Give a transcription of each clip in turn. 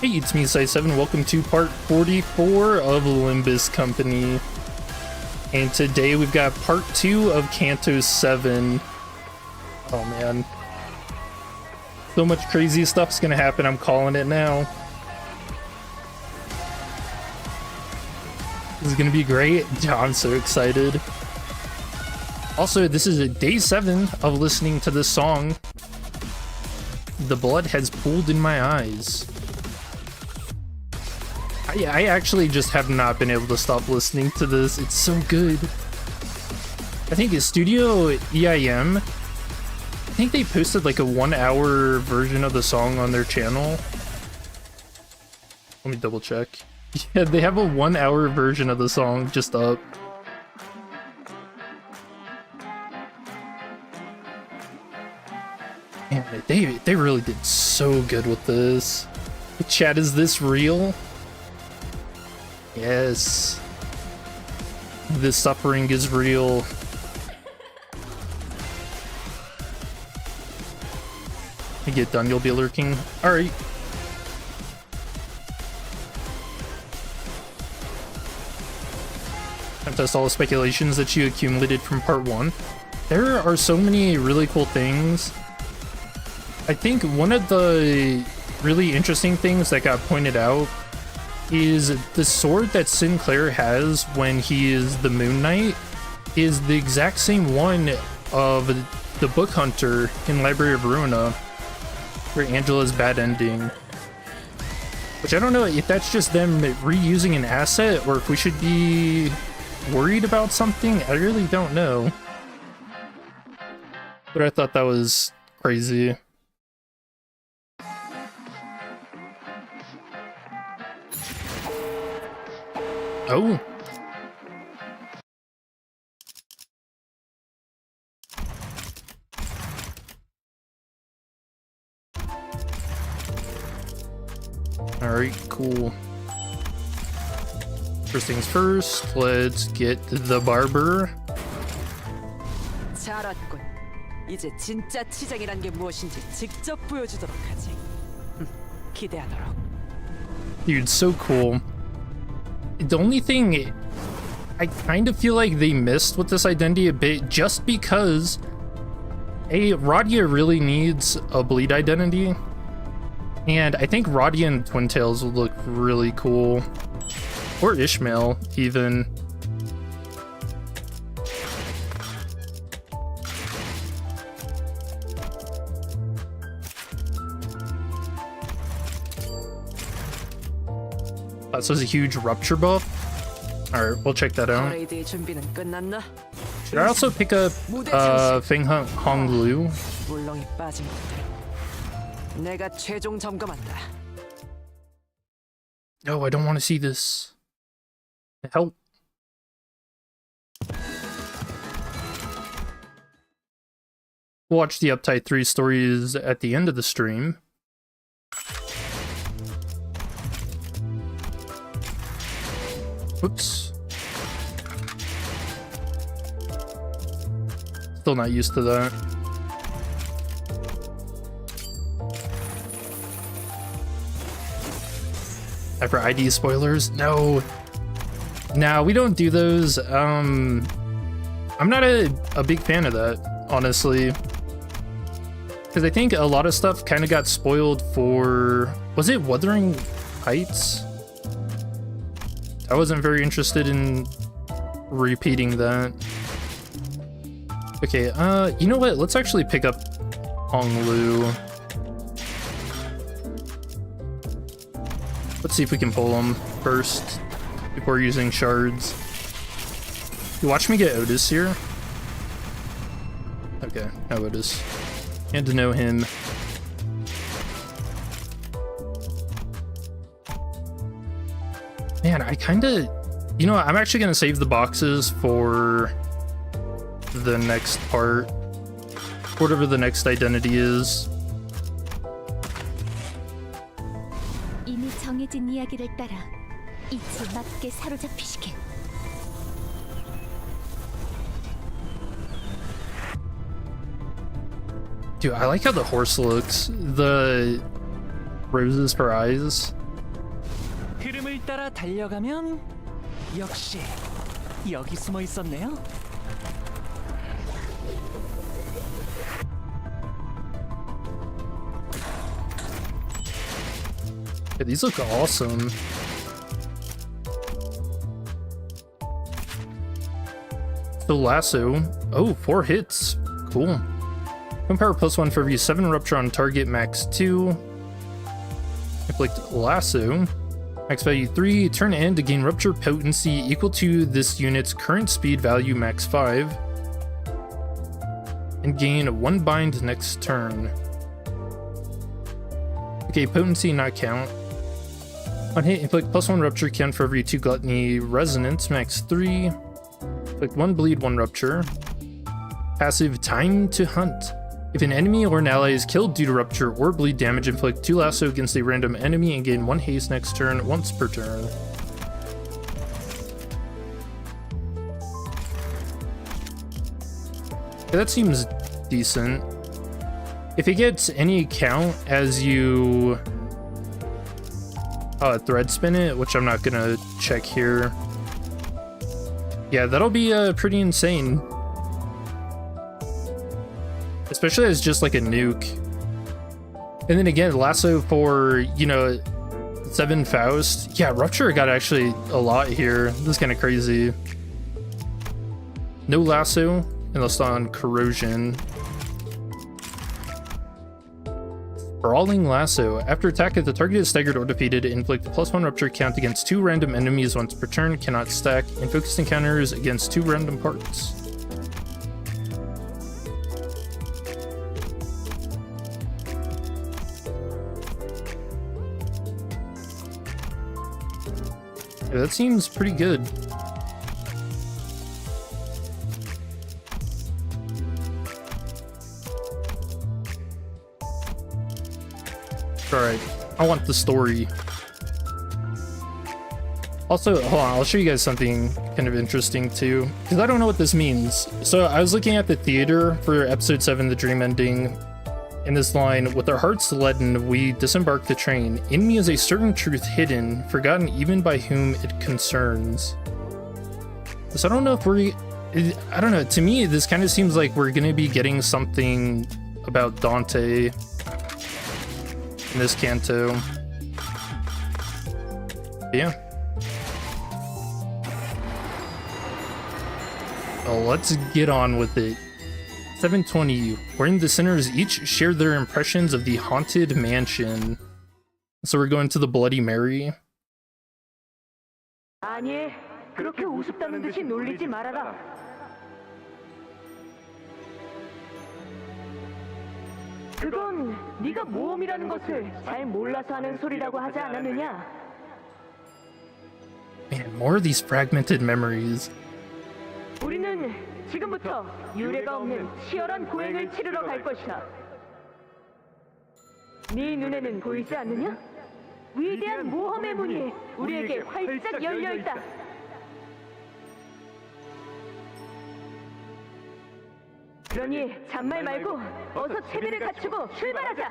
Hey, it's me, Sai7. Welcome to part 44 of Limbus Company. And today we've got part 2 of Canto 7. Oh man. So much crazy stuff's gonna happen, I'm calling it now. This is gonna be great. I'm so excited. Also, this is day 7 of listening to this song. The blood has pooled in my eyes. I actually just have not been able to stop listening to this. It's so good. I think it's Studio EIM. I think they posted like a 1-hour version of the song on their channel. Let me double check. Yeah, they have a 1-hour version of the song just up. Man, they really did so good with this. Chat, is this real? Yes. The suffering is real. When you get done, you'll be lurking. Alright. Time to test all the speculations that you accumulated from part 1. There are so many really cool things. I think one of the really interesting things that got pointed out is the sword that Sinclair has when he is the Moon Knight is the exact same one of the Book Hunter in Library of Ruina, where Angela's bad ending. Which I don't know if that's just them reusing an asset or if we should be worried about something. I really don't know. But I thought that was crazy. Oh. Alright, cool. First things first, let's get the barber. 잘왔군. 이제 진짜 치장이란 게 무엇인지 직접 보여주도록 하지. 기대하도록. Dude, so cool. The only thing I kind of feel like they missed with this identity a bit, just because Radia really needs a bleed identity, and I think Radia and Twin Tails would look really cool, or Ishmael even. So it's a huge rupture buff. Alright, we'll check that out. Should I also pick up Feng Hong Lu? No, I don't want to see this. Help. We'll watch the Uptight 3 stories at the end of the stream. Whoops. Still not used to that. Ever ID spoilers? No. Nah, we don't do those. I'm not a big fan of that, honestly. Because I think a lot of stuff kind of got spoiled for... Was it Wuthering Heights? I wasn't very interested in repeating that. Okay, you know what? Let's actually pick up Hong Lu. Let's see if we can pull him first before using shards. You watch me get Otis here. Okay, no Otis. And to know him. Man, I kinda... You know what? I'm actually gonna save the boxes for the next part. Whatever the next identity is. 이미 정해진 이야기를 따라 이치 맞게 사로잡히시길. Dude, I like how the horse looks. The roses for eyes. 길을 따라 달려가면 역시 여기 숨어 있었네요. Yeah, these look awesome. So lasso. Oh, 4 hits. Cool. Power +1 for every 7 rupture on target, max 2. Inflict lasso. Max value 3. Turn end to gain rupture potency equal to this unit's current speed value, max 5. And gain 1 bind next turn. Okay, potency not count. On hit, inflict +1 rupture count for every 2 gluttony resonance, max 3. Inflict 1 bleed, 1 rupture. Passive time to hunt. If an enemy or an ally is killed due to rupture or bleed damage, inflict 2 lasso against a random enemy and gain 1 haste next turn, once per turn. Yeah, that seems decent. If it gets any count as you thread spin it, which I'm not gonna check here. Yeah, that'll be pretty insane. Especially as just like a nuke. And then again, lasso for, you know, 7 Faust. Yeah, rupture got actually a lot here. This is kind of crazy. No lasso, unless on corrosion. Brawling lasso. After attack, if the target is staggered or defeated, inflict +1 rupture count against 2 random enemies once per turn, cannot stack, and focused encounters against 2 random parts. Yeah, that seems pretty good. Alright, I want the story. Also, hold on, I'll show you guys something kind of interesting too, because I don't know what this means. So I was looking at the theater for episode 7, the dream ending, in this line, with our hearts leaden, we disembark the train. In me is a certain truth hidden, forgotten even by whom it concerns. So I don't know if I don't know, to me this kind of seems like we're gonna be getting something about Dante in this Canto. Yeah. Well, let's get on with it. 720, wherein the sinners each share their impressions of the haunted mansion. So we're going to the Bloody Mary. 아니, 그렇게 우습다는 듯이 놀리지 말아라. 그건 네가 모험이라는 것을 잘 몰라서 하는 소리라고 하지 않았느냐? Man, more of these fragmented memories. 우리는 지금부터 유례가 없는 치열한 고행을 치르러 갈 것이다. 네 눈에는 보이지 않느냐? 위대한 모험의 문이 우리에게 활짝 열려 있다. 그러니 잔말 말고 어서 채비를 갖추고 출발하자.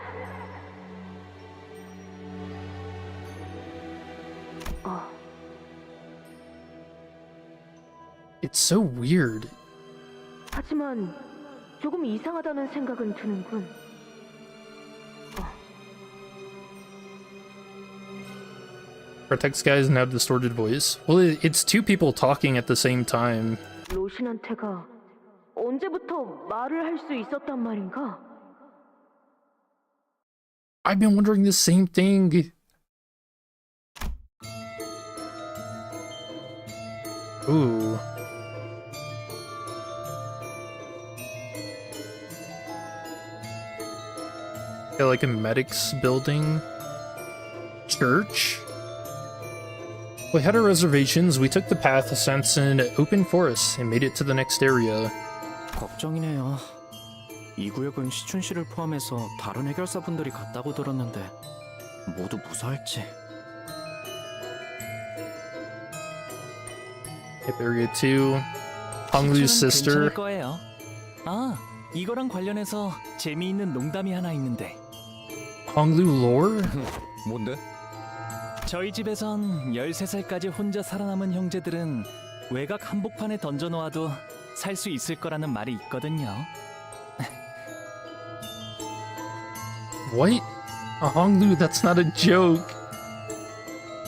It's so weird. 하지만 조금 이상하다는 생각은 드는군. Protects guys now distorted voice. Well, it's 2 people talking at the same time. 로신한테가 언제부터 말을 할 수 있었단 말인가? I've been wondering the same thing. Ooh. Yeah, like a medics building. Church? We had our reservations, we took the path since an open forest and made it to the next area. 걱정이네요. 이 구역은 시춘 씨를 포함해서 다른 해결사분들이 갔다고 들었는데 모두 무사할지. Hip area 2. Honglu's sister. 괜찮을 거예요. 아, 이거랑 관련해서 재미있는 농담이 하나 있는데. Honglu lore? 뭔데? 저희 집에선 13살까지 혼자 살아남은 형제들은 외곽 한복판에 던져놓아도 살 수 있을 거라는 말이 있거든요. What? A Honglu, that's not a joke.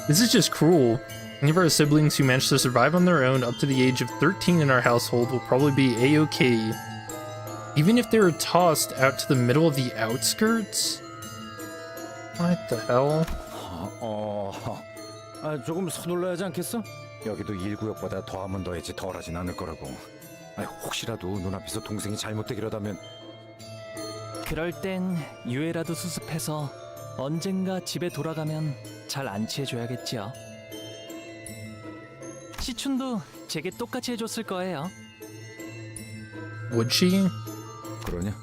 This is just cruel. Any of our siblings who manage to survive on their own up to the age of 13 in our household will probably be A-okay. Even if they were tossed out to the middle of the outskirts? What the hell? 조금 서둘러야 하지 않겠어? 여기도 1구역보다 더하면 더했지 덜하진 않을 거라고. 혹시라도 눈앞에서 동생이 잘못되기라다면. 그럴 땐 유해라도 수습해서 언젠가 집에 돌아가면 잘 안치해줘야겠지요. 시춘도 제게 똑같이 해줬을 거예요. Would she? 그러냐?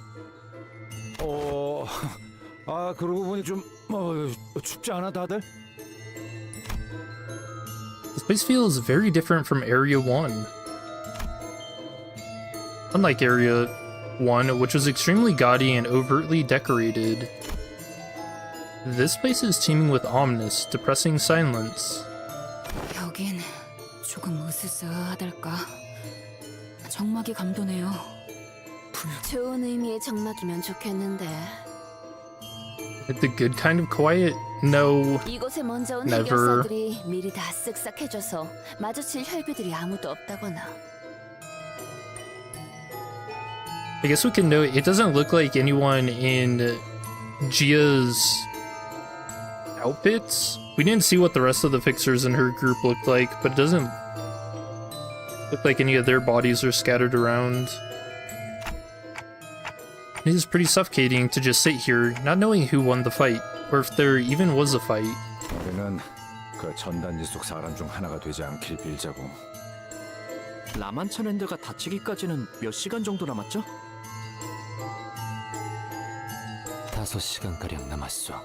그러고 보니 좀 춥지 않아 다들? This place feels very different from Area 1. Unlike Area 1, which was extremely gaudy and overtly decorated, this place is teeming with ominous, depressing silence. 여긴 조금 으스스하달까. 정막이 감도네요. 좋은 의미의 정막이면 좋겠는데. The good kind of quiet? No. 이곳에 먼저 온 Never. 해결사들이 미리 다 쓱싹해줘서 마주칠 혈비들이 아무도 없다거나. I guess we can note it doesn't look like anyone in Gia's outfits. We didn't see what the rest of the fixers in her group looked like, but it doesn't look like any of their bodies are scattered around. It is pretty suffocating to just sit here, not knowing who won the fight, or if there even was a fight. 우리는 그 전단지 속 사람 중 하나가 되지 않길 빌자고. 라만차랜드가 다치기까지는 몇 시간 정도 남았죠? 5시간가량 남았어.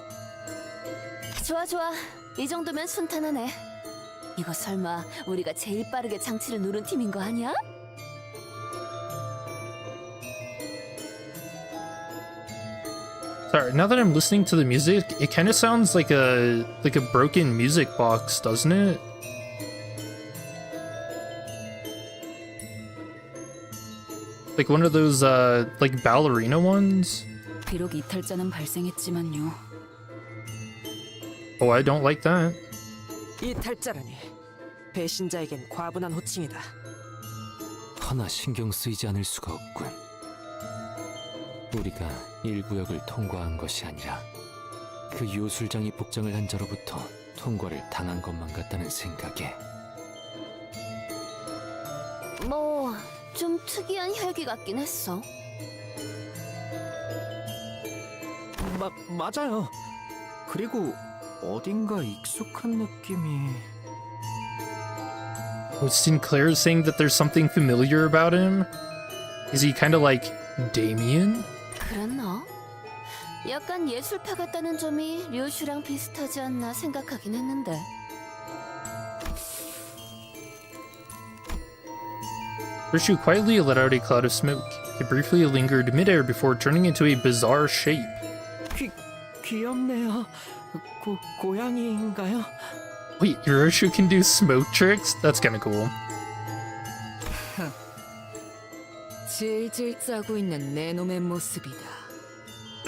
좋아 좋아. 이 정도면 순탄하네. 이거 설마 우리가 제일 빠르게 장치를 누른 팀인 거 아니야? Sorry, now that I'm listening to the music, it kind of sounds like a broken music box, doesn't it? Like one of those like ballerina ones? 비록 이탈자는 발생했지만요. Oh, I don't like that. 이탈자라니. 배신자에겐 과분한 호칭이다. 하나 신경 쓰이지 않을 수가 없군. 우리가 1구역을 통과한 것이 아니라 그 요술장이 복장을 한 자로부터 통과를 당한 것만 같다는 생각에. 뭐 좀 특이한 혈기 같긴 했어. 맞아요. 그리고 어딘가 익숙한 느낌이. Was Sinclair saying that there's something familiar about him? Is he kind of like Damien? 그랬나? 약간 예술파 같다는 점이 류슈랑 비슷하지 않나 생각하긴 했는데. Rishu quietly let out a cloud of smoke. It briefly lingered midair before turning into a bizarre shape. 귀엽네요. 고양이인가요? Wait, your Rishu can do smoke tricks? That's kind of cool. 질질 짜고 있는 내 놈의 모습이다.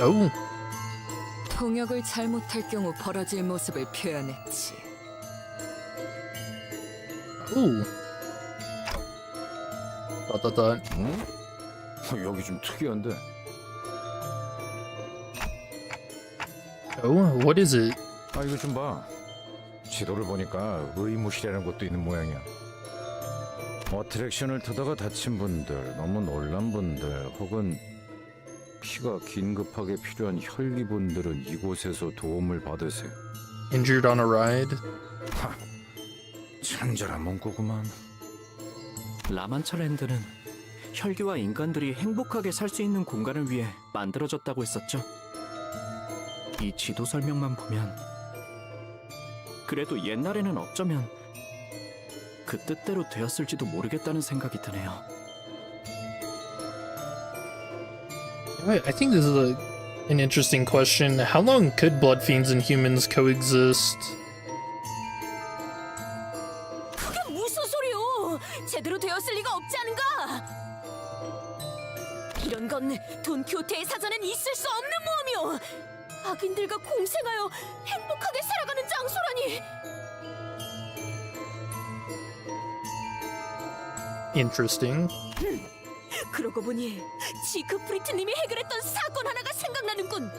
Oh, 통역을 잘못할 경우 벌어질 모습을 표현했지. oh. Dot. 여기 좀 특이한데. Oh, what is it? 이거 좀 봐. 지도를 보니까 의무실이라는 곳도 있는 모양이야. 어트랙션을 타다가 다친 분들, 너무 놀란 분들, 혹은 피가 긴급하게 필요한 혈기분들은 이곳에서 도움을 받으세요. Injured on a ride? 친절한 문구구만. 라만차랜드는 혈기와 인간들이 행복하게 살 수 있는 공간을 위해 만들어졌다고 했었죠. 이 지도 설명만 보면 그래도 옛날에는 어쩌면 그 뜻대로 되었을지도 모르겠다는 생각이 드네요. I think this is an interesting question. How long could blood fiends and humans coexist? 돈키호테의 사전엔 있을 수 없는 모험이요. 악인들과 공생하여 행복하게 살아가는 장소라니. Interesting. 그러고 보니 지크프리트님이 해결했던 사건 하나가 생각나는군.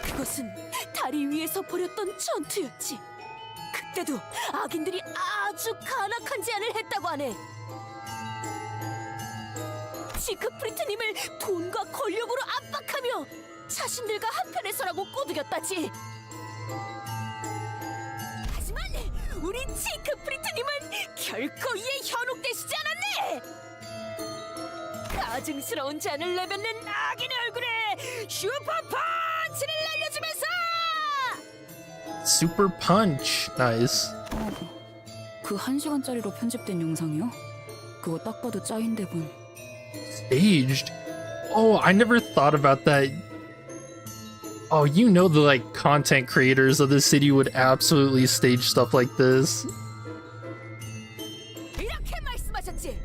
그것은 다리 위에서 벌였던 전투였지. 그때도 악인들이 아주 간악한 제안을 했다고 하네. 지크프리트님을 돈과 권력으로 압박하며 자신들과 한편에 서라고 꼬드겼다지. 하지만 우리 지크프리트님은 결코 이에 현혹되시지 않았네. 가증스러운 제안을 내뱉는 악인의 얼굴에 슈퍼 펀치를 날려주면서 Super punch. Nice. 그 1시간짜리로 편집된 영상이요? 그거 딱 봐도 짜인데군. Staged. Oh, I never thought about that. Oh, you know the like content creators of the city would absolutely stage stuff like this. 이렇게 말씀하셨지.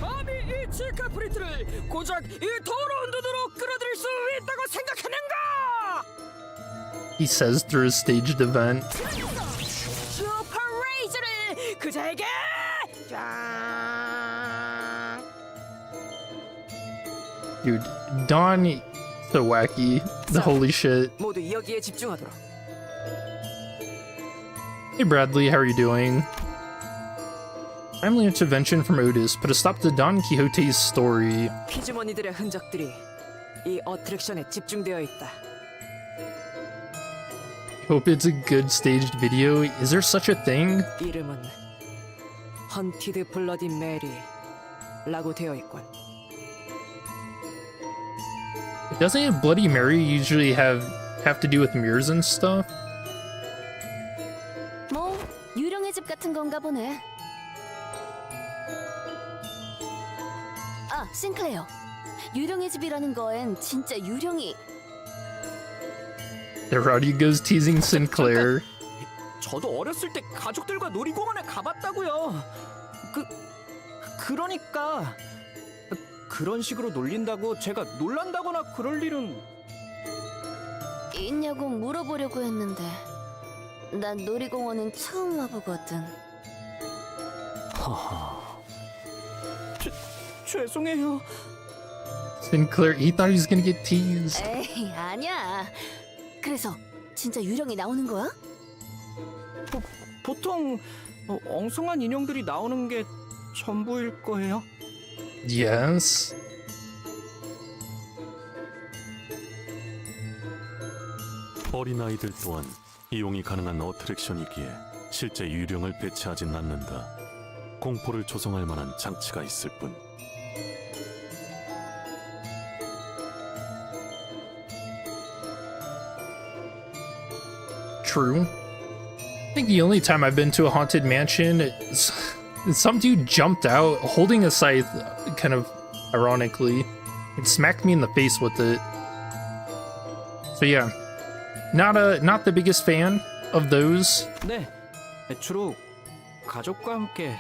감히 이 지크프리트를 고작 이 더러운 눈으로 끌어들일 수 있다고 생각하는가? He says through a staged event. 슈퍼 레이저를 그자에게 쫙. Dude, Don, so wacky. The holy shit. 모두 여기에 집중하도록. Hey Bradley, how are you doing? Timely intervention from Otis put a stop to Don Quixote's story. 피주머니들의 흔적들이 이 어트랙션에 집중되어 있다. Hope it's a good staged video. Is there such a thing? 이름은 헌티드 블러디 메리라고 되어 있군. Doesn't Bloody Mary usually have to do with mirrors and stuff? 뭐 유령의 집 같은 건가 보네. 아, 싱클레어. 유령의 집이라는 거엔 진짜 유령이. There already goes teasing Sinclair. 저도 어렸을 때 가족들과 놀이공원에 가봤다고요. 그러니까 그런 식으로 놀린다고 제가 놀란다거나 그럴 일은. 있냐고 물어보려고 했는데 난 놀이공원은 처음 와보거든. 허허. 죄송해요. Sinclair, he thought he was gonna get teased. 에이, 아니야. 그래서 진짜 유령이 나오는 거야? 보통 엉성한 인형들이 나오는 게 전부일 거예요. Yes. 어린아이들 또한 이용이 가능한 어트랙션이기에 실제 유령을 배치하진 않는다. 공포를 조성할 만한 장치가 있을 뿐. True. I think the only time I've been to a haunted mansion is some dude jumped out holding a scythe, kind of ironically, and smacked me in the face with it. So yeah, not the biggest fan of those. 네, 주로 가족과 함께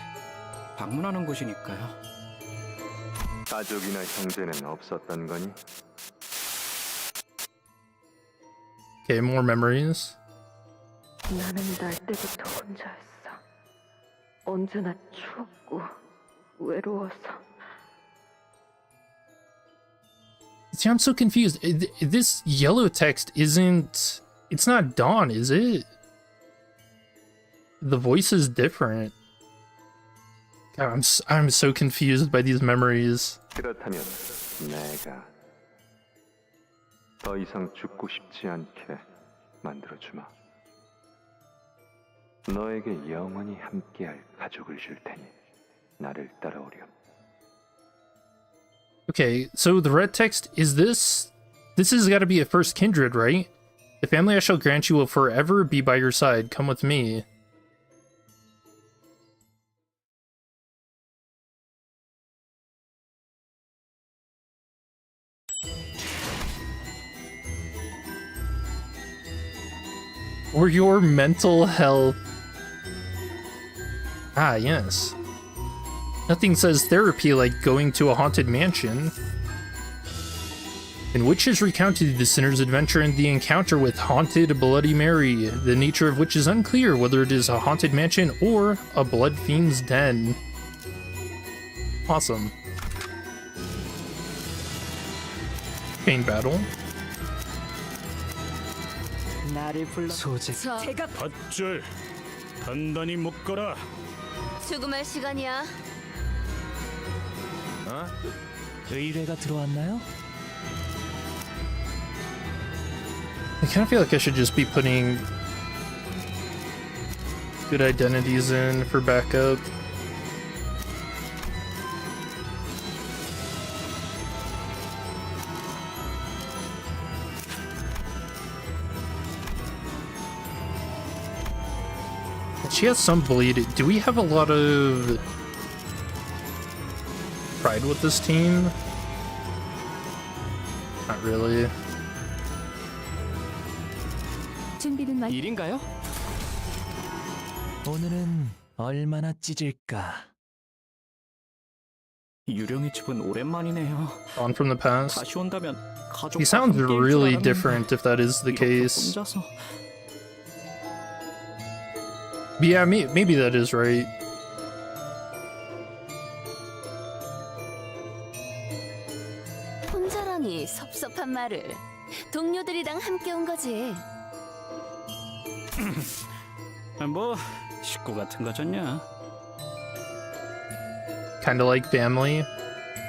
방문하는 곳이니까요. 가족이나 형제는 없었던 거니? Okay, more memories. 나는 날 때부터 혼자였어. 언제나 추웠고 외로워서. See, I'm so confused. This yellow text isn't... It's not Dawn, is it? The voice is different. God, I'm so confused by these memories. 그렇다면 내가 더 이상 죽고 싶지 않게 만들어주마. 너에게 영원히 함께할 가족을 줄 테니 나를 따라오렴. Okay, so the red text is this. This has got to be a first Kindred, right? The family I shall grant you will forever be by your side. Come with me. Or your mental health. Ah, yes. Nothing says therapy like going to a haunted mansion. In which is recounted the sinner's adventure and the encounter with haunted Bloody Mary, the nature of which is unclear, whether it is a haunted mansion or a blood fiend's den. Awesome. Pain battle. 저 제가 밧줄 단단히 묶어라. 수금할 시간이야. 의뢰가 들어왔나요? I kind of feel like I should just be putting good identities in for backup. She has some bleed. Do we have a lot of pride with this team? Not really. 준비는 완. 일인가요? 오늘은 얼마나 찢을까? 유령의 집은 오랜만이네요. On from the past. 다시 온다면 가족. He sounds really different if that is the case. 혼자서. But yeah, maybe that is right. 혼자라니 섭섭한 말을. 동료들이랑 함께 온 거지. 뭐 식구 같은 거잖냐? Kinda like family.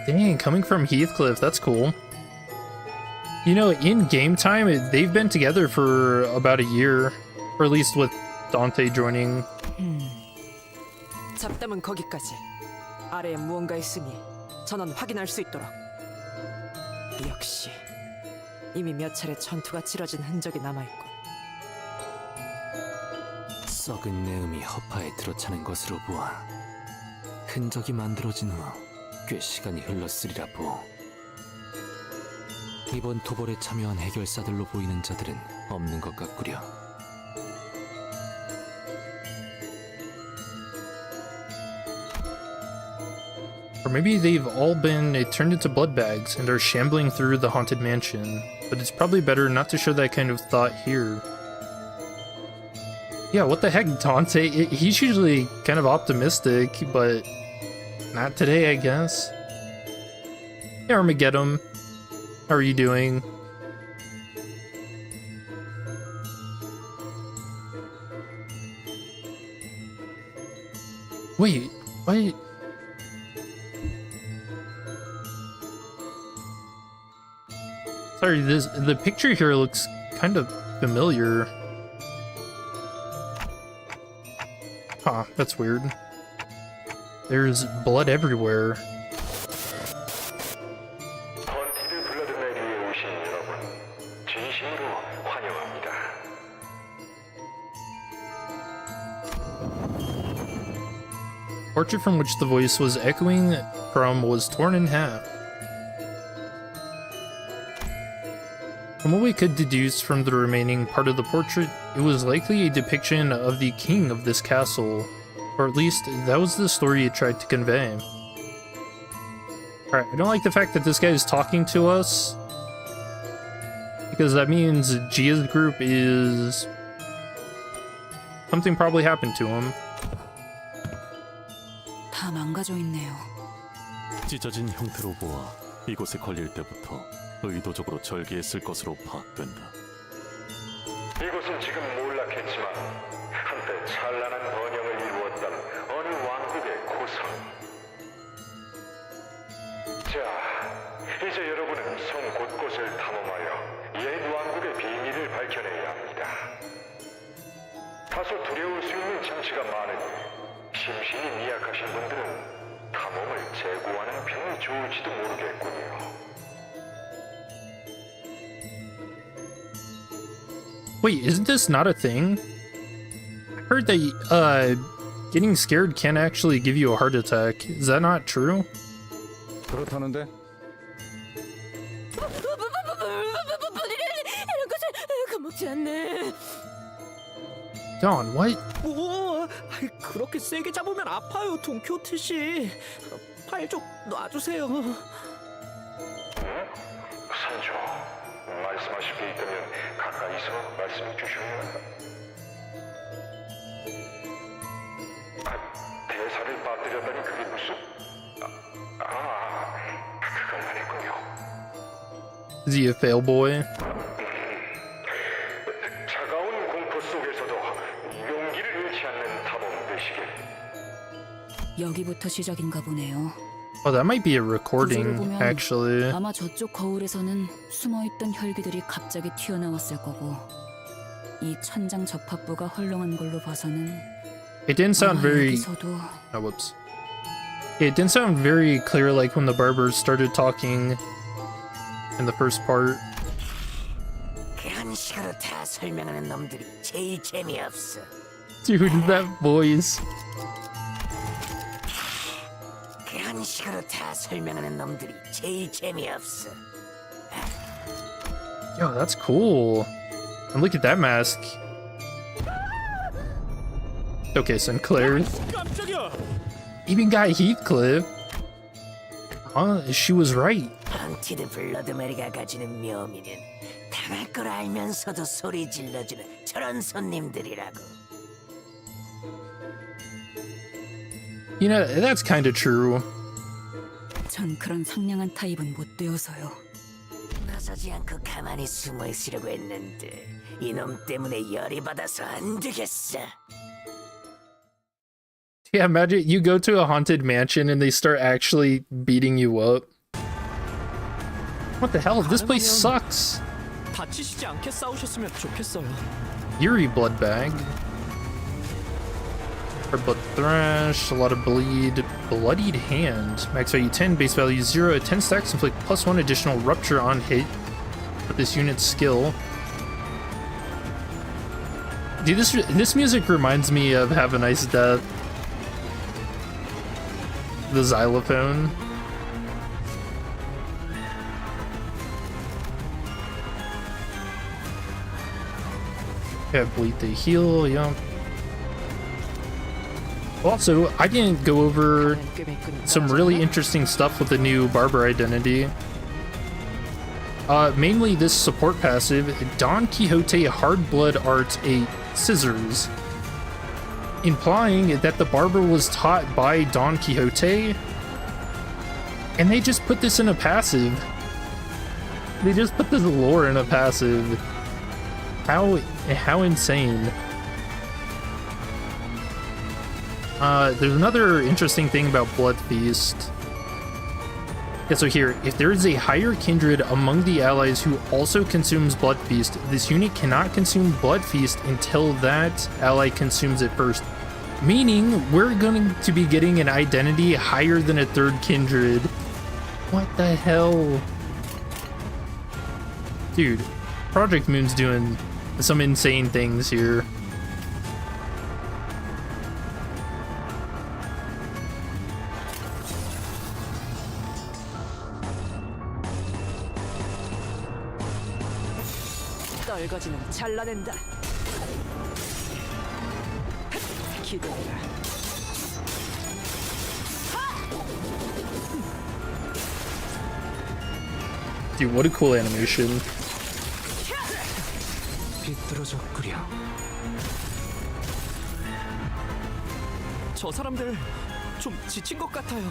Dang, coming from Heathcliff, that's cool. You know, in game time, they've been together for about a year. Or at least with Dante joining. 잡담은 거기까지. 아래에 무언가 있으니 전원 확인할 수 있도록. 역시 이미 몇 차례 전투가 치러진 흔적이 남아있군. 썩은 내음이 허파에 들어차는 것으로 보아 흔적이 만들어진 후 꽤 시간이 흘렀으리라 보. 이번 토벌에 참여한 해결사들로 보이는 자들은 없는 것 같구려. Or maybe they've all been turned into blood bags and are shambling through the haunted mansion. But it's probably better not to show that kind of thought here. Yeah, what the heck, Dante? He's usually kind of optimistic, but not today, I guess. Hey, Armageddon. How are you doing? Wait, what? Sorry, the picture here looks kind of familiar. Huh, that's weird. There's blood everywhere. Portrait from which the voice was echoing from was torn in half. From what we could deduce from the remaining part of the portrait, it was likely a depiction of the king of this castle, or at least that was the story it tried to convey. Alright, I don't like the fact that this guy is talking to us, because that means Gia's group is... something probably happened to him. 다 망가져 있네요. 찢어진 형태로 보아 이곳에 걸릴 때부터 의도적으로 절개했을 것으로 파악된다. 이곳은 지금 몰락했지만 한때 찬란한 번영을 이루었던 어느 왕국의 고성. 자, 이제 여러분은 성 곳곳을 탐험하여 옛 왕국의 비밀을 밝혀내야 합니다. 다소 두려울 수 있는 장치가 많으니 심신이 미약하신 분들은 탐험을 재고하는 편이 좋을지도 모르겠군요. Wait, isn't this not a thing? I heard that getting scared can actually give you a heart attack. Is that not true? 그렇다는데? 이런 것을 겁먹지 않네. gone. What? 오, 그렇게 세게 잡으면 아파요, 돈키호테 씨. 팔 좀 놔주세요. 산조, 말씀하실 게 있다면 가까이서 말씀해 주셔야. 대사를 빠뜨렸다니 그게 무슨? 그건 아니군요. Is he a fail boy? 차가운 공포 속에서도 용기를 잃지 않는 탐험 되시길. 여기부터 시작인가 보네요. Oh, that might be a recording, 구조를 보면 actually. 아마 저쪽 거울에서는 숨어있던 혈기들이 갑자기 튀어나왔을 거고 이 천장 접합부가 헐렁한 걸로 봐서는 It didn't sound 아마 very... 여기서도 Oh, whoops. It didn't sound very clear like when the barbers started talking in the first part. 그런 식으로 다 설명하는 놈들이 제일 재미없어. Dude, that voice. 그런 식으로 다 설명하는 놈들이 제일 재미없어. Yo, that's cool. And look at that mask. Okay, Sinclair. 깜짝이야. Even got Heathcliff. She was right. 헌티드 블러드메리가 가지는 묘미는 당할 걸 알면서도 소리 질러주는 저런 손님들이라고. You know, that's kind of true. 전 그런 상냥한 타입은 못 되어서요. 나서지 않고 가만히 숨어 있으려고 했는데 이놈 때문에 열이 받아서 안 되겠어. Yeah, imagine you go to a haunted mansion and they start actually beating you up. What the hell? This place sucks. 다치시지 않게 싸우셨으면 좋겠어요. Eerie blood bag. Blood thrash, a lot of bleed. Bloodied hand. Max value 10, base value 0. At 10 stacks, inflict +1 additional rupture on hit with this unit's skill. Dude, this music reminds me of Have a Nice Death. The xylophone. Yeah, bleed to heal, yeah. Also, I didn't go over some really interesting stuff with the new Barber identity. Mainly this support passive, Don Quixote Hard Blood Art 8 Scissors, implying that the Barber was taught by Don Quixote, and they just put this in a passive. They just put this lore in a passive. How insane. There's another interesting thing about Blood Feast. Yeah, so here, if there is a higher kindred among the allies who also consumes Blood Feast, this unit cannot consume Blood Feast until that ally consumes it first. Meaning, we're going to be getting an identity higher than a third kindred. What the hell? Dude, Project Moon's doing some insane things here. 떨거지는 잘라낸다. 기대해라. Dude, what a cool animation. 비뚤어졌구려. 저 사람들 좀 지친 것 같아요.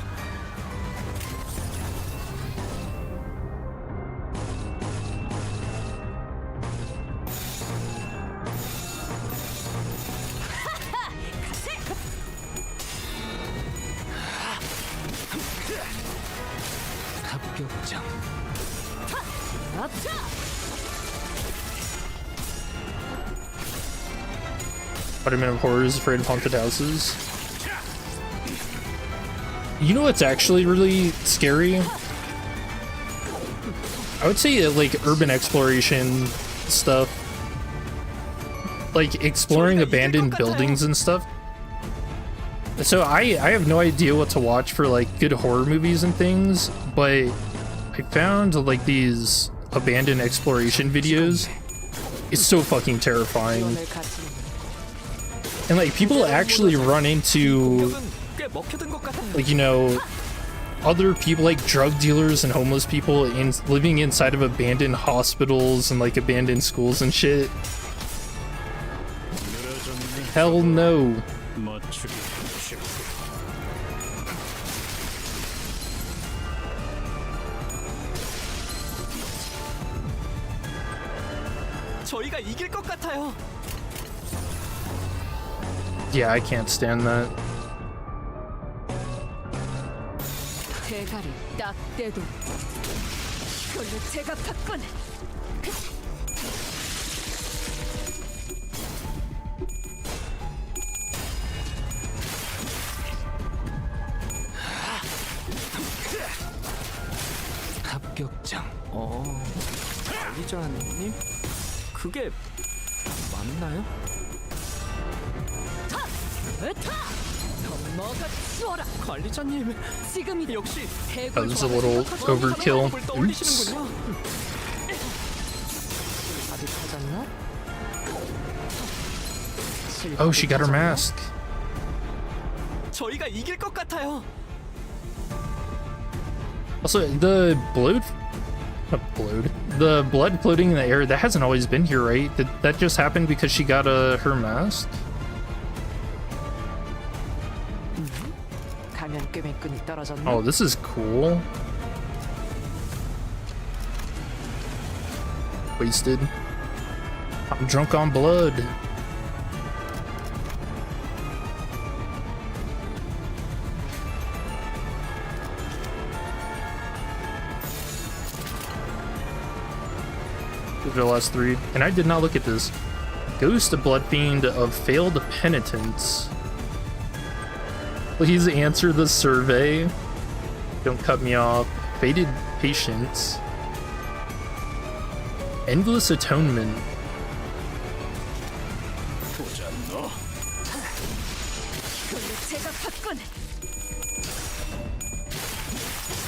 합격장. Spider-Man of Horrors, Afraid of Haunted Houses. You know what's actually really scary? I would say like urban exploration stuff. Like exploring abandoned buildings and stuff. So I have no idea what to watch for like good horror movies and things, but I found like these abandoned exploration videos. It's so fucking terrifying. And like people actually run into 꽤 먹혀든 것 같아요. like, you know, other people like drug dealers and homeless people living inside of abandoned hospitals and like abandoned schools and shit. Hell no. 저희가 이길 것 같아요. Yeah, I can't stand that. 대가리 딱 떼도 이걸로 제가 받거나. 합격장. 관리자님? 그게 맞나요? 관리자님, 지금이 역시 That was a little overkill. Oops. 답이 찾았나? Oh, she got her mask. 저희가 이길 것 같아요. Also, the blood floating in the air, that hasn't always been here, right? Did that just happen because she got her mask? 가면 끄매끈이 떨어졌나? Oh, this is cool. Wasted. I'm drunk on blood. The last three, and I did not look at this. Ghost Bloodfiend of Failed Penitence. Please answer the survey. Don't cut me off. Fated Patience. Endless Atonement.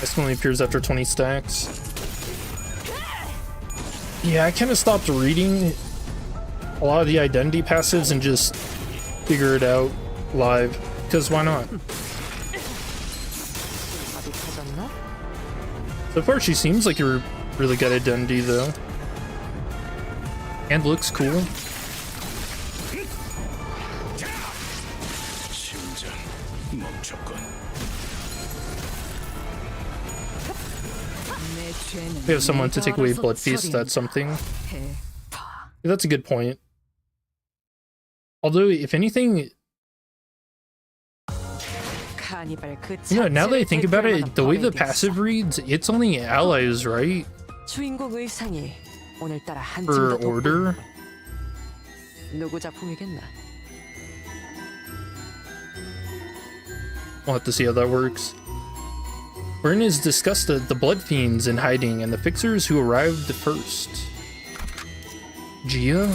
This only appears after 20 stacks. Yeah, I kind of stopped reading a lot of the identity passives and just figure it out live. Because why not? So far, she seems like a really good identity, though. And looks cool. We have someone to take away Blood Feast, that's something. Yeah, that's a good point. Although, if anything, you know, now that I think about it, the way the passive reads, it's only allies, right? 주인공 의상이 오늘따라 한 For 층 더 order. 누구 작품이겠나? We'll have to see how that works. Wherein is discussed the Blood Fiends in hiding and the fixers who arrived first. Gia?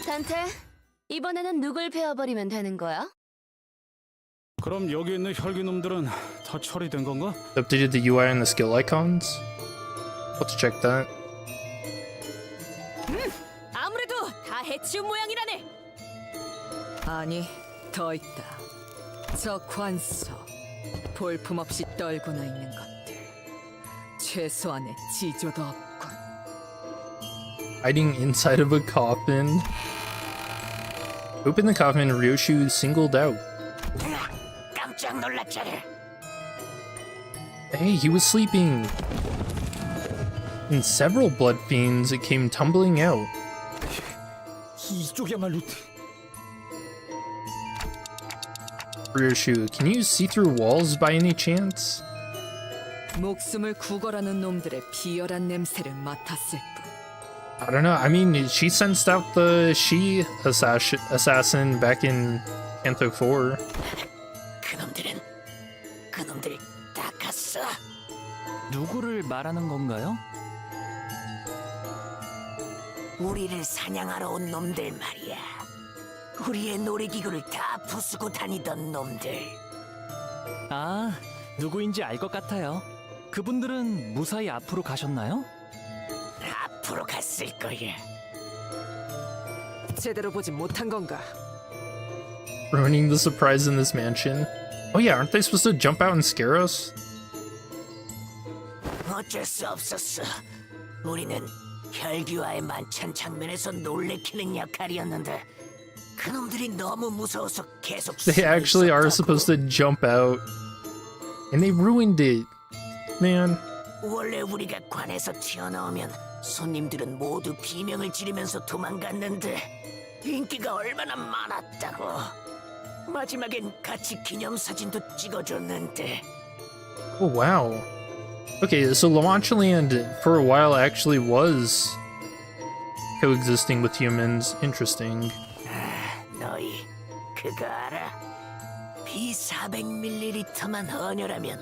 단테, 이번에는 누굴 베어버리면 되는 거야? 그럼 여기 있는 혈기놈들은 다 처리된 건가? Updated the UI and the skill icons. Let's check that. 아무래도 다 해치운 모양이라네. 아니, 더 있다. 저 관서. 볼품없이 떨구나 있는 것들. 최소한의 지조도 없군. Hiding inside of a coffin. Open the coffin, Ryoshu singled out. 깜짝 놀랐잖아. Hey, he was sleeping. And several blood fiends came tumbling out. 이쪽이야말로 Ryoshu, can you see through walls by any chance? 목숨을 구걸하는 놈들의 비열한 냄새를 맡았을 뿐. I don't know. I mean, she sensed out the assassin back in Canto 4. 그놈들이 다 갔어. 누구를 말하는 건가요? 우리를 사냥하러 온 놈들 말이야. 우리의 놀이기구를 다 부수고 다니던 놈들. 아, 누구인지 알 것 같아요. 그분들은 무사히 앞으로 가셨나요? 앞으로 갔을 거야. 제대로 보지 못한 건가? Ruining the surprise in this mansion. Oh yeah, aren't they supposed to jump out and scare us? 어쩔 수 없었어. 우리는 혈기와의 만찬 장면에서 놀래키는 역할이었는데 그놈들이 너무 무서워서 계속 They actually are supposed to jump out. And they ruined it. Man. 원래 우리가 관에서 튀어나오면 손님들은 모두 비명을 지르면서 도망갔는데 인기가 얼마나 많았다고. 마지막엔 같이 기념사진도 찍어줬는데. Oh wow. Okay, so Mancha Land for a while actually was coexisting with humans. Interesting. 너희 그거 알아? B400ml만 헌혈하면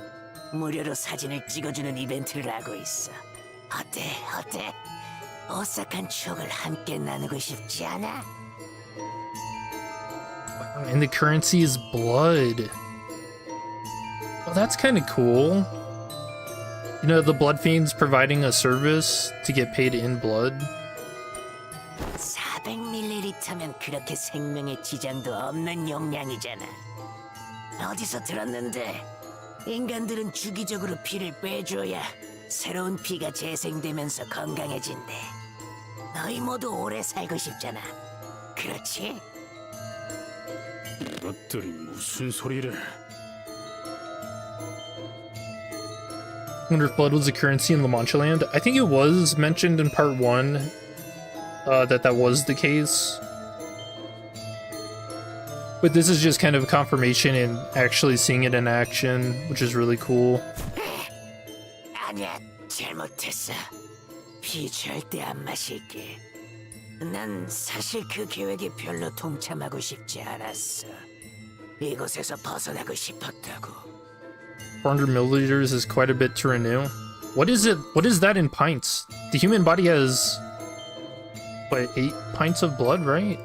무료로 사진을 찍어주는 이벤트를 하고 있어. 어때? 오싹한 추억을 함께 나누고 싶지 않아? And the currency is blood. Well, that's kind of cool. You know, the blood fiends providing a service to get paid in blood. 400ml면 그렇게 생명에 지장도 없는 용량이잖아. 어디서 들었는데 인간들은 주기적으로 피를 빼줘야 새로운 피가 재생되면서 건강해진대. 너희 모두 오래 살고 싶잖아. 그렇지? 이것들이 무슨 소리를? I wonder if blood was a currency in Mancha Land. I think it was mentioned in part 1 that was the case. But this is just kind of confirmation and actually seeing it in action, which is really cool. 아니야, 잘못했어. 피 절대 안 마실게. 난 사실 그 계획에 별로 동참하고 싶지 않았어. 이곳에서 벗어나고 싶었다고. 400 milliliters is quite a bit to renew. What is it? What is that in pints? The human body has, what, 8 pints of blood, right?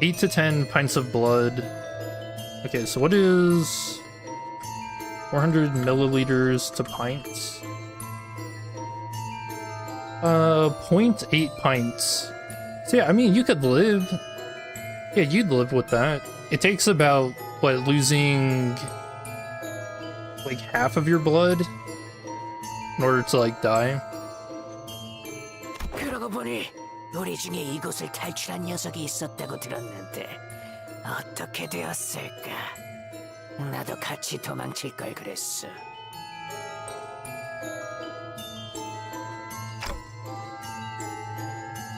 Eight to 10 pints of blood. Okay, so what is 400 milliliters to pints? 0.8 pints. So yeah, I mean, you could live. Yeah, you'd live with that. It takes about, what, losing like half of your blood in order to like die. 그러고 보니 우리 중에 이곳을 탈출한 녀석이 있었다고 들었는데 어떻게 되었을까? 나도 같이 도망칠 걸 그랬어.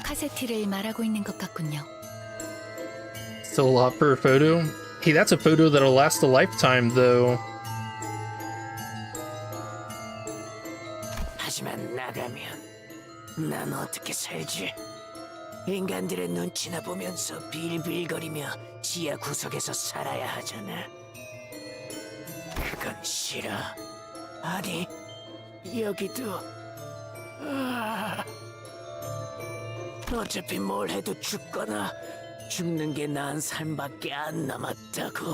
카세티를 말하고 있는 것 같군요. Still a lot per photo. Hey, that's a photo that'll last a lifetime, though. 하지만 나가면 난 어떻게 살지? 인간들의 눈치나 보면서 빌빌거리며 지하 구석에서 살아야 하잖아. 그건 싫어. 아니, 여기도... 어차피 뭘 해도 죽거나 죽는 게 나은 삶밖에 안 남았다고.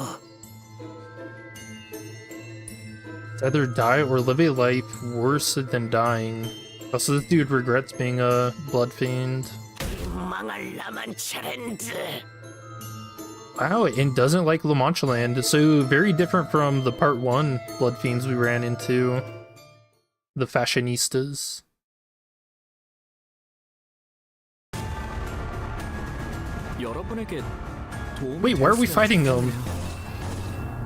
Either die or live a life worse than dying. Also, this dude regrets being a blood fiend. 망할 라만차 랜드. Wow, and doesn't like Mancha Land. So very different from the part 1 blood fiends we ran into. The fashionistas. Wait, why are we fighting them?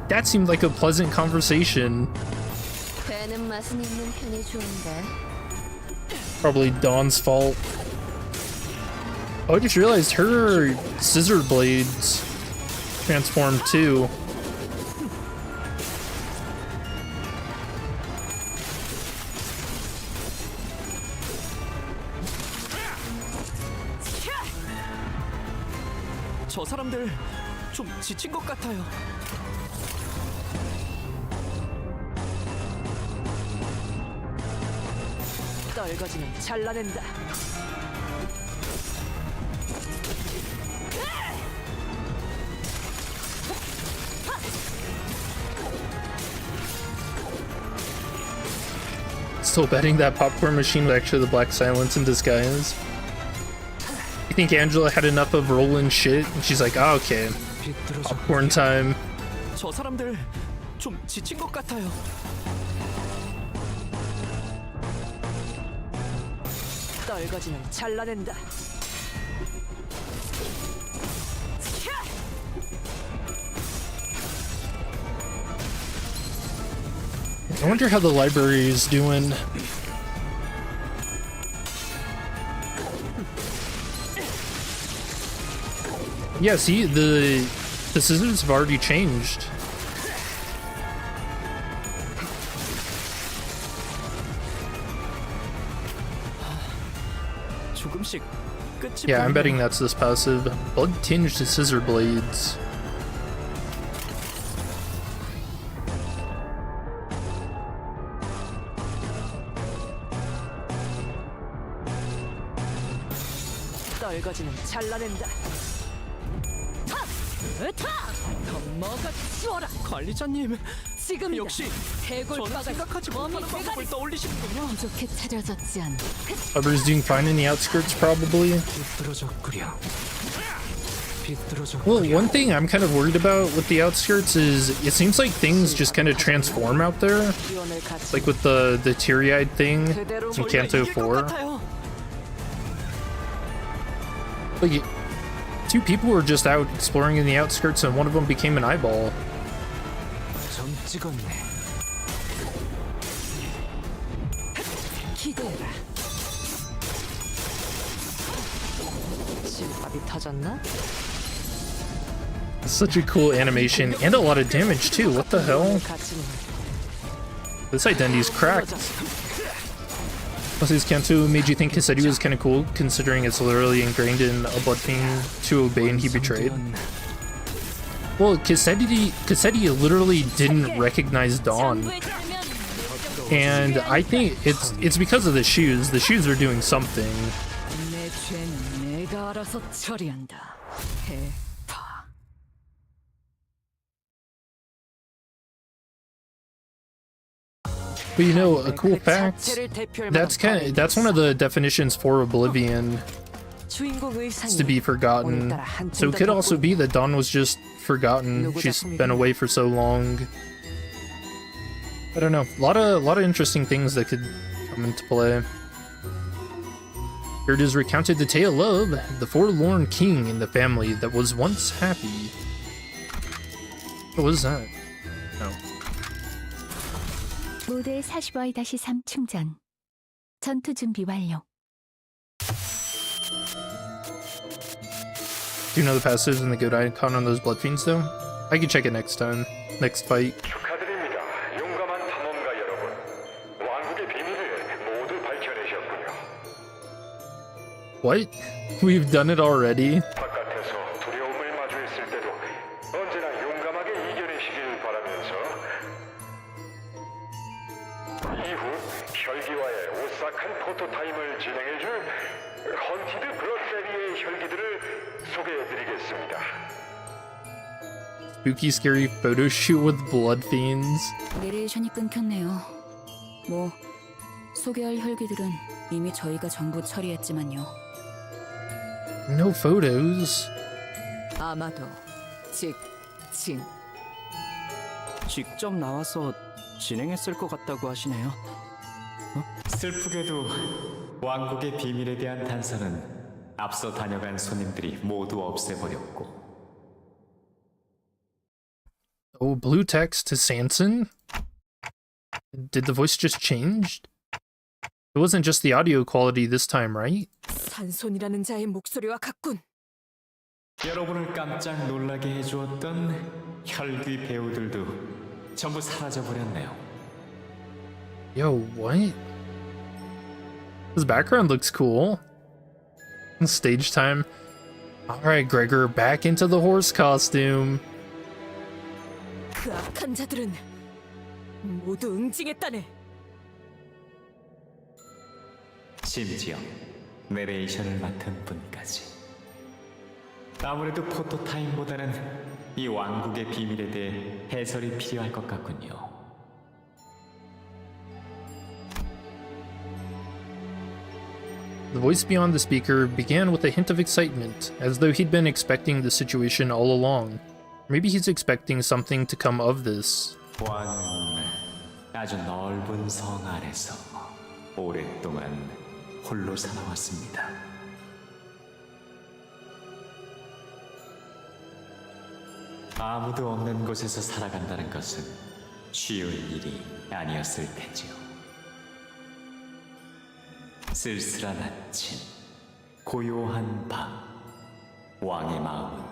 That seemed like a pleasant conversation. 배는 맛은 있는 편이 좋은데. Probably Dawn's fault. Oh, I just realized her scissor blades transformed too. 저 사람들 좀 지친 것 같아요. 떨거지는 잘라낸다. still betting that popcorn machine was actually the Black Silence in disguise. You think Angela had enough of rolling shit? And she's like, oh, okay, popcorn time. 저 사람들 좀 지친 것 같아요. 떨거지는 잘라낸다. I wonder how the library is doing. Yeah, see, the scissors have already changed. 조금씩 끝이 Yeah, I'm 보이네요. betting that's this passive. Blood-tinged scissor blades. 떨거지는 잘라낸다. 더 먹어치워라. 관리자님, 지금 역시 해골 저는 생각하지 못하는 방법을 떠올리시는군요. 부족해 차려졌지 않. Library's doing fine in the outskirts, probably. 비뚤어졌구려. Well, one thing I'm kind of worried about with the outskirts is it seems like things just kind of transform out there. Like with the teary-eyed thing in Canto 4. Like, two people were just out exploring in the outskirts and one of them became an eyeball. 좀 찍었네. 기대해라. 실밥이 터졌나? Such a cool animation and a lot of damage too. What the hell? This identity's cracked. Plus, his Canto made you think Quixote was kind of cool, considering it's literally ingrained in a blood fiend to obey and he betrayed. Well, Quixote literally didn't recognize Dawn, and I think it's because of the shoes. The shoes are doing something. 내 죄는 내가 알아서 처리한다. 해파. But you know, a cool fact, that's one of the definitions for Oblivion, is to be forgotten. So it could also be that Dawn was just forgotten. She's been away for so long. I don't know. A lot of interesting things that could come into play. Here it is recounted the tale of the forlorn king in the family that was once happy. What was that? No. 모델 45-3 충전. 전투 준비 완료. Do you know the passives and the good icon on those blood fiends though? I can check it next time. Next fight. 축하드립니다. 용감한 탐험가 여러분. 왕국의 비밀을 모두 밝혀내셨군요. What? We've done it already? 바깥에서 두려움을 마주했을 때도 언제나 용감하게 이겨내시길 바라면서 이후 혈기와의 오싹한 포토타임을 진행해줄 헌티드 브럿베리의 혈기들을 소개해드리겠습니다. Spooky scary photo shoot with blood fiends. 내레이션이 끊겼네요. 뭐 소개할 혈기들은 이미 저희가 전부 처리했지만요. No photos. 아마도 직진. 직접 나와서 진행했을 것 같다고 하시네요. 슬프게도 왕국의 비밀에 대한 단서는 앞서 다녀간 손님들이 모두 없애버렸고. Oh, blue text to Sanson? Did the voice just change? It wasn't just the audio quality this time, right? 산손이라는 자의 목소리와 같군. 여러분을 깜짝 놀라게 해주었던 혈귀 배우들도 전부 사라져버렸네요. Yo, what? His background looks cool. Stage time. Alright, Gregor, back into the horse costume. 그 악한 자들은 모두 응징했다네. 심지어 내레이션을 맡은 분까지. 아무래도 포토타임보다는 이 왕국의 비밀에 대해 해설이 필요할 것 같군요. The voice beyond the speaker began with a hint of excitement, as though he'd been expecting the situation all along. Maybe he's expecting something to come of this. 왕은 아주 넓은 성 안에서 오랫동안 홀로 살아왔습니다. 아무도 없는 곳에서 살아간다는 것은 쉬운 일이 아니었을 테지요. 쓸쓸한 아침, 고요한 밤, 왕의 마음은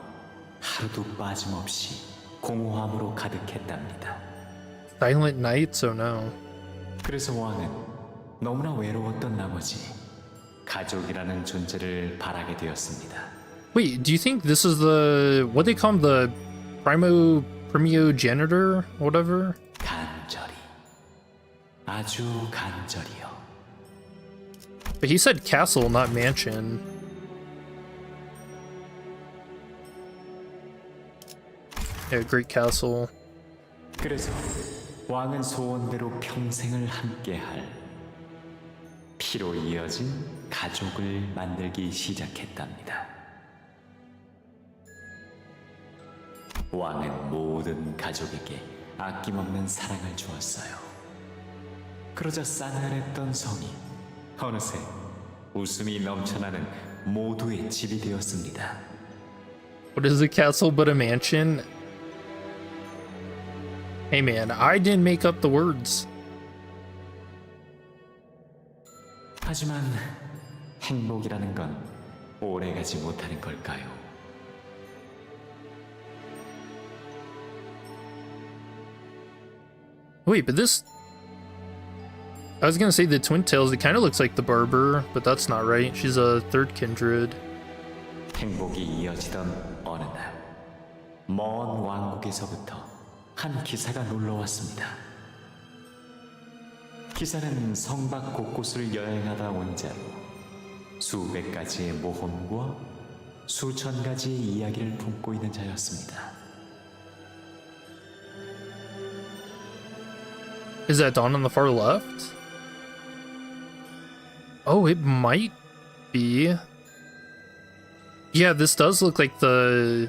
하루도 빠짐없이 공허함으로 가득했답니다. Silent nights? Oh no. 그래서 왕은 너무나 외로웠던 나머지 가족이라는 존재를 바라게 되었습니다. Wait, do you think this is what they call him, the primogenitor, whatever? 간절히, 아주 간절히요. But he said castle, not mansion. Yeah, great castle. 그래서 왕은 소원대로 평생을 함께할 피로 이어진 가족을 만들기 시작했답니다. 왕은 모든 가족에게 아낌없는 사랑을 주었어요. 그러자 싸늘했던 성이 어느새 웃음이 넘쳐나는 모두의 집이 되었습니다. What is a castle but a mansion? Hey man, I didn't make up the words. 하지만 행복이라는 건 오래가지 못하는 걸까요? Wait, but this... I was gonna say the Twin Tails, it kind of looks like the barber, but that's not right. She's a third kindred. 행복이 이어지던 어느 날, 먼 왕국에서부터 한 기사가 놀러왔습니다. 기사는 성 밖 곳곳을 여행하다 온 자로 수백 가지의 모험과 수천 가지의 이야기를 품고 있는 자였습니다. Is that Dawn on the far left? Oh, it might be. Yeah, this does look like the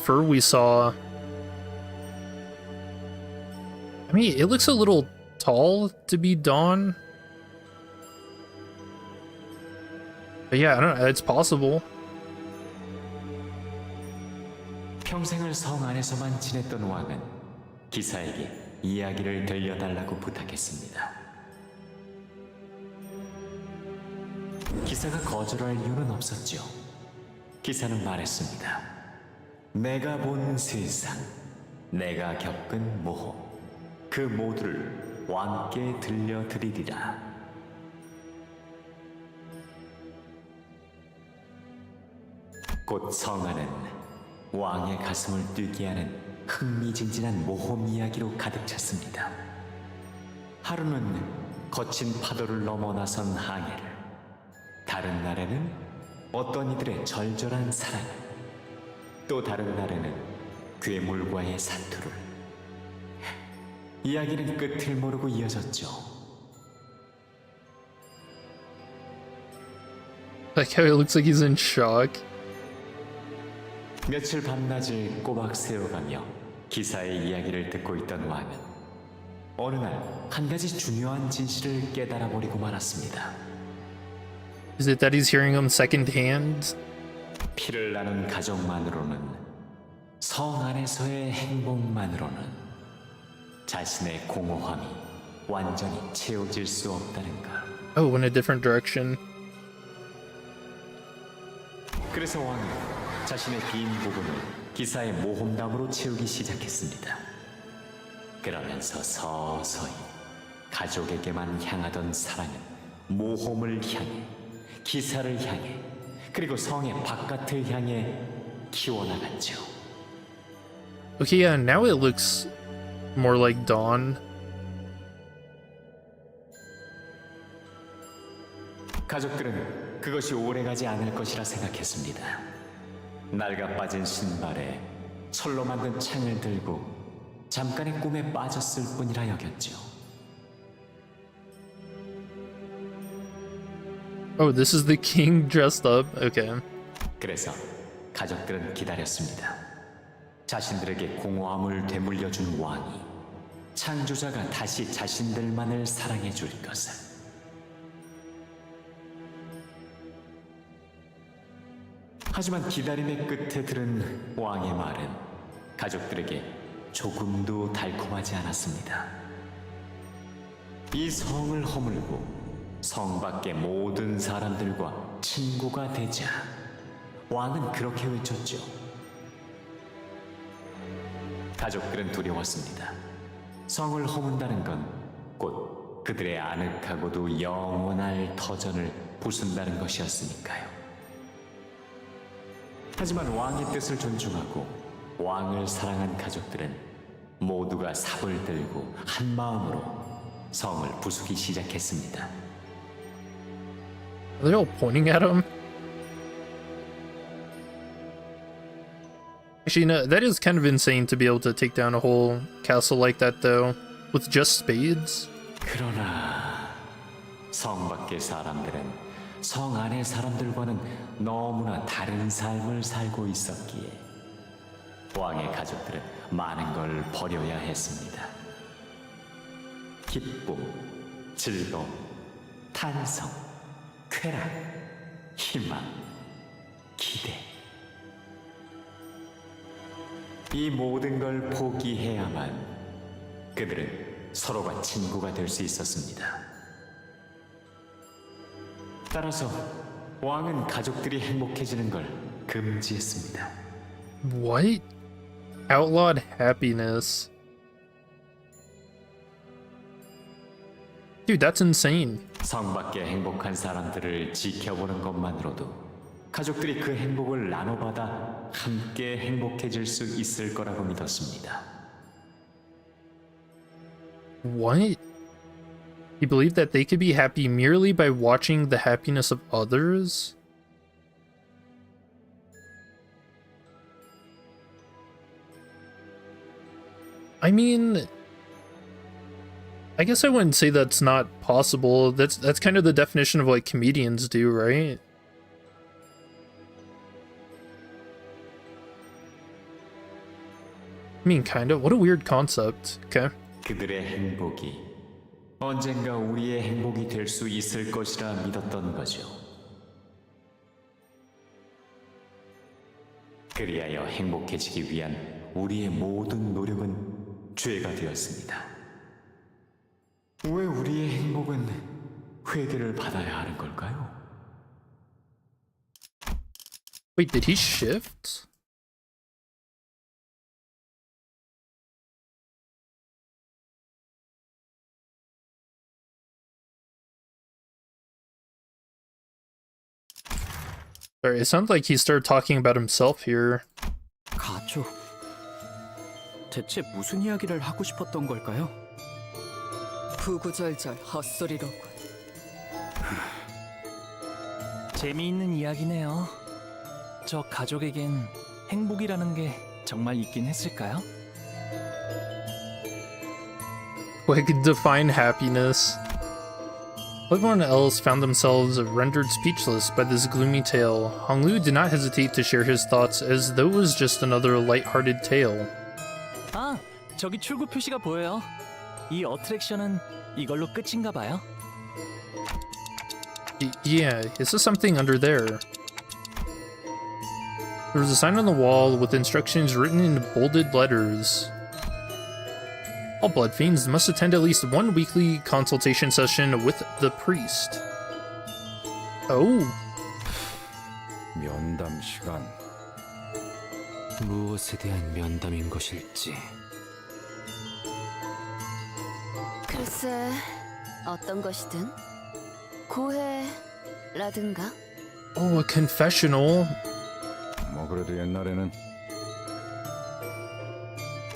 fur we saw. I mean, it looks a little tall to be Dawn. But yeah, I don't know, it's possible. 평생을 성 안에서만 지냈던 왕은 기사에게 이야기를 들려달라고 부탁했습니다. 기사가 거절할 이유는 없었죠. 기사는 말했습니다. 내가 본 세상, 내가 겪은 모험, 그 모두를 왕께 들려드리리라. 곧 성안은 왕의 가슴을 뛰게 하는 흥미진진한 모험 이야기로 가득 찼습니다. 하루는 거친 파도를 넘어 나선 항해를, 다른 날에는 어떤 이들의 절절한 사랑을, 또 다른 날에는 괴물과의 사투를. 이야기는 끝을 모르고 이어졌죠. Like how it looks like he's in shock. 며칠 밤낮을 꼬박 세워가며 기사의 이야기를 듣고 있던 왕은 어느 날 한 가지 중요한 진실을 깨달아 버리고 말았습니다. Is it that he's hearing him secondhand? 피를 나눈 가족만으로는, 성 안에서의 행복만으로는 자신의 공허함이 완전히 채워질 수 없다는 것. Oh, in a different direction. 그래서 왕은 자신의 빈 부분을 기사의 모험담으로 채우기 시작했습니다. 그러면서 서서히 가족에게만 향하던 사랑은 모험을 향해, 기사를 향해, 그리고 성의 바깥을 향해 키워나갔죠. Okay, yeah, now it looks more like Dawn. 가족들은 그것이 오래가지 않을 것이라 생각했습니다. 낡아 빠진 신발에 철로 만든 창을 들고 잠깐의 꿈에 빠졌을 뿐이라 여겼죠. Oh, this is the king dressed up? Okay. 그래서 가족들은 기다렸습니다. 자신들에게 공허함을 되물려준 왕이 창조자가 다시 자신들만을 사랑해 줄 것을. 하지만 기다림의 끝에 들은 왕의 말은 가족들에게 조금도 달콤하지 않았습니다. 이 성을 허물고 성 밖의 모든 사람들과 친구가 되자. 왕은 그렇게 외쳤죠. 가족들은 두려웠습니다. 성을 허문다는 건 곧 그들의 아늑하고도 영원할 터전을 부순다는 것이었으니까요. 하지만 왕의 뜻을 존중하고 왕을 사랑한 가족들은 모두가 삽을 들고 한 마음으로 성을 부수기 시작했습니다. Are they all pointing at him? Actually, no, that is kind of insane to be able to take down a whole castle like that, though, with just spades. 그러나 성 밖의 사람들은 성 안의 사람들과는 너무나 다른 삶을 살고 있었기에 왕의 가족들은 많은 걸 버려야 했습니다. 기쁨, 즐거움, 탄성, 쾌락, 희망, 기대. 이 모든 걸 포기해야만 그들은 서로가 친구가 될 수 있었습니다. 따라서 왕은 가족들이 행복해지는 걸 금지했습니다. What? Outlawed happiness. Dude, that's insane. 성 밖의 행복한 사람들을 지켜보는 것만으로도 가족들이 그 행복을 나눠받아 함께 행복해질 수 있을 거라고 믿었습니다. What? He believed that they could be happy merely by watching the happiness of others? I mean, I guess I wouldn't say that's not possible. That's kind of the definition of what comedians do, right? I mean, kind of. What a weird concept. Okay. 그들의 행복이 언젠가 우리의 행복이 될 수 있을 것이라 믿었던 거죠. 그리하여 행복해지기 위한 우리의 모든 노력은 죄가 되었습니다. 왜 우리의 행복은 회개를 받아야 하는 걸까요? Wait, did he shift? Sorry, it sounds like he started talking about himself here. 가족. 대체 무슨 이야기를 하고 싶었던 걸까요? 구구절절 헛소리로군. 재미있는 이야기네요. 저 가족에겐 행복이라는 게 정말 있긴 했을까요? Like, define happiness. Everyone else found themselves rendered speechless by this gloomy tale. Honglu did not hesitate to share his thoughts as though it was just another light-hearted tale. 아, 저기 출구 표시가 보여요. 이 어트랙션은 이걸로 끝인가 봐요. Yeah, is there something under there? There was a sign on the wall with instructions written in bolded letters. All blood fiends must attend at least one weekly consultation session with the priest. Oh. 면담 시간. 무엇에 대한 면담인 것일지. 글쎄, 어떤 것이든 고해라든가. Oh, a confessional. 뭐 그래도 옛날에는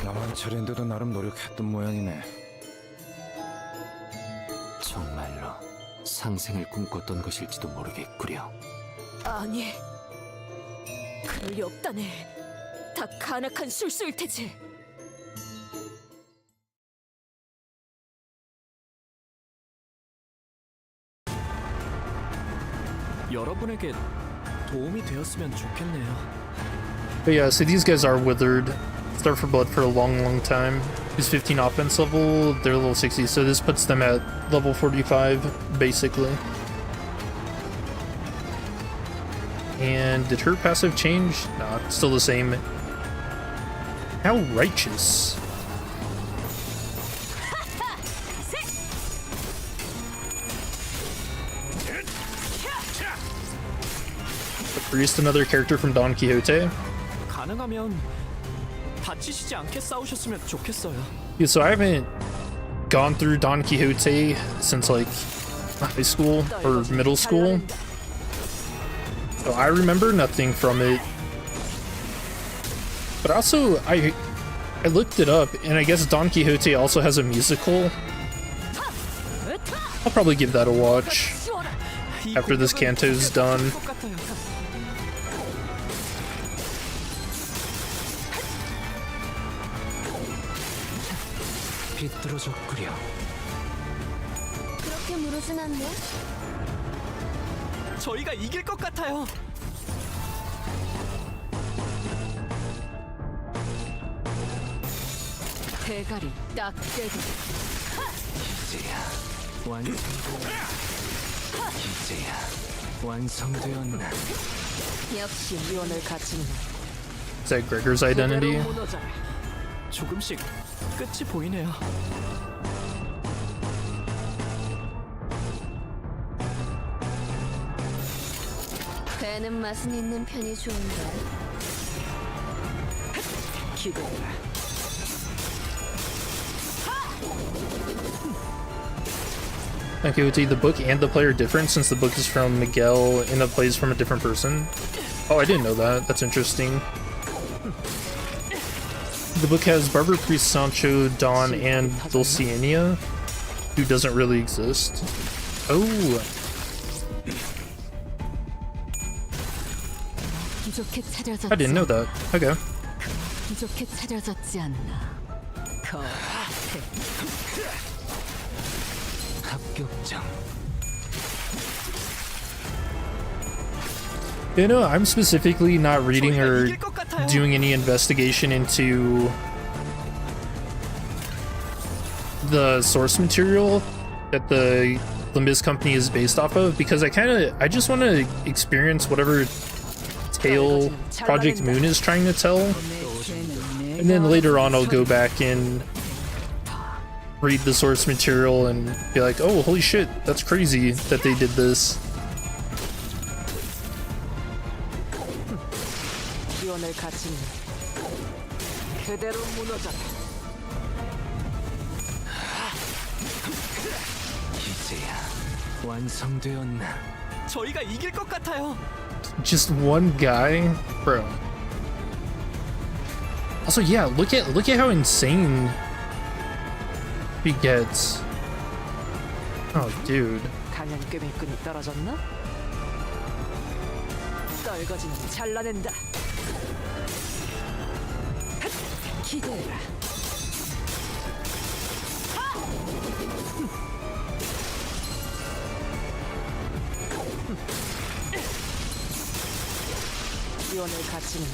나만 차례인데도 나름 노력했던 모양이네. 정말로 상생을 꿈꿨던 것일지도 모르겠구려. 아니, 그럴 리 없다네. 다 간악한 술수일 테지. 여러분에게 도움이 되었으면 좋겠네요. But yeah, so these guys are withered. Start for blood for a long time. Who's 15 offense level, they're level 60, so this puts them at level 45, basically. And did her passive change? Nah, it's still the same. How righteous. The priest, another character from Don Quixote. 가능하면 다치시지 않게 싸우셨으면 좋겠어요. Yeah, so I haven't gone through Don Quixote since like high school or middle school. So I remember nothing from it. But also, I looked it up, and I guess Don Quixote also has a musical. I'll probably give that a watch after this Canto's done. 그렇게 무르진 않네. 저희가 이길 것 같아요. 대가리 딱 깨고. 완성되었나? 역시 유언을 갖추는 Is that Gregor's identity? 조금씩 끝이 보이네요. 배는 맛은 있는 편이 좋은데. 기대해라. Okay, would the book and the player different since the book is from Miguel and the play is from a different person? Oh, I didn't know that. That's interesting. The book has Barber Priest Sancho, Don, and Dulcinea, who doesn't really exist. Oh. I didn't know that. Okay. 부족해 차려졌지 않나. 합격장. You know, I'm specifically not reading or doing any investigation into the source material that the Limbus company is based off of because I just want to experience whatever tale Project Moon is trying to tell, and then later on I'll go back and read the source material and be like, oh, holy shit, that's crazy that they did this. 유언을 갖추는 그대로 무너져라. 이제야 완성되었나? 저희가 이길 것 같아요. Just one guy, bro. Also, yeah, look at how insane he gets. Oh, dude. 강한 꾀밀꾼이 떨어졌나? 떨거지는 잘라낸다. 기대해라. 유언을 갖추는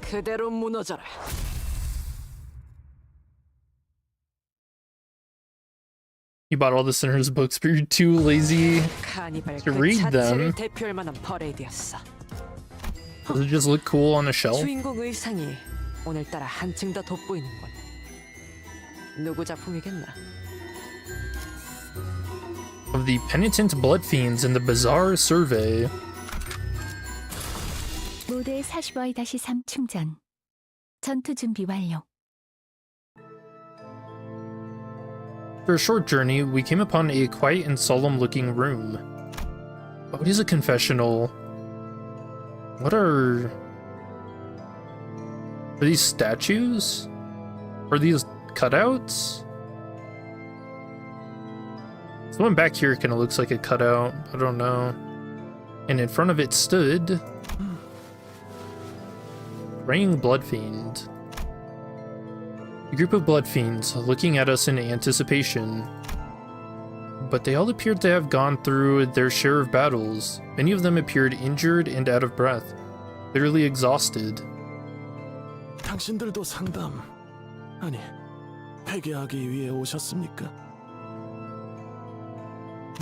그대로 무너져라. You bought all the Sinner's books, but you're too lazy to read them. 대표할 만한 퍼레이드였어. Does it just look cool on a shelf? 주인공 의상이 오늘따라 한층 더 돋보이는군. 누구 작품이겠나? Of the penitent blood fiends in the bizarre survey. 모델 45-3 충전. 전투 준비 완료. For a short journey, we came upon a quiet and solemn-looking room. Oh, it is a confessional. What are these statues? Are these cutouts? Someone back here kind of looks like a cutout. I don't know. And in front of it stood praying blood fiend. A group of blood fiends looking at us in anticipation. but they all appeared to have gone through their share of battles. Many of them appeared injured and out of breath, literally exhausted. 당신들도 상담, 아니, 회개하기 위해 오셨습니까?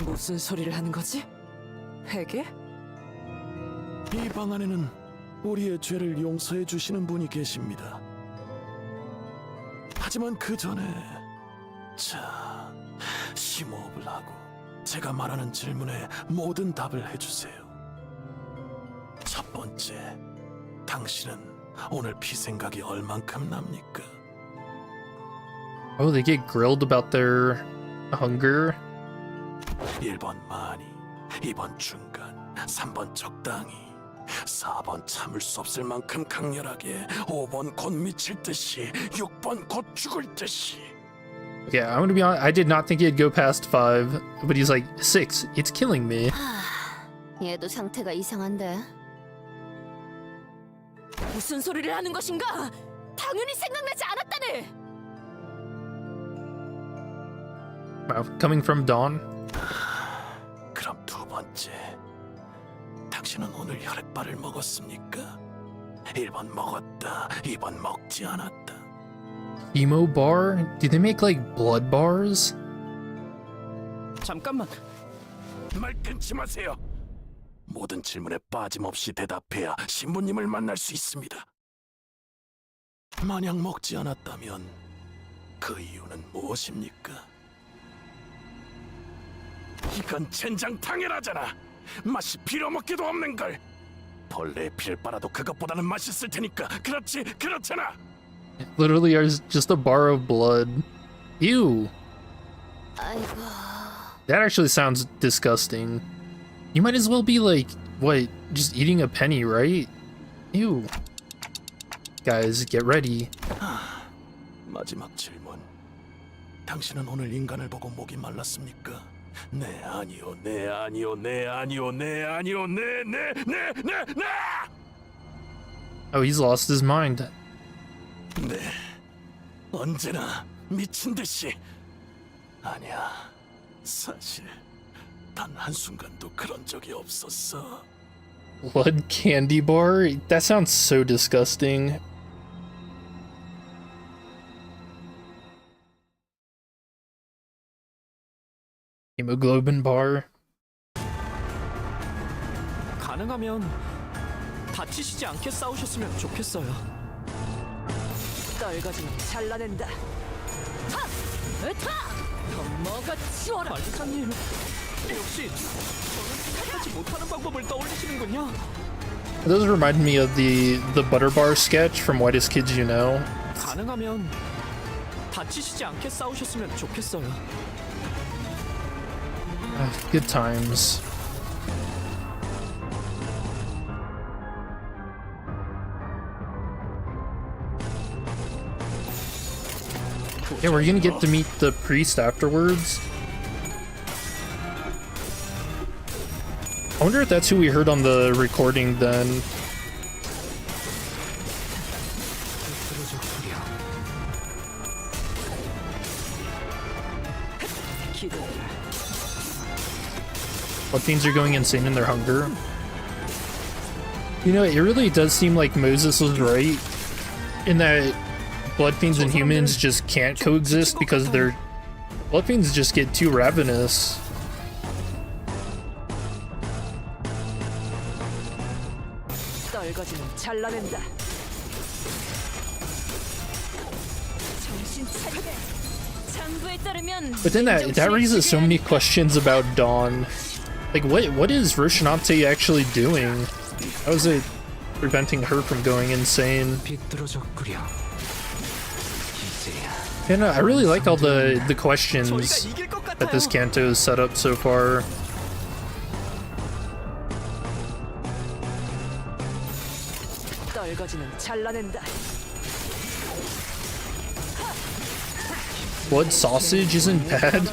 무슨 소리를 하는 거지? 회개? 이 방 안에는 우리의 죄를 용서해 주시는 분이 계십니다. 하지만 그 전에 자, 심호흡을 하고 제가 말하는 질문에 모든 답을 해주세요. 첫 번째, 당신은 오늘 피 생각이 얼만큼 납니까? Oh, they get grilled about their hunger? 1번 많이, 2번 중간, 3번 적당히, 4번 참을 수 없을 만큼 강렬하게, 5번 곧 미칠 듯이, 6번 곧 죽을 듯이. Yeah, I'm gonna be honest, I did not think he'd go past 5, but he's like, 6, it's killing me. 얘도 상태가 이상한데. 무슨 소리를 하는 것인가? 당연히 생각나지 않았다네. Wow, coming from Dawn? 그럼 두 번째, 당신은 오늘 혈액발을 먹었습니까? 1번 먹었다, 2번 먹지 않았다. Emo bar? Do they make like blood bars? 잠깐만. 말 끊지 마세요. 모든 질문에 빠짐없이 대답해야 신부님을 만날 수 있습니다. 만약 먹지 않았다면 그 이유는 무엇입니까? 이건 젠장 당연하잖아. 맛이 빌어먹기도 없는 걸. 벌레의 피를 빨아도 그것보다는 맛있을 테니까. 그렇지, 그렇잖아. Literally are just a bar of blood. Ew. 아이고. That actually sounds disgusting. You might as well be like, what, just eating a penny, right? Ew. Guys, get ready. 마지막 질문. 당신은 오늘 인간을 보고 목이 말랐습니까? 네, 아니요, 네, 아니요, 네, 아니요, 네, 아니요, 네, 네, 네, 네, 네! Oh, he's lost his mind. 네, 언제나 미친 듯이. 아니야, 사실 단 한순간도 그런 적이 없었어. Blood candy bar? That sounds so disgusting. Hemoglobin bar? 가능하면 다치시지 않게 싸우셨으면 좋겠어요. 떨거지는 잘라낸다. 하! 으타! 더 먹어치워라. 관리사님, 역시 저는 생각하지 못하는 방법을 떠올리시는군요. Those remind me of the butter bar sketch from Whitest Kids You Know. 가능하면 다치시지 않게 싸우셨으면 좋겠어요. Good times. Yeah, we're gonna get to meet the priest afterwards. I wonder if that's who we heard on the recording then. What things are going insane in their hunger? You know, it really does seem like Moses was right in that blood fiends and humans just can't coexist because their blood fiends just get too ravenous. 떨거지는 잘라낸다. 정신 차리게. 장부에 따르면 But then that raises so many questions about Dawn. Like, what is Roshinante actually doing? How is it preventing her from going insane? And I really like all the questions that this Canto has set up so far. 떨거지는 잘라낸다. Blood sausage isn't bad.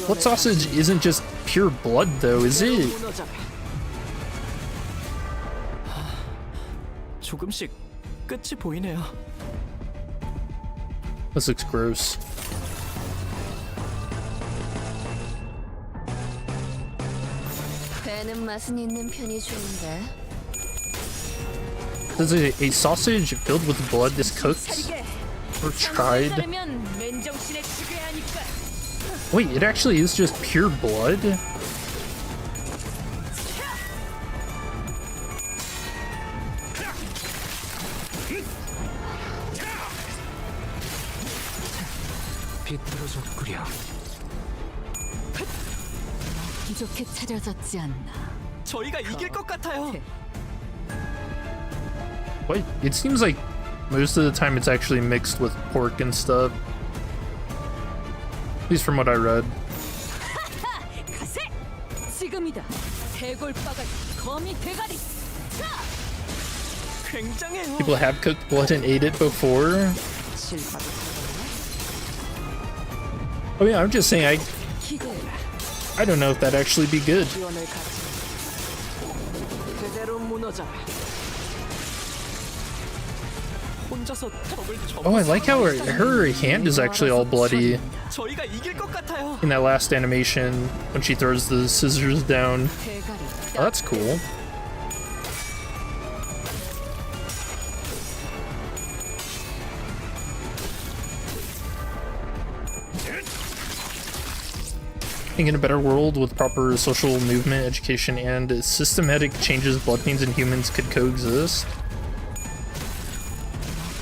Blood sausage isn't just pure blood though, is it? 조금씩 끝이 보이네요. This looks gross. 내는 맛은 있는 편이 좋은데. Does a sausage filled with blood this cooked or tried? Wait, it actually is just pure blood? 기좋게 차려졌지 않나. 저희가 이길 것 같아요. Wait, it seems like most of the time it's actually mixed with pork and stuff. At least from what I read. 지금이다. 대골바가 거미 대가리. 굉장해요. People have cooked blood and ate it before. I mean, I'm just saying, I don't know if that'd actually be good. Oh, I like how her hand is actually all bloody in that last animation when she throws the scissors down. Oh, that's cool. I think in a better world with proper social movement, education, and systematic changes, blood fiends and humans could coexist.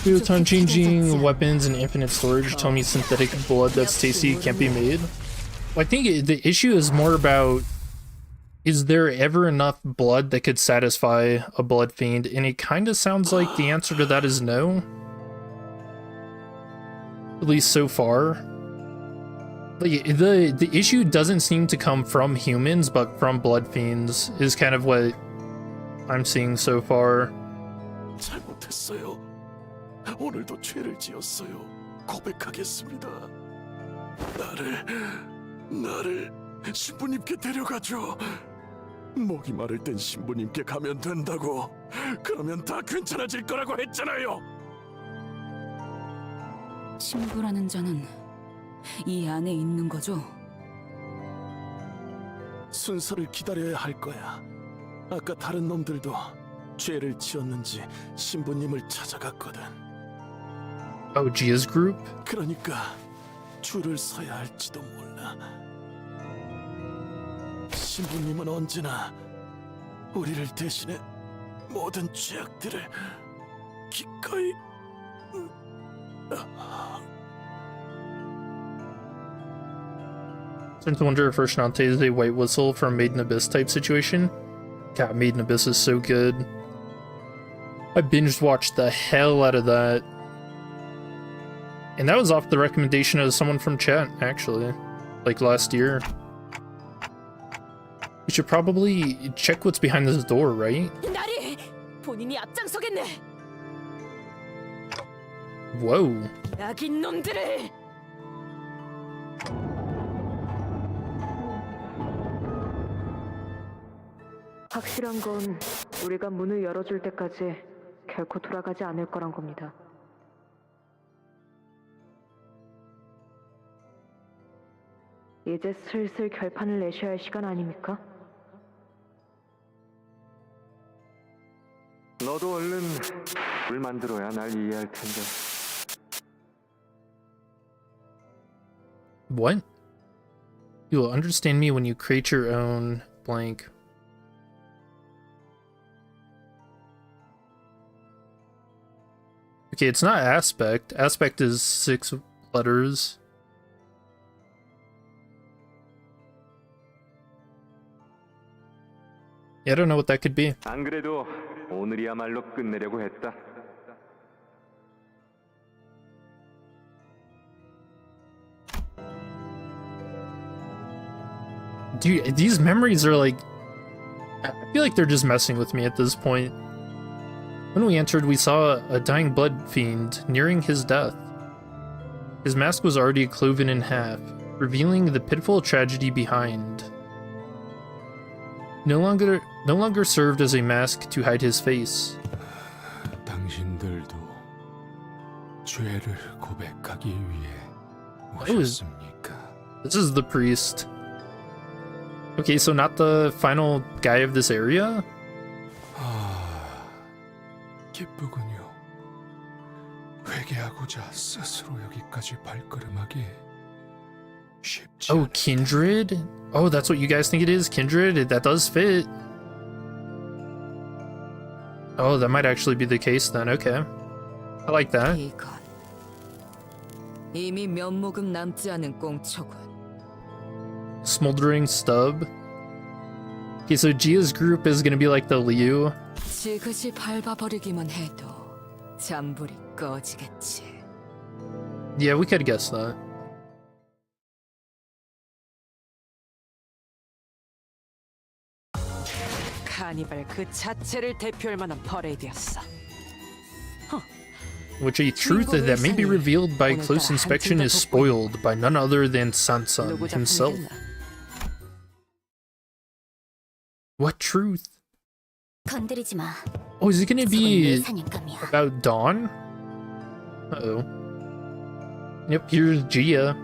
Real-time changing weapons and infinite storage. Tell me synthetic blood that's tasty can't be made. Well, I think the issue is more about, is there ever enough blood that could satisfy a blood fiend? And it kind of sounds like the answer to that is no. At least so far. The issue doesn't seem to come from humans, but from blood fiends is kind of what I'm seeing so far. 잘못했어요. 오늘도 죄를 지었어요. 고백하겠습니다. 나를 신부님께 데려가죠. 목이 마를 땐 신부님께 가면 된다고. 그러면 다 괜찮아질 거라고 했잖아요. 신부라는 자는 이 안에 있는 거죠? 순서를 기다려야 할 거야. 아까 다른 놈들도 죄를 지었는지 신부님을 찾아갔거든. Oh, Gia's group? 그러니까 줄을 서야 할지도 몰라. 신부님은 언제나 우리를 대신해 모든 죄악들을 기꺼이 Starting to wonder if Urshanante is a white whistle from Made in Abyss type situation. God, Made in Abyss is so good. I binge watched the hell out of that. And that was off the recommendation of someone from chat, actually. Like last year. We should probably check what's behind this door, right? 나리! 본인이 앞장서겠네. Whoa. 악인 놈들을! 확실한 건 우리가 문을 열어줄 때까지 결코 돌아가지 않을 거란 겁니다. 이제 슬슬 결판을 내셔야 할 시간 아닙니까? 너도 얼른 물 만들어야 날 이해할 텐데. What? You will understand me when you create your own blank. Okay, it's not aspect. Aspect is 6 letters. Yeah, I don't know what that could be. 안 그래도 오늘이야말로 끝내려고 했다. Dude, these memories are like... I feel like they're just messing with me at this point. When we entered, we saw a dying blood fiend nearing his death. His mask was already cloven in half, revealing the pitiful tragedy behind. No longer served as a mask to hide his face. 당신들도 죄를 고백하기 위해 This is the priest. Okay, so not the final guy of this area? 기쁘군요. 회개하고자 스스로 여기까지 발걸음하기 쉽지. Oh, Kindred? Oh, that's what you guys think it is? Kindred? That does fit. Oh, that might actually be the case then. Okay. I like that. 이건 이미 몇 모금 남지 않은 꽁초군. Smoldering stub. Okay, so Gia's group is gonna be like the Liu. 지그시 밟아버리기만 해도 잔불이 꺼지겠지. Yeah, we could guess that. 카니발 그 자체를 대표할 만한 퍼레이드였어. Which a truth that may be revealed by close inspection is spoiled by none other than Sansan himself. What truth? 건드리지 마. Oh, is it gonna be 내 사냥감이야. about Dawn? Uh-oh. Yep, here's Gia.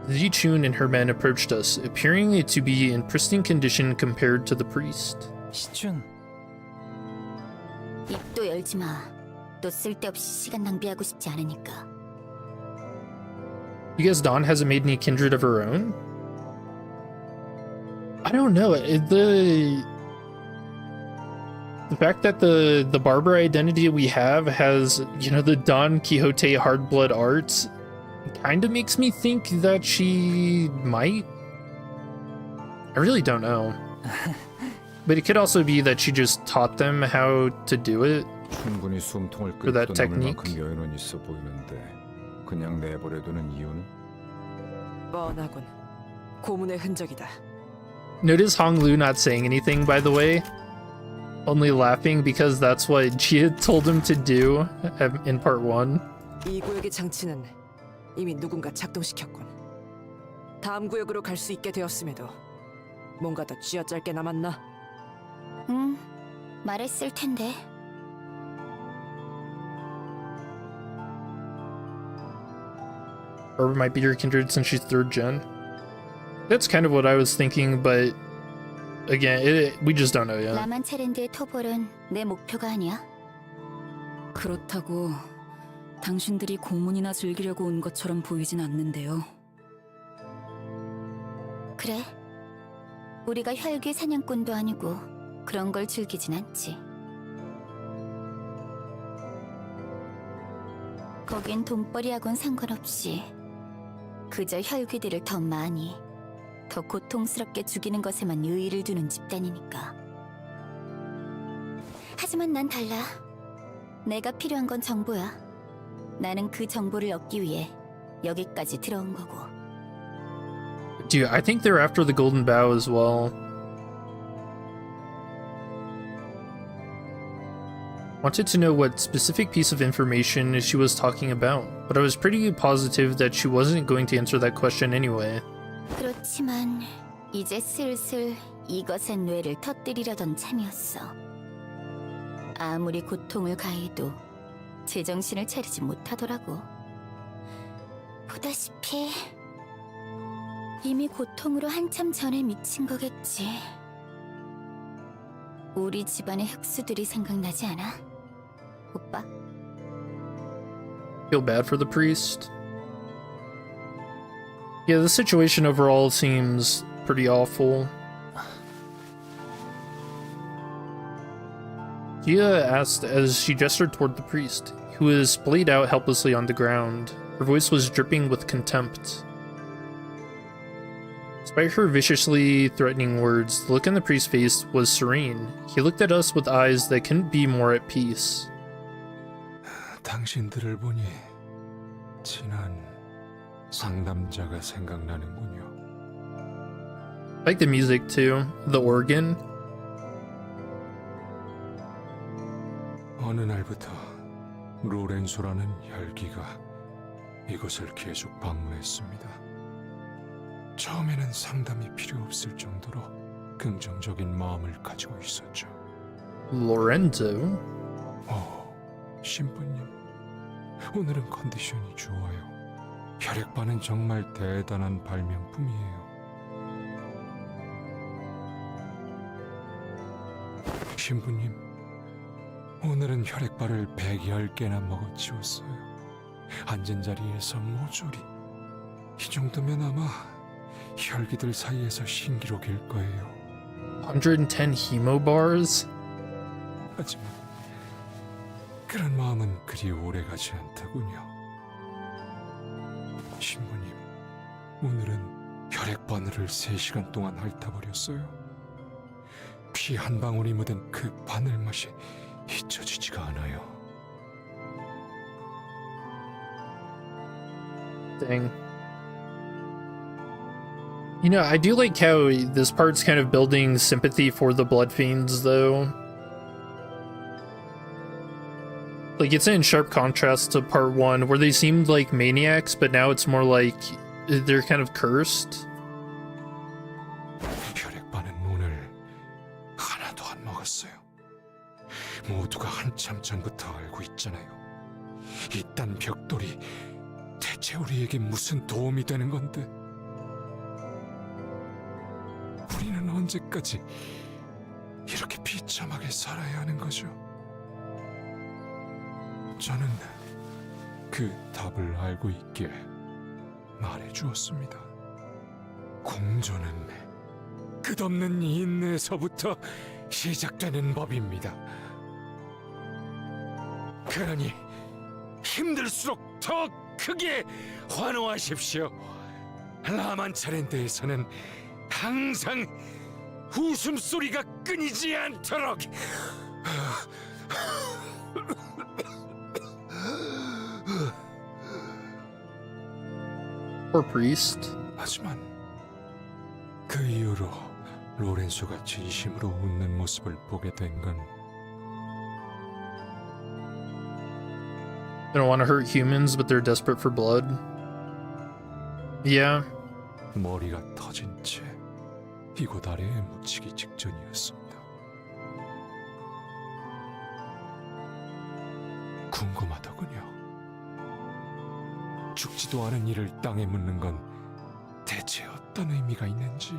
Zichun and her men approached us, appearing to be in pristine condition compared to the priest. 시춘, 입도 열지 마. 또 쓸데없이 시간 낭비하고 싶지 않으니까. You guess Dawn hasn't made any kindred of her own? I don't know. The fact that the barber identity we have has, you know, the Don Quixote hard blood arts kind of makes me think that she might. I really don't know. But it could also be that she just taught them how to do it. 충분히 숨통을 For that 끓고 넘을 technique. 만큼 여유는 있어 보이는데 그냥 내버려두는 이유는? 뻔하군. 고문의 흔적이다. Notice Honglu not saying anything, by the way. Only laughing because that's what Gia told him to do in part 1. 이 구역의 장치는 이미 누군가 작동시켰군. 다음 구역으로 갈 수 있게 되었음에도 뭔가 더 쥐어짤 게 남았나? 응, 말했을 텐데. Or might be your kindred since she's 3rd gen. That's kind of what I was thinking, but again, we just don't know yet. 라만차 랜드의 토벌은 내 목표가 아니야. 그렇다고 당신들이 고문이나 즐기려고 온 것처럼 보이진 않는데요. 그래. 우리가 혈귀 사냥꾼도 아니고 그런 걸 즐기진 않지. 거긴 돈벌이하고는 상관없이 그저 혈귀들을 더 많이, 더 고통스럽게 죽이는 것에만 유의를 두는 집단이니까. 하지만 난 달라. 내가 필요한 건 정보야. 나는 그 정보를 얻기 위해 여기까지 들어온 거고. Dude, I think they're after the Golden Bow as well. Wanted to know what specific piece of information she was talking about, but I was pretty positive that she wasn't going to answer that question anyway. 그렇지만 이제 슬슬 이것의 뇌를 터뜨리려던 참이었어. 아무리 고통을 가해도 제정신을 차리지 못하더라고. 보다시피 이미 고통으로 한참 전에 미친 거겠지. 우리 집안의 흑수들이 생각나지 않아? 오빠? Feel bad for the priest. Yeah, the situation overall seems pretty awful. Gia asked as she gestured toward the priest, who was splayed out helplessly on the ground. Her voice was dripping with contempt. Despite her viciously threatening words, the look on the priest's face was serene. He looked at us with eyes that couldn't be more at peace. 당신들을 보니 지난 상담자가 생각나는군요. I like the music too, the organ. 어느 날부터 로렌소라는 혈기가 이곳을 계속 방문했습니다. 처음에는 상담이 필요 없을 정도로 긍정적인 마음을 가지고 있었죠. Lorenzo? 신부님, 오늘은 컨디션이 좋아요. 혈액반은 정말 대단한 발명품이에요. 신부님, 오늘은 혈액발을 110개나 먹어치웠어요. 앉은 자리에서 모조리. 이 정도면 아마 혈기들 사이에서 신기록일 거예요. 110 hemobars? 하지만 그런 마음은 그리 오래가지 않더군요. 신부님, 오늘은 혈액 바늘을 3시간 동안 핥아버렸어요. 피 한 방울이 묻은 그 바늘 맛이 잊혀지지가 않아요. Dang. You know, I do like how this part's kind of building sympathy for the Blood Fiends, though. Like, it's in sharp contrast to part 1, where they seemed like maniacs, but now it's more like they're kind of cursed. 혈액반은 오늘 하나도 안 먹었어요. 모두가 한참 전부터 알고 있잖아요. 이딴 벽돌이 대체 우리에게 무슨 도움이 되는 건데? 우리는 언제까지 이렇게 비참하게 살아야 하는 거죠? 저는 그 답을 알고 있기에 말해주었습니다. 공존은 끝없는 인내에서부터 시작되는 법입니다. 그러니 힘들수록 더 크게 환호하십시오. 라만차랜드에서는 항상 웃음소리가 끊이지 않도록. Poor priest. 하지만 그 이후로 로렌소가 진심으로 웃는 모습을 보게 된 건 They don't want to hurt humans, but they're desperate for blood. Yeah. 머리가 터진 채 이곳 아래에 묻히기 직전이었습니다. 궁금하더군요. 죽지도 않은 이를 땅에 묻는 건 대체 어떤 의미가 있는지.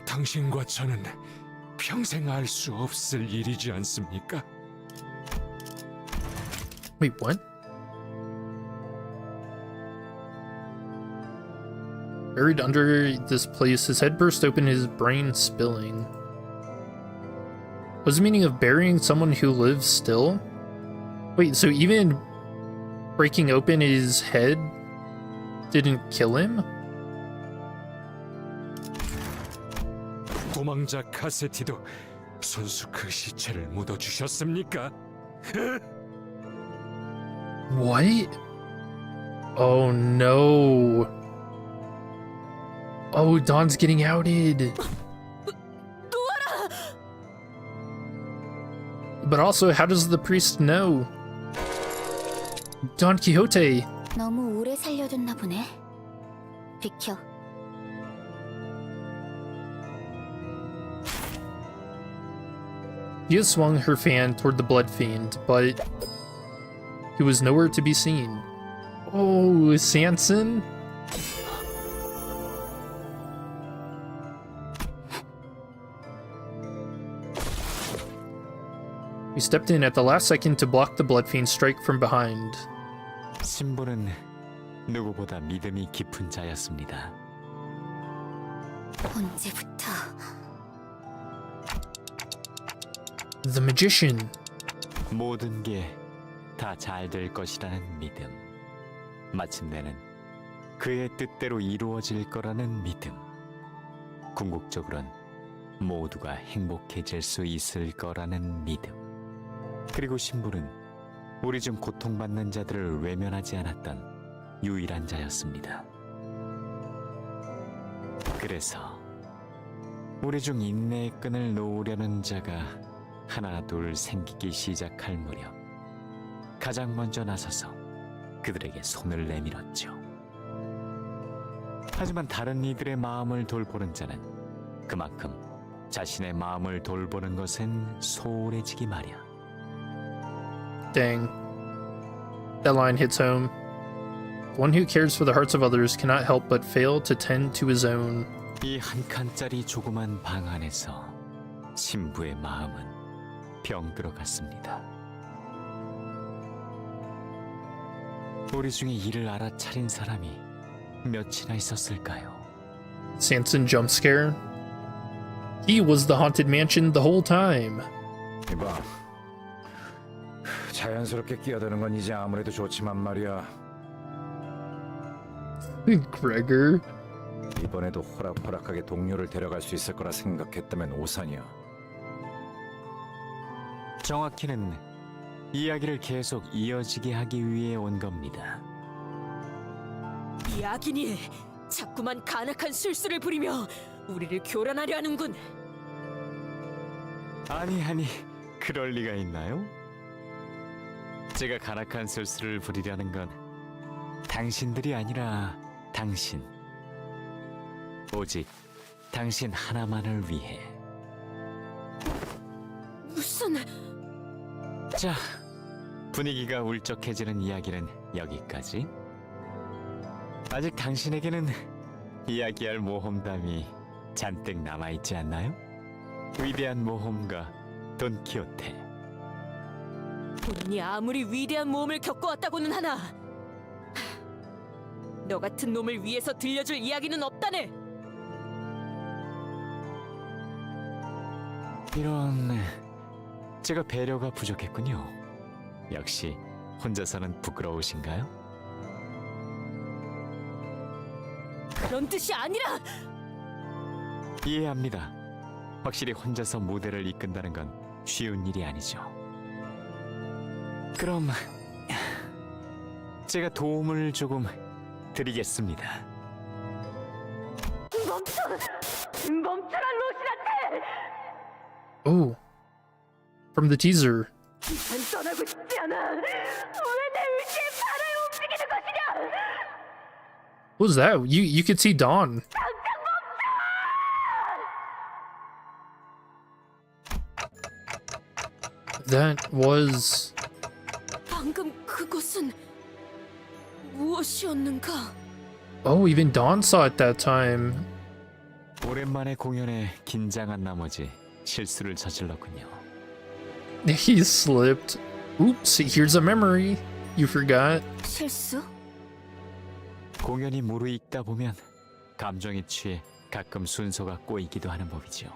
당신과 저는 평생 알 수 없을 일이지 않습니까? Wait, what? Buried under this place, his head burst open, his brain spilling. What's the meaning of burying someone who lives still? Wait, so even breaking open his head didn't kill him? 도망자 카세티도 손수 그 시체를 묻어주셨습니까? What? Oh no. Oh, Don's getting outed. But also, how does the priest know? Don Quixote. 너무 오래 살려줬나 보네. 비켜. He has swung her fan toward the blood fiend, but he was nowhere to be seen. Oh, Sanson? We stepped in at the last second to block the blood fiend's strike from behind. 신부는 누구보다 믿음이 깊은 자였습니다. 언제부터? The magician. 모든 게 다 잘 될 것이라는 믿음. 마침내는 그의 뜻대로 이루어질 거라는 믿음. 궁극적으론 모두가 행복해질 수 있을 거라는 믿음. 그리고 신부는 우리 중 고통받는 자들을 외면하지 않았던 유일한 자였습니다. 그래서 우리 중 인내의 끈을 놓으려는 자가 하나 둘 생기기 시작할 무렵 가장 먼저 나서서 그들에게 손을 내밀었죠. 하지만 다른 이들의 마음을 돌보는 자는 그만큼 자신의 마음을 돌보는 것은 소홀해지기 마련. Dang. That line hits home. One who cares for the hearts of others cannot help but fail to tend to his own. 이 한 칸짜리 조그만 방 안에서 신부의 마음은 병들어 갔습니다. 우리 중에 이를 알아차린 사람이 몇이나 있었을까요? Sanson jump scare. He was the haunted mansion the whole time. 이봐, 자연스럽게 끼어드는 건 이제 아무래도 좋지만 말이야. Gregor. 이번에도 호락호락하게 동료를 데려갈 수 있을 거라 생각했다면 오산이야. 정확히는 이야기를 계속 이어지게 하기 위해 온 겁니다. 이 악인이 자꾸만 간악한 술수를 부리며 우리를 교란하려 하는군. 아니, 그럴 리가 있나요? 제가 간악한 술수를 부리려는 건 당신들이 아니라 당신, 오직 당신 하나만을 위해. 무슨... 자, 분위기가 울적해지는 이야기는 여기까지. 아직 당신에게는 이야기할 모험담이 잔뜩 남아있지 않나요? 위대한 모험가 돈키호테. 본인이 아무리 위대한 모험을 겪어왔다고는 하나 너 같은 놈을 위해서 들려줄 이야기는 없다네. 이런... 제가 배려가 부족했군요. 역시 혼자서는 부끄러우신가요? 그런 뜻이 아니라! 이해합니다. 확실히 혼자서 무대를 이끈다는 건 쉬운 일이 아니죠. 그럼 제가 도움을 조금 드리겠습니다. 멈춰라 로시한테! Oh. From the teaser. 난 떠나고 싶지 않아. 왜 내 의지에 발을 움직이는 것이냐? What was that? You could see Dawn. That was... 방금 그것은 무엇이었는가? Oh, even Dawn saw it that time. 오랜만에 공연에 긴장한 나머지 실수를 저질렀군요. He slipped. Oops, here's a memory. You forgot. 실수? 공연이 무르익다 보면 감정에 취해 가끔 순서가 꼬이기도 하는 법이죠.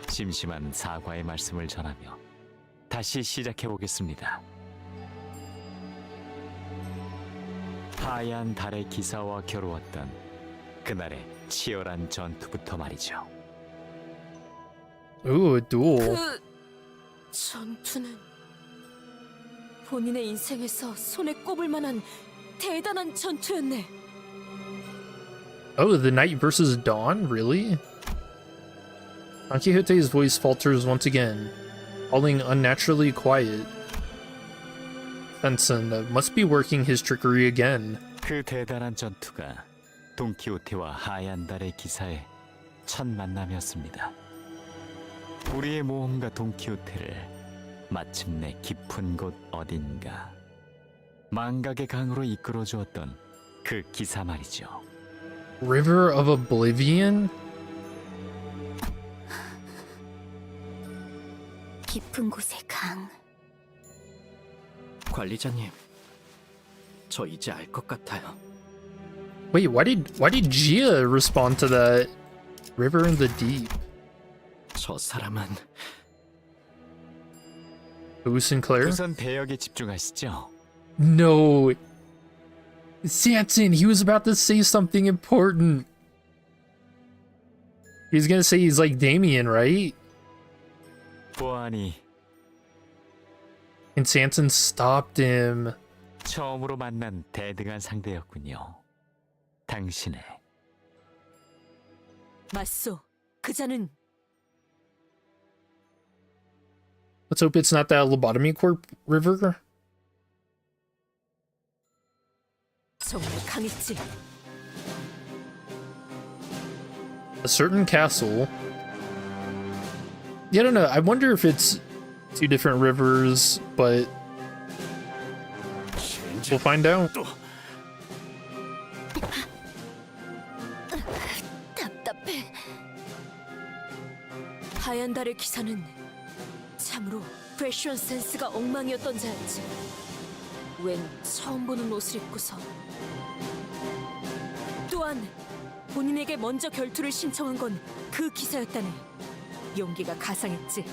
심심한 사과의 말씀을 전하며 다시 시작해 보겠습니다. 하얀 달의 기사와 겨루었던 그날의 치열한 전투부터 말이죠. Ooh, a duel. 그 전투는 본인의 인생에서 손에 꼽을 만한 대단한 전투였네. Oh, the Knight versus Dawn? Really? Don Quixote's voice falters once again, falling unnaturally quiet. Sanson must be working his trickery again. 그 대단한 전투가 돈키호테와 하얀 달의 기사의 첫 만남이었습니다. 우리의 모험가 돈키호테를 마침내 깊은 곳 어딘가 망각의 강으로 이끌어주었던 그 기사 말이죠. River of Oblivion? 깊은 곳의 강. 관리자님, 저 이제 알 것 같아요. Wait, why did Gia respond to that? River in the deep. 저 사람은 Who, Sinclair? 우선 배역에 집중하시죠. No. Sanson, he was about to say something important. He's gonna say he's like Damien, right? 보아니 And Sanson stopped him. 처음으로 만난 대등한 상대였군요. 당신의 맞소. 그자는 Let's hope it's not that lobotomy corp river. 정말 강했지. A certain castle. Yeah, I don't know. I wonder if it's two different rivers, but we'll find out. 답답해. 하얀 달의 기사는 참으로 패션 센스가 엉망이었던 자였지. 웬 처음 보는 옷을 입고서. 또한 본인에게 먼저 결투를 신청한 건 그 기사였다네. 용기가 가상했지.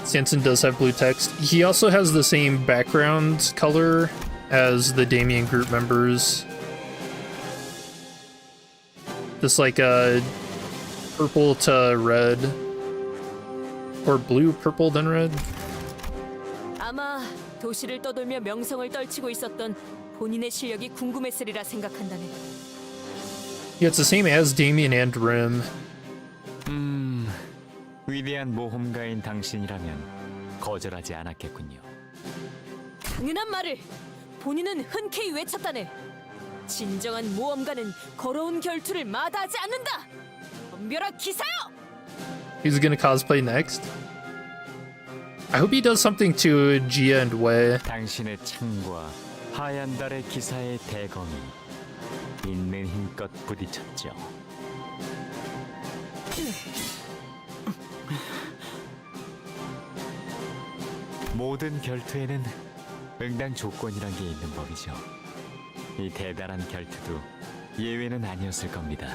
Sanson does have blue text. He also has the same background color as the Damien group members. Just like purple to red. Or blue, purple, then red. 아마 도시를 떠돌며 명성을 떨치고 있었던 본인의 실력이 궁금했으리라 생각한다네. Yeah, it's the same as Damien and Rim. 위대한 모험가인 당신이라면 거절하지 않았겠군요. 당연한 말을 본인은 흔쾌히 외쳤다네. 진정한 모험가는 걸어온 결투를 마다하지 않는다. 덤벼라 기사여! He's gonna cosplay next. I hope he does something to Gia and Wei. 당신의 창과 하얀 달의 기사의 대검이 있는 힘껏 부딪혔죠. 모든 결투에는 응당 조건이란 게 있는 법이죠. 이 대단한 결투도 예외는 아니었을 겁니다.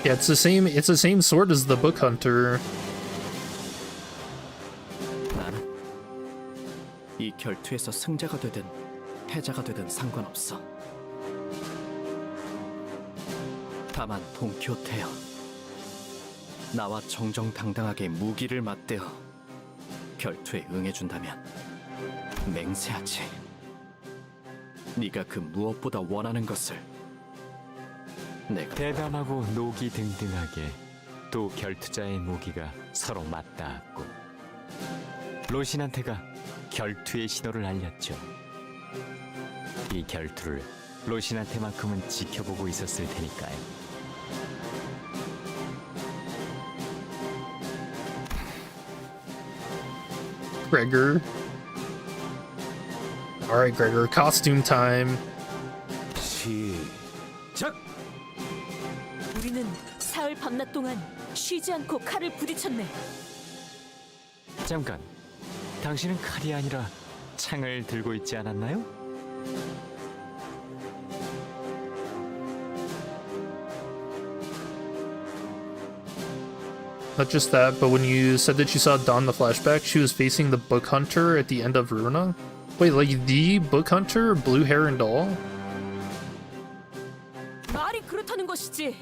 Yeah, it's the same sword as the Book Hunter. 나는 이 결투에서 승자가 되든 패자가 되든 상관없어. 다만 돈키호테여, 나와 정정당당하게 무기를 맞대어 결투에 응해준다면 맹세하지. 네가 그 무엇보다 원하는 것을 내가. 대담하고 노기 등등하게 또 결투자의 무기가 서로 맞닿았고 로신한테가 결투의 신호를 알렸죠. 이 결투를 로신한테만큼은 지켜보고 있었을 테니까요. Gregor. Alright, Gregor, costume time. 시작! 우리는 사흘 밤낮 동안 쉬지 않고 칼을 부딪혔네. 잠깐, 당신은 칼이 아니라 창을 들고 있지 않았나요? Not just that, but when you said that you saw Dawn the flashback, she was facing the Book Hunter at the end of Runa? Wait, like the Book Hunter? Blue hair and all? 말이 그렇다는 것이지.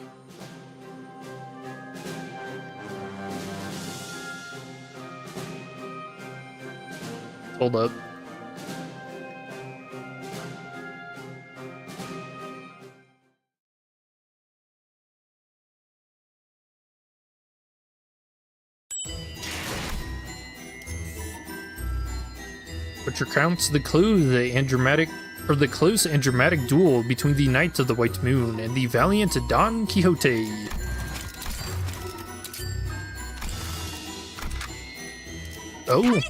Hold up. Which recounts the close and dramatic duel between the Knights of the White Moon and the valiant Don Quixote. Oh,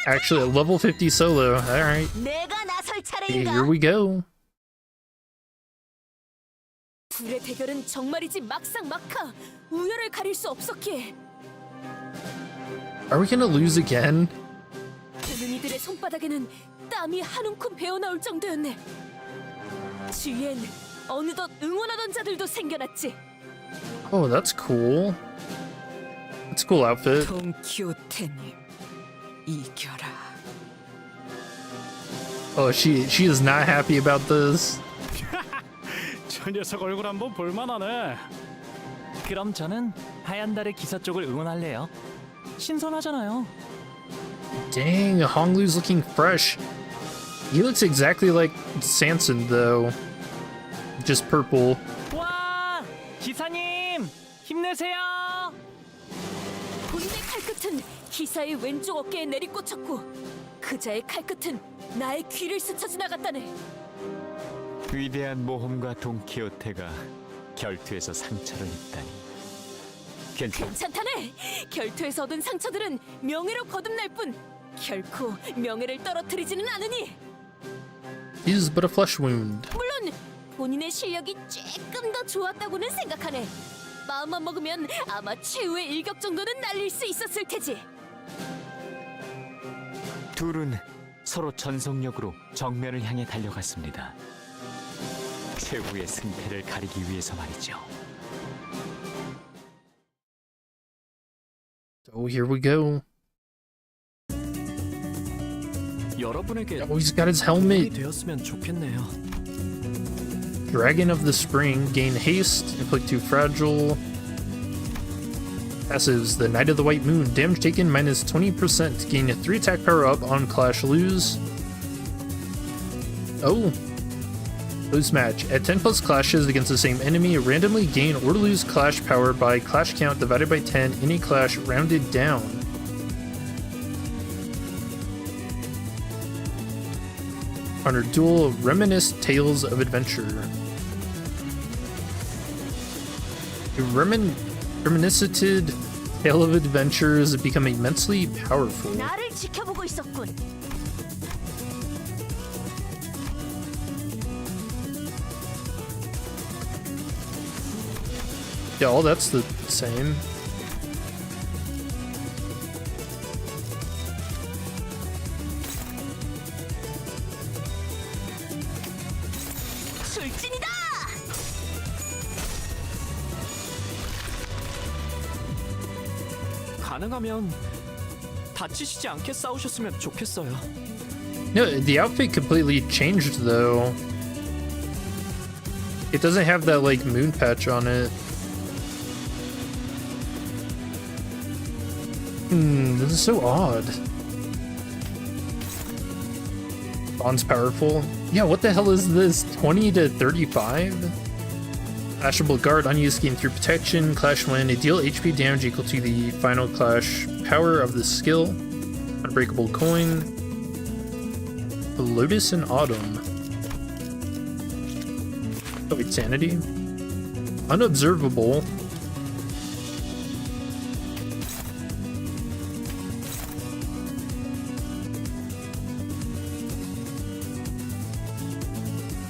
actually a level 50 solo. All right, here we go. 둘의 대결은 정말이지 막상막하. 우열을 가릴 수 없었기에. Are we gonna lose again? 보는 이들의 손바닥에는 땀이 한 움큼 배어나올 정도였네. 주위엔 어느덧 응원하던 자들도 생겨났지. Oh, that's cool. That's a cool outfit. 돈키호테님, 이겨라. Oh, she is not happy about this. 저 녀석 얼굴 한번 볼만하네. 그럼 저는 하얀 달의 기사 쪽을 응원할래요. 신선하잖아요. Dang, Honglu's looking fresh. He looks exactly like Sanson, though. Just purple. 와, 기사님, 힘내세요. 본인의 칼끝은 기사의 왼쪽 어깨에 내리꽂혔고 그자의 칼끝은 나의 귀를 스쳐 지나갔다네. 위대한 모험가 돈키호테가 결투에서 상처를 입다니. 괜찮다네. 결투에서 얻은 상처들은 명예로 거듭날 뿐 결코 명예를 떨어뜨리지는 않으니. It is but a flesh wound. 물론 본인의 실력이 조금 더 좋았다고는 생각하네. 마음만 먹으면 아마 최후의 일격 정도는 날릴 수 있었을 테지. 둘은 서로 전속력으로 정면을 향해 달려갔습니다. 최후의 승패를 가리기 위해서 말이죠. Oh, here we go. 여러분에게 Oh, he's got his helmet. 도움이 되었으면 좋겠네요. Dragon of the Spring, gain haste, inflict 2 fragile. Passives, the Knight of the White Moon, damage taken minus 20%, gain a 3 attack power up on clash lose. Oh. Lose match. At 10 plus clashes against the same enemy, randomly gain or lose clash power by clash count divided by 10, any clash rounded down. Honor duel, reminisce tales of adventure. A reminiscent tale of adventures become immensely powerful. 나를 지켜보고 있었군. Yeah, all that's the same. 술진이다. 가능하면 다치시지 않게 싸우셨으면 좋겠어요. No, the outfit completely changed though. It doesn't have that like moon patch on it. This is so odd. Bond's powerful. Yeah, what the hell is this? 20 to 35? Flashable guard, unused gain through protection. Clash when deal HP damage equal to the final clash power of the skill. Unbreakable coin. Lotus in Autumn. Oh, wait, sanity. Unobservable.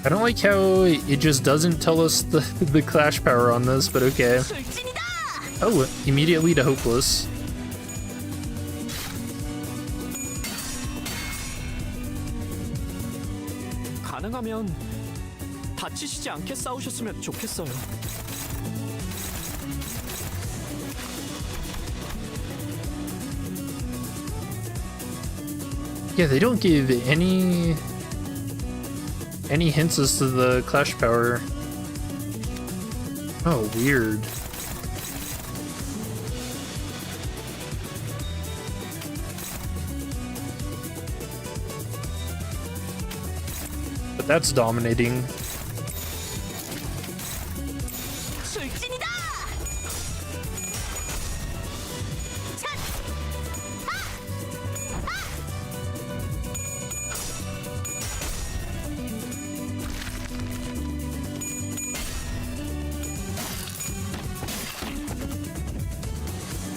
I don't like how it just doesn't tell us the clash power on this, but okay. Oh, immediately to hopeless. 가능하면 다치시지 않게 싸우셨으면 좋겠어요. Yeah, they don't give any hints as to the clash power. Oh, weird. But that's dominating.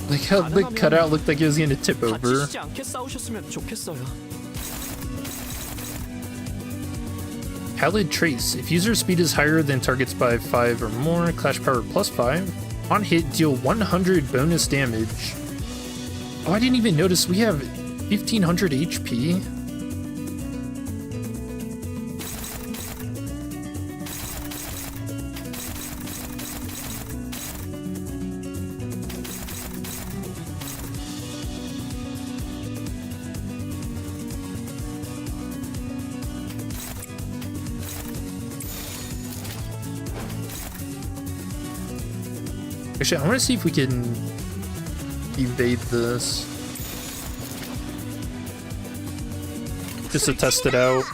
Like how the cutout looked like it was gonna tip over. 다치시지 않게 싸우셨으면 좋겠어요. Pallid Trace. If user speed is higher than targets by 5 or more, clash power +5. On hit, deal 100 bonus damage. Oh, I didn't even notice we have 1500 HP. Actually, I want to see if we can evade this. Just to test it out.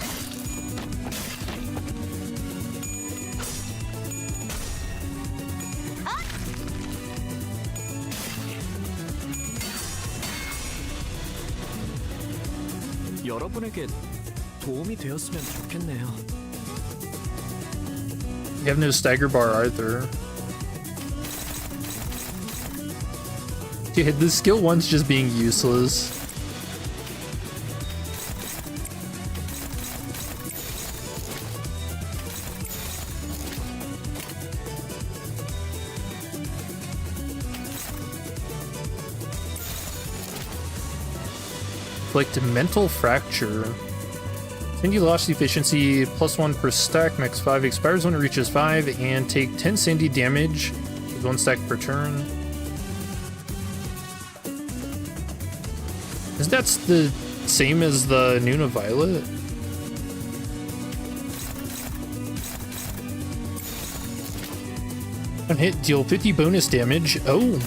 여러분에게 도움이 되었으면 좋겠네요. You have no stagger bar either. Dude, the skill one's just being useless. Inflict mental fracture. Sandy lost efficiency +1 per stack, max 5, expires when it reaches 5, and take 10 Sandy damage with 1 stack per turn. Is that the same as the Nuna Violet? On hit, deal 50 bonus damage. Oh!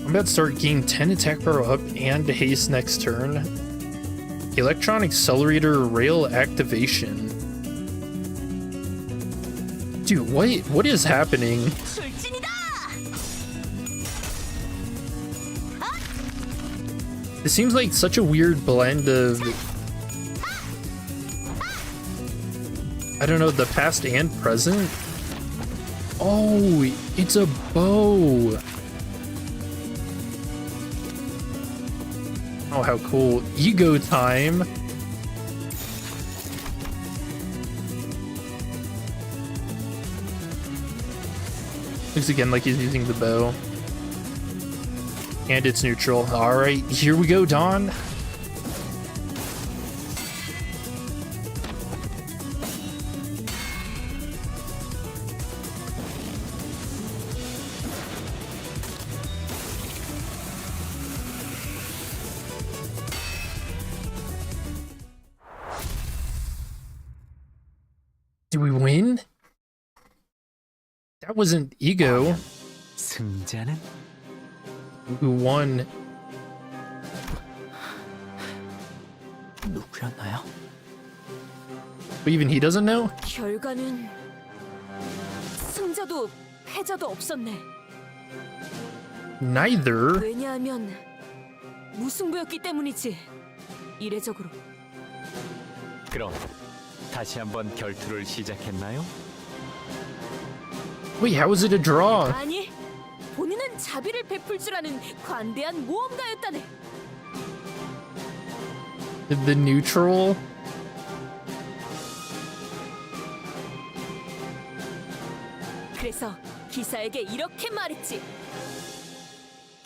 Combat start, gain 10 attack power up and haste next turn. Electron Accelerator Rail activation. Dude, what is happening? It seems like such a weird blend of, I don't know, the past and present. Oh, it's a bow. Oh, how cool. Ego time. Looks again like he's using the bow. And it's neutral. Alright, here we go, Dawn. Did we win? That wasn't ego. 승자는? Who won? 누구였나요? But even he doesn't know? 결과는 승자도 패자도 없었네. Neither. 왜냐하면 무승부였기 때문이지. 이례적으로. 그럼 다시 한번 결투를 시작했나요? Wait, how is it a draw? 아니, 본인은 자비를 베풀 줄 아는 관대한 모험가였다네. The neutral? 그래서 기사에게 이렇게 말했지.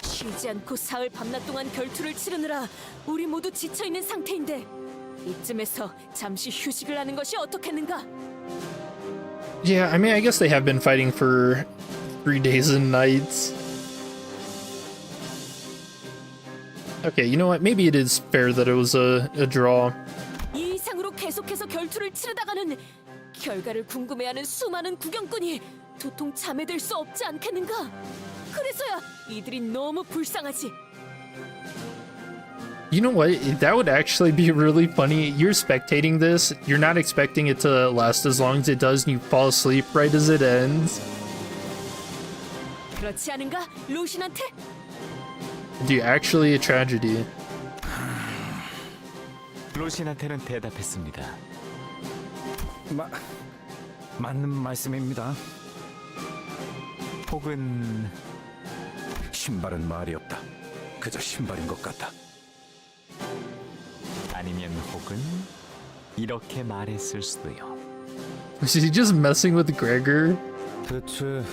쉬지 않고 사흘 밤낮 동안 결투를 치르느라 우리 모두 지쳐있는 상태인데 이쯤에서 잠시 휴식을 하는 것이 어떻겠는가? Yeah, I mean, I guess they have been fighting for 3 days and nights. Okay, you know what? Maybe it is fair that it was a draw. 이 이상으로 계속해서 결투를 치르다가는 결과를 궁금해하는 수많은 구경꾼이 도통 잠에들 수 없지 않겠는가? 그래서야 이들이 너무 불쌍하지. You know what? That would actually be really funny. You're spectating this, you're not expecting it to last as long as it does, and you fall asleep right as it ends. 그렇지 않은가, 루신한테? Dude, actually a tragedy. 루신한테는 대답했습니다. 맞는 말씀입니다. 혹은 신발은 말이 없다. 그저 신발인 것 같다. 아니면 혹은 이렇게 말했을 수도요. Was he just messing with Gregor? 대체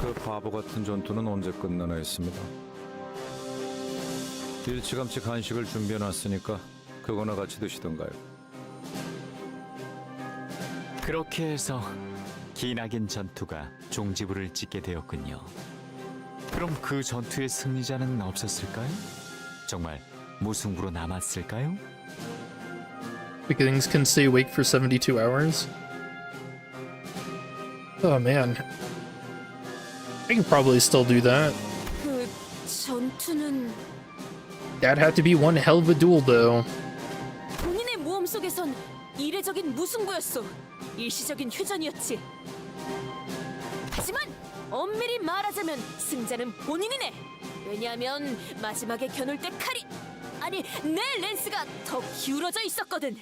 그 바보 같은 전투는 언제 끝나나 했습니다. 일찌감치 간식을 준비해놨으니까 그거나 같이 드시던가요. 그렇게 해서 기나긴 전투가 종지부를 찍게 되었군요. 그럼 그 전투의 승리자는 없었을까요? 정말 무승부로 남았을까요? Things can stay awake for 72 hours. Oh man. I can probably still do that. 그 전투는 That'd have to be one hell of a duel though. 본인의 모험 속에선 이례적인 무승부였어. 일시적인 휴전이었지. 하지만 엄밀히 말하자면 승자는 본인이네. 왜냐하면 마지막에 겨눌 때 칼이 아니 내 랜스가 더 기울어져 있었거든.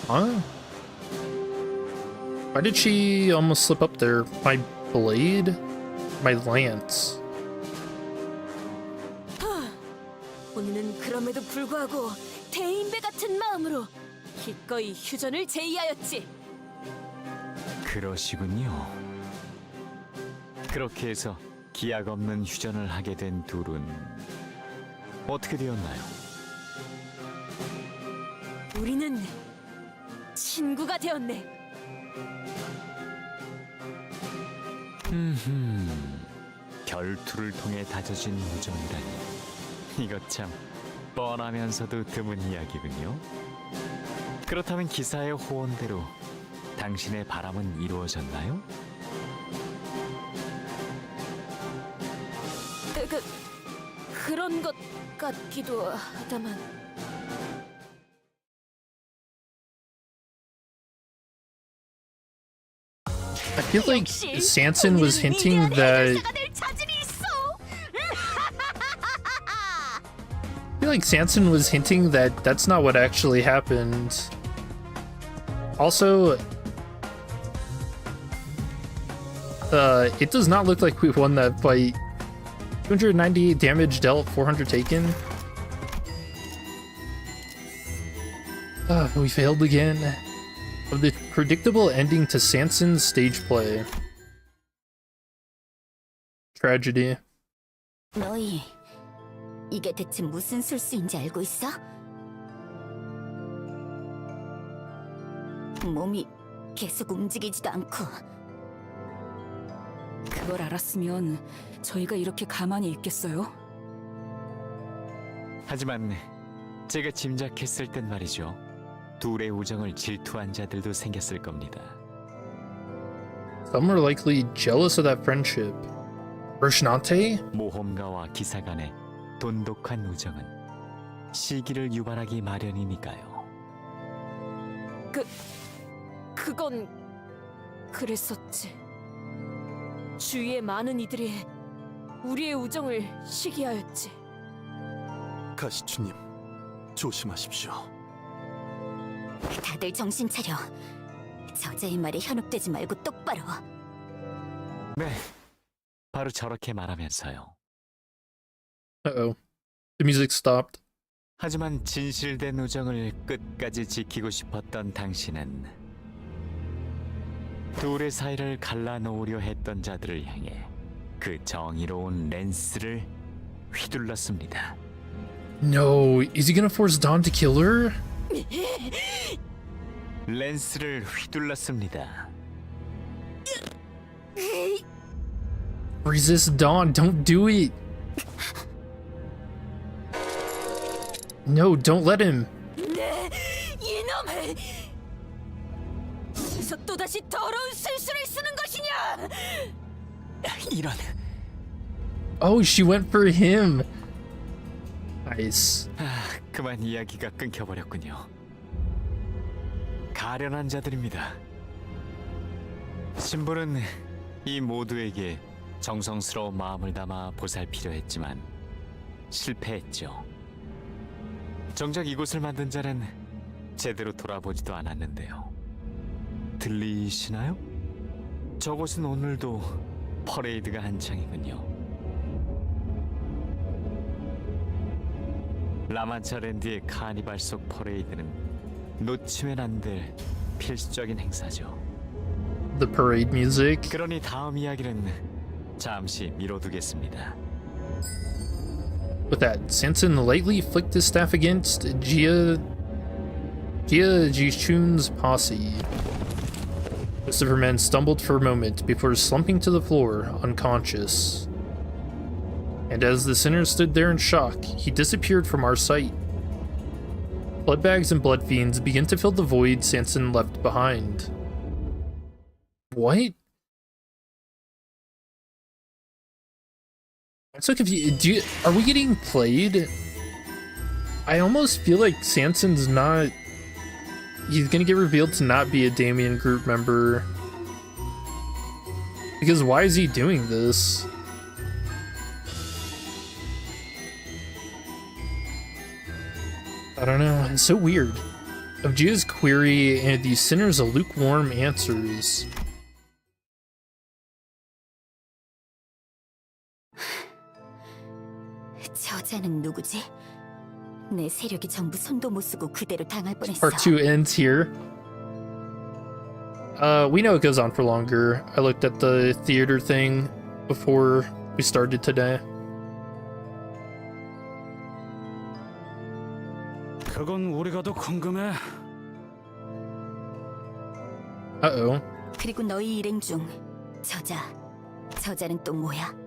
Huh? Why did she almost slip up there? My blade? My lance. 본인은 그럼에도 불구하고 대인배 같은 마음으로 기꺼이 휴전을 제의하였지. 그러시군요. 그렇게 해서 기약 없는 휴전을 하게 된 둘은 어떻게 되었나요? 우리는 친구가 되었네. 결투를 통해 다져진 우정이라니. 이것 참 뻔하면서도 드문 이야기군요. 그렇다면 기사의 호언대로 당신의 바람은 이루어졌나요? 그런 것 같기도 하다만. I feel like Sanson was hinting that. I feel like Sanson was hinting that that's not what actually happened. Also, it does not look like we won that fight. 298 damage dealt, 400 taken. We failed again. Of the predictable ending to Sanson's stage play. Tragedy. 너희 이게 대체 무슨 술수인지 알고 있어? 몸이 계속 움직이지도 않고. 그걸 알았으면 저희가 이렇게 가만히 있겠어요? 하지만 제가 짐작했을 땐 말이죠. 둘의 우정을 질투한 자들도 생겼을 겁니다. Some are likely jealous of that friendship. Rocinante? 모험가와 기사 간의 돈독한 우정은 시기를 유발하기 마련이니까요. 그건 그랬었지. 주위의 많은 이들이 우리의 우정을 시기하였지. 가시추님, 조심하십시오. 다들 정신 차려. 저자의 말에 현혹되지 말고 똑바로. 네, 바로 저렇게 말하면서요. Uh-oh. The music stopped. 하지만 진실된 우정을 끝까지 지키고 싶었던 당신은 둘의 사이를 갈라놓으려 했던 자들을 향해 그 정의로운 랜스를 휘둘렀습니다. No, is he gonna force Dawn to kill her? 랜스를 휘둘렀습니다. Resist Dawn, don't do it. No, don't let him. 이놈을! 어디서 또다시 더러운 술수를 쓰는 것이냐! 이런. Oh, she went for him. Nice. 그만 이야기가 끊겨버렸군요. 가련한 자들입니다. 신부는 이 모두에게 정성스러운 마음을 담아 보살피려 했지만 실패했죠. 정작 이곳을 만든 자는 제대로 돌아보지도 않았는데요. 들리시나요? 저곳은 오늘도 퍼레이드가 한창이군요. 라만차 랜드의 카니발 속 퍼레이드는 놓치면 안 될 필수적인 행사죠. The parade music. 그러니 다음 이야기는 잠시 미뤄두겠습니다. With that, Sanson lightly flicked his staff against Jia Jichun's posse. Most of her men stumbled for a moment before slumping to the floor, unconscious. And as the sinner stood there in shock, he disappeared from our sight. Bloodbags and blood fiends began to fill the void Sanson left behind. What? I'm so confused. Are we getting played? I almost feel like Sanson's not... He's gonna get revealed to not be a Damien group member. Because why is he doing this? I don't know. It's so weird. of Gia's query and the sinner's lukewarm answers. 저자는 누구지? 내 세력이 전부 손도 못 쓰고 그대로 당할 뻔했어. Part 2 ends here. We know it goes on for longer. I looked at the theater thing before we started today. 그건 우리가 더 궁금해. Uh-oh. 그리고 너희 일행 중 저자는 또 뭐야?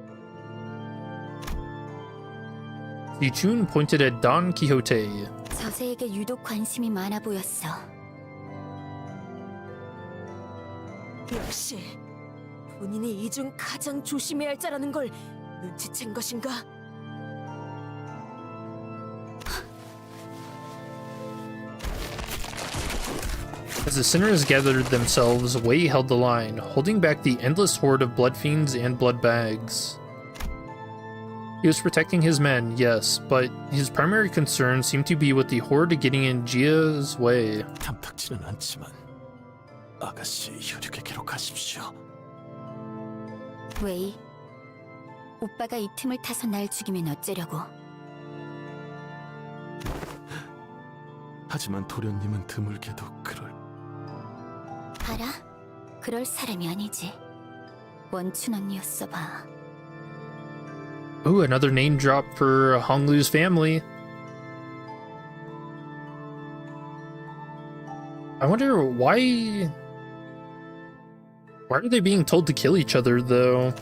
The June pointed at Don Quixote. 저자에게 유독 관심이 많아 보였어. 역시 본인이 이 중 가장 조심해야 할 자라는 걸 눈치챈 것인가? As the sinners gathered themselves, Wei held the line, holding back the endless horde of blood fiends and blood bags. He was protecting his men, yes, but his primary concern seemed to be with the horde getting in Gia's way. 탐탁지는 않지만 아가씨 혈육에 기록하십시오. 웨이, 오빠가 이 틈을 타서 날 죽이면 어쩌려고? 하지만 도련님은 드물게도 알아? 그럴 사람이 아니지. 원춘 언니였어 봐. Ooh, another name drop for Honglu's family. I wonder why are they being told to kill each other though?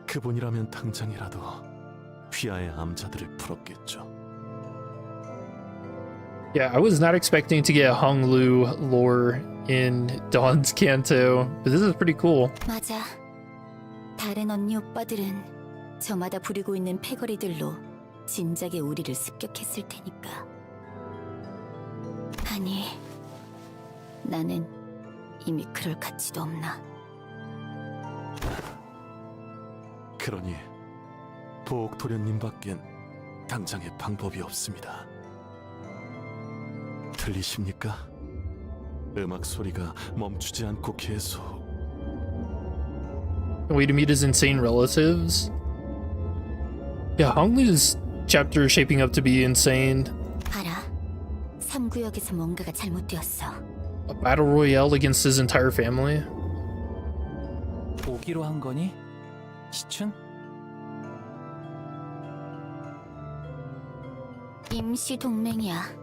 그분이라면 당장이라도 휘하의 암자들을 풀었겠죠. Yeah, I was not expecting to get Honglu lore in Dawn's Canto, but this is pretty cool. 맞아. 다른 언니 오빠들은 저마다 부리고 있는 패거리들로 진작에 우리를 습격했을 테니까. 아니, 나는 이미 그럴 가치도 없나. 그러니 보옥 도련님밖엔 당장의 방법이 없습니다. 들리십니까? 음악 소리가 멈추지 않고 계속. Way to meet his insane relatives. Yeah, Honglu's chapter is shaping up to be insane. 알아. 3구역에서 뭔가가 잘못되었어. A battle royale against his entire family. 오기로 한 거니? 시춘? 임시 동맹이야.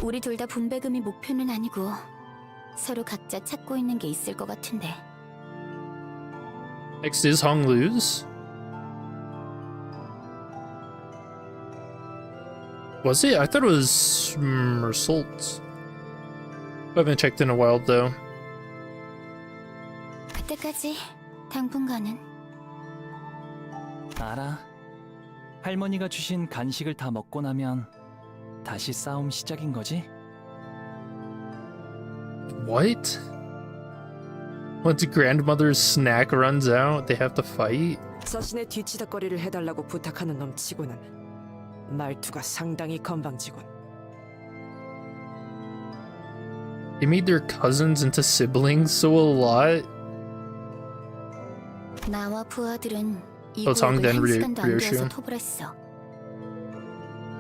우리 둘 다 분배금이 목표는 아니고 서로 각자 찾고 있는 게 있을 것 같은데. Next is Honglu's. Was it? I thought it was Mersault's. I haven't checked in a while though. 그때까지 당분간은. 알아. 할머니가 주신 간식을 다 먹고 나면 다시 싸움 시작인 거지? What? Once grandmother's snack runs out, they have to fight? 서신에 뒤치다거리를 해달라고 부탁하는 놈 치고는 말투가 상당히 건방지군. They made their cousins into siblings so a lot. 나와 부하들은 이 Oh, 구역을 Tongden 한 시간도 안 Ryoshu. 되어서 토벌했어.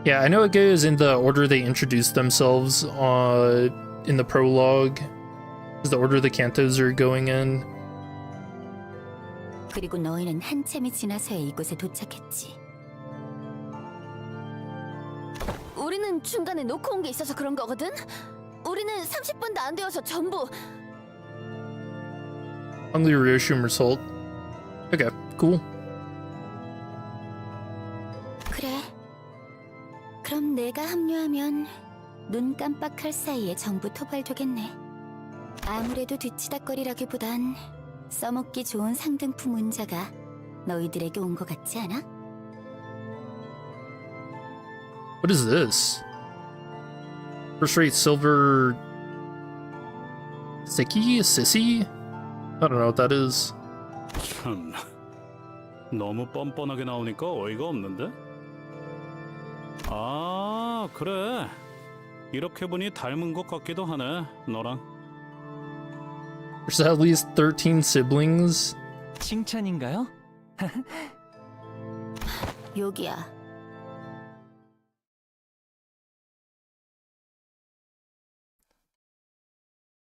Yeah, I know it goes in the order they introduce themselves in the prologue. Is the order the cantos are going in. 그리고 너희는 한참이 지나서야 이곳에 도착했지. 우리는 중간에 놓고 온 게 있어서 그런 거거든? 우리는 30분도 안 되어서 전부 Hungry Ryoshu Mersault. Okay, cool. 그래. 그럼 내가 합류하면 눈 깜빡할 사이에 전부 토벌되겠네. 아무래도 뒤치다거리라기보단 써먹기 좋은 상등품 운자가 너희들에게 온 것 같지 않아? What is this? First rate silver... Sicky? Sissy? I don't know what that is. 참, 너무 뻔뻔하게 나오니까 어이가 없는데? 아, 그래. 이렇게 보니 닮은 것 같기도 하네, 너랑. There's at least 13 siblings. 칭찬인가요? 여기야.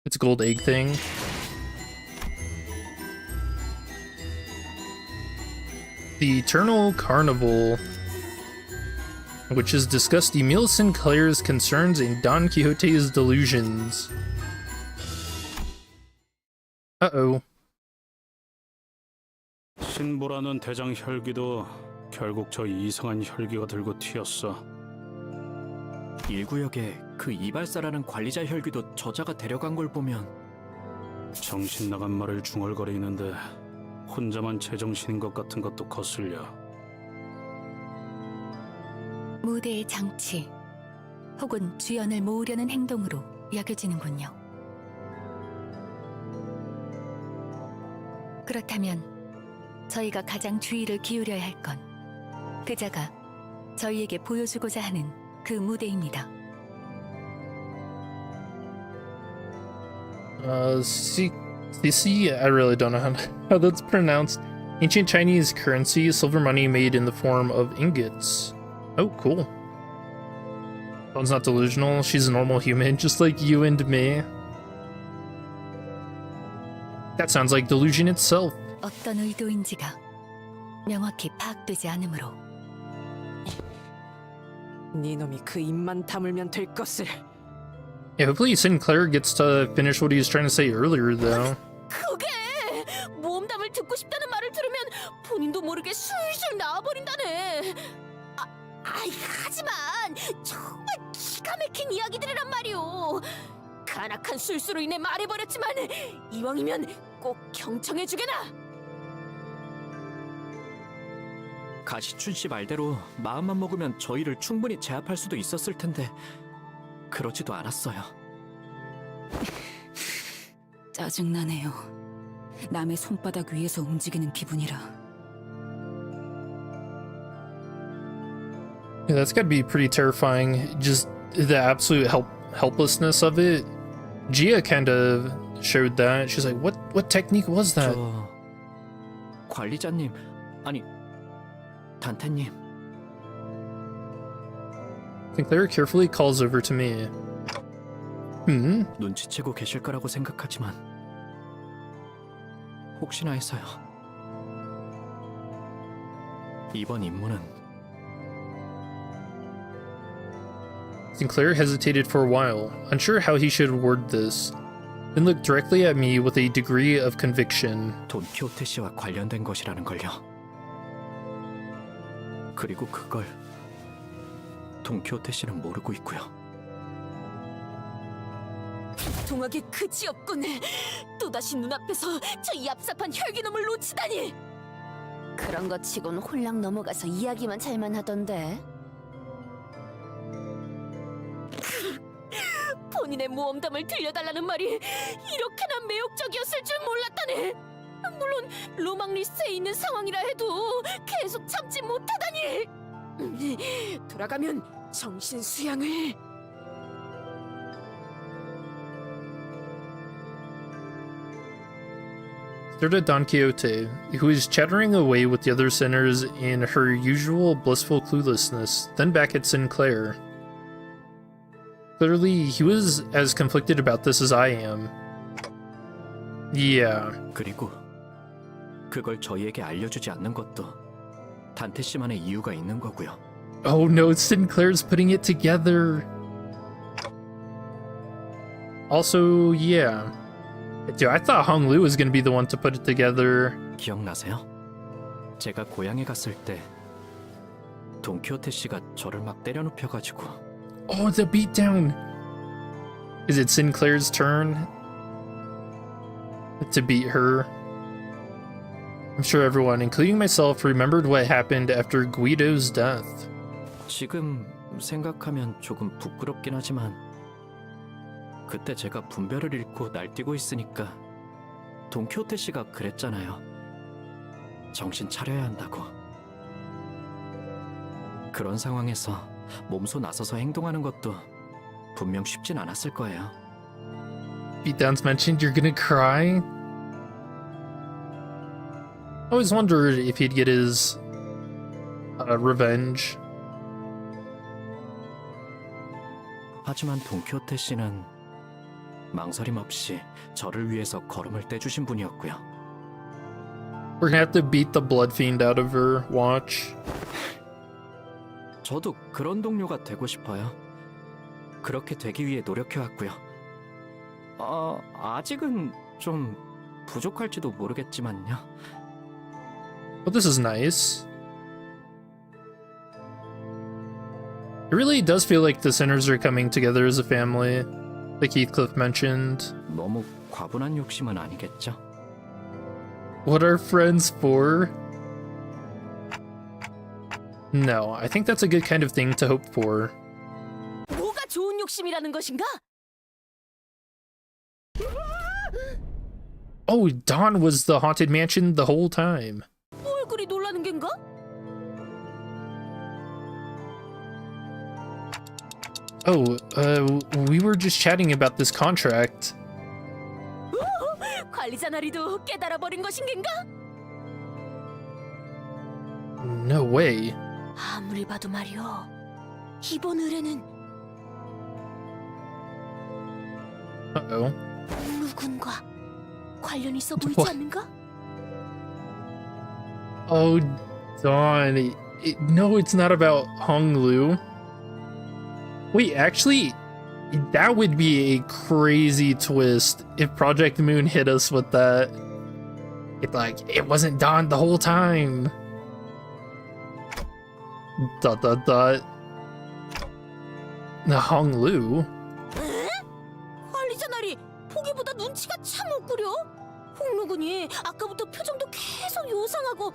It's a gold egg thing. The Eternal Carnival, which has discussed Emile Sinclair's concerns and Don Quixote's delusions. Uh-oh. 신보라는 대장 혈기도 결국 저 이상한 혈기가 들고 튀었어. 1구역에 그 이발사라는 관리자 혈기도 저자가 데려간 걸 보면 정신 나간 말을 중얼거리는데 혼자만 제정신인 것 같은 것도 거슬려. 무대의 장치 혹은 주연을 모으려는 행동으로 여겨지는군요. 그렇다면 저희가 가장 주의를 기울여야 할 건 그자가 저희에게 보여주고자 하는 그 무대입니다. CC? I really don't know how that's pronounced. Ancient Chinese currency, silver money made in the form of ingots. Oh, cool. Dawn's not delusional. She's a normal human, just like you and me. That sounds like delusion itself. 어떤 의도인지가 명확히 파악되지 않으므로 네 놈이 그 입만 다물면 될 것을. Yeah, hopefully Sinclair gets to finish what he was trying to say earlier, though. 그게 모험담을 듣고 싶다는 말을 들으면 본인도 모르게 술술 나와버린다네. 하지만 정말 기가 막힌 이야기들이란 말이오. 간악한 술수로 인해 말해버렸지만 이왕이면 꼭 경청해주게나. 가시춘 씨 말대로 마음만 먹으면 저희를 충분히 제압할 수도 있었을 텐데 그러지도 않았어요. 짜증나네요. 남의 손바닥 위에서 움직이는 기분이라. Yeah, that's gotta be pretty terrifying. Just the absolute helplessness of it. Gia kind of showed that. She's like, what technique was that? 저 관리자님, 아니 단테님. Sinclair carefully calls over to me. 눈치채고 계실 거라고 생각하지만 혹시나 해서요. 이번 임무는 Sinclair hesitated for a while, unsure how he should word this, then looked directly at me with a degree of conviction. 돈키호테 씨와 관련된 것이라는 걸요. 그리고 그걸 돈키호테 씨는 모르고 있고요. 통하게 그지없군. 또다시 눈앞에서 저 얍삽한 혈기놈을 놓치다니. 그런 것 치곤 홀랑 넘어가서 이야기만 잘만 하던데. 본인의 모험담을 들려달라는 말이 이렇게나 매혹적이었을 줄 몰랐다네. 물론 로망 리스트에 있는 상황이라 해도 계속 참지 못하다니. 돌아가면 정신 수양을. Stared at Don Quixote, who is chattering away with the other sinners in her usual blissful cluelessness, then back at Sinclair. Clearly, he was as conflicted about this as I am. Yeah. 그리고 그걸 저희에게 알려주지 않는 것도 단테 씨만의 이유가 있는 거고요. Oh no, Sinclair's putting it together. Also, yeah. Dude, I thought Hong Lu was gonna be the one to put it together. 기억나세요? 제가 고향에 갔을 때 돈키호테 씨가 저를 막 때려눕혀가지고. Oh, the beatdown! Is it Sinclair's turn to beat her? I'm sure everyone, including myself, remembered what happened after Guido's death. 지금 생각하면 조금 부끄럽긴 하지만 그때 제가 분별을 잃고 날뛰고 있으니까 돈키호테 씨가 그랬잖아요. 정신 차려야 한다고. 그런 상황에서 몸소 나서서 행동하는 것도 분명 쉽진 않았을 거예요. Beatdown's mentioned you're gonna cry. I always wondered if he'd get his revenge. 하지만 돈키호테 씨는 망설임 없이 저를 위해서 걸음을 떼주신 분이었고요. We're gonna have to beat the blood fiend out of her. Watch. 저도 그런 동료가 되고 싶어요. 그렇게 되기 위해 노력해왔고요. 아직은 좀 부족할지도 모르겠지만요. Well, this is nice. It really does feel like the sinners are coming together as a family, like Heathcliff mentioned. 너무 과분한 욕심은 아니겠죠? What are friends for? No, I think that's a good kind of thing to hope for. 뭐가 좋은 욕심이라는 것인가? Oh, Dawn was the haunted mansion the whole time. 뭘 그리 놀라는 겐가? Oh, we were just chatting about this contract. 관리자 나리도 깨달아 버린 것인 겐가? No way. 아무리 봐도 말이오. 이번 의뢰는 Uh-oh. 누군가 관련 있어 보이지 What? 않는가? Oh, Dawn. No, it's not about Honglu. Wait, actually, that would be a crazy twist if Project Moon hit us with that. It wasn't Dawn the whole time. ... Honglu? 에? 관리자 나리 보기보다 눈치가 참 없구려. 홍루군이 아까부터 표정도 계속 요상하고.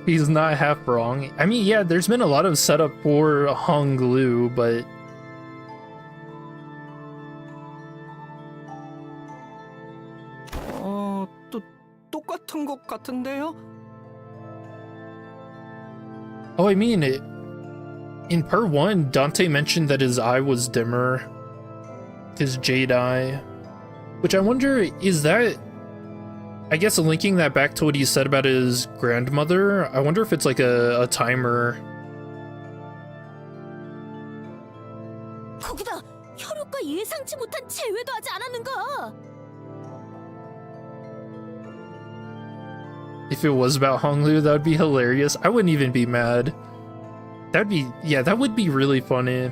He's not half wrong. I mean, yeah, there's been a lot of setup for Honglu, but 똑같은 것 같은데요? oh, I mean, in part 1, Dante mentioned that his eye was dimmer, his jade eye, which I wonder, is that, I guess linking that back to what he said about his grandmother, I wonder if it's like a timer. 거기다 혈육과 예상치 못한 재회도 하지 않았는가? If it was about Honglu, that would be hilarious. I wouldn't even be mad. That'd be, yeah, that would be really funny.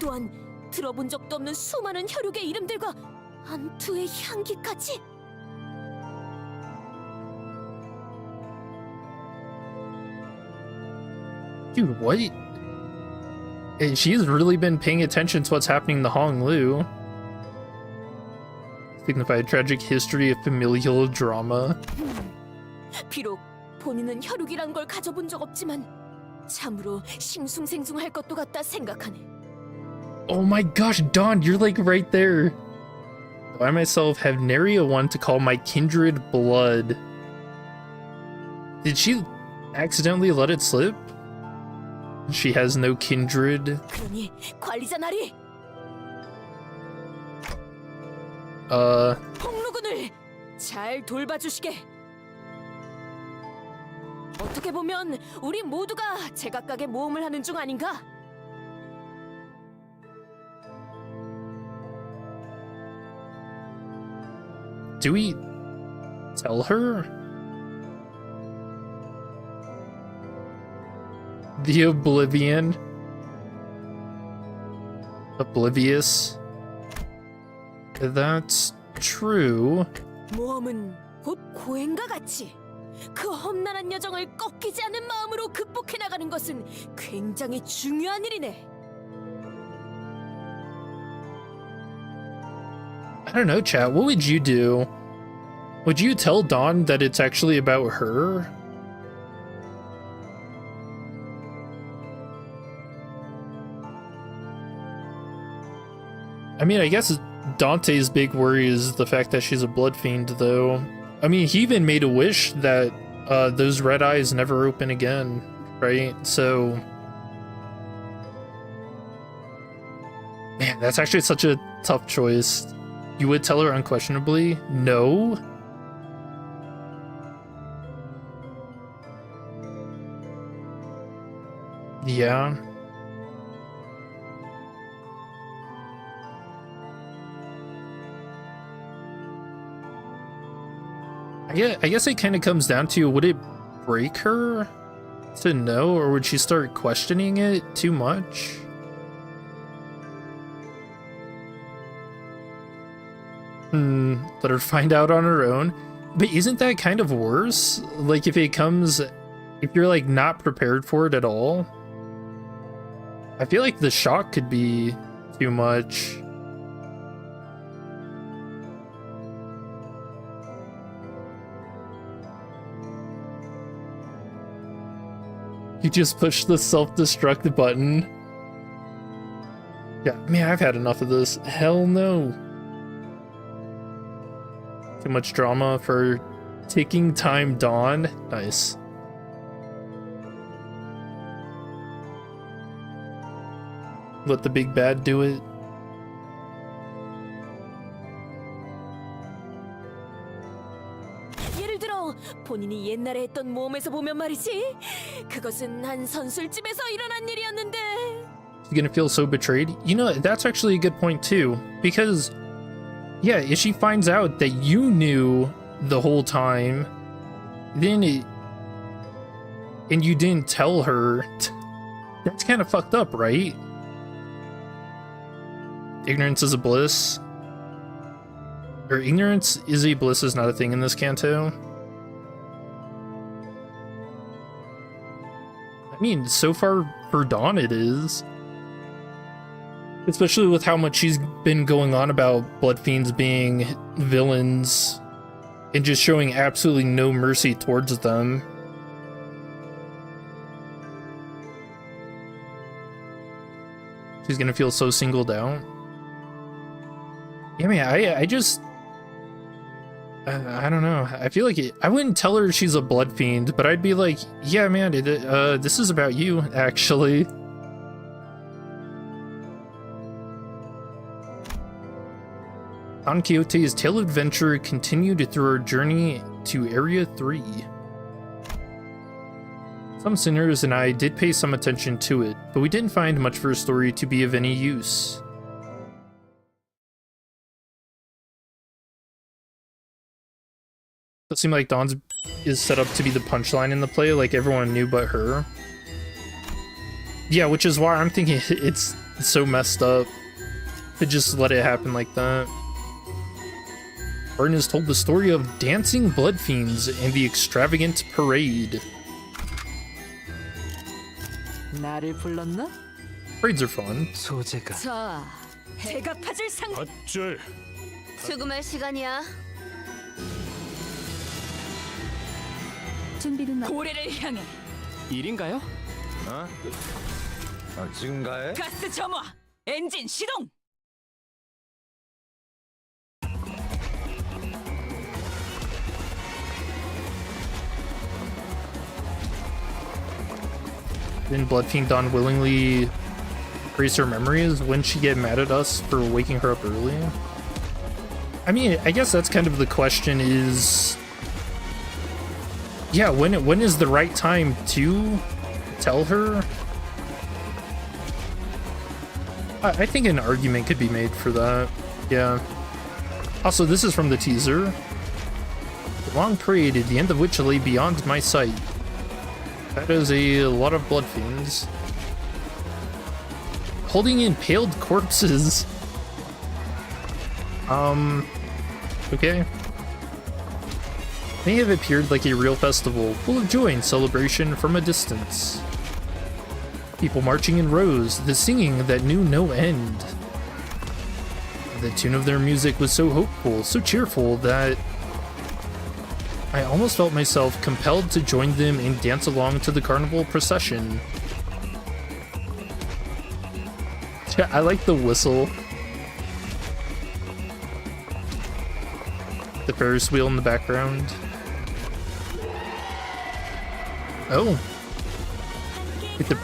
또한 들어본 적도 없는 수많은 혈육의 이름들과 안투의 향기까지. Dude, what? She's really been paying attention to what's happening to Honglu. Signified tragic history of familial drama. 비록 본인은 혈육이란 걸 가져본 적 없지만 참으로 싱숭생숭할 것도 같다 생각하네. Oh my gosh, Dawn, you're like right there. I myself have nary a one to call my kindred blood. Did she accidentally let it slip? She has no kindred. 그러니 관리자 나리. 홍루군을 잘 돌봐주시게. 어떻게 보면 우리 모두가 제각각의 모험을 하는 중 아닌가? Do we tell her? The Oblivion? Oblivious? That's true. 모험은 곧 고행과 같이 그 험난한 여정을 꺾이지 않는 마음으로 극복해 나가는 것은 굉장히 중요한 일이네. I don't know, chat. What would you do? Would you tell Dawn that it's actually about her? I mean, I guess Dante's big worry is the fact that she's a blood fiend, though. I mean, he even made a wish that those red eyes never open again, right? So, man, that's actually such a tough choice. You would tell her unquestionably no. Yeah. I guess it kind of comes down to, would it break her to know, or would she start questioning it too much? Let her find out on her own. But isn't that kind of worse? Like, if you're like not prepared for it at all, I feel like the shock could be too much. You just push the self-destruct button. Yeah, man, I've had enough of this. Hell no. Too much drama for ticking time dawn. Nice. Let the big bad do it. 예를 들어 본인이 옛날에 했던 모험에서 보면 말이지. 그것은 한 선술집에서 일어난 일이었는데. She's gonna feel so betrayed. You know, that's actually a good point too, because yeah, if she finds out that you knew the whole time, then and you didn't tell her, that's kind of fucked up, right? Ignorance is a bliss. Or ignorance is a bliss is not a thing in this canto. I mean, so far for Dawn it is. Especially with how much she's been going on about Blood Fiends being villains and just showing absolutely no mercy towards them. She's gonna feel so singled out. Yeah, man, I just... I don't know. I feel like I wouldn't tell her she's a blood fiend, but I'd be like, yeah, man, this is about you, actually. On Quixote's tale of adventure continued through our journey to Area 3. Some sinners and I did pay some attention to it, but we didn't find much for a story to be of any use. It seemed like Dawn's is set up to be the punchline in the play, like everyone knew but her. Yeah, which is why I'm thinking it's so messed up to just let it happen like that. Burton has told the story of dancing blood fiends and the extravagant parade. 나를 불렀나? Parades are fun. 자, 제가 파줄 상. 어쩔. 수금할 시간이야. 준비는 고래를 향해. 일인가요? 어? 지금 가해? 가스 점화. 엔진 시동. Didn't Bloodfiend Dawn willingly erase her memories? Wouldn't she get mad at us for waking her up early? I mean, I guess that's kind of the question is... Yeah, when is the right time to tell her? I think an argument could be made for that. Yeah. Also, this is from the teaser. The long parade, the end of which lay beyond my sight. That is a lot of blood fiends. Holding impaled corpses. Okay. May have appeared like a real festival, full of joy and celebration from a distance. People marching in rows, the singing that knew no end. The tune of their music was so hopeful, so cheerful that I almost felt myself compelled to join them and dance along to the carnival procession. Yeah, I like the whistle. The Ferris wheel in the background. Oh. Get the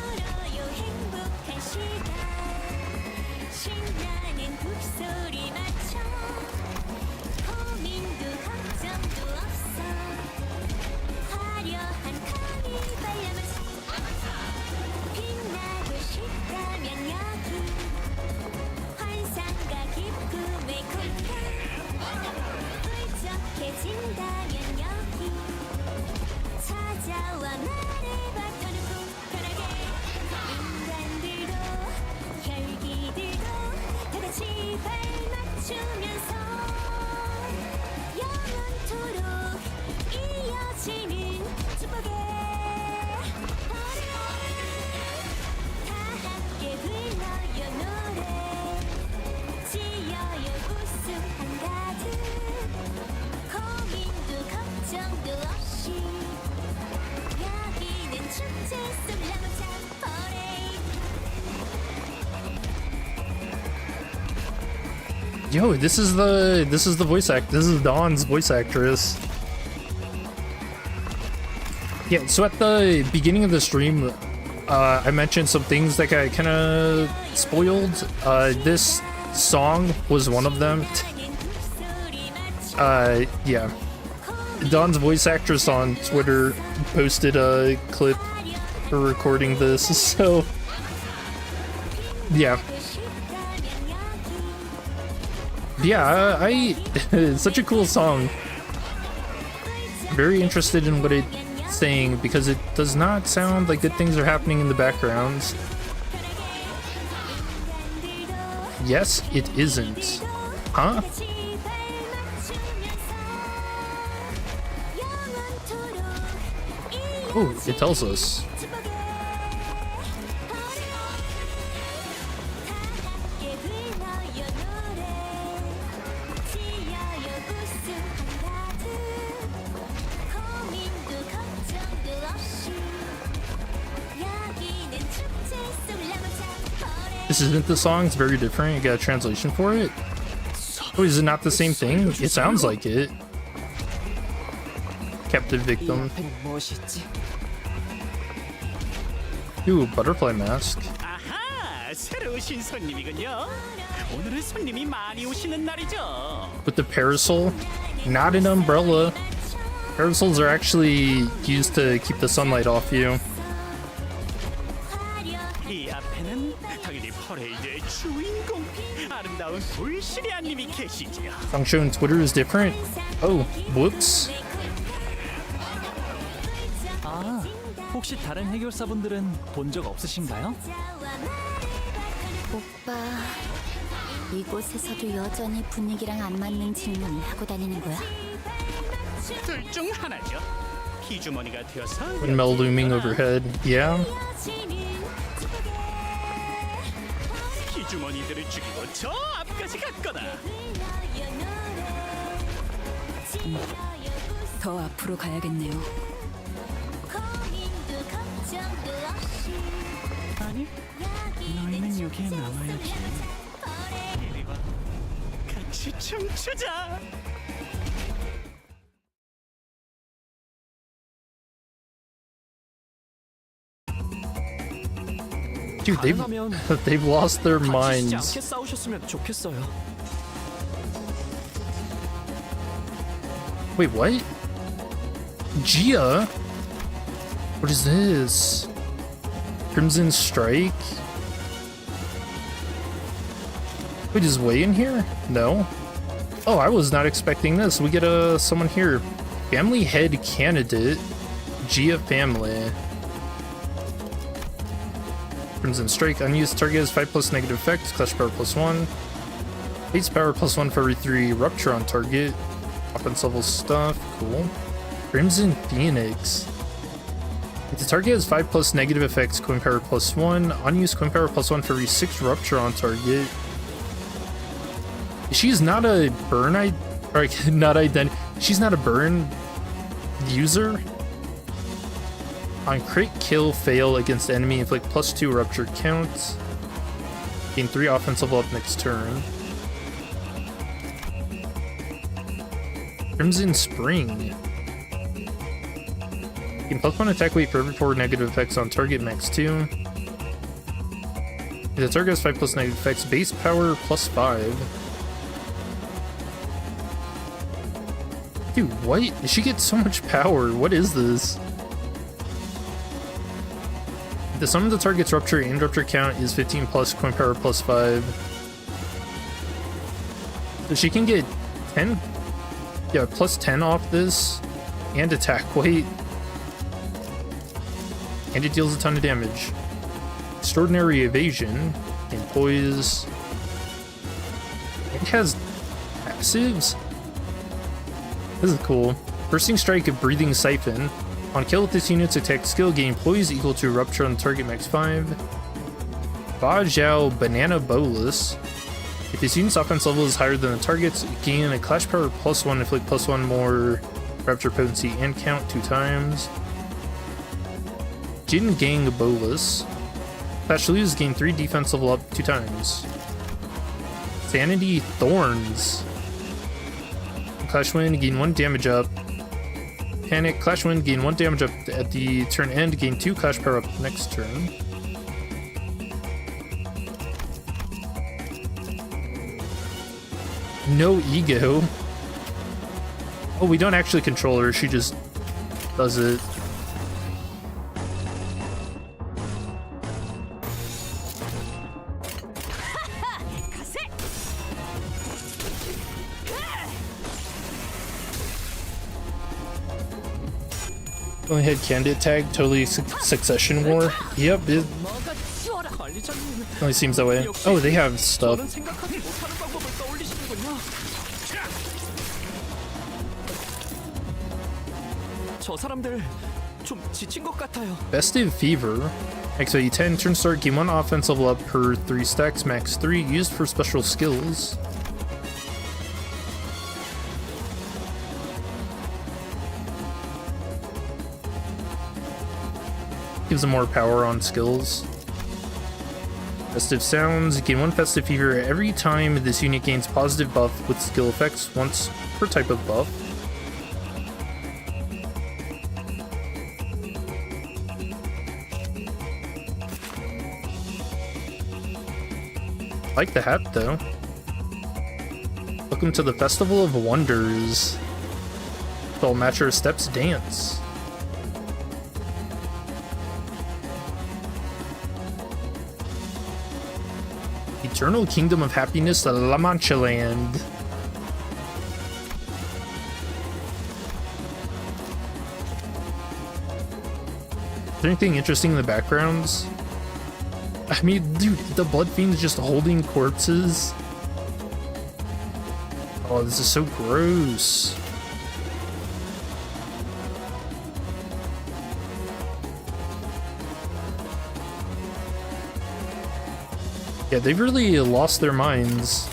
Yo, this is the voice act. This is Dawn's voice actress. Yeah, so at the beginning of the stream, I mentioned some things that got kind of spoiled. This song was one of them. Yeah. Dawn's voice actress on Twitter posted a clip for recording this, so yeah. Yeah, it's such a cool song. Very interested in what it's saying because it does not sound like good things are happening in the background. Yes, it isn't. Huh? Oh, it tells us. This isn't the song, it's very different. You got a translation for it? Oh, is it not the same thing? It sounds like it. Captive victim. Ooh, butterfly mask. 아하, 새로 오신 손님이군요. 오늘은 손님이 많이 오시는 날이죠. With the parasol, not an umbrella. Parasols are actually used to keep the sunlight off you. 이 앞에는 당연히 퍼레이드의 주인공 아름다운 불시리아님이 계시지요. Function Twitter is different. Oh, whoops. 아, 혹시 다른 해결사분들은 본 적 없으신가요? 오빠, 이곳에서도 여전히 분위기랑 안 맞는 질문을 하고 다니는 거야? 둘 중 하나죠. 피주머니가 되어서 Windmill looming overhead. Yeah. 피주머니들을 죽이고 저 앞까지 갔거나. 더 앞으로 가야겠네요. 아니, 너희는 여기에 남아야지. 이리 와, 같이 춤추자. Dude, they've lost their minds. 않게 싸우셨으면 좋겠어요. Wait, what? Gia? What is this? Crimson Strike? Wait, is Wei in here? No. Oh, I was not expecting this. We get someone here. Family head candidate. Gia family. Crimson Strike. Unused target has 5+ negative effects. Clash power +1. Hates power +1 for every 3 rupture on target. Offense level stuff. Cool. Crimson Phoenix. If the target has 5+ negative effects, coin power +1. Unused coin power +1 for every 6 rupture on target. She's not a burn she's not a burn user. On crit kill fail against enemy, inflict +2 rupture count. Gain 3 offense level up next turn. Crimson Spring. Gain +1 attack weight for every 4 negative effects on target, max 2. If the target has 5 plus negative effects, base power +5. Dude, what? She gets so much power. What is this? The sum of the target's rupture and rupture count is 15 plus coin power +5. So she can get 10, yeah, +10 off this, and attack weight. And it deals a ton of damage. Extraordinary evasion, and poise. It has passives? This is cool. Bursting strike of breathing siphon. On kill with this unit's attack skill, gain poise equal to rupture on target max 5. Ba Zhao banana bolus. If this unit's offense level is higher than the target's, gain a clash power +1, inflict +1 more rupture potency and count 2 times. Jin Gang bolus. Clash lose, gain 3 defense level up 2 times. Sanity thorns. Clash Wind, gain 1 damage up. Panic, Clash Wind, gain 1 damage up at the turn end, gain 2 Clash power up next turn. No ego. Oh, we don't actually control her, she just does it. Go ahead, candidate tag, totally succession war. Yep, it only seems that way. Oh, they have stuff. Festive Fever. Activate 10, turn start, gain 1 offense level up per 3 stacks, max 3, used for special skills. Gives them more power on skills. Festive Sounds. Gain 1 Festive Fever every time this unit gains positive buff with skill effects, once per type of buff. I like the hat though. Welcome to the Festival of Wonders. While match her steps dance. Eternal Kingdom of Happiness, La Mancha Land. Is there anything interesting in the backgrounds? I mean, dude, the Blood Fiend's just holding corpses. Oh, this is so gross. Yeah, they've really lost their minds.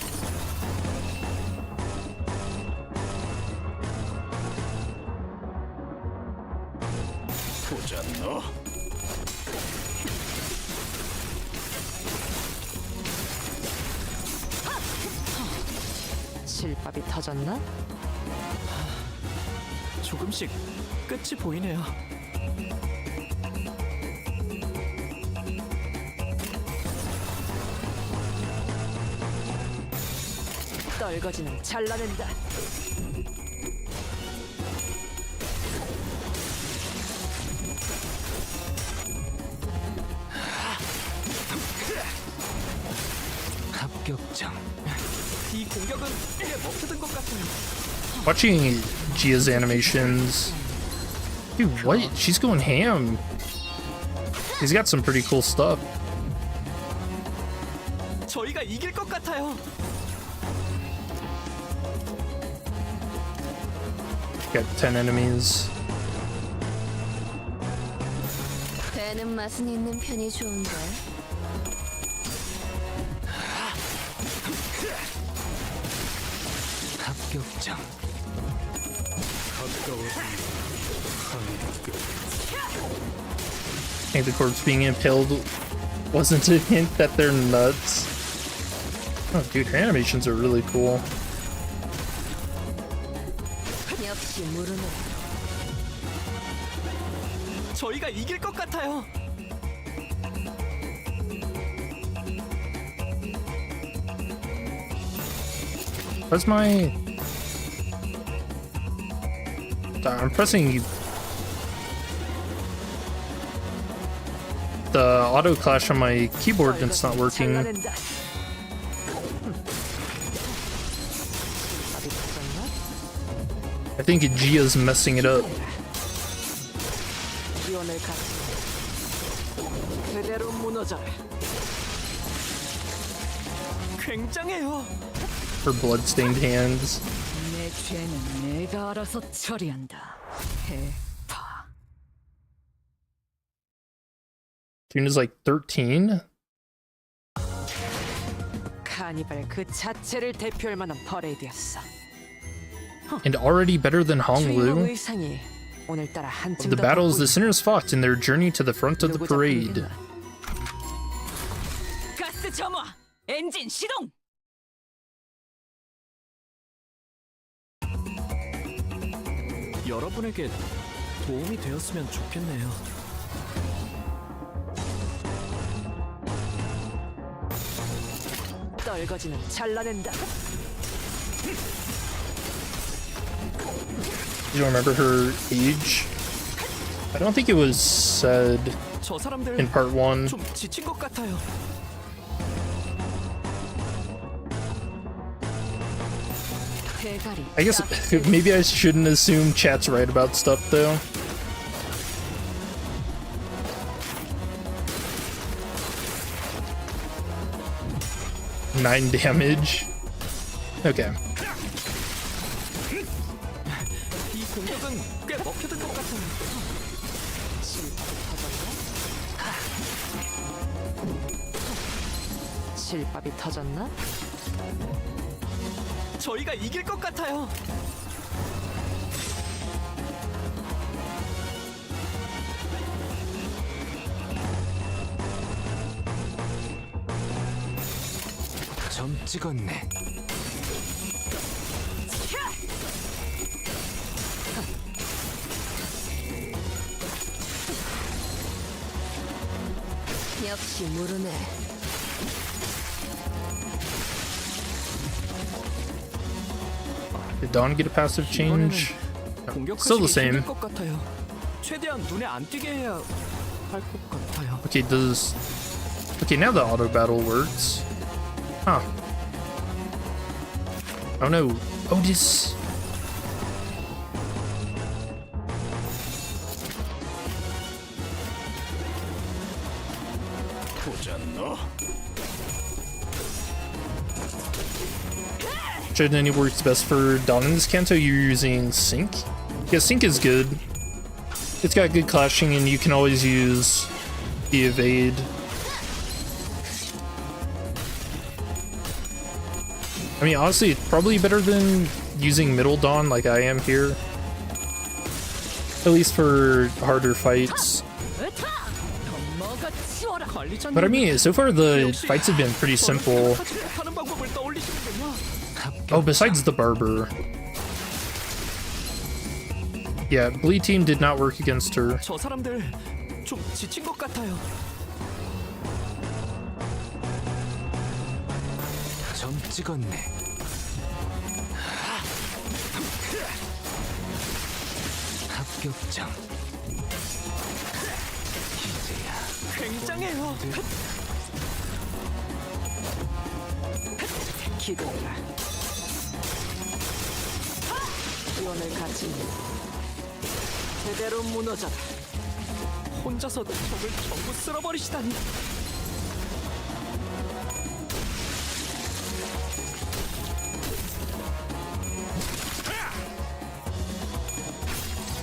실밥이 터졌나? 조금씩 끝이 보이네요. 떨거지는 잘라낸다. 합격장. 이 공격은 꽤 먹혀든 것 같아요. Watching Gia's animations. Dude, what? She's going ham. He's got some pretty cool stuff. 저희가 이길 것 같아요. Got 10 enemies. 배는 맛은 있는 편이 좋은데. 합격장. I think the corpse being impaled wasn't a hint that they're nuts. Oh, dude, her animations are really cool. 역시 무르는. 저희가 이길 것 같아요. Where's my... I'm pressing... The auto clash on my keyboard and it's not working. I think Gia's messing it up. 굉장해요. Her bloodstained hands. 내 죄는 내가 알아서 처리한다. 해파. June is like 13? 카니발 그 자체를 대표할 만한 퍼레이드였어. And already better than 주인공 Honglu. 의상이 오늘따라 한층 The 더 battles the 돋보인다. sinners fought in their journey to the front of the parade. 가스 점화. 엔진 시동. 여러분에게 도움이 되었으면 좋겠네요. 떨거지는 잘라낸다. You don't remember her age? I don't think it was said 저 사람들 in part 1. 좀 지친 것 같아요. 대가리. I guess maybe I shouldn't assume chat's right about stuff though. Nine damage. Okay. 이 공격은 꽤 먹혀든 것 같아요. 실밥이 터졌나? 저희가 이길 것 같아요. 점 찍었네. 역시 모르네. Did Dawn get a passive change? No, still the same. 것 같아요. 최대한 눈에 안 띄게 해야 할 것 같아요. Okay, does... Okay, now the auto battle works. Huh. Oh no, Otis. Which identity works best for Dawn in this Canto? You're using Sync? Yeah, Sync is good. It's got good clashing and you can always use the evade. I mean, honestly, it's probably better than using middle Dawn like I am here. At least for harder fights. But I mean, so far the fights have been pretty simple. Oh, besides the barber. Yeah, Bleed Team did not work against her. 저 사람들 좀 지친 것 같아요. 점 찍었네. 합격점. 굉장해요. 기도해라. 지원을 가진 제대로 무너져라. 혼자서 적을 전부 쓸어버리시다니.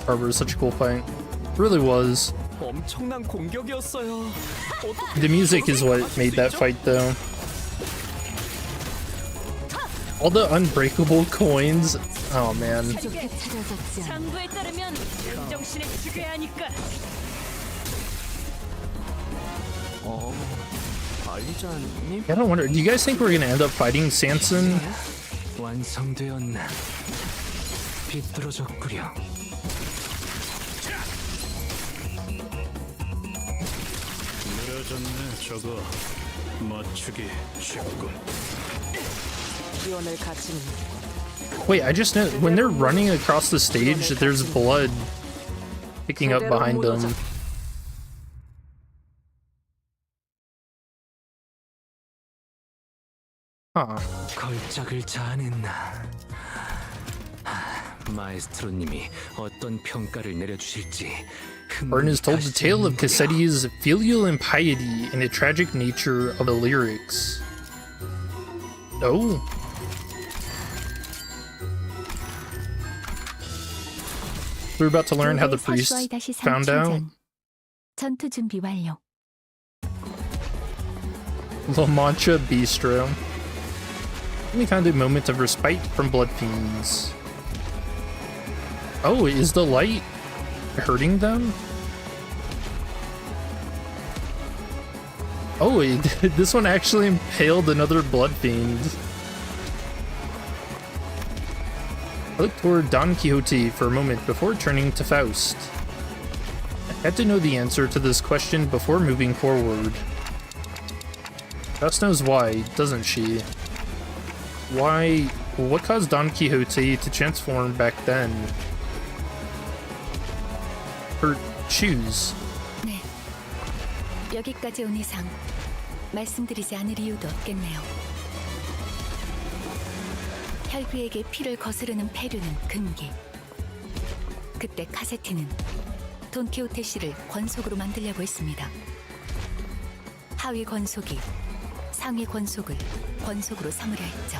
Barber is such a cool fight. It really was. 엄청난 공격이었어요. The music is what made that fight though. All the unbreakable coins. Oh man. 장부에 따르면 정신에 죽여야 하니까. 관리자님? I don't wonder. Do you guys think we're gonna end up fighting Sanson? 완성되었나? 비뚤어졌구려. 늦어졌네. 저거 맞추기 쉽군. 기원을 갖추는 Wait, I just know when they're running across the stage, there's blood picking up behind them. Huh. 걸작을 자아냈나. 마에스트로님이 어떤 평가를 내려주실지. Martin is told the tale of Cassetti's filial impiety and the tragic nature of the lyrics. Oh. We're about to learn how the priest found out. 전투 준비 완료. La Mancha Bistro. We found a moment of respite from blood fiends. Oh, is the light hurting them? Oh, this one actually impaled another blood fiend. I looked toward Don Quixote for a moment before turning to Faust. I had to know the answer to this question before moving forward. Faust knows why, doesn't she? Why? What caused Don Quixote to transform back then? Her shoes. 네. 여기까지 온 이상 말씀드리지 않을 이유도 없겠네요. 혈귀에게 피를 거스르는 페류는 금기. 그때 카세티는 돈키호테 씨를 권속으로 만들려고 했습니다. 하위 권속이 상위 권속을 권속으로 삼으려 했죠.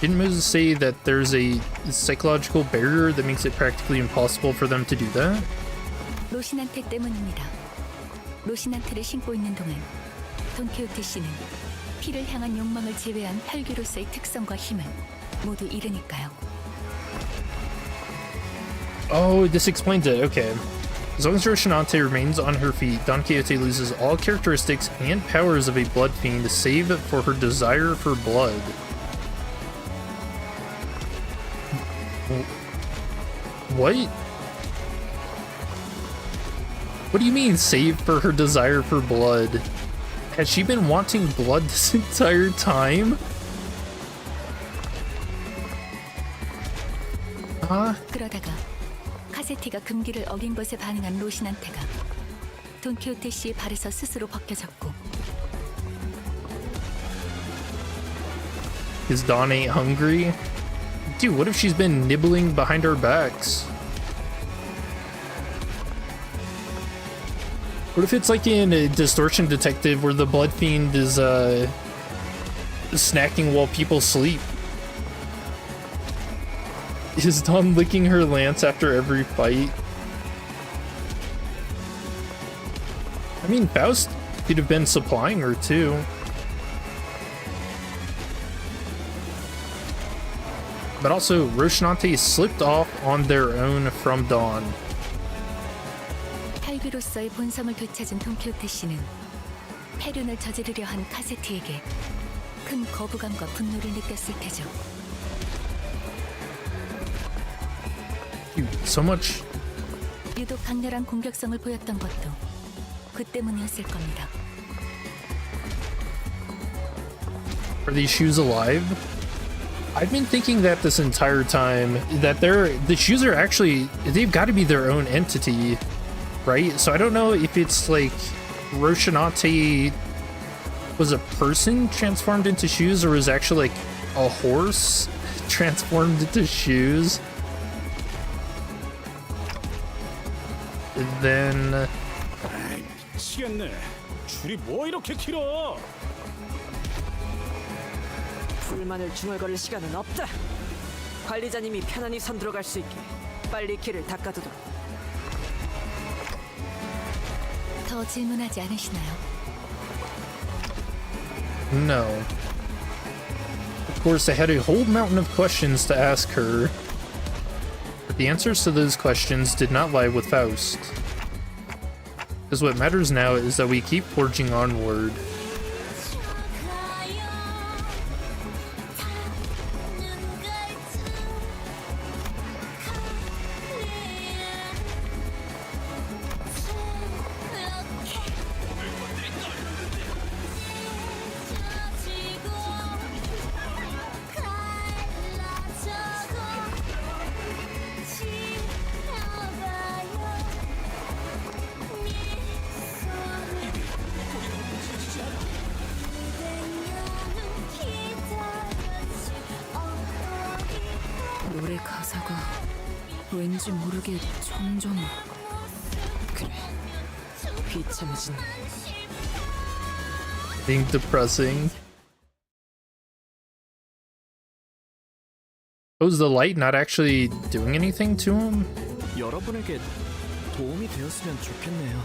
Didn't Moses say that there's a psychological barrier that makes it practically impossible for them to do that? 로시난테 때문입니다. 로시난테를 신고 있는 동안 돈키호테 씨는 피를 향한 욕망을 제외한 혈귀로서의 특성과 힘을 모두 잃으니까요. Oh, this explains it. Okay. As long as Rocinante remains on her feet, Don Quixote loses all characteristics and powers of a blood fiend save for her desire for blood. What? What do you mean, save for her desire for blood? Has she been wanting blood this entire time? 그러다가 카세티가 금기를 어긴 것에 반응한 로시난테가 돈키호테 씨의 발에서 스스로 벗겨졌고. Is Dawn ain't hungry? Dude, what if she's been nibbling behind our backs? What if it's like in a Distortion Detective where the Blood Fiend is snacking while people sleep? Is Dawn licking her lance after every fight? I mean, Faust could have been supplying her too. But also, Rocinante slipped off on their own from Dawn. 혈귀로서의 본성을 되찾은 돈키호테 씨는 폐륜을 저지르려 한 카세티에게 큰 거부감과 분노를 느꼈을 테죠. So much. 유독 강렬한 공격성을 보였던 것도 그 때문이었을 겁니다. Are these shoes alive? I've been thinking that this entire time that the shoes are actually, they've got to be their own entity, right? So I don't know if it's like Rocinante was a person transformed into shoes or was actually like a horse transformed into shoes. Then 미치겠네. 줄이 뭐 이렇게 길어? 불만을 중얼거릴 시간은 없다. 관리자님이 편안히 선 들어갈 수 있게 빨리 길을 닦아두도록. 더 질문하지 않으시나요? no. Of course, I had a whole mountain of questions to ask her. But the answers to those questions did not lie with Faust. Because what matters now is that we keep forging onward. 뭔가 왠지 모르게 점점 그래. 비참해진. Being depressing. Oh, is the light not actually doing anything to him? 여러분에게 도움이 되었으면 좋겠네요.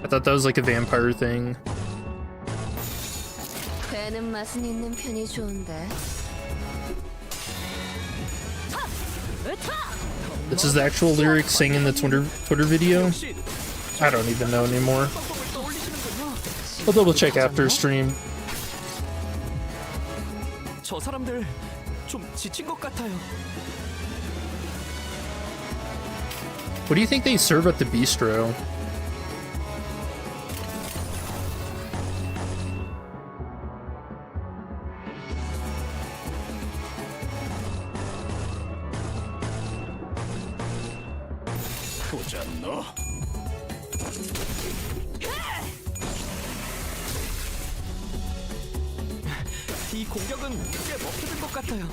I thought that was like a vampire thing. 배는 맛은 있는 편이 좋은데. This is the actual lyrics sang in the Twitter video. I don't even know anymore. I'll double check after stream. 저 사람들 좀 지친 것 같아요. What do you think they serve at the bistro? 보자 너. 이 공격은 꽤 먹혀든 것 같아요.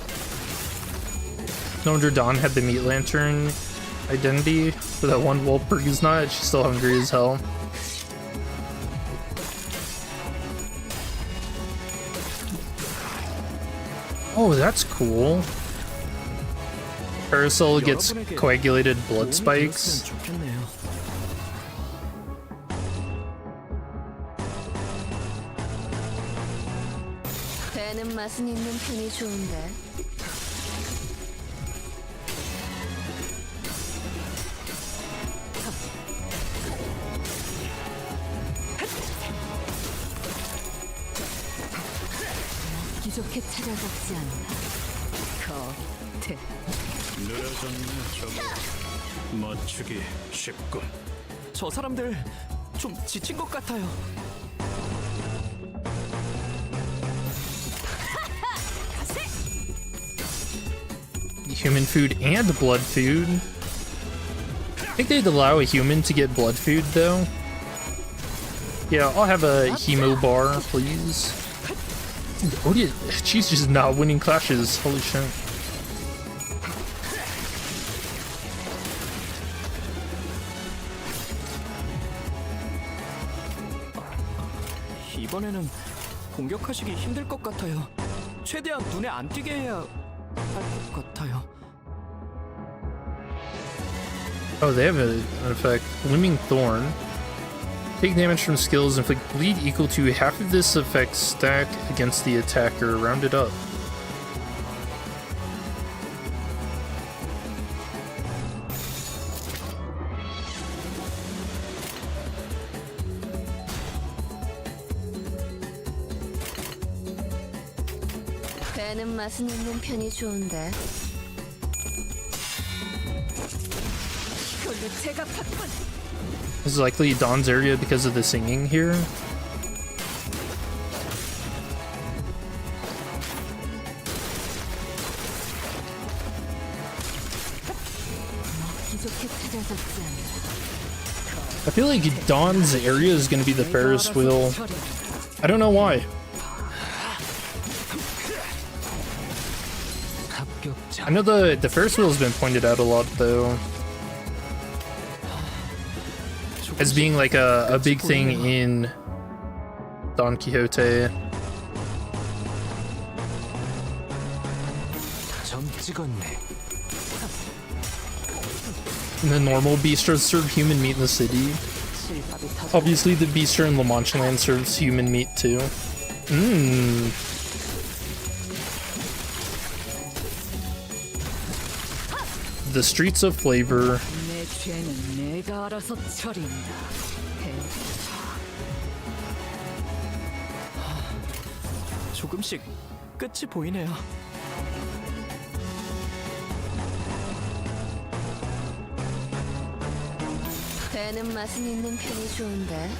No wonder Dawn had the meat lantern identity for that one Wolfberg's not. She's still hungry as hell. Oh, that's cool. Parasol gets coagulated blood spikes. 배는 맛은 있는 편이 좋은데. 기좋게 찾아잡지 않나. 겉에 느려졌네 저거. 맞추기 쉽군. 저 사람들 좀 지친 것 같아요. Human food and blood food. I think they'd allow a human to get blood food though. Yeah, I'll have a hemo bar, please. Oh, yeah, she's just not winning clashes. Holy shit. 이번에는 공격하시기 힘들 것 같아요. 최대한 눈에 안 띄게 해야 할 것 같아요. Oh, they have an effect. Looming Thorn. Take damage from skills, inflict bleed equal to half of this effect's stack against the attacker. Round it up. 배는 맛은 있는 편이 좋은데. 이걸로 제가 팠군. This is likely Dawn's area because of the singing here. 기좋게 찾아잡지 않나. I feel like Dawn's area is going to be the Ferris wheel. I don't know why. I know the Ferris wheel has been pointed out a lot though, as being like a big thing in Don Quixote. And the normal bistros serve human meat in the city. Obviously the bistro in Mancha Land serves human meat too. Mmm. The streets of flavor. 내 죄는 내가 알아서 처리한다. 조금씩 끝이 보이네요. 배는 맛은 있는 편이 좋은데.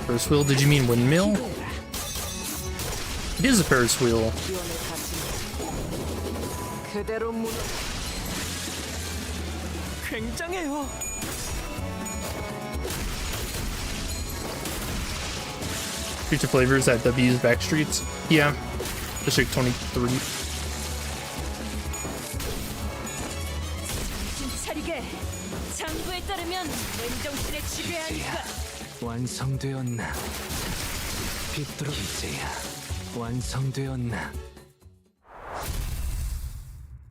Ferris wheel? Did you mean windmill? It is a Ferris wheel. 그대로 무너. 굉장해요. Future flavors at W's Backstreets. Yeah, District 23. 차리게. 장부에 따르면 맨정신에 지배하니까. 완성되었나? 비뚤어 이제야 완성되었나?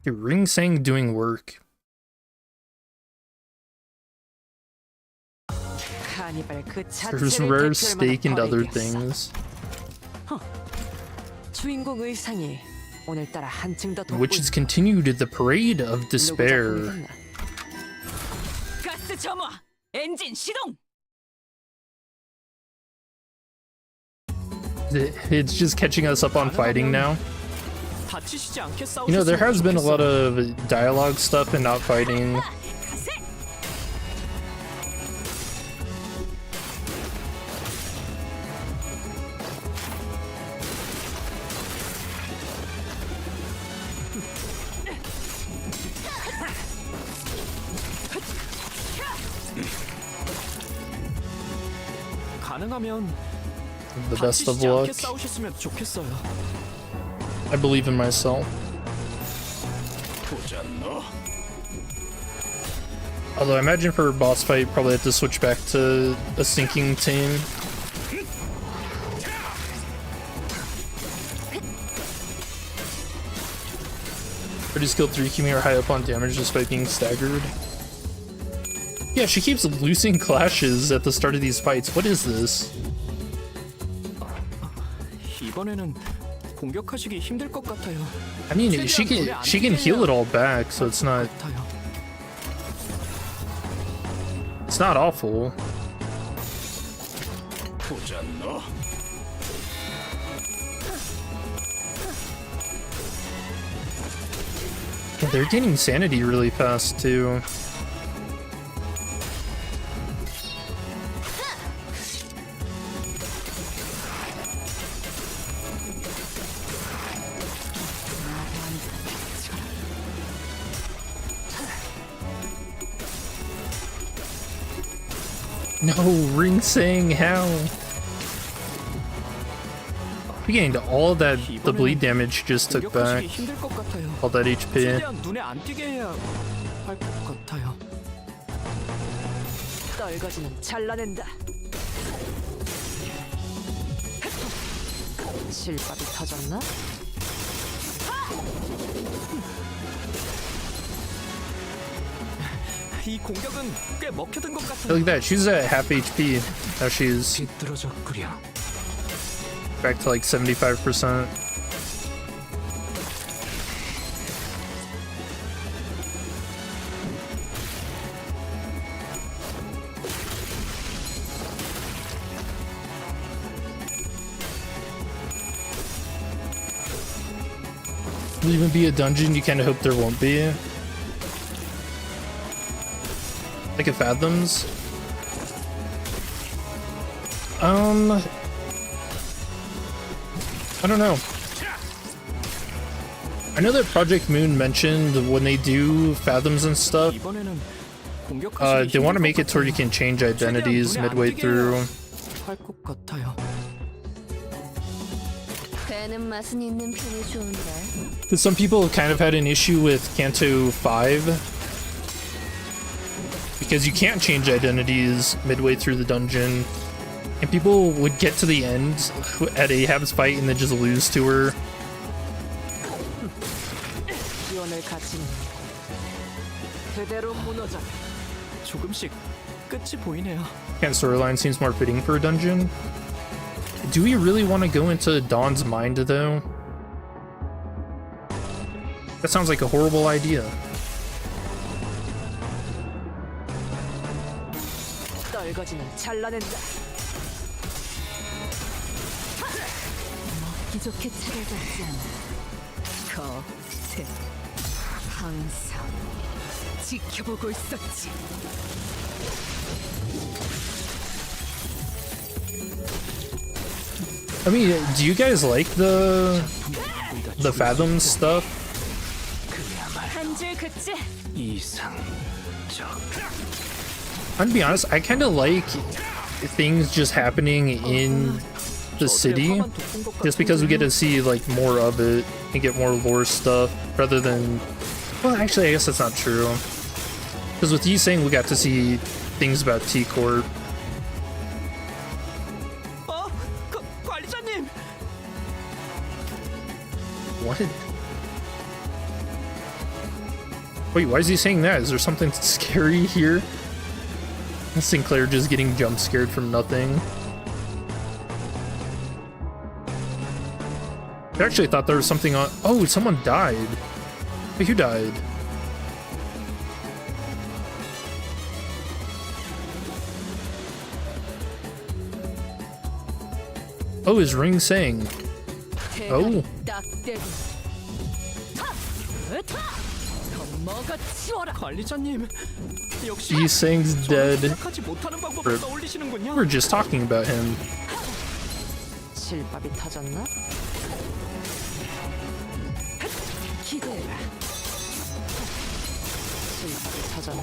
Ring Sang doing work. 카니발 그 There's 자체를 rare 대표할 steak and 만한 other 벌이었어. things. 주인공 의상이 오늘따라 한층 더 Which is continued the Parade of Despair. 가스 점화. 엔진 시동. It's just catching us up on fighting now. 다치시지 않게 You know, there 싸우셨으면 has been a lot 좋겠어요. of dialogue stuff and not fighting. 가능하면 The best of 다치시지 않게 luck. 싸우셨으면 좋겠어요. I believe in myself. 보자 너. Although I imagine for a boss fight, probably have to switch back to a sinking team. Pretty skill 3, keeping her high up on damage despite being staggered. Yeah, she keeps losing clashes at the start of these fights. What is this? 이번에는 공격하시기 힘들 것 같아요. I mean, she can heal it all back, so it's not awful. 보자 너. Yeah, they're gaining sanity really fast too. No, Ring Sang, how? We gained all that, the bleed damage just took back. 공격하시기 힘들 것 같아요. All that HP. 최대한 눈에 안 띄게 해야 할 것 같아요. 떨거지는 잘라낸다. 실밥이 터졌나? 이 공격은 꽤 먹혀든 것 같아요. Look at that, she's at half HP. Now she's 비뚤어졌구려. back to like 75%. Will even be a dungeon you kind of hope there won't be. Like a Fathoms. I don't know. I know that Project Moon mentioned when they do Fathoms and stuff, 이번에는 they 공격하시기 want to 힘들 make 것 it to where you 같아요. can change identities 최대한 눈에 안 midway 띄게 through. 해야 할 것 같아요. 배는 맛은 있는 편이 좋은데. Because some people kind of had an issue with Canto 5 because you can't change identities midway through the dungeon, and people would get to the end at Ahab's fight and then just lose to her. 기원을 갖추는 그대로 무너져. 조금씩 끝이 보이네요. Kind of storyline seems more fitting for a dungeon. Do we really want to go into Dawn's mind though? That sounds like a horrible idea. 떨거지는 잘라낸다. 먹기 좋게 차려졌지 않아. 겉에 항상 지켜보고 있었지. I mean, do you guys like the Fathoms stuff? 한줄 긋지. I'm gonna be honest, I kind of like things just happening in the city, just because we get to see like more of it and get more lore stuff rather than. Well, actually, I guess that's not true. Because with you saying we got to see things about T-Corp. 관리자님. What? Wait, why is he saying that? Is there something scary here? Sinclair just getting jump scared from nothing. I actually thought there was something on. Oh, someone died. Wait, who died? Oh, his ring sang. Oh. 관리자님. 역시 He sings dead. 생각하지 못하는 방법을 떠올리시는군요. We're just talking about him. 실밥이 터졌나? 기대해라. 실밥이 터졌나?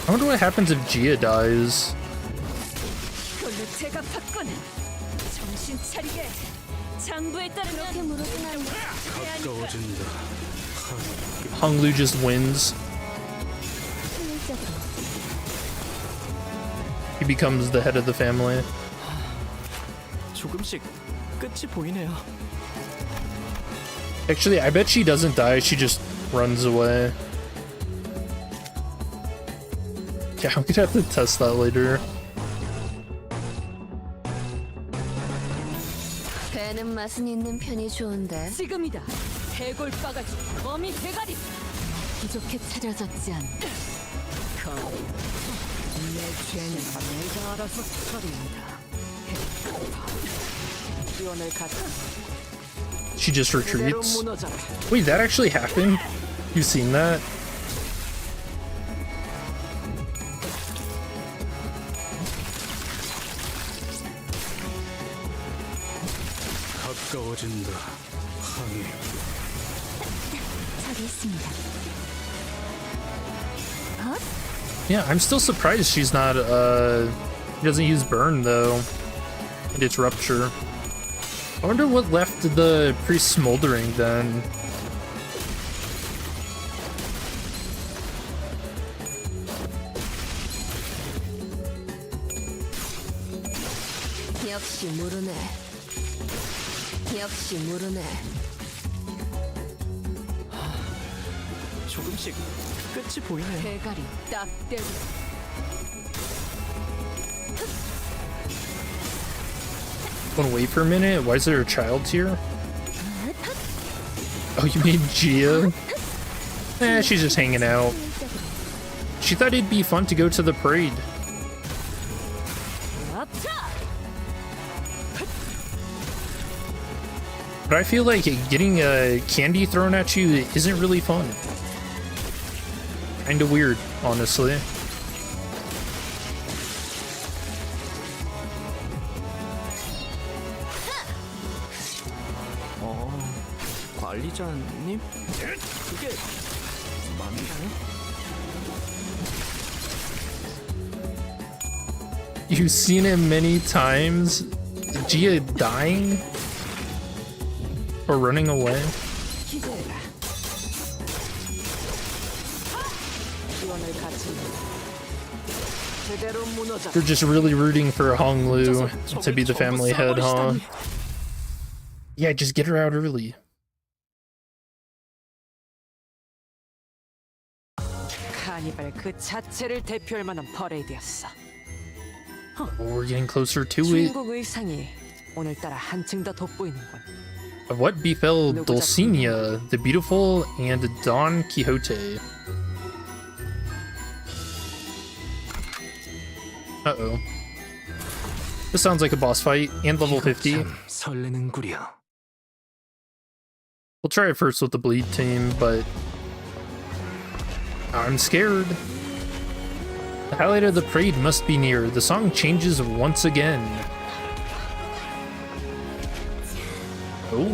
I wonder what happens if Gia dies. 그걸로 제가 받거나 정신 차리게. 장부에 따르면 물어주는 가까워진다. Honglu just wins. He becomes the head of the family. 조금씩 끝이 보이네요. Actually, I bet she doesn't die, she just runs away. Yeah, I'm gonna have to test that later. 배는 맛은 있는 편이 좋은데. 지금이다. 해골 바가지, 거미 대가리. 부족해 차려졌지 않나. 내 죄는 내가 알아서 처리한다. 지원을 갖다. She just retreats. Wait, that actually happened? You seen that? 가까워진다. 항이. 저기 있습니다. Yeah, I'm still surprised she's not, she doesn't use burn though. And it's rupture. I wonder what left the priest smoldering then. 역시 모르네. 역시 모르네. 조금씩 끝이 보이네요. 대가리 딱 떼고. Wanna wait for a minute? Why is there a child here? Oh, you mean Gia? Eh, she's just hanging out. She thought it'd be fun to go to the parade. But I feel like getting candy thrown at you isn't really fun. Kinda weird, honestly. 관리자님? 그게 맞나요? You've seen him many times. Gia dying? Or running away? You're just really rooting for Honglu to be the family head, huh? Yeah, just get her out early. 카니발 그 자체를 대표할 만한 퍼레이드였어. Oh, we're getting closer to it. 중국 의상이 오늘따라 한층 더 돋보이는군. What befell Dulcinea, the beautiful, and Don Quixote? Uh-oh. This sounds like a boss fight, and level 50. 설레는구려. We'll try it first with the bleed team, but I'm scared. The highlight of the parade must be near. The song changes once again. Oh.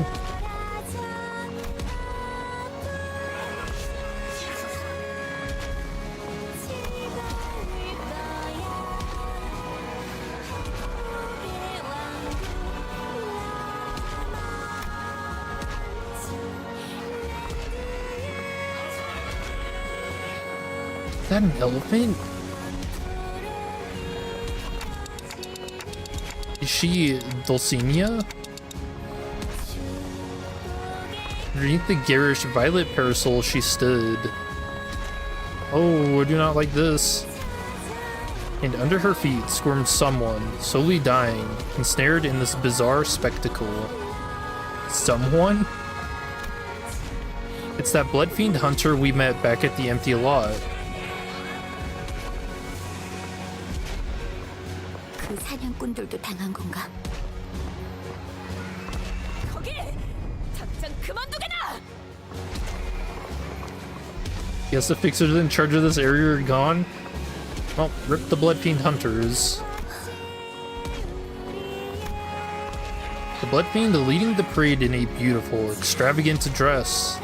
Is that an elephant? Is she Dulcinea? Underneath the garish violet parasol she stood. Oh, I do not like this. And under her feet squirmed someone, slowly dying, ensnared in this bizarre spectacle. Someone? It's that blood fiend hunter we met back at the empty lot. 그 사냥꾼들도 당한 건가? 거기! 당장 그만두게나! Guess the fixers in charge of this area are gone. Well, rip the blood fiend hunters. The blood fiend leading the parade in a beautiful, extravagant dress.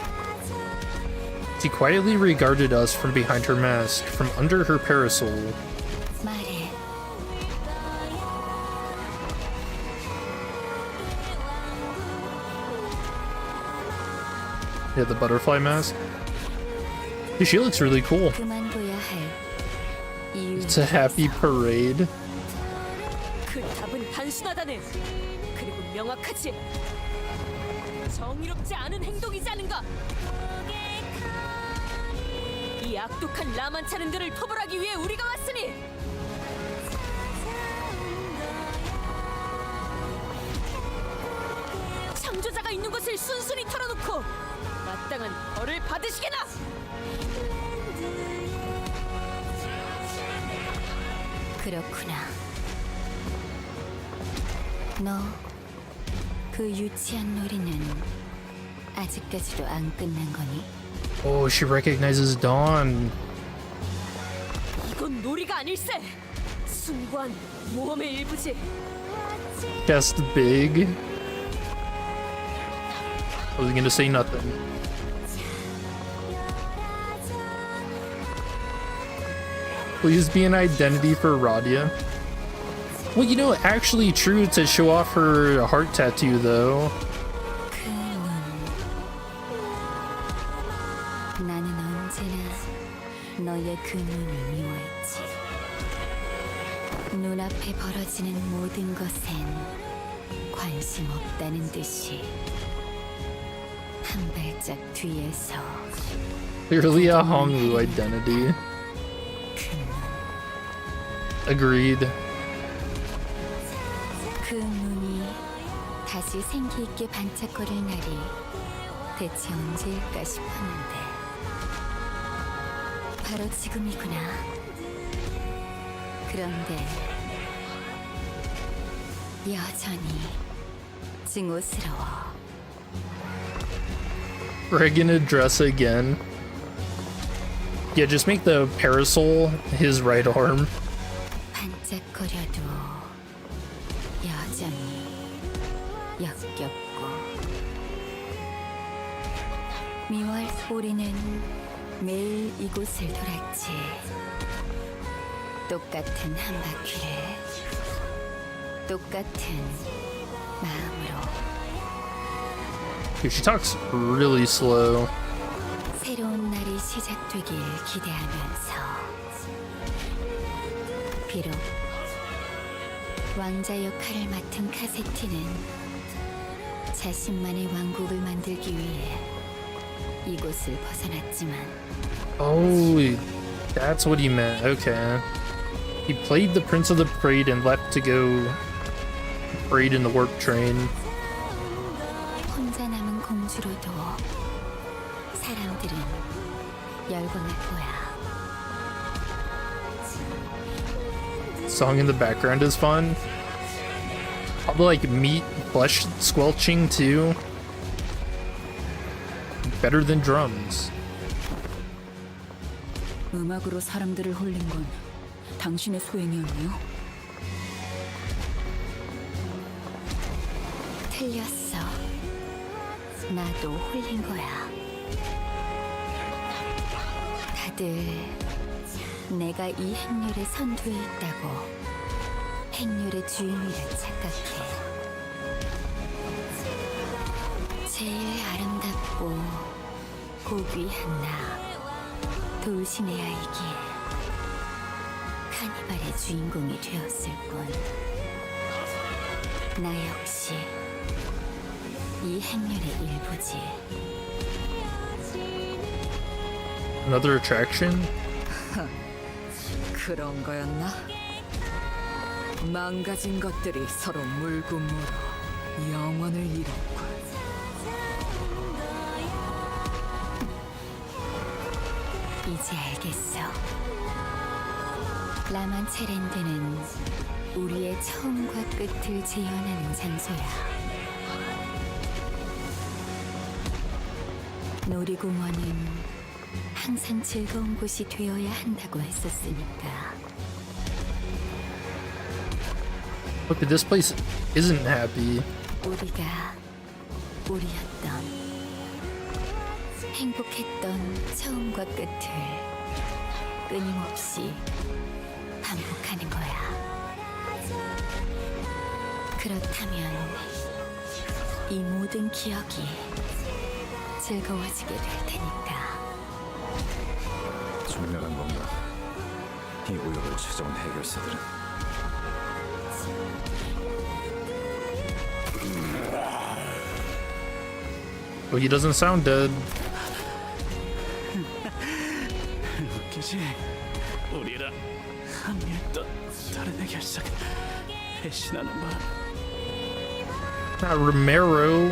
She quietly regarded us from behind her mask, from under her parasol. 말해. Yeah, the butterfly mask. Dude, she looks really cool. 그만둬야 할 이유. It's a happy parade. 그 답은 단순하다네. 그리고 명확하지. 정의롭지 않은 행동이지 않은가? 이 악독한 라만차는들을 토벌하기 위해 우리가 왔으니 창조자가 있는 곳을 순순히 털어놓고 마땅한 벌을 받으시게나! 그렇구나. 너 그 유치한 놀이는 아직까지도 안 끝난 거니? Oh, she recognizes Dawn. 이건 놀이가 아닐세. 숭고한 모험의 일부지. Cast big. I was gonna say nothing. Please be an identity for Radia. Well, you know, actually true to show off her heart tattoo, though. 나는 언제나 너의 그 눈을 미워했지. 눈앞에 벌어지는 모든 것엔 관심 없다는 듯이 한 발짝 뒤에서 Clearly a Hongwu identity. Agreed. 그 눈이 다시 생기 있게 반짝거릴 날이 대체 언제일까 싶었는데 바로 지금이구나. 그런데 여전히 증오스러워. Regan dress again. Yeah, just make the parasol his right arm. 반짝거려도 여전히 역겹고. 미월 우리는 매일 이곳을 돌았지. 똑같은 한 바퀴를 똑같은 마음으로. Dude, she talks really slow. 새로운 날이 시작되길 기대하면서 비록 왕자 역할을 맡은 카세티는 자신만의 왕국을 만들기 위해 이곳을 벗어났지만 Oh, that's what he meant. Okay. He played the Prince of the Parade and left to go parade in the warp train. 혼자 남은 공주로도 사람들은 열광할 거야. Song in the background is fun. Probably like meat flesh squelching too. Better than drums. 음악으로 사람들을 홀린 건 당신의 소행이었네요. 틀렸어. 나도 홀린 거야. 다들 내가 이 행렬의 선두에 있다고 행렬의 주인이라 착각해. 제일 아름답고 고귀한 나, 돌신의 아이기에 카니발의 주인공이 되었을 뿐. 나 역시 이 행렬의 일부지. Another attraction? 그런 거였나? 망가진 것들이 서로 물고 물어 영원을 이뤘군. 이제 알겠어. 라만체랜드는 우리의 처음과 끝을 재현하는 장소야. 놀이공원은 항상 즐거운 곳이 되어야 한다고 했었으니까. Look, this place isn't happy. 우리가 우리였던 행복했던 처음과 끝을 끊임없이 반복하는 거야. 그렇다면 이 모든 기억이 즐거워지게 될 테니까. 중요한 건가? 이 구역을 찾아온 해결사들은 Oh, he doesn't sound dead. 웃기지? 우리라 합류했던 다른 해결사가 배신하는 바람. Romero.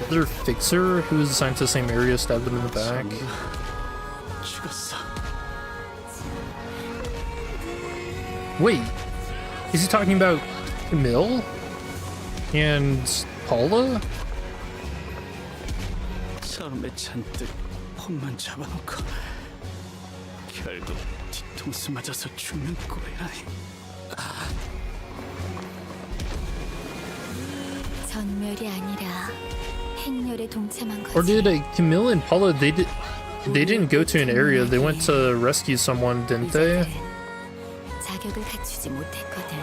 Other fixer who's assigned to the same area stabbed him in the back. 죽었어. Wait, is he talking about Camille and Paula? 처음에 잔뜩 폰만 잡아놓고 결국 뒤통수 맞아서 죽는 꼴이라니. 전멸이 아니라 행렬에 동참한 Or 거지. did Camille and Paula, they didn't go to an area, they went to rescue someone, didn't they? 자격을 갖추지 못했거든.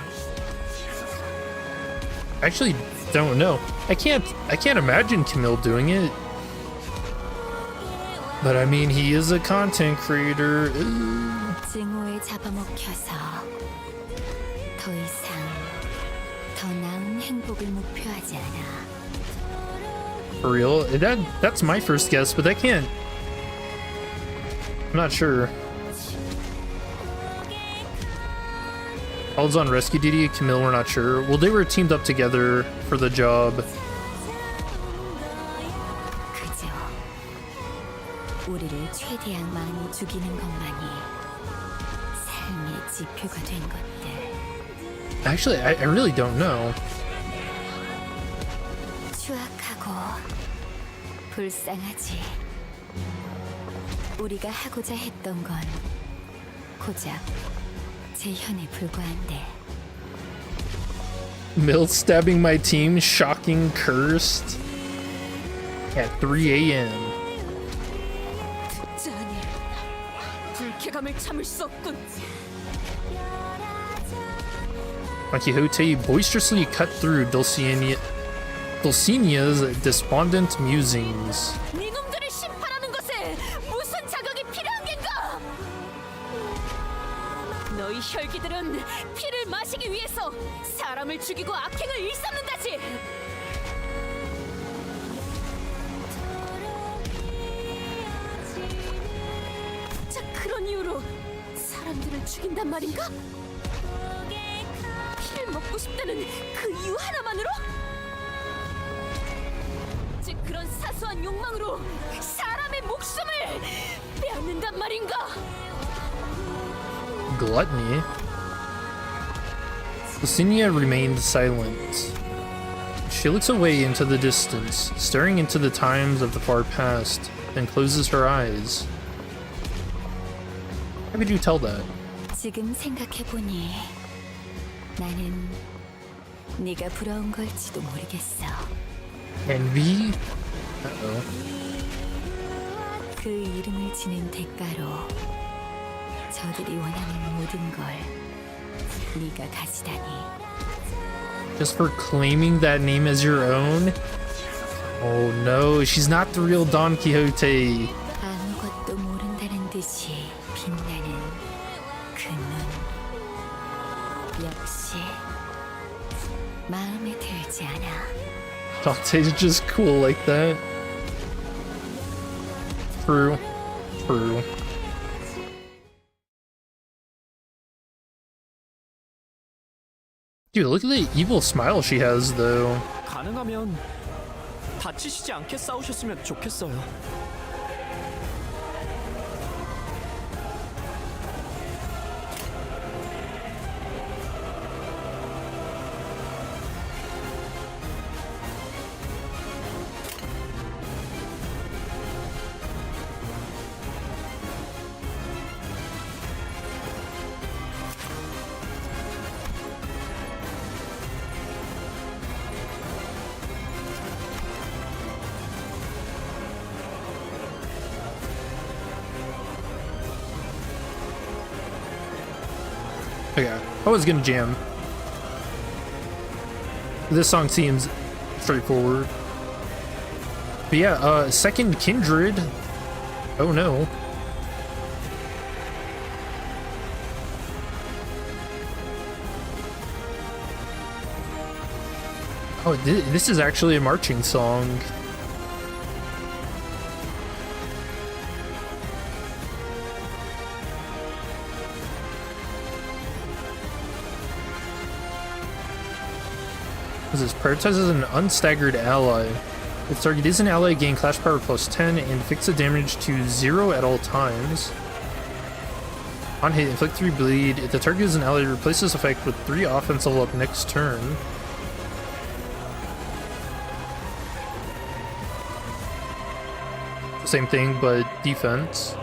I actually don't know. I can't imagine Camille doing it. But I mean, he is a content creator. 증오에 잡아먹혀서 더 이상 더 나은 행복을 목표하지 않아. For real? That's my first guess, but I can't. I'm not sure. Paula's on rescue duty, Camille, we're not sure. Well, they were teamed up together for the job. 그저 우리를 최대한 많이 죽이는 것만이 삶의 지표가 된 것들. Actually, I really don't know. 추악하고 불쌍하지. 우리가 하고자 했던 건 고작 재현에 불과한데. Mill stabbing my team, shocking, cursed. At 3 a.m. 자니 불쾌감을 참을 수 없군. Don Quixote boisterously cut through Dulcinea's despondent musings. 네 놈들을 심판하는 것에 무슨 자격이 필요한 겐가? 너희 혈기들은 피를 마시기 위해서 사람을 죽이고 악행을 일삼는다지. 자, 그런 이유로 사람들을 죽인단 말인가? 피를 먹고 싶다는 그 이유 하나만으로? 즉 그런 사소한 욕망으로 사람의 목숨을 빼앗는단 말인가? Gluttony. Dulcinea remained silent. She looks away into the distance, staring into the times of the far past, then closes her eyes. How could you tell that? 지금 생각해보니 나는 네가 부러운 걸지도 모르겠어. Envy? Uh-oh. 그 이름을 지는 대가로 저들이 원하는 모든 걸 네가 가지다니. Just for claiming that name as your own? Oh no, she's not the real Don Quixote. 아마 들지 않아. Dante's just cool like that. True. True. Dude, look at the evil smile she has, though. 가능하면 다치시지 않게 싸우셨으면 좋겠어요. Okay, I was gonna jam. This song seems straightforward. But yeah, second Kindred. Oh no. Oh, this is actually a marching song. This prioritizes an unstaggered ally. If target is an ally, gain clash power plus 10 and fix the damage to 0 at all times. On hit, inflict 3 bleed. If the target is an ally, replace this effect with 3 offense level up next turn. Same thing, but defense.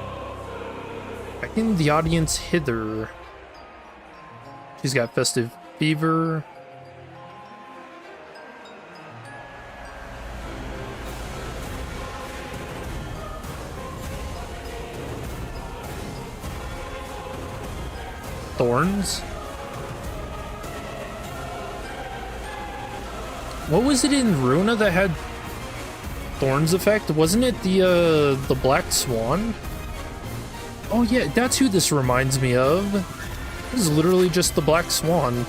Backing the audience hither. She's got Festive Fever. Thorns? What was it in Runa that had Thorns effect? Wasn't it the Black Swan? Oh yeah, that's who this reminds me of. This is literally just the Black Swan.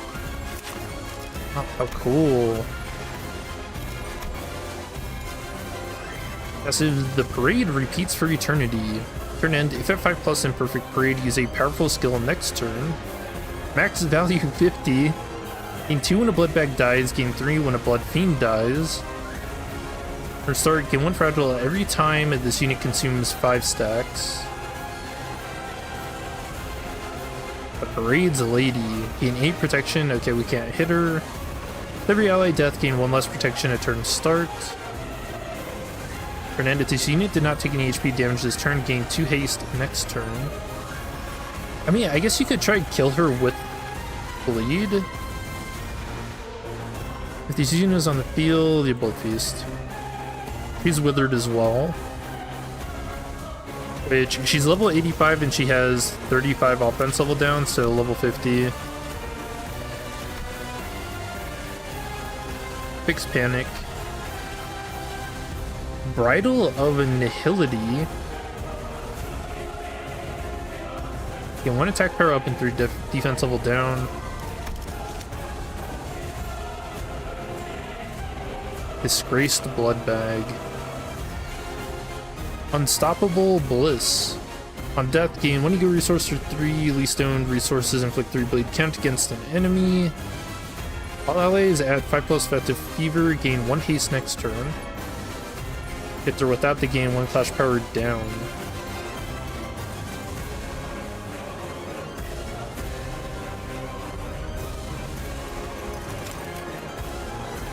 Oh, how cool. Passive, the parade repeats for eternity. Turn end, if at 5+ in perfect parade, use a powerful skill next turn. Max value 50. Gain 2 when a blood bag dies, gain 3 when a blood fiend dies. Restart, gain 1 fragile every time this unit consumes 5 stacks. The parade's a lady. Gain 8 protection, okay, we can't hit her. Every ally death, gain 1 less protection at turn start. Fernando, this unit did not take any HP damage this turn, gain 2 haste next turn. I mean, I guess you could try to kill her with bleed. If this unit is on the field, you Blood Feast. She's withered as well. Which, she's level 85 and she has 35 offense level down, so level 50. Fix Panic. Bridle of Nihility. Get 1 attack power up and 3 defense level down. Disgraced Blood Bag. Unstoppable Bliss. On death, gain 1 ego resource for 3 least owned resources, inflict 3 bleed count against an enemy. All allies add 5+ Festive Fever, gain 1 haste next turn. Hit her without the gain 1 clash power down.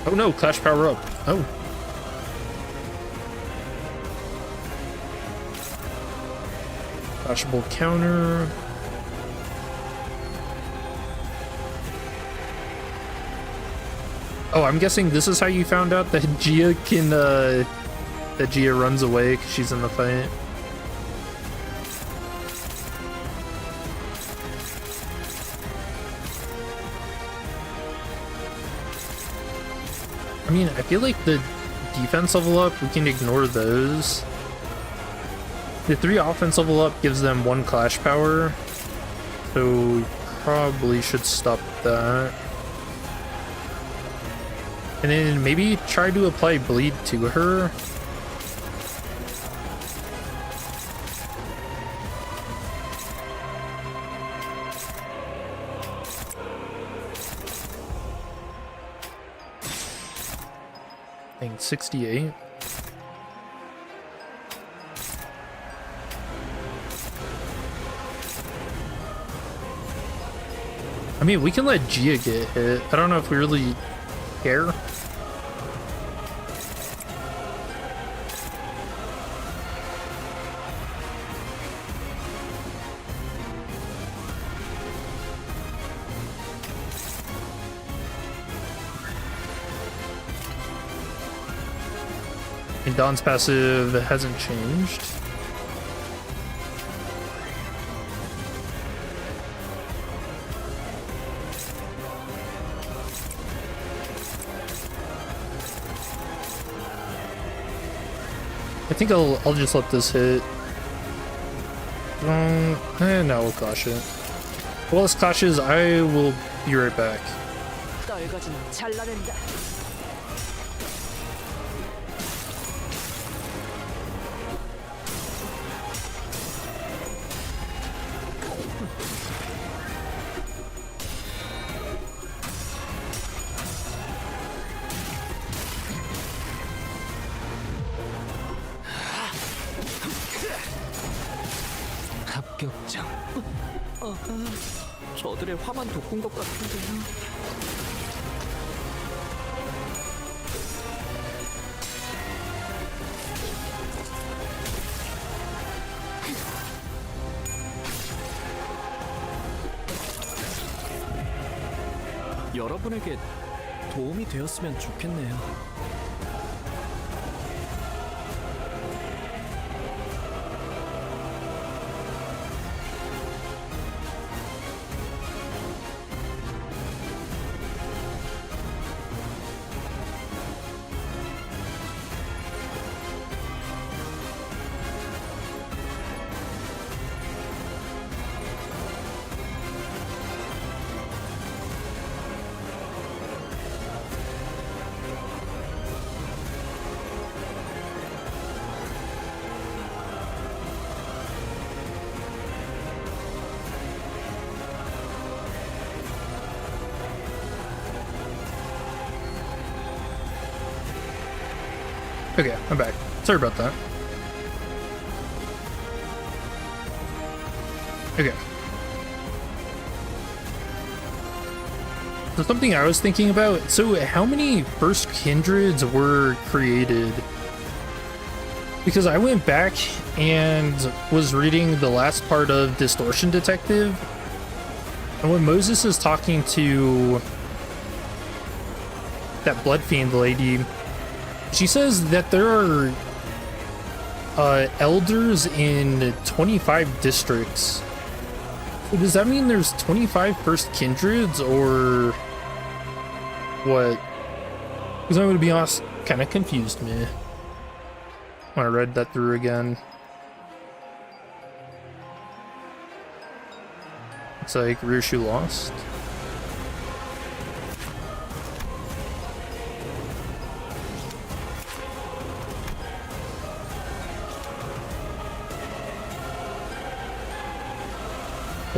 Oh no, clash power up. Oh. Clashable counter. Oh, I'm guessing this is how you found out that Gia can, that Gia runs away because she's in the fight. I mean, I feel like the defense level up, we can ignore those. The 3 offense level up gives them 1 clash power, so we probably should stop that. And then maybe try to apply bleed to her. I think 68. I mean, we can let Gia get hit. I don't know if we really care. And Dawn's passive hasn't changed. I think I'll just let this hit. No, we'll clash it. While this clashes, I will be right back. 떨거지는 잘라낸다. 합격장. 저들의 화만 돋군 것 같은데요. 여러분에게 도움이 되었으면 좋겠네요. Okay, I'm back. Sorry about that. Okay. So something I was thinking about, so how many first Kindreds were created? Because I went back and was reading the last part of Distortion Detective, and when Moses is talking to that Blood Fiend lady, she says that there are elders in 25 districts. So does that mean there's 25 first Kindreds, or what? Because I'm gonna be honest, kind of confused me when I read that through again. It's like rear shoe lost.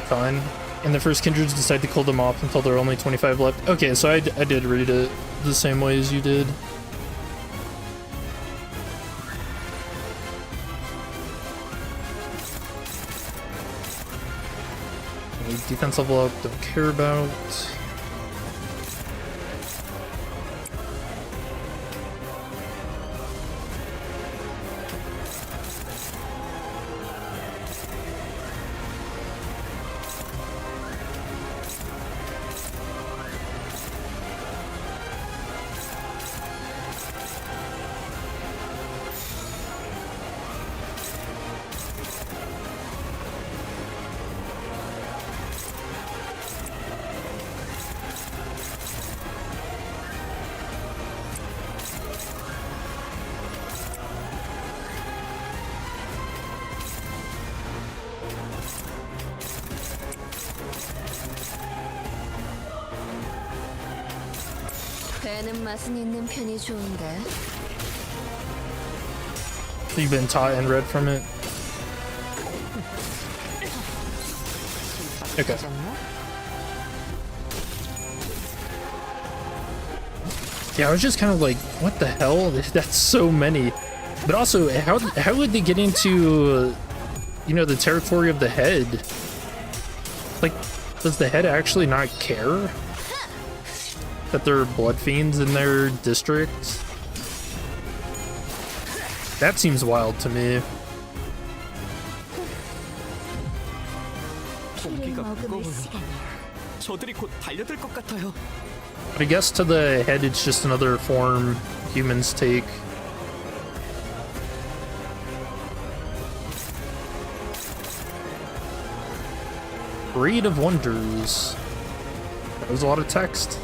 Fine. And the first Kindreds decide to kill them off until there are only 25 left. Okay, so I did read it the same way as you did. Any defense level up, don't care about. 배는 맛은 있는 편이 좋은데. You've been taught and read from it. Okay. Yeah, I was just kind of like, what the hell? That's so many. But also, how would they get into, you know, the territory of the head? Like, does the head actually not care that there are blood fiends in their district? That seems wild to me. 공기가 무거워요. 저들이 곧 달려들 것 같아요. But I guess to the head, it's just another form humans take. Parade of Wonders. That was a lot of text.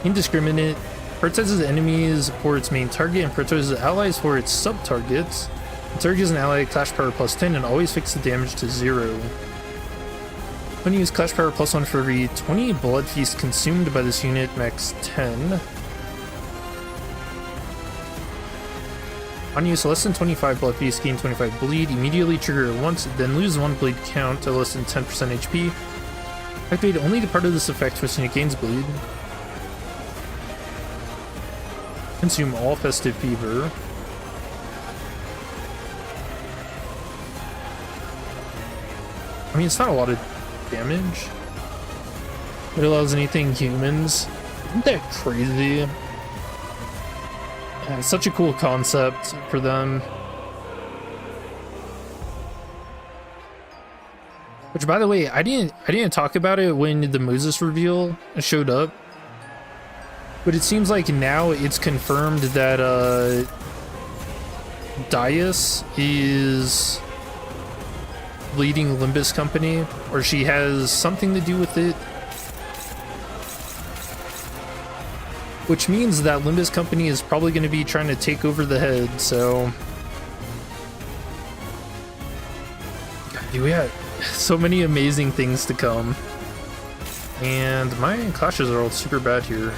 Indiscriminate. Prioritizes enemies for its main target and prioritizes allies for its sub-targets. Targets an ally clash power plus 10 and always fix the damage to 0. When you use clash power plus 1 for every 20 blood feast consumed by this unit, max 10. On use less than 25 blood feast, gain 25 bleed, immediately trigger it once, then lose 1 bleed count to less than 10% HP. Activate only the part of this effect which unit gains bleed. Consume all festive fever. I mean, it's not a lot of damage. It allows anything humans. Isn't that crazy? Yeah, it's such a cool concept for them. Which, by the way, I didn't talk about it when the Moses reveal showed up. But it seems like now it's confirmed that Dias is leading Limbus company, or she has something to do with it. Which means that Limbus company is probably going to be trying to take over the head, so... God, we have so many amazing things to come. And my clashes are all super bad here.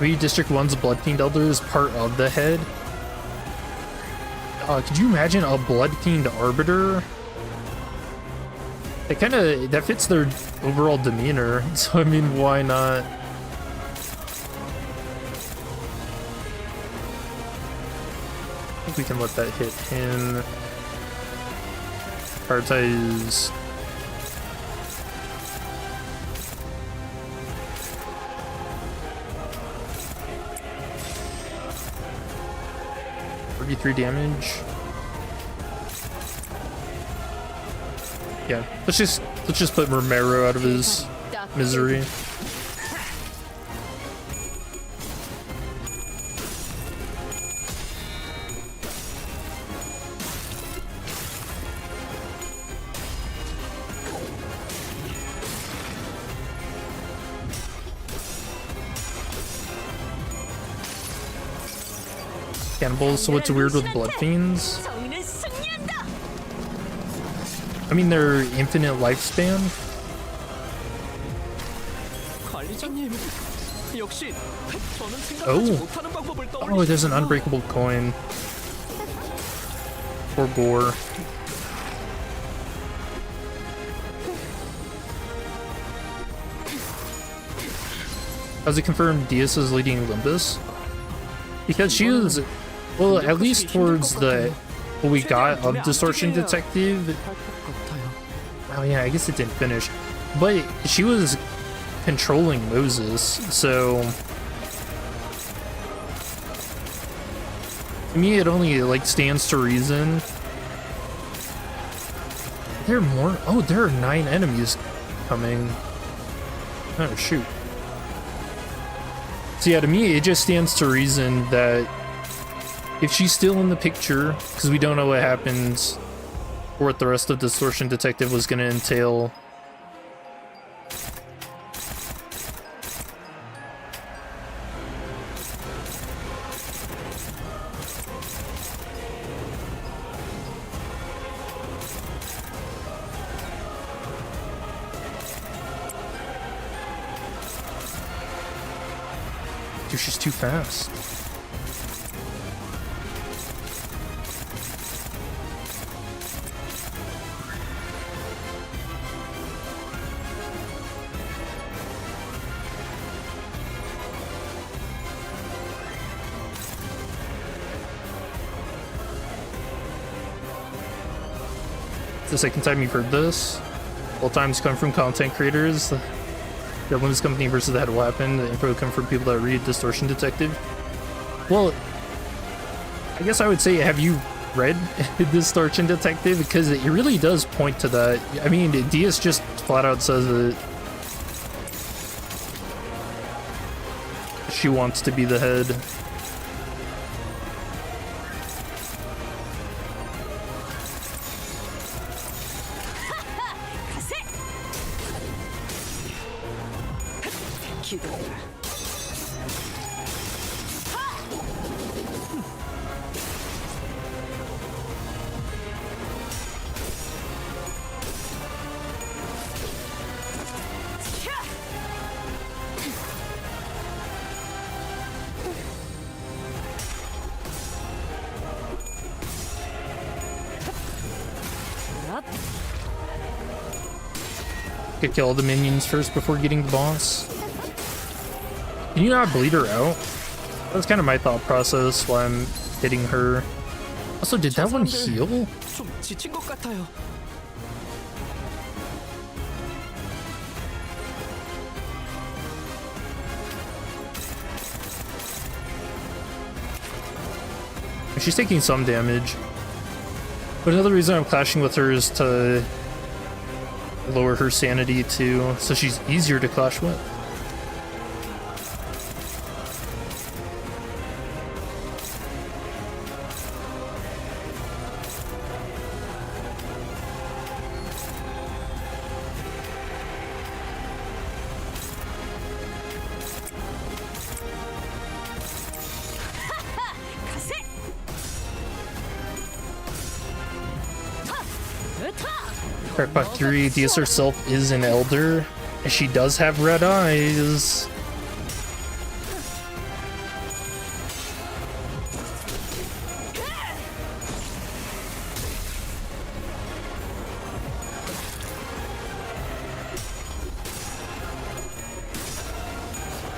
Maybe District 1's Blood Fiend Elder is part of the head. Could you imagine a Blood Fiend Arbiter? That fits their overall demeanor, so I mean, why not? I think we can let that hit him. Prioritize. $33 damage. Yeah, let's just put Romero out of his misery. Cannibals, so what's weird with Blood Fiends? I mean, their infinite lifespan. Oh, there's an unbreakable coin. Or gore. Has it confirmed Diaz is leading Limbus? Because she was, well, at least towards the what we got of Distortion Detective. Oh yeah, I guess it didn't finish, but she was controlling Moses, so to me it only like stands to reason. There are more. Oh, there are 9 enemies. coming. Oh, shoot. So yeah, to me, it just stands to reason that if she's still in the picture, because we don't know what happens or what the rest of Distortion Detective was going to entail. Dude, she's too fast. It's the second time you've heard this. All times come from content creators. The Limbus company versus that will happen. The info come from people that read Distortion Detective. Well, I guess I would say, have you read Distortion Detective? Because it really does point to that. I mean, Diaz just flat out says that she wants to be the head. Could kill all the minions first before getting the boss. Can you not bleed her out? That's kind of my thought process while I'm hitting her. Also, did that one heal? 좀 지친 것 같아요. She's taking some damage. But another reason I'm clashing with her is to lower her sanity too, so she's easier to clash with. Crackpot 3, Diaz herself is an elder, and she does have red eyes.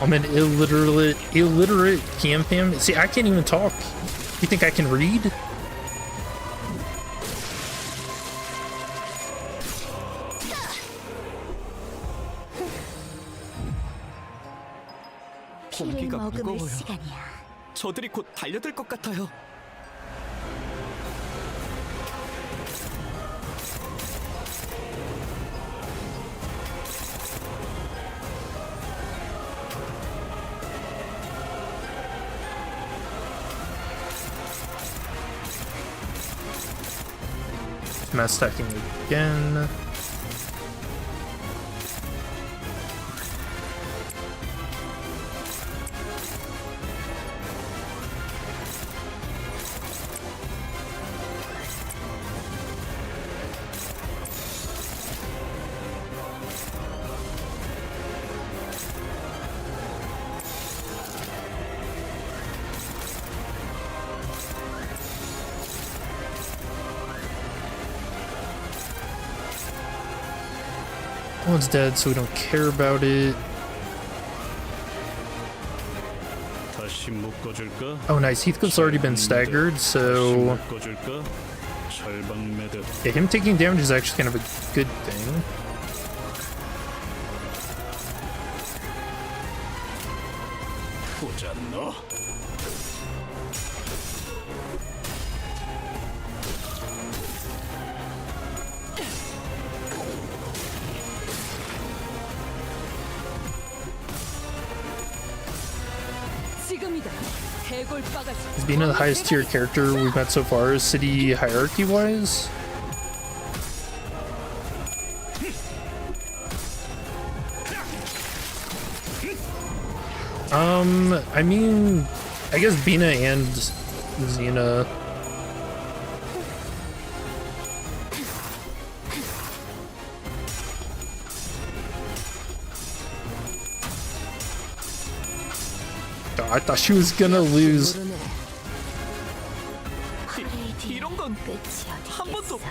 I'm an illiterate cam. See, I can't even talk. You think I can read? 공기가 무거워요. 저들이 곧 달려들 것 같아요. Mass stacking again. One's dead, so we don't care about it. Oh, nice. Heathcliff's already been staggered, so yeah, him taking damage is actually kind of a good thing. 지금이다. 해골 바가지. Is Bina the highest tier character we've met so far, city hierarchy wise? I mean, I guess Bina and Xena. I thought she was gonna lose.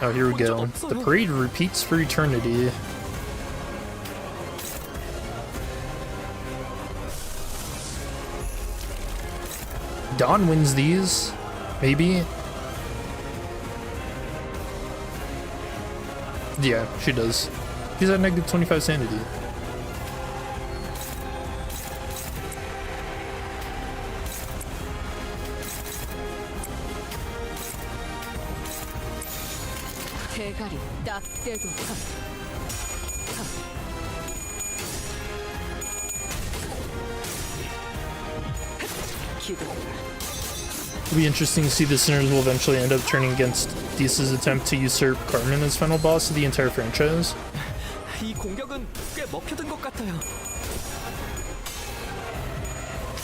Oh, here we go. The parade repeats for eternity. Dawn wins these, maybe. Yeah, she does. She's at negative 25 sanity. 대가리 딱 떼도 It'll be interesting to see the Sinners will eventually end up turning against Deese's attempt to usurp Carmen as final boss of the entire franchise. 이 공격은 꽤 먹혀든 것 같아요.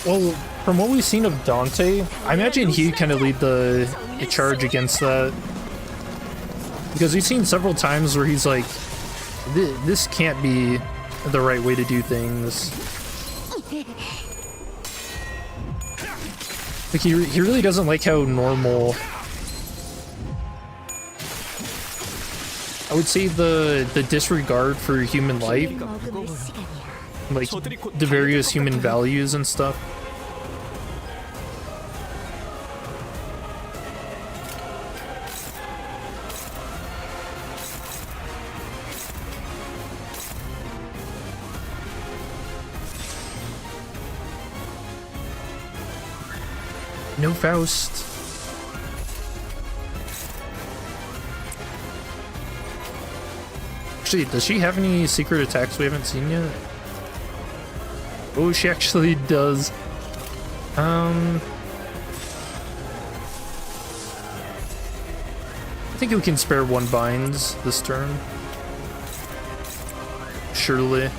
Well, from what we've seen of Dante, I imagine he'd kind of lead the charge against that. Because we've seen several times where he's like, this can't be the right way to do things. Like, he really doesn't like how normal... I would say the disregard for human life, like the various human values and stuff. No Faust. Actually, does she have any secret attacks we haven't seen yet? Oh, she actually does. I think we can spare one binds this turn. Surely.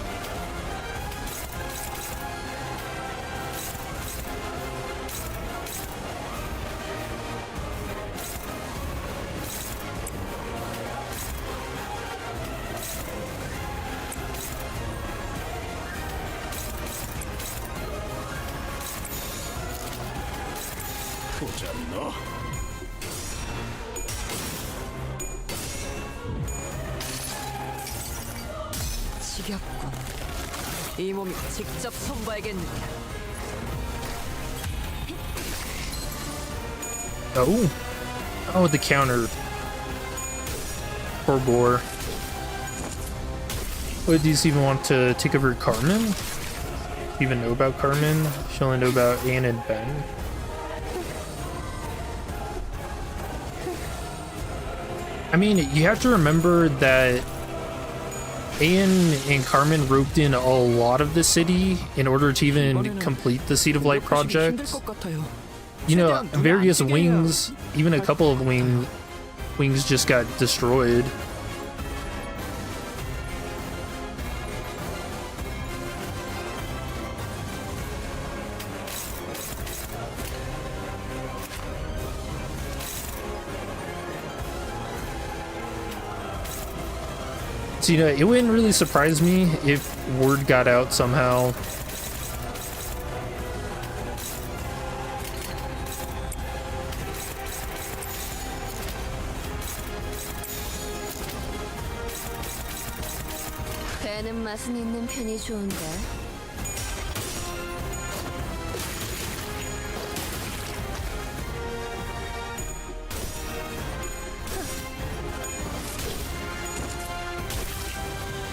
지겹군. 이 몸이 직접 손봐야겠는데. Oh, the counter. Poor Gore. Would these even want to take over Carmen? Even know about Carmen? She only know about Anne and Ben. I mean, you have to remember that Anne and Carmen roped in a lot of the city in order to even complete the Seed of Light project. You know, various wings, even a couple of wings just got destroyed. So, you know, it wouldn't really surprise me if word got out somehow. 배는 맛은 있는 편이 좋은데.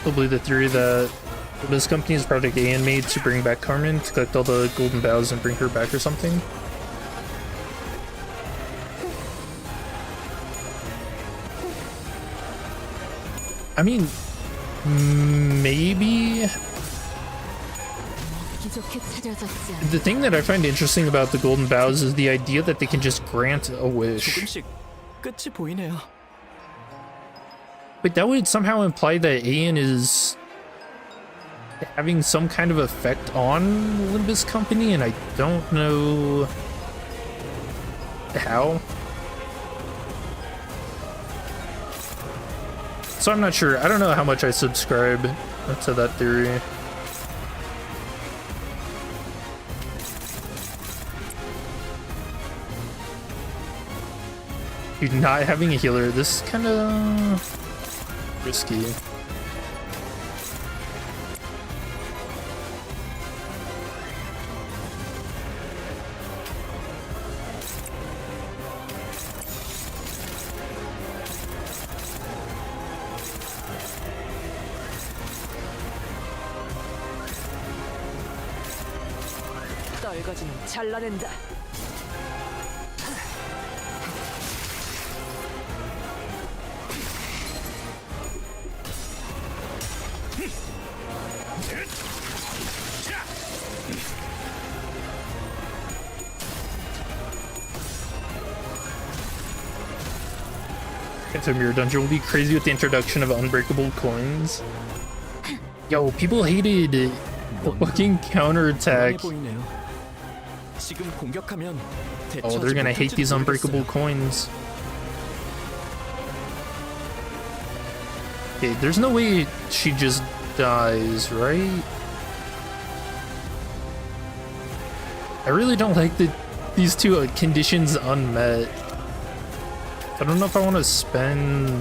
I believe the theory that this company is Project AN made to bring back Carmen, to collect all the golden boughs and bring her back or something. I mean, maybe. 기적해 찾아졌지 않아. The thing that I find interesting about the golden bows is the idea that they can just grant a wish. 조금씩 끝이 보이네요. But that would somehow imply that Aeon is having some kind of effect on Limbus Company, and I don't know how. So I'm not sure. I don't know how much I subscribe to that theory. Dude, not having a healer, this is kind of risky. 떨거지는 잘라낸다. Canto Mirror Dungeon will be crazy with the introduction of unbreakable coins. Yo, people hated the fucking counterattack. 지금 공격하면 Oh, they're gonna hate these unbreakable coins. Okay, there's no way she just dies, right? I really don't like these two conditions unmet. I don't know if I want to spend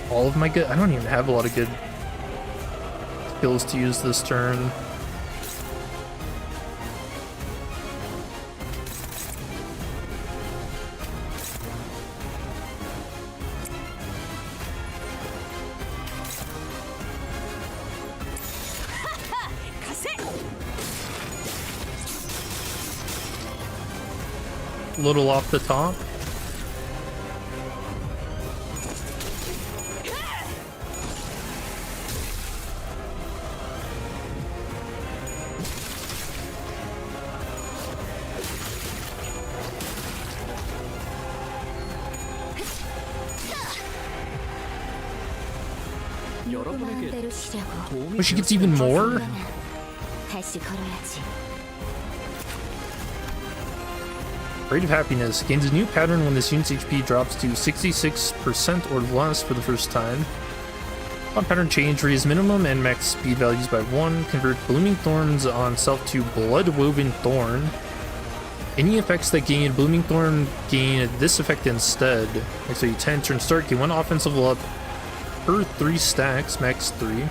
all of my good. I don't even have a lot of good skills to use this turn. A little off the top. Oh, she gets even more? 다시 걸어야지. Rate of Happiness gains a new pattern when this unit's HP drops to 66% or less for the first time. On pattern change, raise minimum and max speed values by 1. Convert Blooming Thorns on self to Blood Woven Thorn. Any effects that gain Blooming Thorn gain this effect instead. So you 10 turn start, gain 1 offensive level up per 3 stacks, max 3.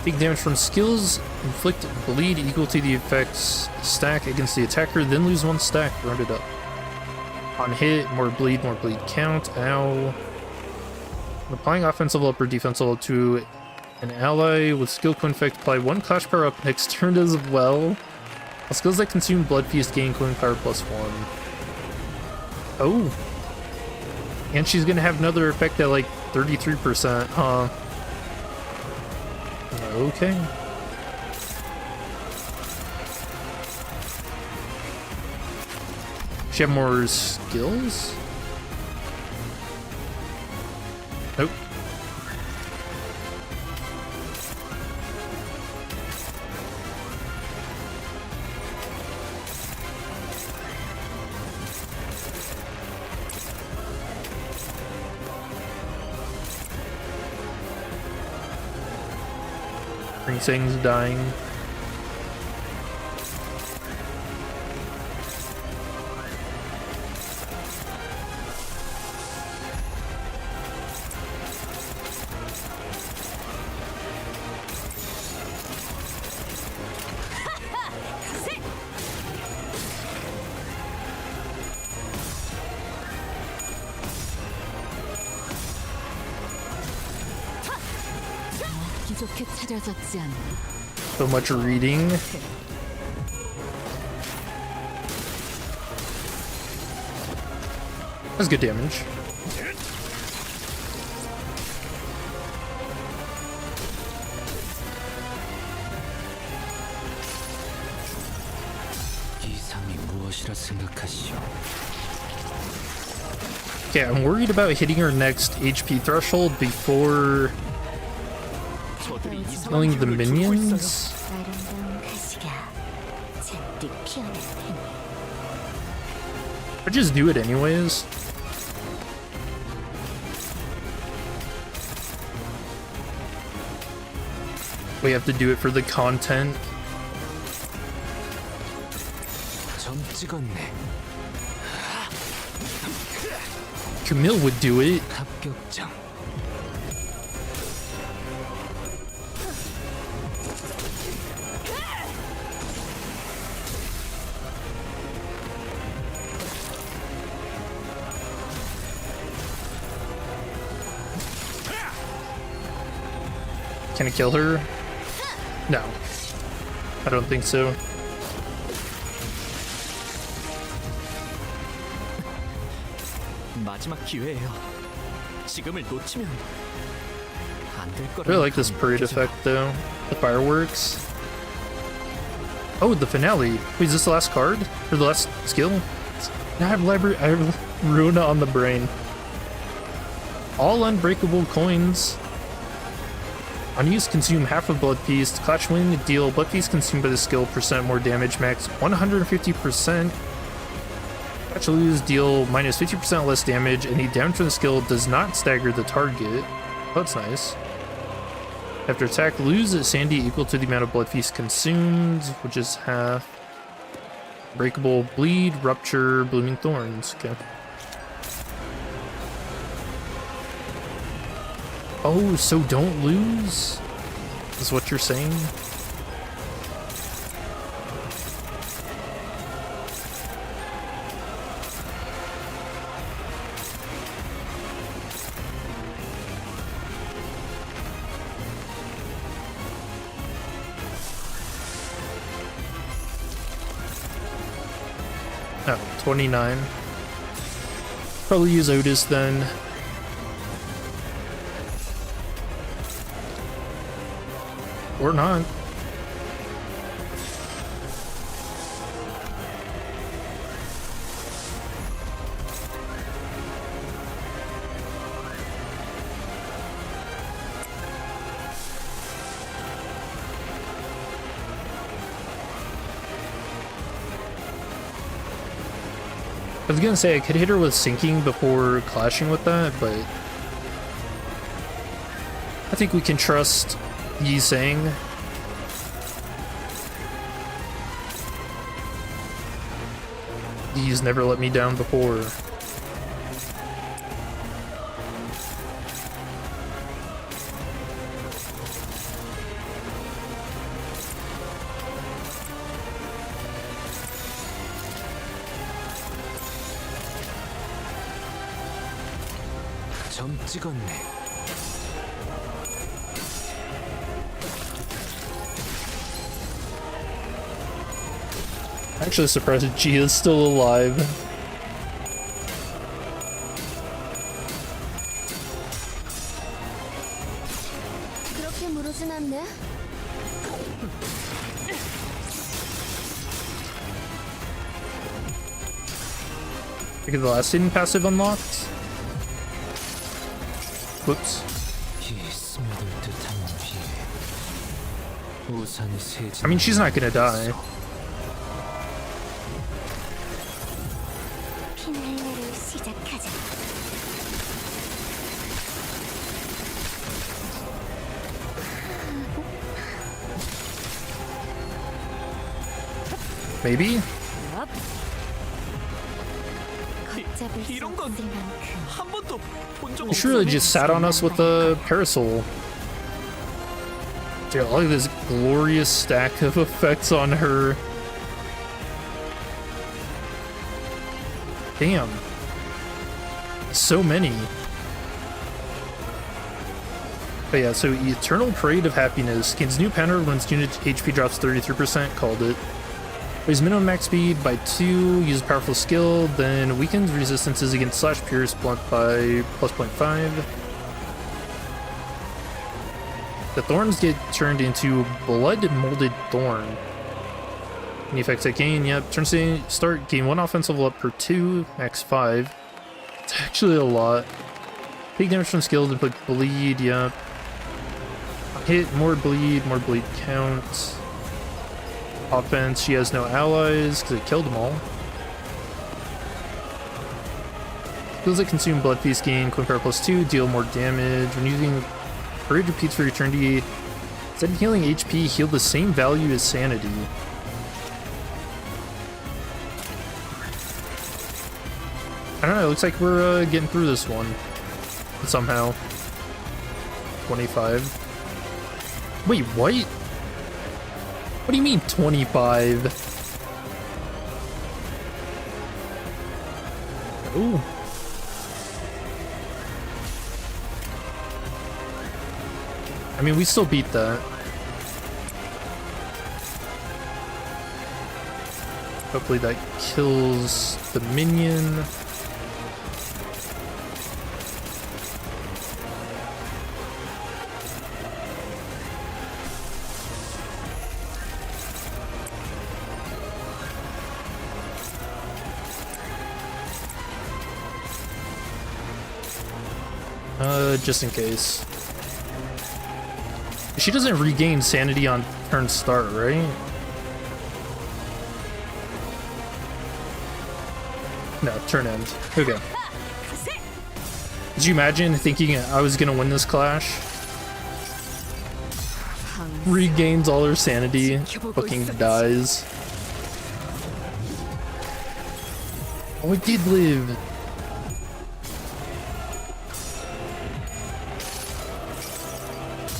Take damage from skills, inflict bleed equal to the effect's stack against the attacker, then lose 1 stack, rounded up. On hit, more bleed count, ow. When applying offensive level up or defensive level to an ally with skill coin effect, apply 1 clash power up next turn as well. All skills that consume Blood Feast gain coin power plus 1. Oh. And she's gonna have another effect at like 33%, huh? Okay. She have more skills? Nope. Thing's dying. 기적해 찾아졌지 않아. So much reading. That's good damage. Okay, I'm worried about hitting her next HP threshold before killing the minions. 아름다운 가시가 잔뜩 피어날 테니. I just do it anyways. We have to do it for the content. Camille would do it. Can I kill her? No. I don't think so. 마지막 기회예요. 지금을 놓치면 안 될 I 거라. really like this parade effect though. The fireworks. Oh, the finale. Wait, is this the last card? Or the last skill? I have Runa on the brain. All unbreakable coins. Unused consume half of Blood Feast. Clash Wing deal Blood Feast consumed by the skill % more damage, max 150%. Clash Lose deal minus 50% less damage, and the damage from the skill does not stagger the target. Oh, that's nice. After attack, lose Sandy equal to the amount of Blood Feast consumed, which is half. Breakable Bleed, Rupture, Blooming Thorns. Okay. Oh, so don't lose? Is what you're saying? Oh, 29. Probably use Otis then. Or not. I was gonna say I could hit her with sinking before clashing with that, but I think we can trust Yi Sang. Yi's never let me down before. 점 찍었네. Actually surprised that Gia is still alive. 그렇게 무르진 않네. Look at the last hidden passive unlocked. Whoops. I mean, she's not gonna die. 피날레를 시작하자. Maybe? 이런 건 한 번도 본 적 She should really just sat on us with a parasol. Dude, look at this glorious stack of effects on her. Damn. So many. But yeah, so Eternal Parade of Happiness gains new power when its unit HP drops 33%, called it. Raise minimum max speed by 2, use a powerful skill, then weakens resistances against slash pierce blunt by plus 0.5. The thorns get turned into blood molded thorn. Any effects at gain? Yep. Turn start, gain 1 offensive level up per 2, max 5. It's actually a lot. Take damage from skills and put bleed, yep. Hit, more bleed count. Offense, she has no allies because it killed them all. Skills that consume blood feast gain, quick power +2, deal more damage. When using parade repeats for eternity, instead of healing HP, heal the same value as sanity. I don't know, it looks like we're getting through this one. Somehow. 25. Wait, what? What do you mean 25? Ooh. I mean, we still beat that. Hopefully that kills the minion. Just in case. She doesn't regain sanity on turn start, right? No, turn end. Okay. Did you imagine thinking I was gonna win this clash? Regains all her sanity, fucking dies. Oh, it did live!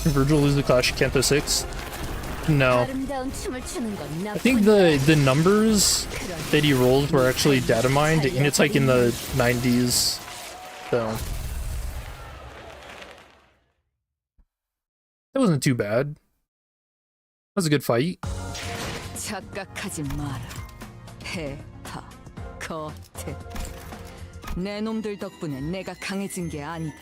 Virgil lose the clash at Canto 6? No. I think the numbers that he rolled were actually data mined, and it's like in the 90s. So that wasn't too bad. That was a good fight. 착각하지 마라. 해파, 거태. 내 놈들 덕분에 내가 강해진 게 아니다.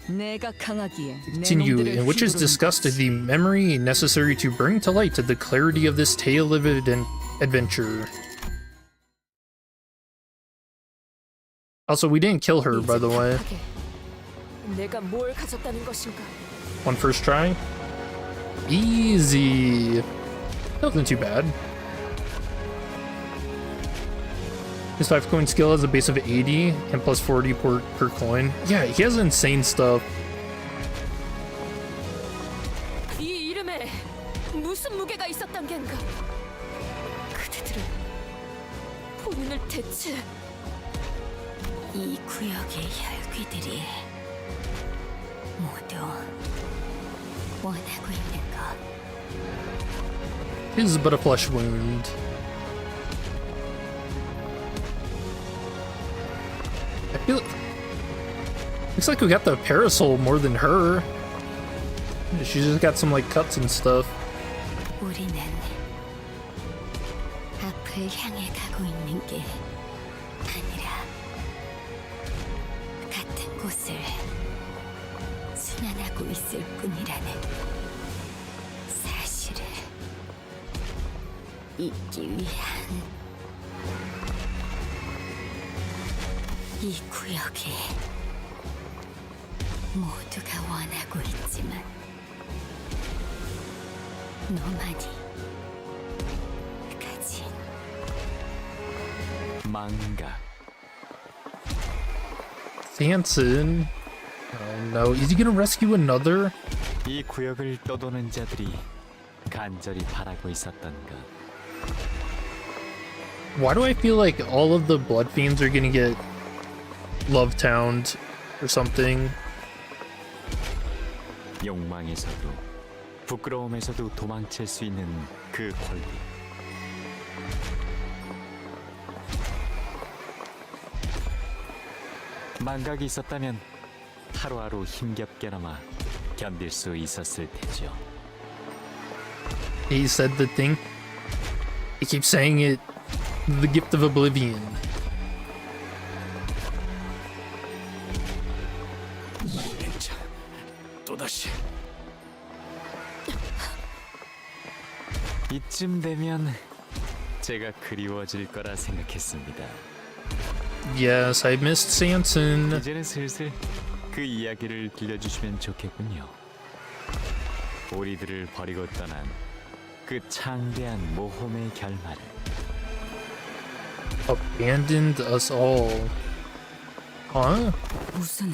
Continue, in which is discussed the memory necessary to bring to light the clarity of this tale of adventure. Also, we didn't kill her, by the way. One first try. Easy. Nothing too bad. His 5 coin skill has a base of 80 and plus 40 per coin. Yeah, he has insane stuff. 이 이름에 무슨 무게가 있었단 겐가? 그대들은 본인을 대체 이 구역의 혈귀들이 모두 원하고 있는 것. His is but a flesh wound. I feel looks like we got the parasol more than her. She's just got some like cuts and stuff. 우리는 앞을 향해 가고 있는 게 아니라 같은 곳을 순환하고 있을 뿐이라는 사실을 잊기 위한 이 구역에 모두가 원하고 있지만 너만이 가진 망각. Samson. Oh no, is he gonna rescue another? 이 구역을 떠도는 자들이 간절히 바라고 있었던가. Why do I feel like all of the blood fiends are gonna get love-towned or something? 욕망에서도 부끄러움에서도 도망칠 수 있는 그 권리. 망각이 있었다면 하루하루 힘겹게나마 견딜 수 있었을 테죠. He said the thing. He keeps saying it. The gift of Oblivion. 또다시 이쯤 되면 제가 그리워질 거라 생각했습니다. Yes, I missed Sanson. 이제는 슬슬 그 이야기를 들려주시면 좋겠군요. 우리들을 버리고 떠난 그 창대한 모험의 결말을. Abandoned us all. Huh? 무슨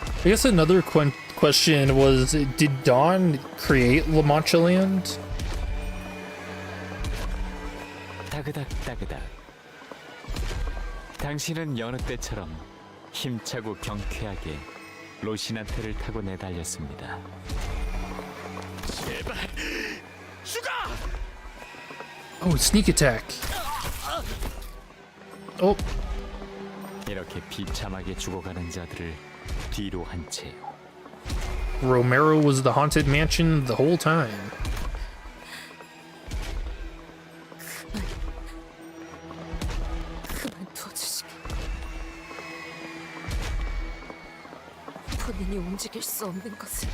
I guess another question was, did Dawn create La Mancha Land? 따그닥 따그닥. 당신은 여느 때처럼 힘차고 경쾌하게 로시나테를 타고 내달렸습니다. 제발 죽어! Oh, sneak attack. Oh. 이렇게 비참하게 죽어가는 자들을 뒤로 한 채. Romero was the haunted mansion the whole time. 그만둬주시게. 본인이 움직일 수 없는 것은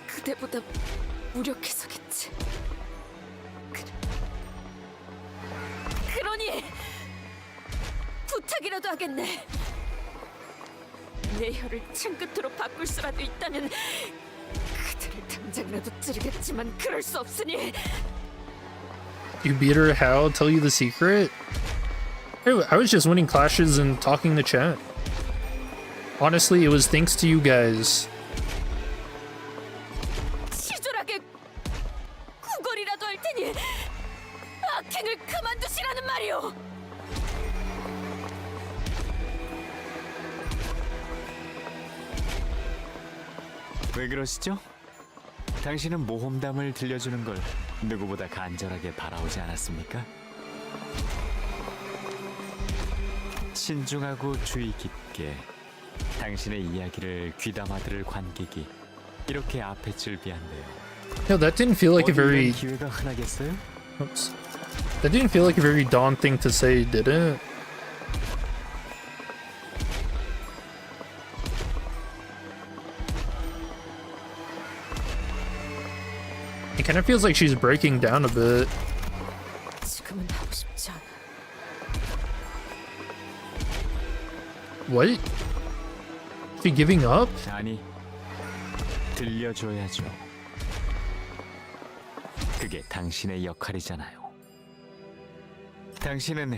그대보다 무력해서겠지. 그러니 부탁이라도 하겠네. 내 혀를 창끝으로 바꿀 수라도 있다면 그들을 당장이라도 찌르겠지만 그럴 수 없으니. You beat her how? Tell you the secret? I was just winning clashes and talking to chat. Honestly, it was thanks to you guys. 치졸하게 구걸이라도 할 테니 악행을 그만두시라는 말이오. 왜 그러시죠? 당신은 모험담을 들려주는 걸 누구보다 간절하게 바라오지 않았습니까? 신중하고 주의 깊게 당신의 이야기를 귀담아 들을 관객이 이렇게 앞에 즐비한데요. No, that didn't feel like a very... 기회가 흔하겠어요? Oops. That didn't feel like a very Dawn thing to say, did it? It kind of feels like she's breaking down a bit. 지금은 하고 싶지 않아. What? Is she giving up? 아니, 들려줘야죠. 그게 당신의 역할이잖아요. 당신은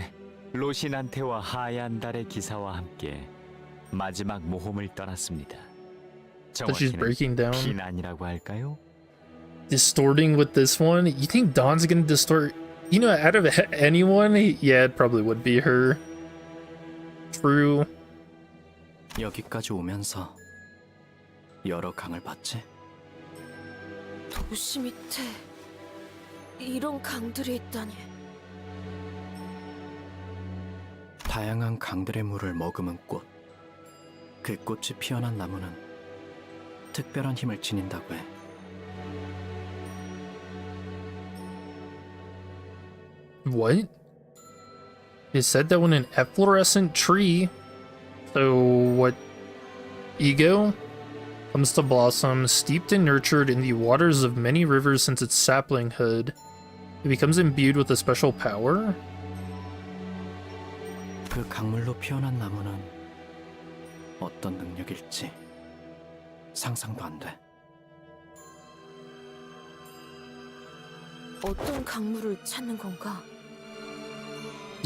로시난테와 하얀 달의 기사와 함께 마지막 모험을 떠났습니다. So she's breaking down. 비난이라고 할까요? Distorting with this one? You think Dawn's gonna distort? You know, out of anyone, yeah, it probably would be her. True. 여기까지 오면서 여러 강을 봤지? 도시 밑에 이런 강들이 있다니. 다양한 강들의 물을 머금은 꽃. 그 꽃이 피어난 나무는 특별한 힘을 지닌다고 해. What? It said that when an efflorescent tree, so what, ego, comes to blossom, steeped and nurtured in the waters of many rivers since its saplinghood, it becomes imbued with a special power? 그 강물로 피어난 나무는 어떤 능력일지 상상도 안 돼. 어떤 강물을 찾는 건가?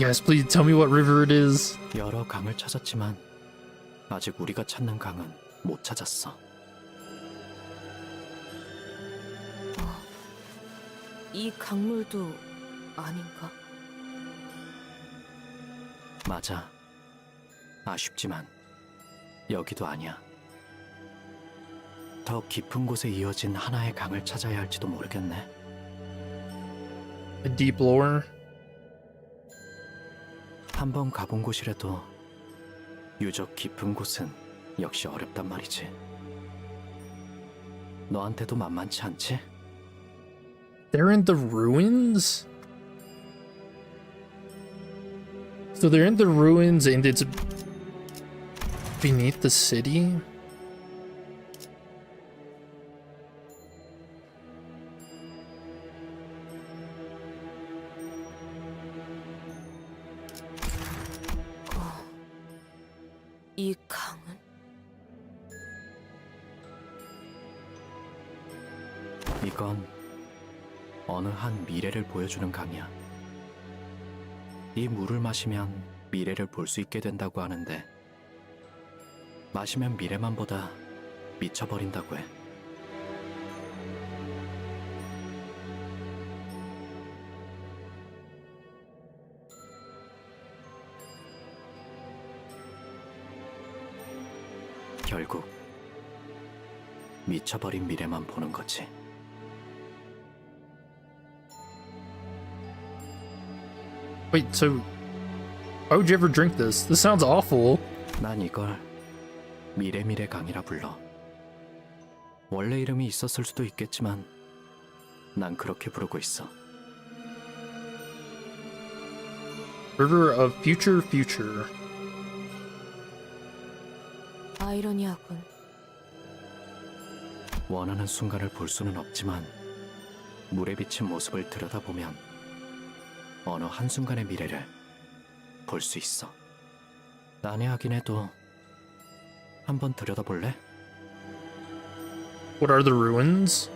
Yes, please tell me what river it is. 여러 강을 찾았지만 아직 우리가 찾는 강은 못 찾았어. 이 강물도 아닌가? 맞아. 아쉽지만 여기도 아니야. 더 깊은 곳에 이어진 하나의 강을 찾아야 할지도 모르겠네. A deep lore. 한번 가본 곳이라도 유적 깊은 곳은 역시 어렵단 말이지. 너한테도 만만치 않지? They're in the ruins? So they're in the ruins and it's beneath the city? 이건 어느 한 미래를 보여주는 강이야. 이 물을 마시면 미래를 볼 수 있게 된다고 하는데 마시면 미래만 보다 미쳐버린다고 해. 결국 미쳐버린 미래만 보는 거지. Wait, so why would you ever drink this? This sounds awful. 난 이걸 미래 강이라 불러. 원래 이름이 있었을 수도 있겠지만 난 그렇게 부르고 있어. River of Future Future. 아이러니하군. 원하는 순간을 볼 수는 없지만 물에 비친 모습을 들여다보면 어느 한순간의 미래를 볼 수 있어. 난해하긴 해도 한번 들여다볼래? What are the ruins?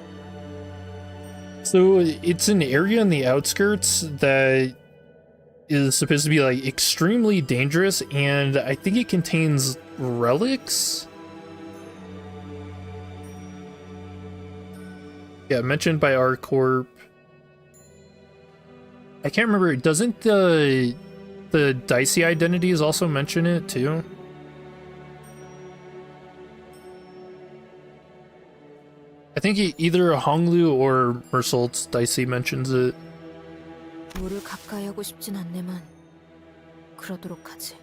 So it's an area in the outskirts that is supposed to be like extremely dangerous, and I think it contains relics? Yeah, mentioned by our corp. I can't remember, doesn't the dicey identities also mention it too? I think either Honglu or Mersault's dicey mentions it. 물을 가까이 하고 싶진 않네만 그러도록 하지.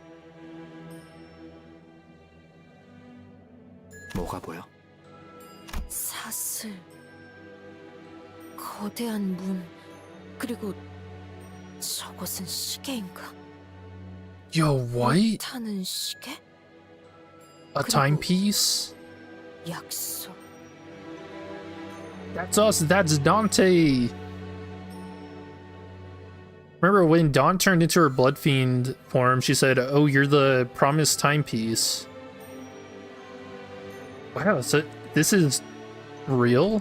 뭐가 보여? 사슬, 거대한 문, 그리고 저것은 시계인가? Yo, what? 타는 시계? A timepiece? 약속. That's us, that's Dante! Remember when Dawn turned into her blood fiend form, she said, "Oh, you're the promised timepiece." Wow, so this is real?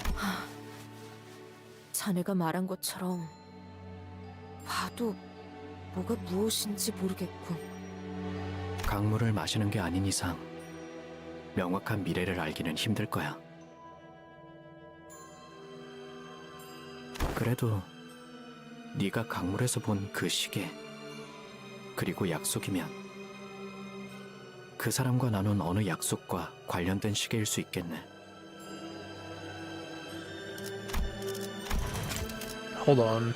자네가 말한 것처럼 봐도 뭐가 무엇인지 모르겠군. 강물을 마시는 게 아닌 이상 명확한 미래를 알기는 힘들 거야. 그래도 네가 강물에서 본 그 시계, 그리고 약속이면 그 사람과 나눈 어느 약속과 관련된 시계일 수 있겠네. Hold on.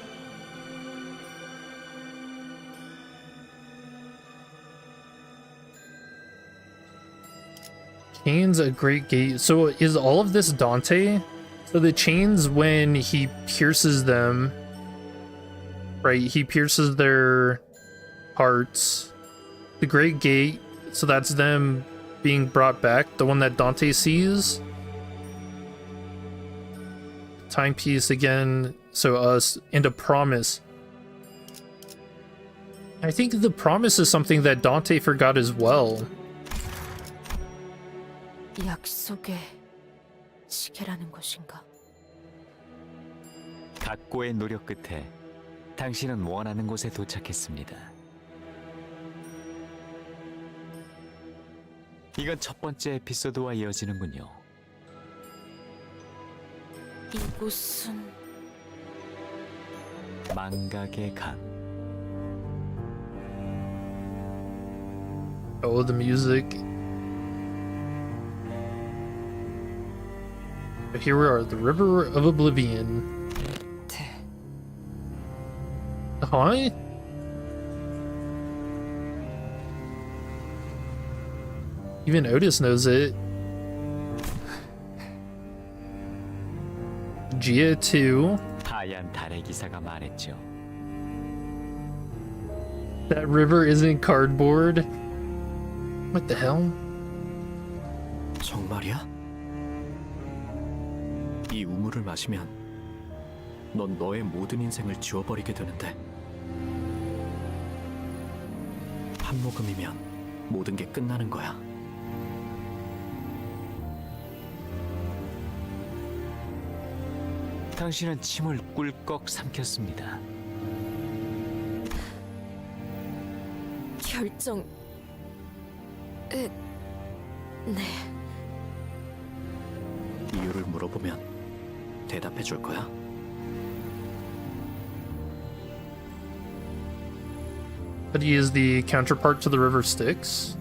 Chains a great gate. So is all of this Dante? So the chains, when he pierces them, right, he pierces their hearts. The great gate, so that's them being brought back, the one that Dante sees. Timepiece again, so us, and a promise. I think the promise is something that Dante forgot as well. 약속의 시계라는 것인가? 각고의 노력 끝에 당신은 원하는 곳에 도착했습니다. 이건 첫 번째 에피소드와 이어지는군요. 이곳은 망각의 강. Oh, the music. Here we are, the River of Oblivion. Huh? Even Otis knows it. Gia 2. 하얀 달의 기사가 말했죠. That river isn't cardboard. What the hell? 정말이야? 이 우물을 마시면 넌 너의 모든 인생을 지워버리게 되는데 한 모금이면 모든 게 끝나는 거야. 당신은 침을 꿀꺽 삼켰습니다. 결정... 네. 이유를 물어보면 대답해 줄 거야? But he is the counterpart to the River Styx.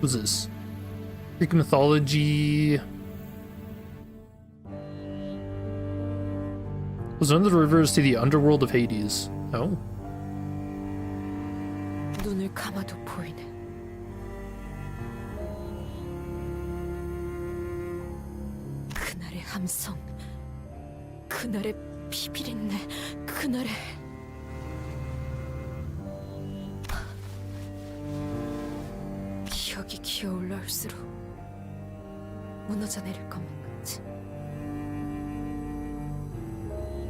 Who's this? Greek mythology. Was one of the rivers to the underworld of Hades. Oh. 눈을 감아도 보이네. 그날의 함성, 그날의 비비린내, 그날의... 기억이 기어올라올수록 무너져 내릴 것만 같지.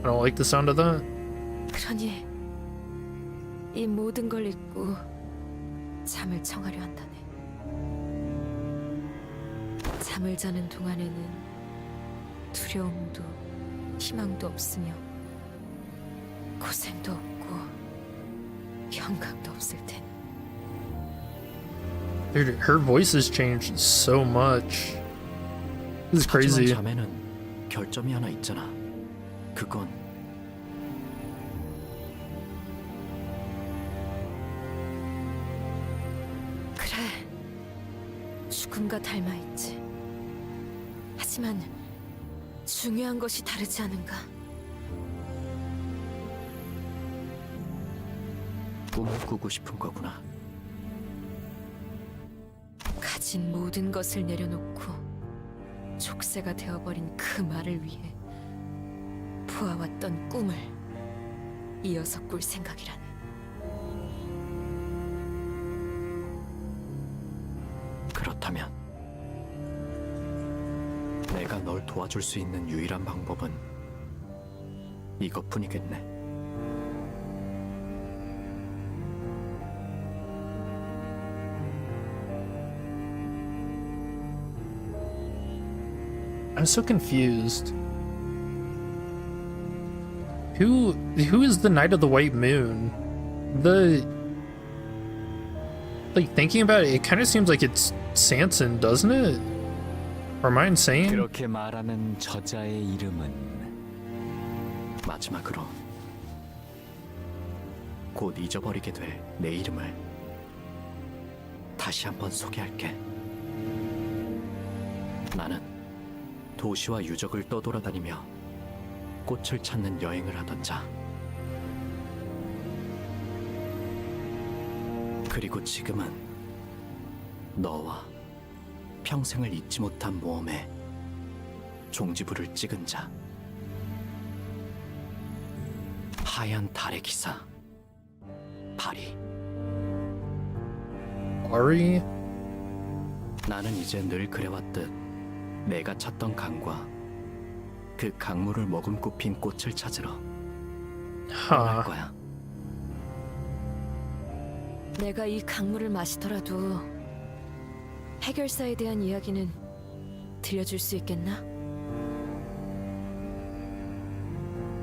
I don't like the sound of that. 그러니 이 모든 걸 잊고 잠을 청하려 한다네. 잠을 자는 동안에는 두려움도 희망도 없으며 고생도 없고 영광도 없을 테니. Dude, her voice has changed so much. This is crazy. 하지만 잠에는 결점이 하나 있잖아. 그건 그래, 죽음과 닮아있지. 하지만 중요한 것이 다르지 않은가? 꿈을 꾸고 싶은 거구나. 가진 모든 것을 내려놓고 족쇄가 되어버린 그 말을 위해 보아왔던 꿈을 이어서 꿀 생각이라네. 그렇다면 내가 널 도와줄 수 있는 유일한 방법은 이것뿐이겠네. I'm so confused. Who is the Knight of the White Moon? Like, thinking about it, it kind of seems like it's Sanson, doesn't it? Or am I insane? 그렇게 말하는 저자의 이름은 마지막으로 곧 잊어버리게 될 내 이름을 다시 한번 소개할게. 나는 도시와 유적을 떠돌아다니며 꽃을 찾는 여행을 하던 자. 그리고 지금은 너와 평생을 잊지 못한 모험에 종지부를 찍은 자. 하얀 달의 기사 바리. 바리? 나는 이제 늘 그래왔듯 내가 찾던 강과 그 강물을 머금고 핀 꽃을 찾으러 떠날 거야. 내가 이 강물을 마시더라도 해결사에 대한 이야기는 들려줄 수 있겠나?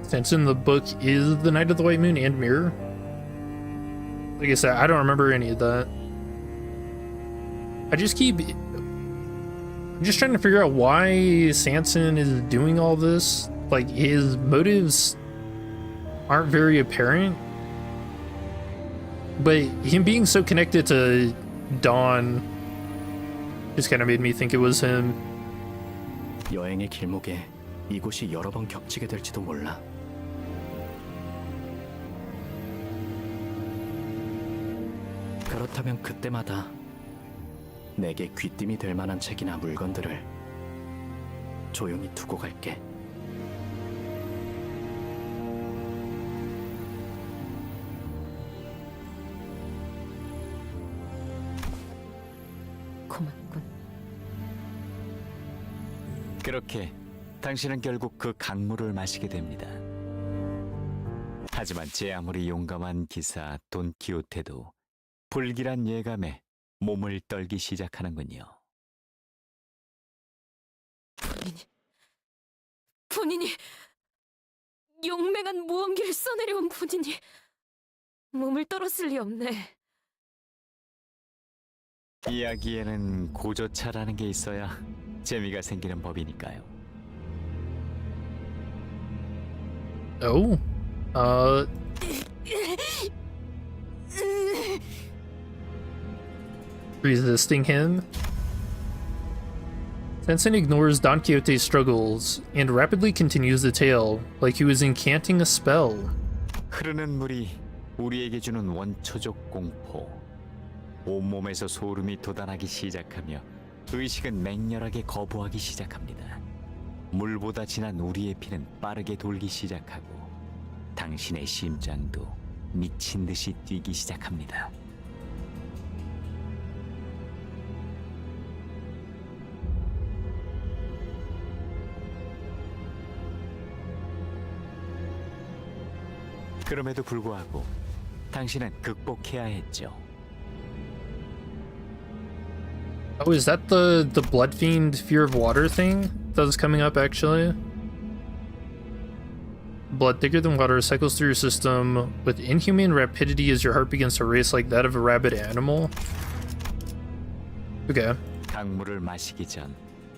Sanson, the book is the Knight of the White Moon and Mirror. Like I said, I don't remember any of that. I'm just trying to figure out why Sanson is doing all this. Like, his motives aren't very apparent. But him being so connected to Dawn just kind of made me think it was him. 여행의 길목에 이곳이 여러 번 겹치게 될지도 몰라. 그렇다면 그때마다 내게 귀띔이 될 만한 책이나 물건들을 조용히 두고 갈게. 고맙군. 그렇게 당신은 결국 그 강물을 마시게 됩니다. 하지만 제 아무리 용감한 기사 돈키호테도 불길한 예감에 몸을 떨기 시작하는군요. 본인이 용맹한 무언기를 써내려온 분이니 몸을 떨었을 리 없네. 이야기에는 고조차라는 게 있어야 재미가 생기는 법이니까요. Oh, resisting him. Sensen ignores Don Quixote's struggles and rapidly continues the tale like he was incanting a spell. 흐르는 물이 우리에게 주는 원초적 공포. 온몸에서 소름이 돋아나기 시작하며 의식은 맹렬하게 거부하기 시작합니다. 물보다 진한 우리의 피는 빠르게 돌기 시작하고 당신의 심장도 미친 듯이 뛰기 시작합니다. 그럼에도 불구하고 당신은 극복해야 했죠. Oh, is that the blood fiend fear of water thing that was coming up actually? Blood thicker than water cycles through your system with inhuman rapidity as your heart begins to race like that of a rabid animal. Okay. 강물을 마시기 전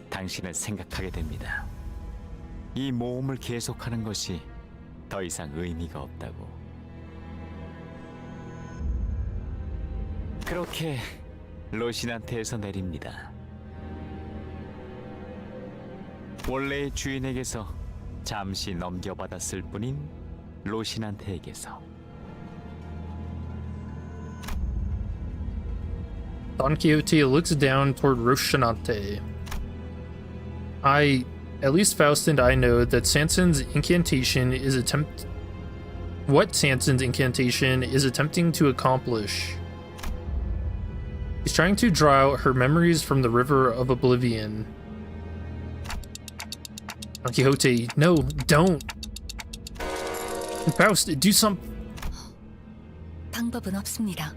당신은 생각하게 됩니다. 이 모험을 계속하는 것이 더 이상 의미가 없다고. 그렇게 로신한테에서 내립니다. 원래의 주인에게서 잠시 넘겨받았을 뿐인 로신한테에게서. Don Quixote looks down toward Rocinante. At least Faust and I know that Sansan's incantation is what Sansan's incantation is attempting to accomplish. He's trying to draw out her memories from the river of Oblivion. Don Quixote, no, don't. Faust, do some. 방법은 없습니다.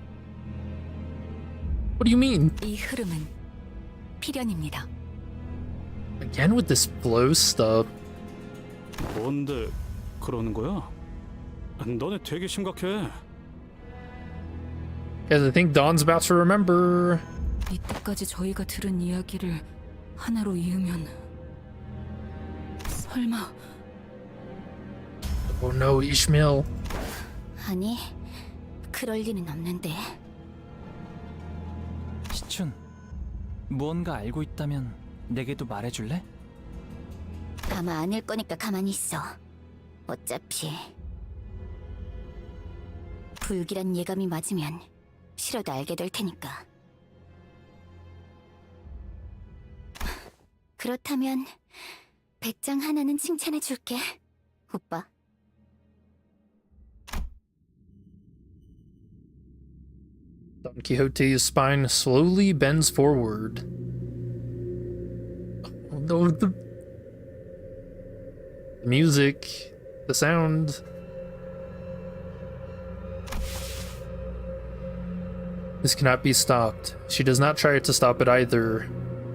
What do you mean? 이 흐름은 필연입니다. Again with this flow stuff. 뭔데 그러는 거야? 너네 되게 심각해. Guys, I think Don's about to remember. 이때까지 저희가 들은 이야기를 하나로 이으면 설마. Oh no, Ishmael. 아니, 그럴 리는 없는데. 시춘, 무언가 알고 있다면 내게도 말해줄래? 아마 아닐 거니까 가만히 있어. 어차피 불길한 예감이 맞으면 싫어도 알게 될 테니까. 그렇다면 백장 하나는 칭찬해 줄게, 오빠. Don Quixote's spine slowly bends forward. Oh no, the music, the sound. This cannot be stopped. She does not try to stop it either.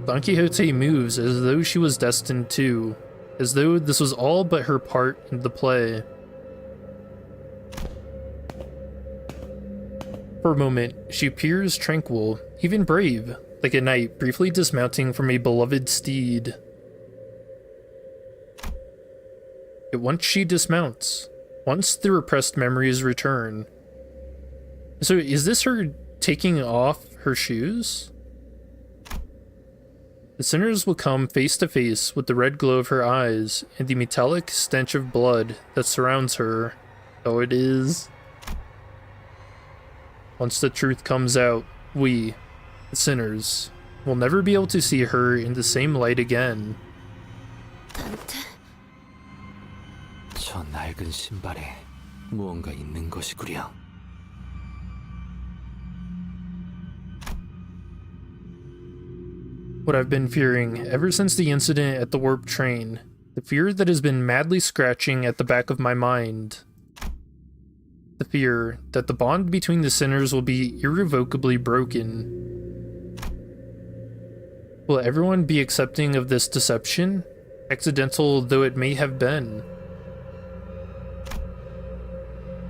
Don Quixote moves as though she was destined to, as though this was all but her part in the play. For a moment, she appears tranquil, even brave, like a knight briefly dismounting from a beloved steed. Yet once she dismounts, once the repressed memories return. So is this her taking off her shoes? The sinners will come face to face with the red glow of her eyes and the metallic stench of blood that surrounds her. Oh, it is. Once the truth comes out, we, the sinners, will never be able to see her in the same light again. 저 낡은 신발에 무언가 있는 것이구려. What I've been fearing ever since the incident at the warp train, the fear that has been madly scratching at the back of my mind. The fear that the bond between the sinners will be irrevocably broken. Will everyone be accepting of this deception, accidental though it may have been?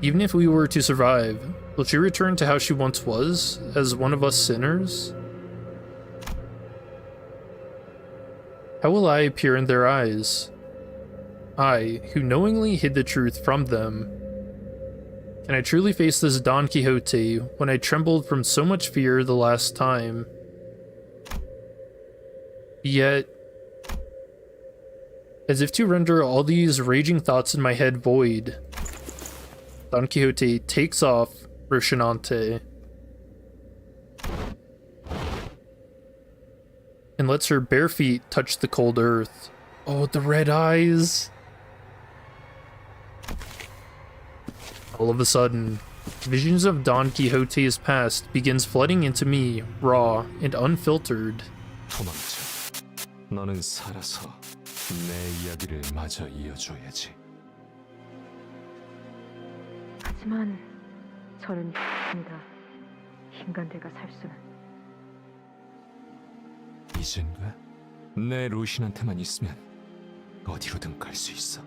Even if we were to survive, will she return to how she once was, as one of us sinners? How will I appear in their eyes? I, who knowingly hid the truth from them. Can I truly face this Don Quixote when I trembled from so much fear the last time? Yet, as if to render all these raging thoughts in my head void, Don Quixote takes off Rocinante and lets her bare feet touch the cold earth. Oh, the red eyes! All of a sudden, visions of Don Quixote's past begins flooding into me, raw and unfiltered. 도망쳐. 너는 살아서 내 이야기를 마저 이어줘야지. 하지만 저는 입니다. 인간들과 살 수는. 이젠가 내 로신한테만 있으면 어디로든 갈 수 있어.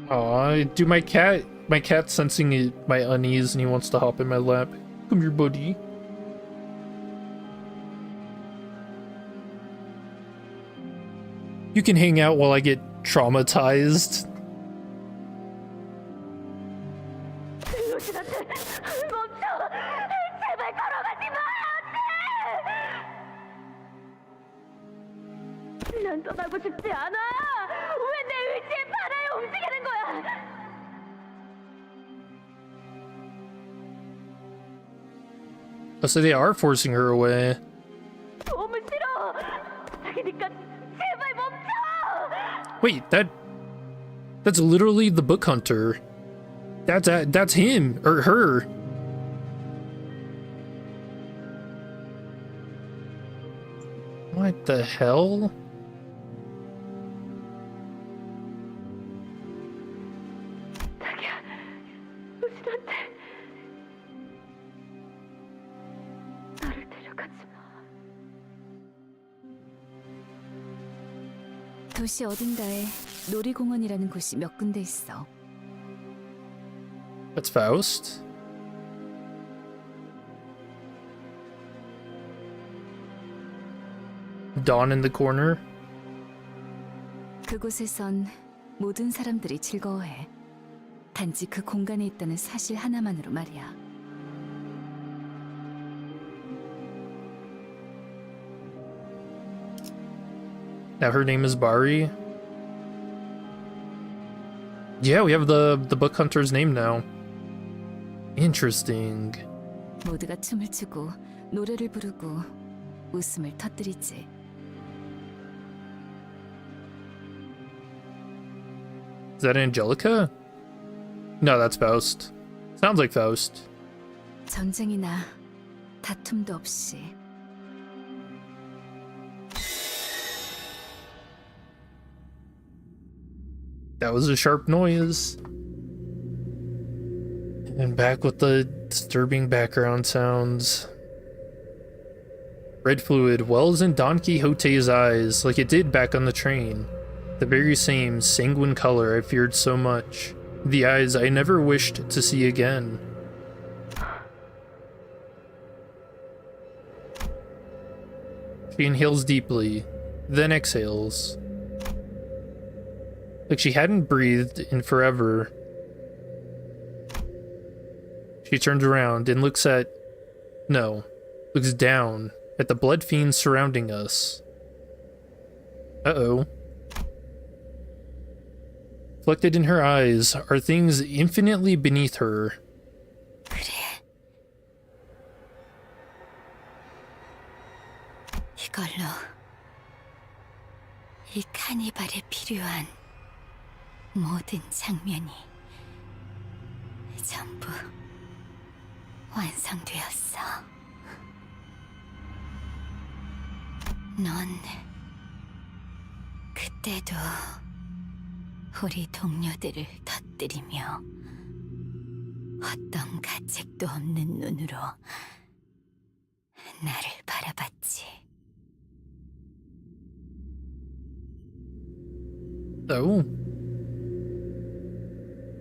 Aw, do my cat's sensing my unease and he wants to hop in my lap. Come here, buddy. You can hang out while I get traumatized. 난 떠나고 싶지 않아. 왜 내 의지에 반하여 움직이는 거야? Oh, so they are forcing her away. 너무 싫어. 그러니까 제발 멈춰. Wait, that's literally the book hunter. That's him or her. What the hell? 도시 어딘가에 놀이공원이라는 곳이 몇 군데 있어. That's Faust. Dawn in the corner. 그곳에선 모든 사람들이 즐거워해. 단지 그 공간에 있다는 사실 하나만으로 말이야. Now her name is Bari. Yeah, we have the book hunter's name now. Interesting. 모두가 춤을 추고 노래를 부르고 웃음을 터뜨리지. Is that Angelica? No, that's Faust. Sounds like Faust. 전쟁이나 다툼도 없이. That was a sharp noise. And back with the disturbing background sounds. Red fluid wells in Don Quixote's eyes like it did back on the train. The very same sanguine color I feared so much. The eyes I never wished to see again. She inhales deeply, then exhales. Like she hadn't breathed in forever. She turns around and looks down at the blood fiends surrounding us. Uh-oh. Reflected in her eyes are things infinitely beneath her. 그래. 이걸로 이 카니발에 필요한 모든 장면이 전부 완성되었어. 넌 그때도 우리 동료들을 터뜨리며 어떤 가책도 없는 눈으로 나를 바라봤지. Oh.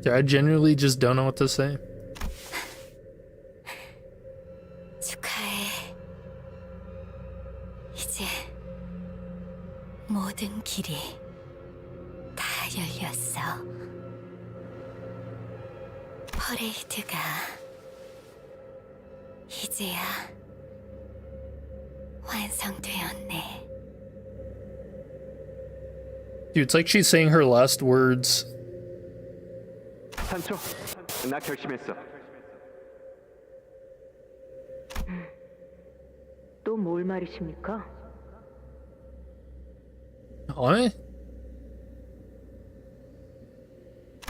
Yeah, I genuinely just don't know what to say. 축하해. 이제 모든 길이 다 열렸어. 퍼레이드가 이제야 완성되었네. Dude, it's like she's saying her last words. 산초, 나 결심했어. 또 뭘 말이십니까? What?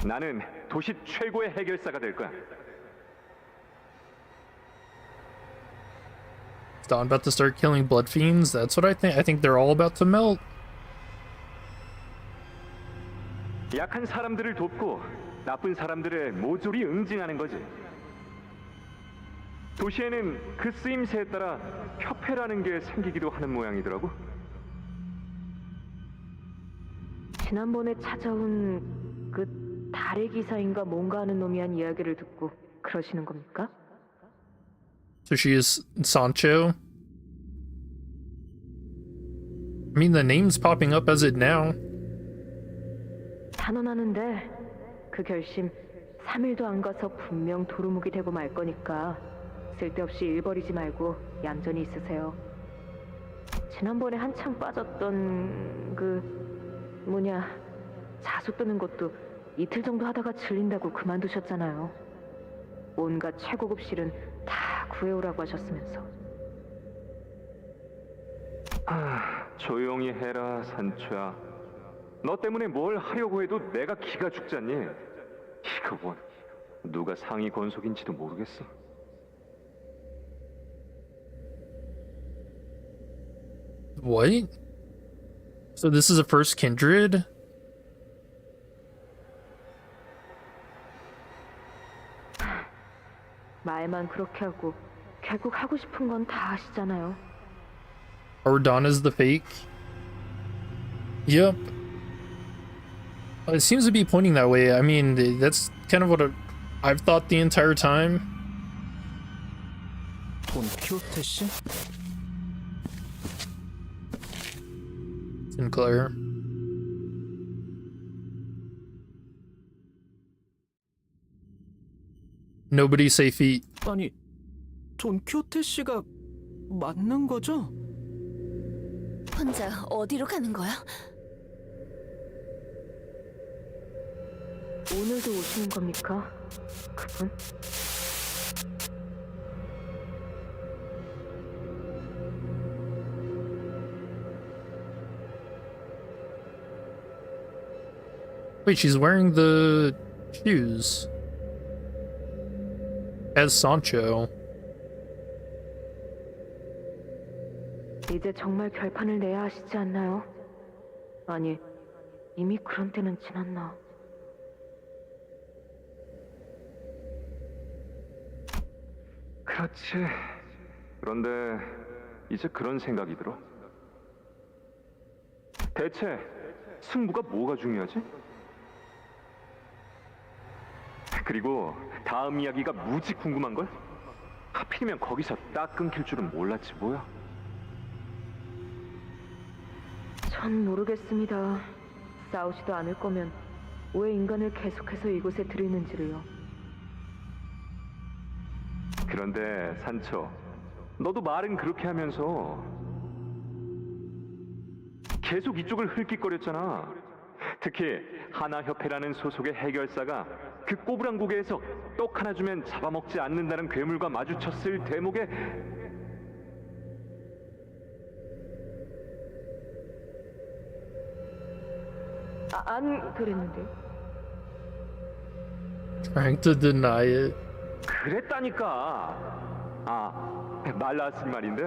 나는 도시 최고의 해결사가 될 거야. Is Dawn about to start killing blood fiends? That's what I think. I think they're all about to melt. 약한 사람들을 돕고 나쁜 사람들의 모조리 응징하는 거지. 도시에는 그 쓰임새에 따라 협회라는 게 생기기도 하는 모양이더라고. 지난번에 찾아온 그 달의 기사인가 뭔가 하는 놈이 한 이야기를 듣고 그러시는 겁니까? So she is Sancho. I mean, the name's popping up as it now. 단언하는데 그 결심 3일도 안 가서 분명 도루묵이 되고 말 거니까 쓸데없이 일 버리지 말고 얌전히 있으세요. 지난번에 한창 빠졌던 그 뭐냐 자수 뜨는 것도 이틀 정도 하다가 질린다고 그만두셨잖아요. 온갖 최고급 실은 다 구해오라고 하셨으면서. 조용히 해라 산초야. 너 때문에 뭘 하려고 해도 내가 기가 죽잖니. 이거 뭐 누가 상위 권속인지도 모르겠어. What? So this is a first Kindred? 말만 그렇게 하고 결국 하고 싶은 건 다 아시잖아요. Or Dawn is the fake? Yep. It seems to be pointing that way. I mean, that's kind of what I've thought the entire time. 돈키호테 씨? Sinclair. Nobody say feet. 아니, 돈키호테 씨가 맞는 거죠? 혼자 어디로 가는 거야? 오늘도 오시는 겁니까? 그분? Wait, she's wearing the shoes. As Sancho. 이제 정말 결판을 내야 하시지 않나요? 아니, 이미 그런 때는 지났나? 그렇지. 그런데 이제 그런 생각이 들어. 대체 승부가 뭐가 중요하지? 그리고 다음 이야기가 무지 궁금한걸? 하필이면 거기서 딱 끊길 줄은 몰랐지 뭐야. 전 모르겠습니다. 싸우지도 않을 거면 왜 인간을 계속해서 이곳에 들이는지를요. 그런데 산초, 너도 말은 그렇게 하면서 계속 이쪽을 흘낏거렸잖아. 특히 하나협회라는 소속의 해결사가 그 꼬부랑고개에서 떡 하나 주면 잡아먹지 않는다는 괴물과 마주쳤을 대목에 안 그랬는데요. Trying to deny it. 그랬다니까. 말 나왔으니 말인데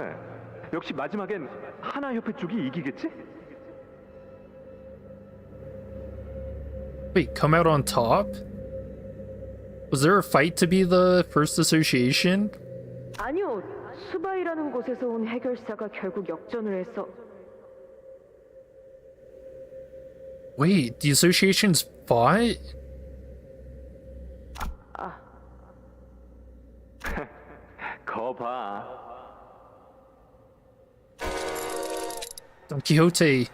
역시 마지막엔 하나협회 쪽이 이기겠지? Wait, come out on top? Was there a fight to be the first association? 아니요, 수바이라는 곳에서 온 해결사가 결국 역전을 해서. Wait, the associations fought? 봐. Don Quixote.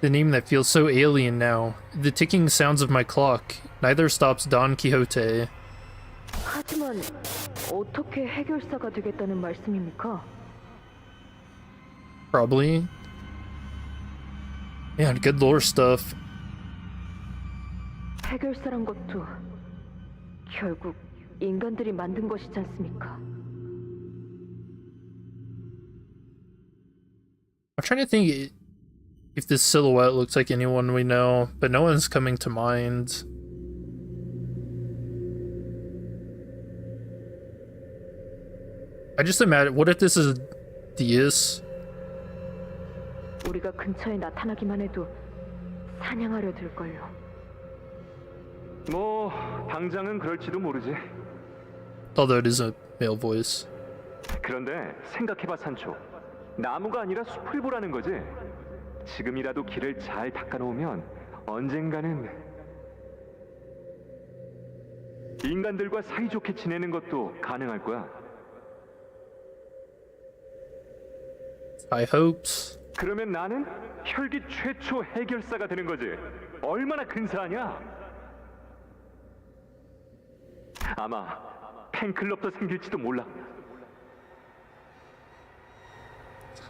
The name that feels so alien now. The ticking sounds of my clock. Neither stops Don Quixote. 하지만 어떻게 해결사가 되겠다는 말씀입니까? Probably. Man, good lore stuff. 해결사란 것도 결국 인간들이 만든 것이지 않습니까? I'm trying to think if this silhouette looks like anyone we know, but no one's coming to mind. I just imagine, what if this is Diaz? 우리가 근처에 나타나기만 해도 사냥하려 들걸요. 뭐 당장은 그럴지도 모르지. Although it is a male voice. 그런데 생각해봐 산초. 나무가 아니라 숲을 보라는 거지. 지금이라도 길을 잘 닦아놓으면 언젠가는 인간들과 사이좋게 지내는 것도 가능할 거야. High hopes. 그러면 나는 혈기 최초 해결사가 되는 거지. 얼마나 근사하냐? 아마 팬클럽도 생길지도 몰라.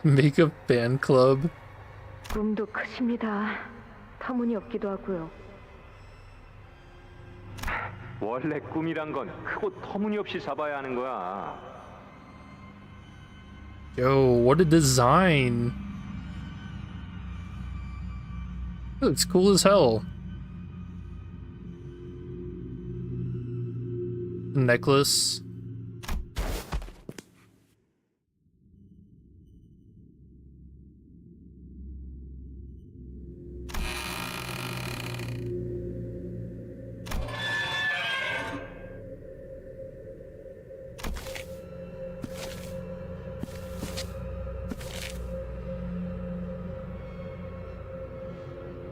Make a fan club. 꿈도 크십니다. 터무니없기도 하고요. 원래 꿈이란 건 크고 터무니없이 잡아야 하는 거야. Yo, what a design. It looks cool as hell. The necklace.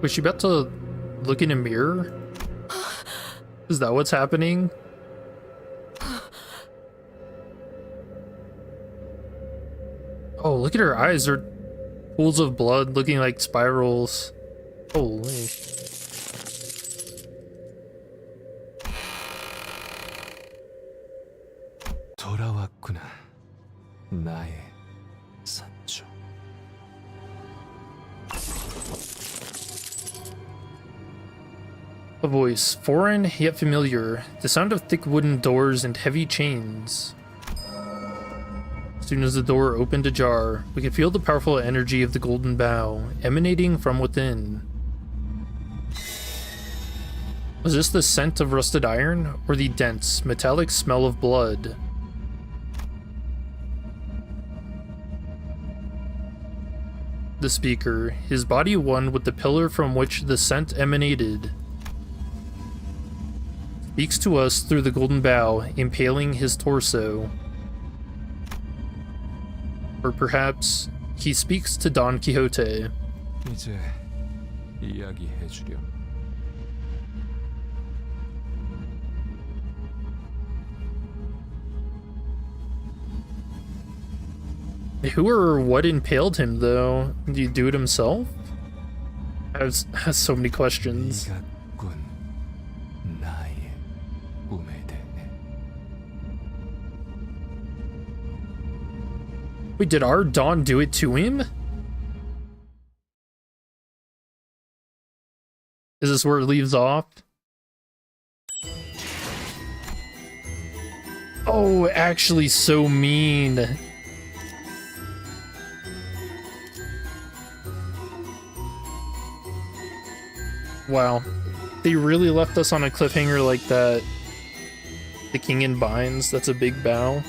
Was she about to look in a mirror? Is that what's happening? Oh, look at her eyes. They're pools of blood looking like spirals. Holy. 돌아왔구나. 나의 산초. A voice, foreign yet familiar, the sound of thick wooden doors and heavy chains. As soon as the door opened ajar, we could feel the powerful energy of the golden bough emanating from within. Was this the scent of rusted iron, or the dense, metallic smell of blood? The speaker, his body one with the pillar from which the scent emanated, speaks to us through the golden bough, impaling his torso. Or perhaps he speaks to Don Quixote. 이제 이야기해주렴. Who or what impaled him, though? Did he do it himself? Has so many questions. Wait, did our Dawn do it to him? Is this where it leaves off? Oh, actually so mean. Wow. They really left us on a cliffhanger like that. The king in binds, that's a big bow.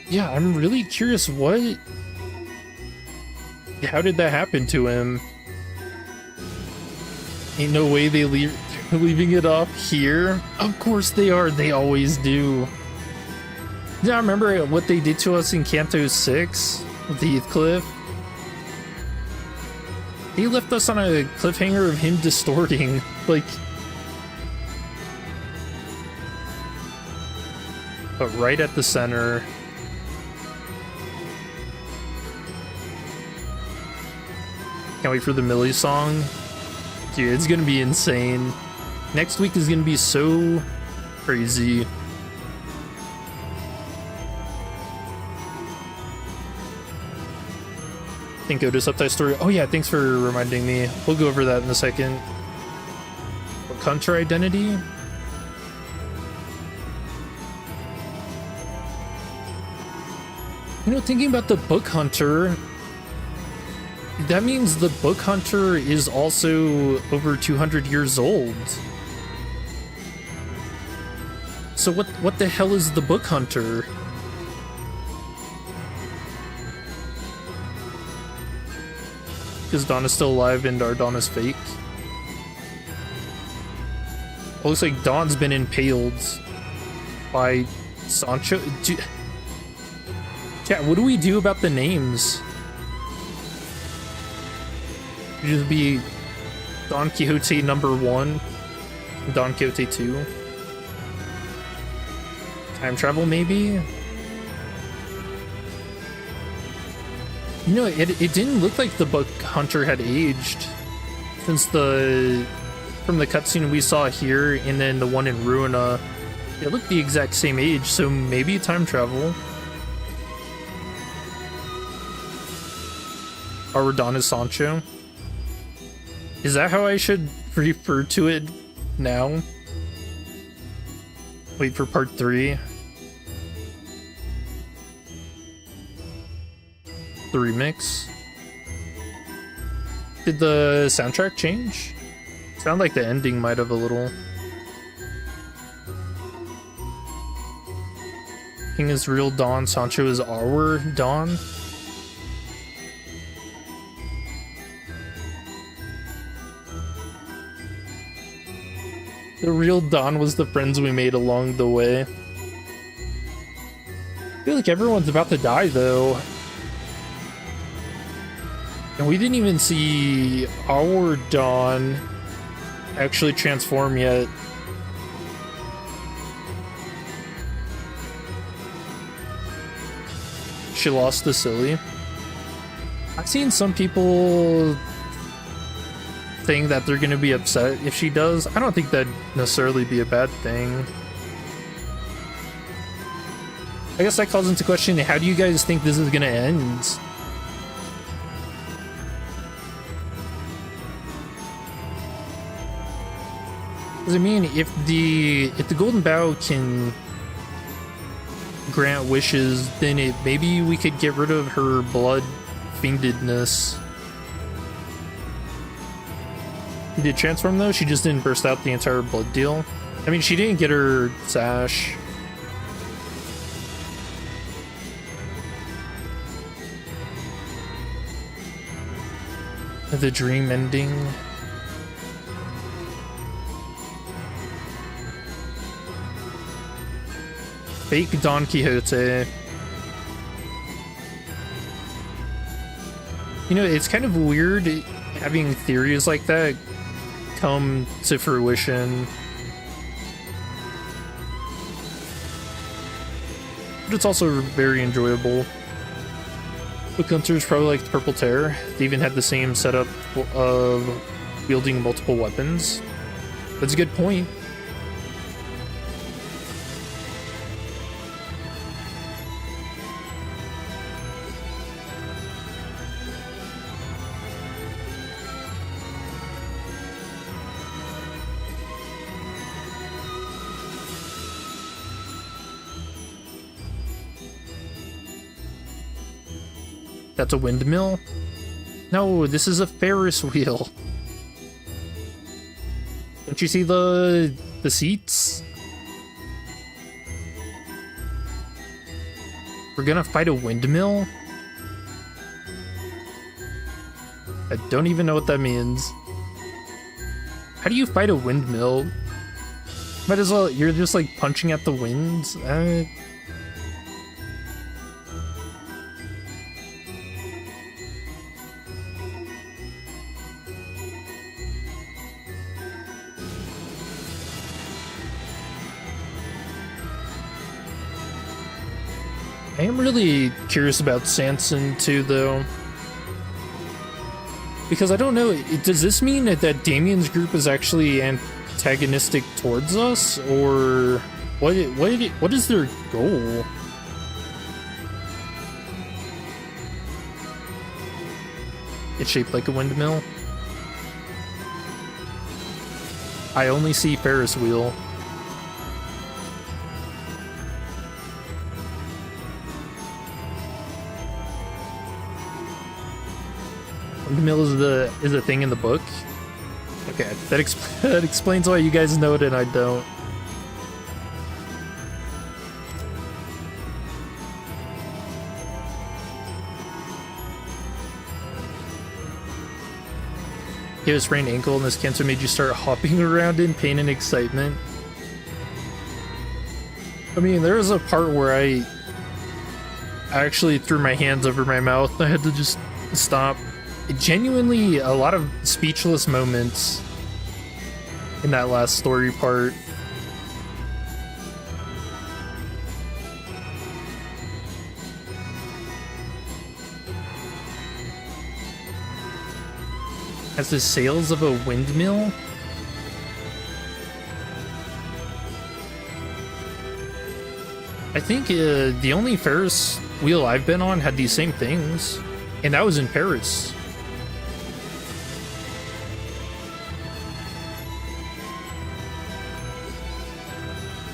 Yeah, I'm really curious how did that happen to him? Ain't no way they leaving it off here. Of course they are, they always do. Yeah, I remember what they did to us in Canto 6 with the Heathcliff. He left us on a cliffhanger of him distorting, like... but right at the center. Can't wait for the Millie song. Dude, it's gonna be insane. Next week is gonna be so crazy. Think go to subtitle story. Oh yeah, thanks for reminding me. We'll go over that in a second. Book Hunter identity. You know, thinking about the Book Hunter, that means the Book Hunter is also over 200 years old. So what the hell is the Book Hunter? Because Dawn is still alive and our Dawn is fake. It looks like Dawn's been impaled by Sancho. Chat, what do we do about the names? Should just be Don Quixote #1, Don Quixote 2. Time travel, maybe? You know, it didn't look like the Book Hunter had aged since from the cutscene we saw here and then the one in Ruina. It looked the exact same age, so maybe time travel. Our Dawn is Sancho. Is that how I should refer to it now? Wait for part 3. The remix. Did the soundtrack change? Sound like the ending might have a little. King is real Dawn, Sancho is our Dawn. The real Dawn was the friends we made along the way. I feel like everyone's about to die though. And we didn't even see our Dawn actually transform yet. She lost to Silly. I've seen some people saying that they're gonna be upset if she does. I don't think that'd necessarily be a bad thing. I guess that calls into question, how do you guys think this is gonna end? I mean, if the Golden Bough can grant wishes, then maybe we could get rid of her blood fiendedness. Did it transform though? She just didn't burst out the entire blood deal. I mean, she didn't get her sash. The dream ending. Fake Don Quixote. You know, it's kind of weird having theories like that come to fruition. But it's also very enjoyable. Book Hunter's probably like the Purple Terror. They even had the same setup of wielding multiple weapons. That's a good point. That's a windmill? No, this is a Ferris wheel. Don't you see the seats? We're gonna fight a windmill? I don't even know what that means. How do you fight a windmill? Might as well, you're just like punching at the wind? I am really curious about Sanson too, though. Because I don't know, does this mean that Damien's group is actually antagonistic towards us? Or what is their goal? It's shaped like a windmill. I only see Ferris wheel. Windmill is a thing in the book. Okay, that explains why you guys know it and I don't. You have a sprained ankle and this cancer made you start hopping around in pain and excitement. I mean, there was a part where I actually threw my hands over my mouth. I had to just stop. Genuinely, a lot of speechless moments in that last story part. Has the sails of a windmill? I think the only Ferris wheel I've been on had these same things, and that was in Paris.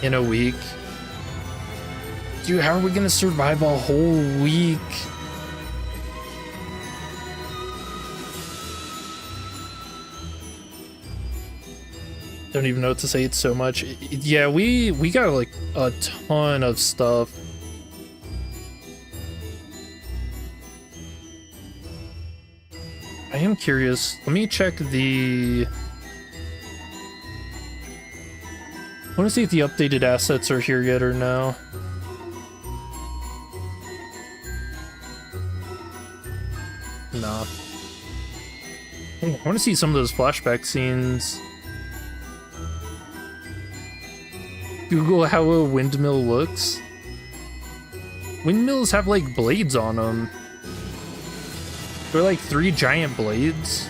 In a week. Dude, how are we gonna survive a whole week? Don't even know what to say, it's so much. Yeah, we got like a ton of stuff. I am curious. Let me check the... I want to see if the updated assets are here yet or no. Nah. I want to see some of those flashback scenes. Google how a windmill looks. Windmills have like blades on them. They're like 3 giant blades.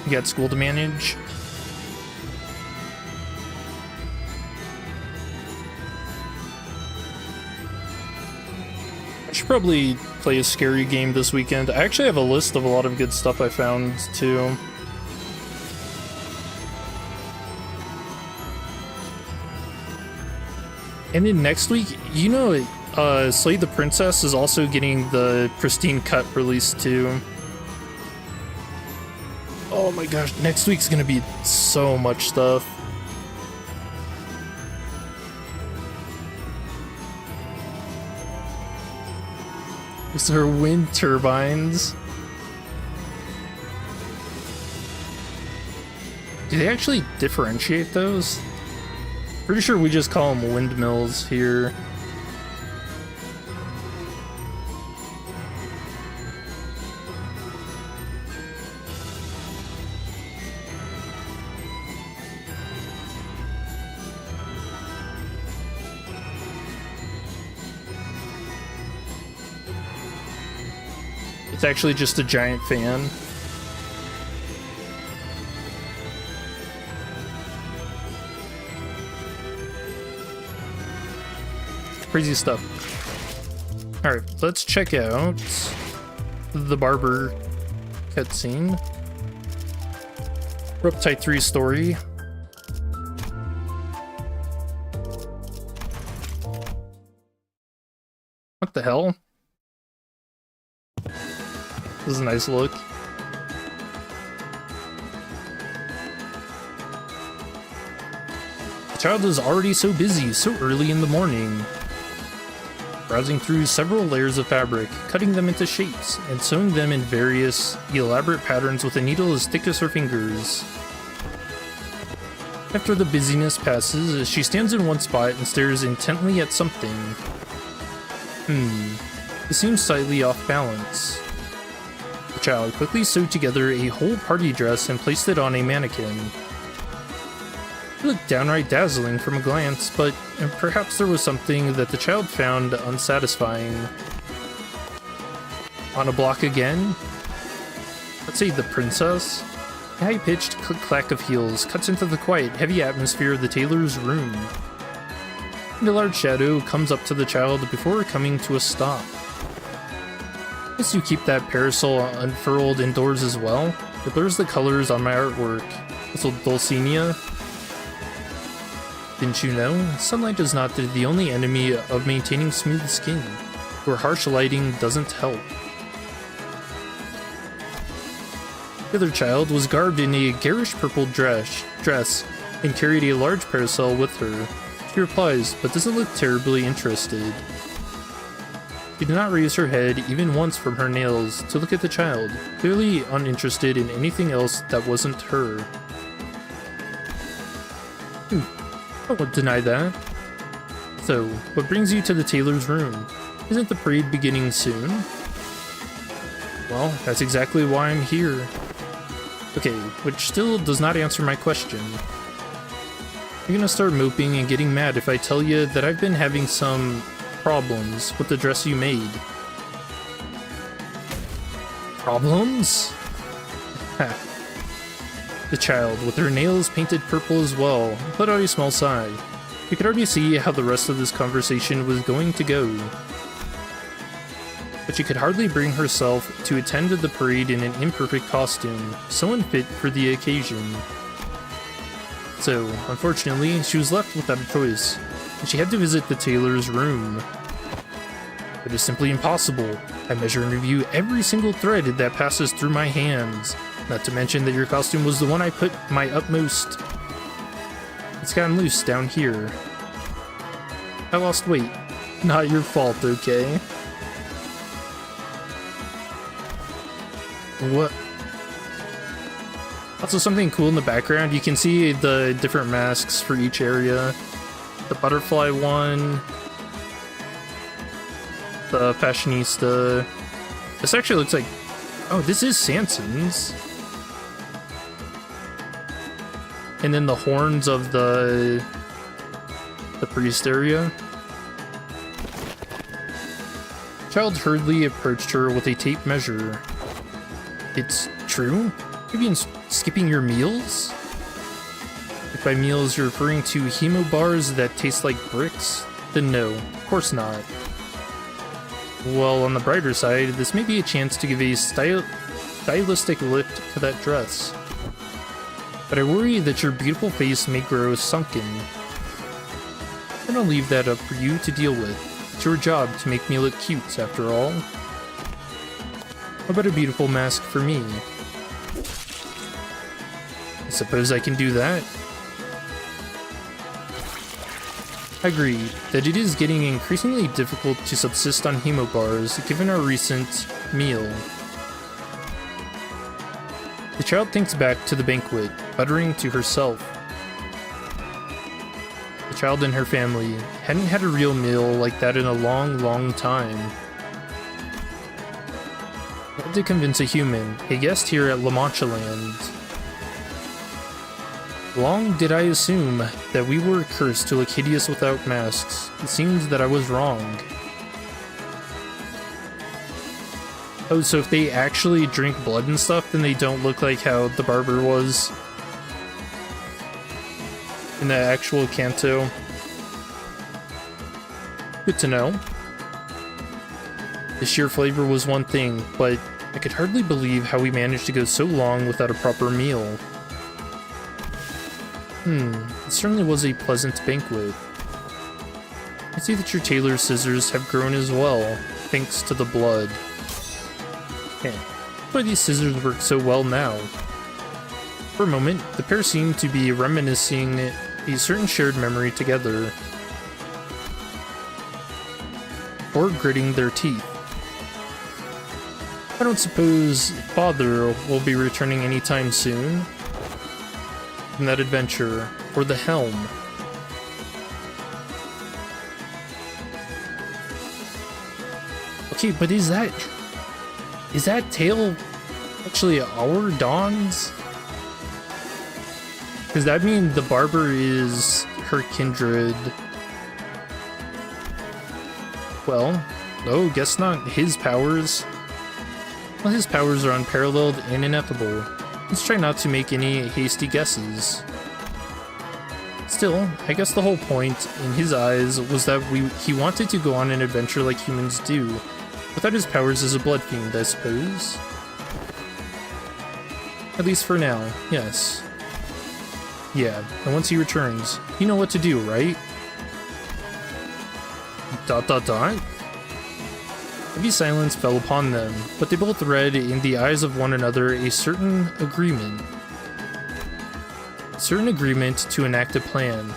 You got school to manage. I should probably play a scary game this weekend. I actually have a list of a lot of good stuff I found too. And then next week, you know, Slay the Princess is also getting the pristine cut released too. Oh my gosh, next week's gonna be so much stuff. These are wind turbines. Do they actually differentiate those? Pretty sure we just call them windmills here. It's actually just a giant fan. Crazy stuff. Alright, let's check out the barber cutscene. Reptite 3 story. What the hell? This is a nice look. The child is already so busy, so early in the morning. Browsing through several layers of fabric, cutting them into shapes, and sewing them in various elaborate patterns with a needle as thick as her fingers. After the busyness passes, she stands in one spot and stares intently at something. It seems slightly off balance. The child quickly sewed together a whole party dress and placed it on a mannequin. It looked downright dazzling from a glance, but perhaps there was something that the child found unsatisfying. On a block again? Let's say the princess? A high-pitched click-clack of heels cuts into the quiet, heavy atmosphere of the tailor's room. And a large shadow comes up to the child before coming to a stop. Guess you keep that parasol unfurled indoors as well? It blurs the colors on my artwork. Little Dulcinea. Didn't you know? Sunlight is not the only enemy of maintaining smooth skin, where harsh lighting doesn't help. The other child was garbed in a garish purple dress and carried a large parasol with her. She replies, but doesn't look terribly interested. She did not raise her head even once from her nails to look at the child, clearly uninterested in anything else that wasn't her. I won't deny that. So, what brings you to the tailor's room? Isn't the parade beginning soon? Well, that's exactly why I'm here. Okay, which still does not answer my question. You're gonna start moping and getting mad if I tell you that I've been having some problems with the dress you made. Problems? The child, with her nails painted purple as well, let out a small sigh. You could already see how the rest of this conversation was going to go. But she could hardly bring herself to attend the parade in an imperfect costume, so unfit for the occasion. So, unfortunately, she was left without a choice, and she had to visit the tailor's room. It is simply impossible. I measure and review every single thread that passes through my hands. Not to mention that your costume was the one I put my utmost. It's gotten loose down here. I lost weight. Not your fault, okay? What? Also, something cool in the background, you can see the different masks for each area. The butterfly one. The fashionista. This actually looks like... Oh, this is Sanson's. And then the horns of the priest area. Child hurriedly approached her with a tape measure. It's true? Have you been skipping your meals? If by meals you're referring to hemo bars that taste like bricks, then no, of course not. Well, on the brighter side, this may be a chance to give a stylistic lift to that dress. But I worry that your beautiful face may grow sunken. I don't leave that up for you to deal with. It's your job to make me look cute, after all. How about a beautiful mask for me? I suppose I can do that. I agree that it is getting increasingly difficult to subsist on hemo bars given our recent meal. The child thinks back to the banquet, muttering to herself. The child and her family hadn't had a real meal like that in a long, long time. I had to convince a human, a guest here at Mancha Land. Long did I assume that we were cursed to look hideous without masks. It seems that I was wrong. Oh, so if they actually drink blood and stuff, then they don't look like how the barber was in the actual Canto. Good to know. The sheer flavor was one thing, but I could hardly believe how we managed to go so long without a proper meal. It certainly was a pleasant banquet. I see that your tailor's scissors have grown as well, thanks to the blood. Why these scissors work so well now? For a moment, the pair seemed to be reminiscing a certain shared memory together, or gritting their teeth. I don't suppose Father will be returning anytime soon from that adventure, or the helm. Okay, but is that tail Actually, our dawns? Does that mean the barber is her kindred? Well, no, guess not. His powers. Well, his powers are unparalleled and ineffable. Let's try not to make any hasty guesses. Still, I guess the whole point, in his eyes, was that he wanted to go on an adventure like humans do, without his powers as a blood fiend, I suppose. At least for now, yes. Yeah, and once he returns, you know what to do, right? ... Heavy silence fell upon them, but they both read in the eyes of one another a certain agreement. A certain agreement to enact a plan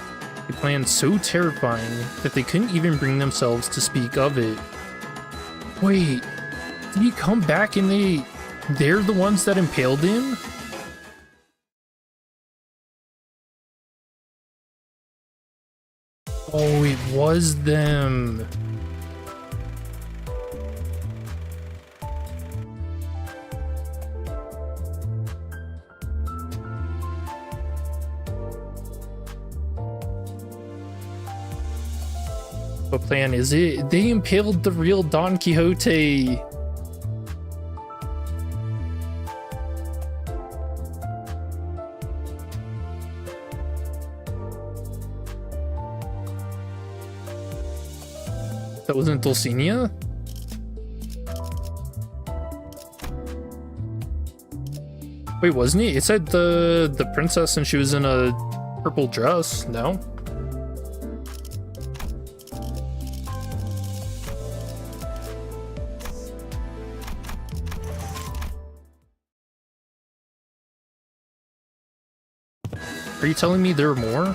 so terrifying that they couldn't even bring themselves to speak of it. Wait, did he come back and they're the ones that impaled him? Oh, it was them. What plan is it? They impaled the real Don Quixote. That wasn't Dulcinea? Wait, wasn't he? It said the princess and she was in a purple dress, no? Are you telling me there are more?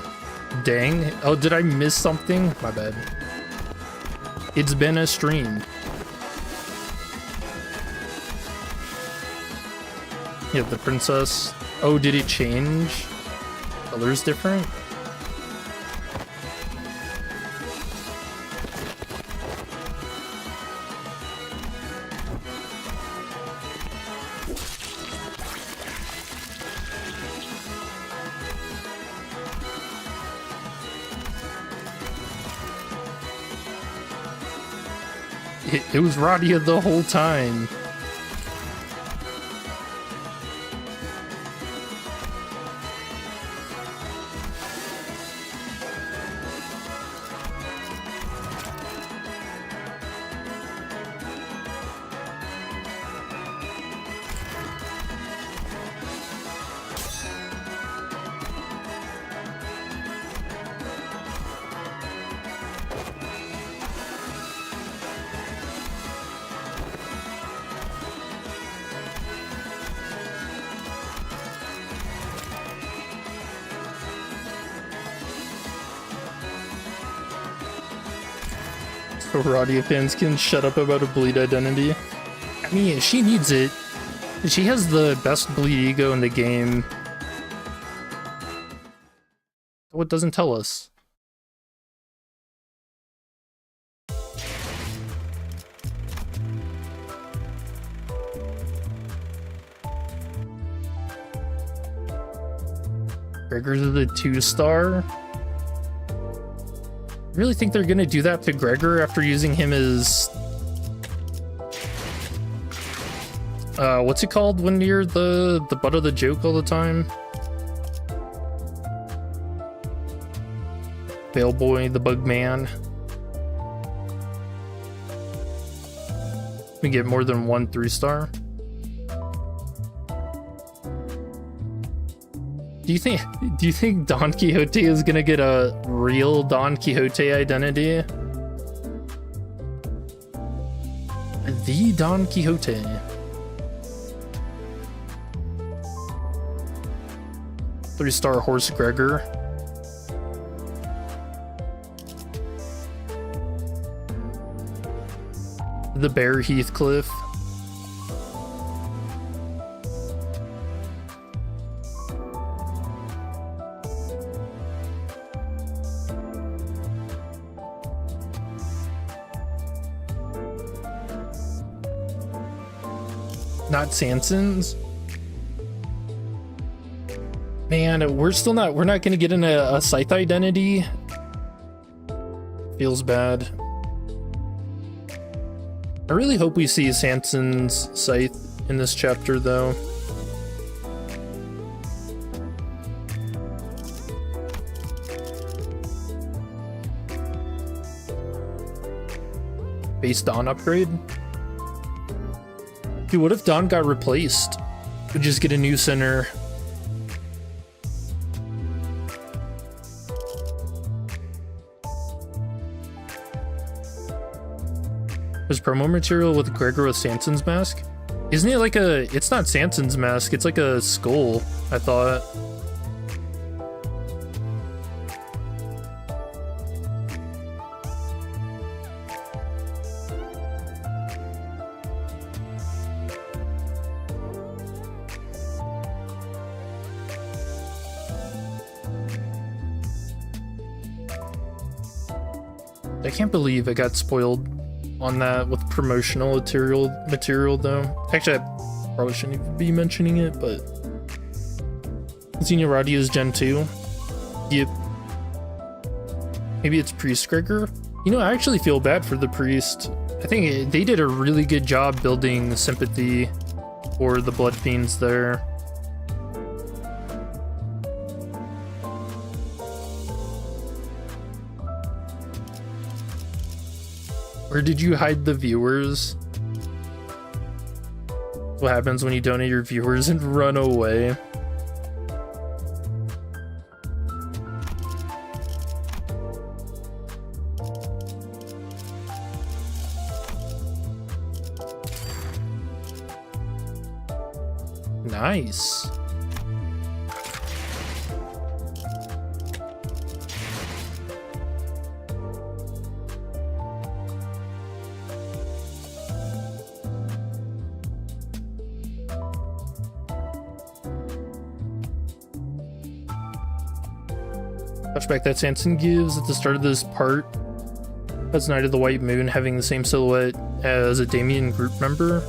Dang. Oh, did I miss something? My bad. It's been a stream. Yeah, the princess. Oh, did it change? Color's different? It was Radia the whole time. So Radia fans can shut up about a bleed identity. I mean, she needs it. She has the best bleed ego in the game. What doesn't tell us? Gregor's the 2-star. Really think they're gonna do that to Gregor after using him as what's it called when you're the butt of the joke all the time? Veil Boy, the Bug Man. We get more than one 3-star. Do you think Don Quixote is gonna get a real Don Quixote identity? The Don Quixote. Three-star horse Gregor. The bear Heathcliff. Not Sanson's. Man, we're not gonna get in a scythe identity. Feels bad. I really hope we see Sanson's scythe in this chapter, though. Base Dawn upgrade? Dude, what if Dawn got replaced? We just get a new center. There's promo material with Gregor with Sanson's mask? Isn't it like a... It's not Sanson's mask, it's like a skull, I thought. I can't believe I got spoiled on that with promotional material though. Actually, I probably shouldn't even be mentioning it, but Xenia Radi is Gen 2. Yep. Maybe it's Priest Gregor? You know, I actually feel bad for the Priest. I think they did a really good job building sympathy for the Blood Fiends there. Where did you hide the viewers? What happens when you donate your viewers and run away? Nice. Flashback that Sanson gives at the start of this part has Night of the White Moon having the same silhouette as a Damien group member.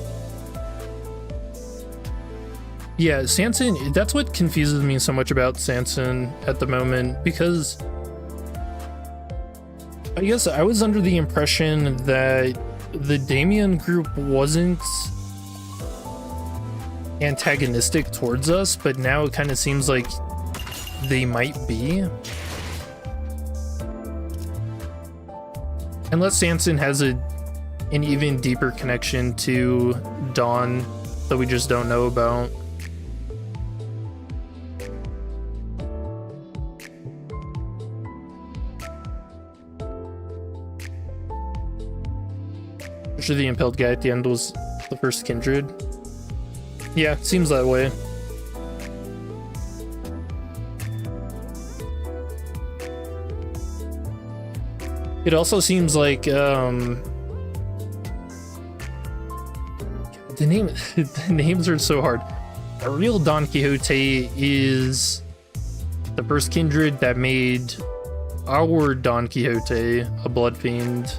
Yeah, Sanson, that's what confuses me so much about Sanson at the moment, because I guess I was under the impression that the Damien group wasn't antagonistic towards us, but now it kind of seems like they might be. Unless Sanson has an even deeper connection to Dawn that we just don't know about. I'm sure the impaled guy at the end was the first Kindred. Yeah, it seems that way. It also seems like the names are so hard. A real Don Quixote is the first Kindred that made our Don Quixote a blood fiend.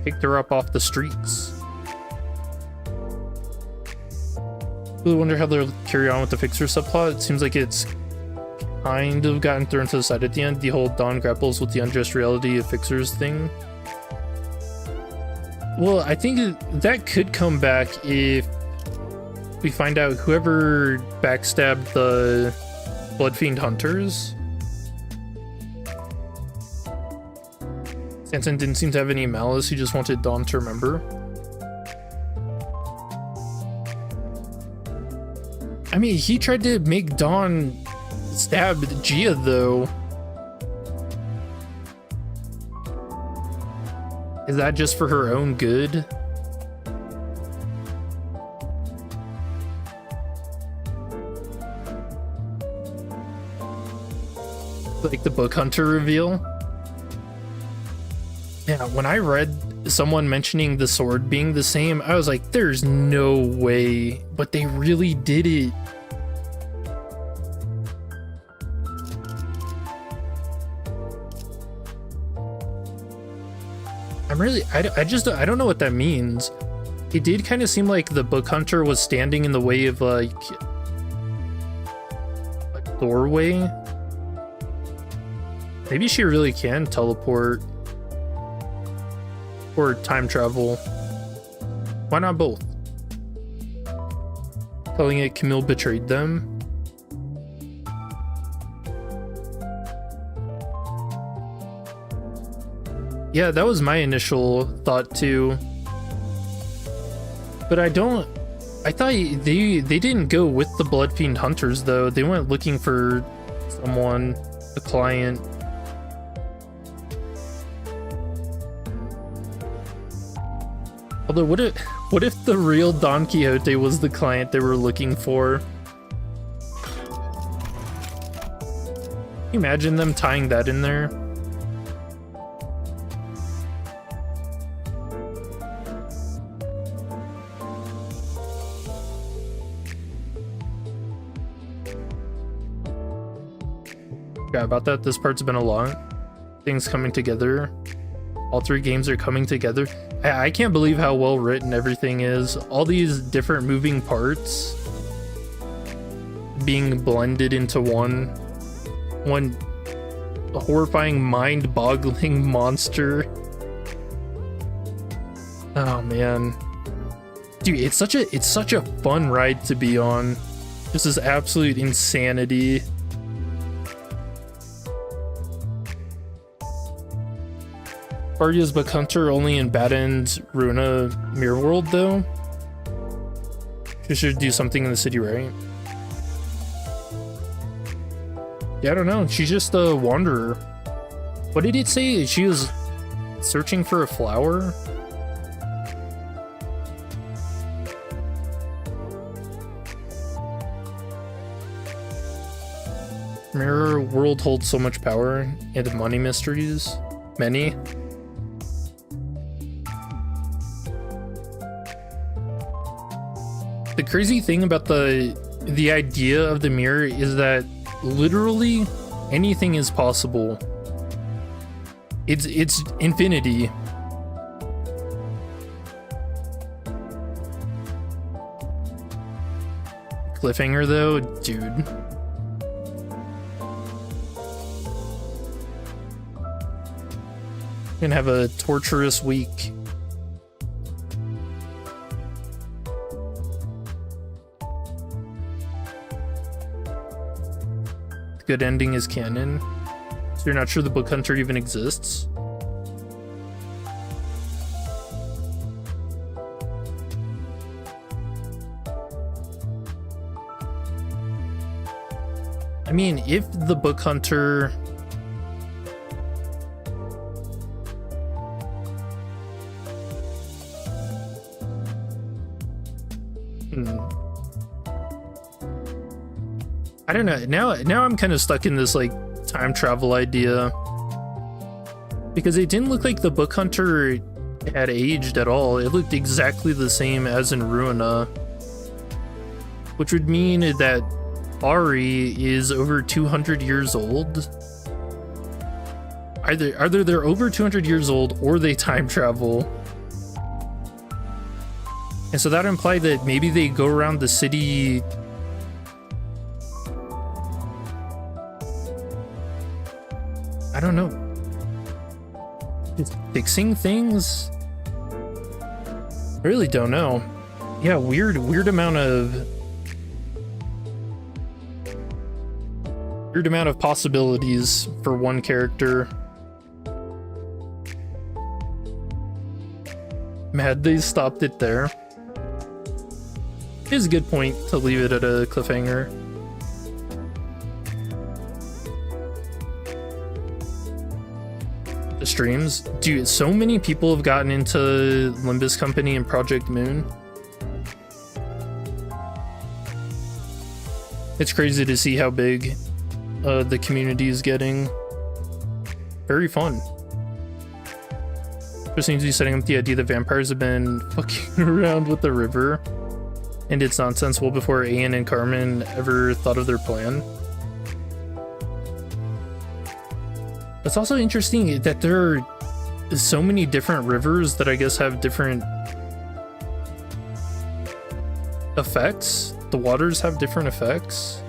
Picked her up off the streets. Really wonder how they'll carry on with the Fixer subplot. It seems like it's kind of gotten thrown to the side at the end. The whole Dawn grapples with the unjust reality of Fixers thing. Well, I think that could come back if we find out whoever backstabbed the Bloodfiend Hunters. Sanson didn't seem to have any malice, he just wanted Dawn to remember. I mean, he tried to make Dawn stab Gia, though. Is that just for her own good? Like the book hunter reveal? Yeah, when I read someone mentioning the sword being the same, I was like, there's no way, but they really did it. I don't know what that means. It did kind of seem like the book hunter was standing in the way of like doorway. Maybe she really can teleport or time travel. Why not both? Telling it Camille betrayed them. Yeah, that was my initial thought too. But I thought they didn't go with the Blood Fiend Hunters though. They went looking for someone, a client. Although what if the real Don Quixote was the client they were looking for? Can you imagine them tying that in there? Yeah, about that, this part's been a lot. Things coming together. All three games are coming together. I can't believe how well written everything is. All these different moving parts being blended into one horrifying, mind-boggling monster. Oh man. Dude, it's such a fun ride to be on. This is absolute insanity. Bardia's Book Hunter only in Bad End Ruina Mirror World though. She should do something in the city, right? Yeah, I don't know. She's just a wanderer. What did it say? She was searching for a flower? Mirror World holds so much power and money mysteries. Many. The crazy thing about the idea of the mirror is that literally anything is possible. It's infinity. Cliffhanger though, dude. Gonna have a torturous week. Good ending is canon. So you're not sure the Book Hunter even exists? I mean, if the Book Hunter... I don't know. Now I'm kind of stuck in this like time travel idea. Because it didn't look like the Book Hunter had aged at all. It looked exactly the same as in Ruina. Which would mean that Ari is over 200 years old. Either they're over 200 years old or they time travel. And so that implied that maybe they go around the city... I don't know. Just fixing things? I really don't know. Yeah, weird amount of possibilities for one character. Mad they stopped it there. It is a good point to leave it at a cliffhanger. The streams, dude, so many people have gotten into Limbus Company and Project Moon. It's crazy to see how big the community is getting. Very fun. Just seems to be setting up the idea that vampires have been fucking around with the river and it's nonsense well before Ian and Carmen ever thought of their plan. It's also interesting that there are so many different rivers that I guess have different effects. The waters have different effects.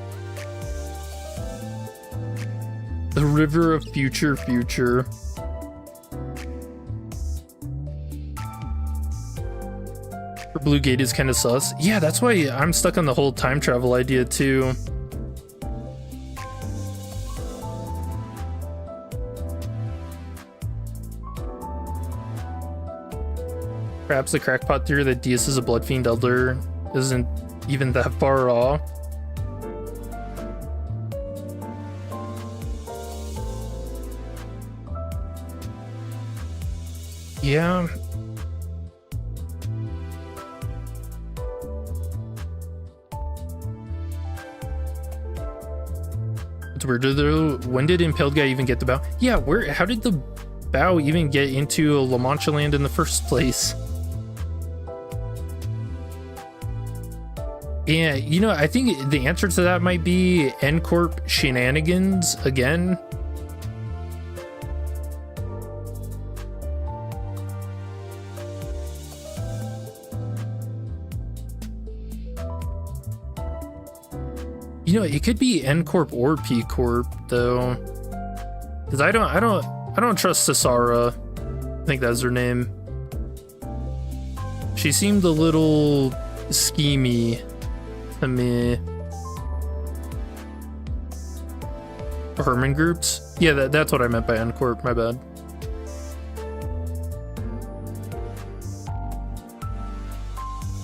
The river of future. For Blue Gate is kind of sus. Yeah, that's why I'm stuck on the whole time travel idea too. Perhaps the crackpot theory that Diaz is a Bloodfiend Elder isn't even that far off. Yeah. It's weird though. When did Impaled Guy even get the bow? Yeah, how did the bow even get into La Mancha Land in the first place? Yeah, you know, I think the answer to that might be N-Corp shenanigans again. You know, it could be N-Corp or P-Corp though, because I don't trust Sasara. I think that's her name. She seemed a little schemy to me. Herman groups? Yeah, that's what I meant by N-Corp, my bad.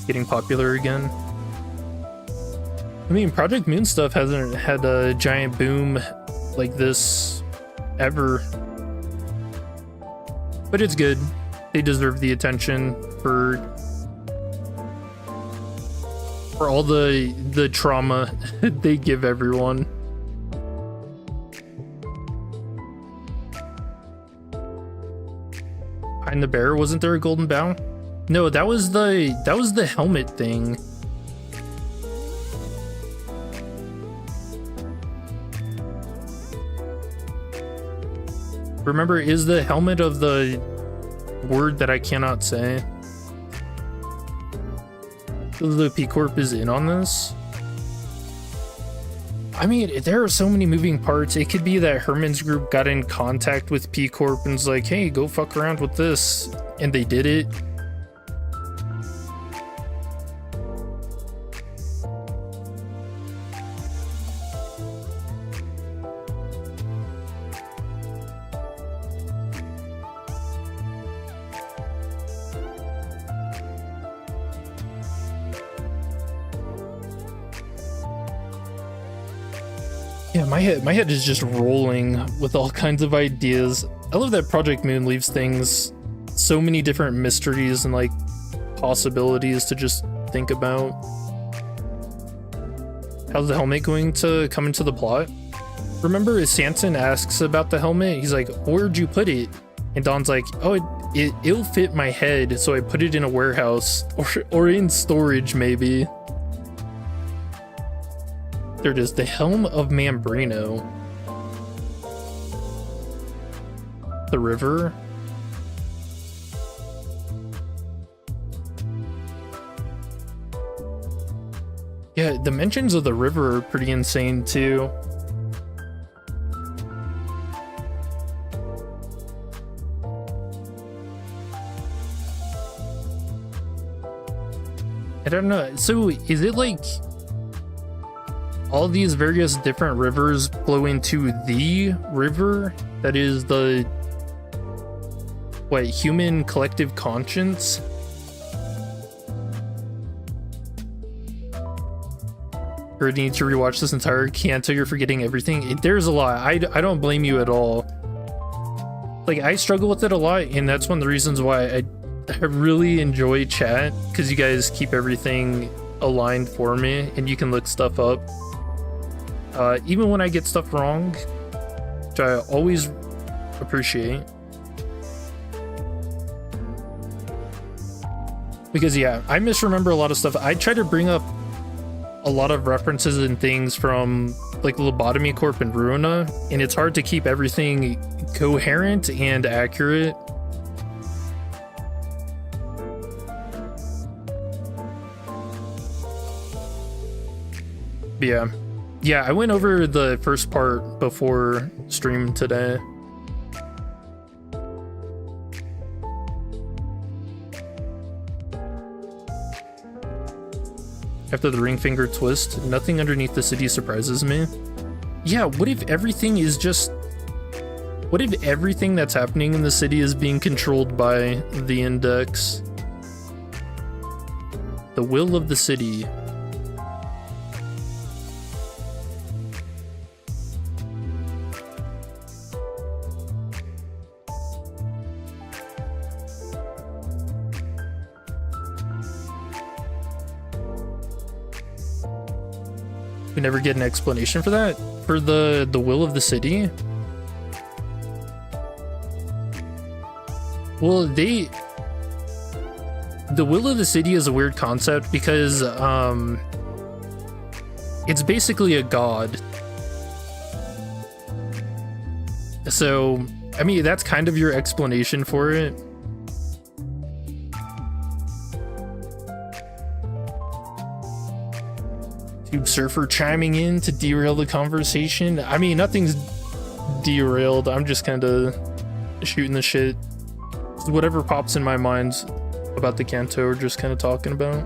Getting popular again. I mean, Project Moon stuff hasn't had a giant boom like this ever. But it's good. They deserve the attention for all the trauma they give everyone. Behind the bear, wasn't there a golden bow? No, that was the helmet thing. Remember, is the helmet of the word that I cannot say. The P-Corp is in on this. I mean, there are so many moving parts. It could be that Herman's group got in contact with P-Corp and was like, hey, go fuck around with this. And they did it. Yeah, my head is just rolling with all kinds of ideas. I love that Project Moon leaves things so many different mysteries and like possibilities to just think about. How's the helmet going to come into the plot? Remember, as Sanson asks about the helmet, he's like, where'd you put it? And Don's like, oh, it'll fit my head, so I put it in a warehouse or in storage maybe. There it is, the Helm of Mambrino. The river. Yeah, the mentions of the river are pretty insane too. I don't know. So is it like all these various different rivers flow into the river that is the human collective conscience? Or need to rewatch this entire Canto, you're forgetting everything. There's a lot. I don't blame you at all. Like, I struggle with it a lot, and that's one of the reasons why I really enjoy chat, because you guys keep everything aligned for me and you can look stuff up. Even when I get stuff wrong, which I always appreciate. Because yeah, I misremember a lot of stuff. I try to bring up a lot of references and things from like Lobotomy Corp and Ruina, and it's hard to keep everything coherent and accurate. But yeah. Yeah, I went over the first part before stream today. After the ring finger twist, nothing underneath the city surprises me. Yeah, what if everything is just... What if everything that's happening in the city is being controlled by the index? The will of the city. We never get an explanation for that? For the will of the city? Well, the will of the city is a weird concept because it's basically a god. So, I mean, that's kind of your explanation for it. Tube Surfer chiming in to derail the conversation. I mean, nothing's derailed. I'm just kind of shooting the shit. Whatever pops in my mind about the Canto, we're just kind of talking about.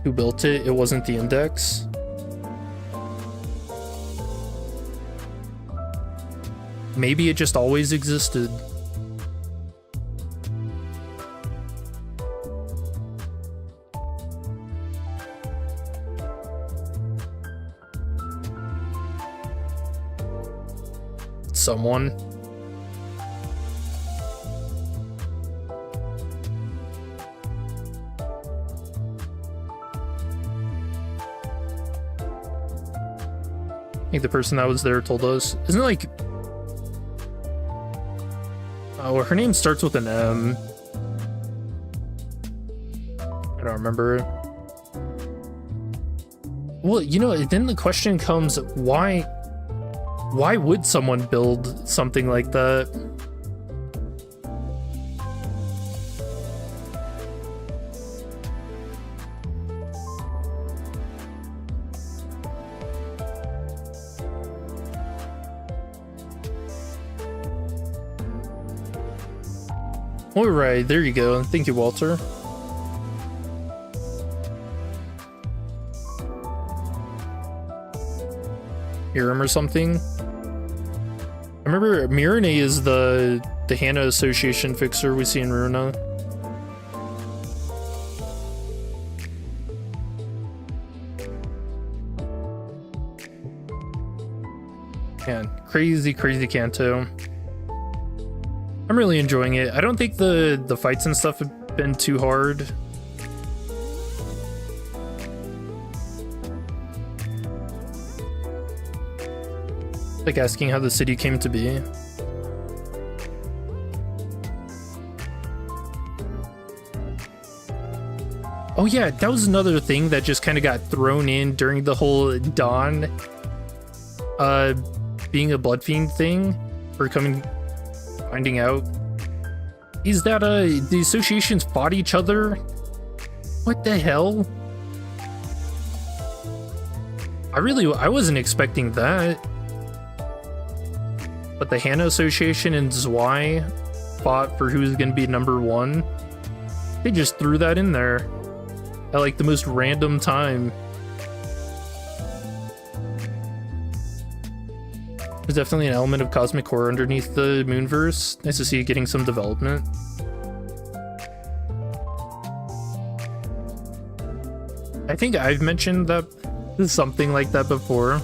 Who built it? It wasn't the index. Maybe it just always existed. Someone. I think the person that was there told us. Isn't it like... Oh, her name starts with an M. I don't remember. Well, you know, then the question comes, why would someone build something like that? All right, there you go. Thank you, Walter. Hiram or something. I remember Mirene is the Hana Association fixer we see in Runa. Man, crazy Canto. I'm really enjoying it. I don't think the fights and stuff have been too hard. Like asking how the city came to be. Oh yeah, that was another thing that just kind of got thrown in during the whole Dawn being a blood fiend thing, or finding out, is that the associations fought each other. What the hell? I wasn't expecting that. But the Hana Association and Zwei fought for who's gonna be #1. They just threw that in there at like the most random time. There's definitely an element of cosmic horror underneath the Moonverse. Nice to see it getting some development. I think I've mentioned that something like that before.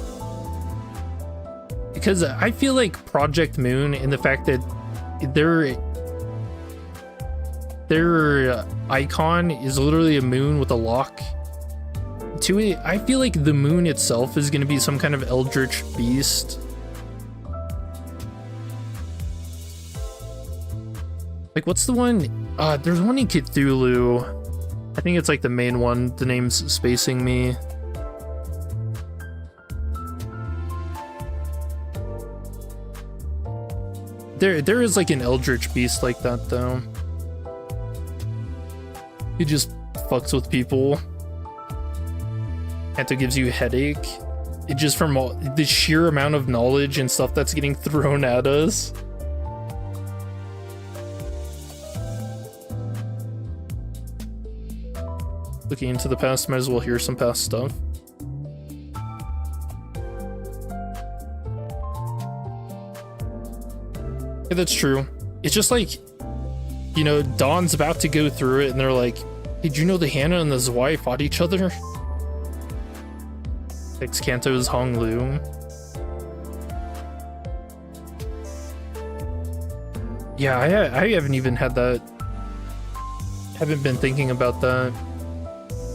Because I feel like Project Moon and the fact that their icon is literally a moon with a lock to it. I feel like the moon itself is going to be some kind of eldritch beast. Like, what's the one? There's one in Cthulhu. I think it's like the main one. The name's spacing me. There is like an eldritch beast like that though. He just fucks with people. Canto gives you a headache. It just from all the sheer amount of knowledge and stuff that's getting thrown at us. Looking into the past, might as well hear some past stuff. Yeah, that's true. It's just like, you know, Dawn's about to go through it and they're like, did you know that Hannah and the Zwei fought each other? Ex Canto's Hong Lu. Yeah, I haven't even had that. Haven't been thinking about that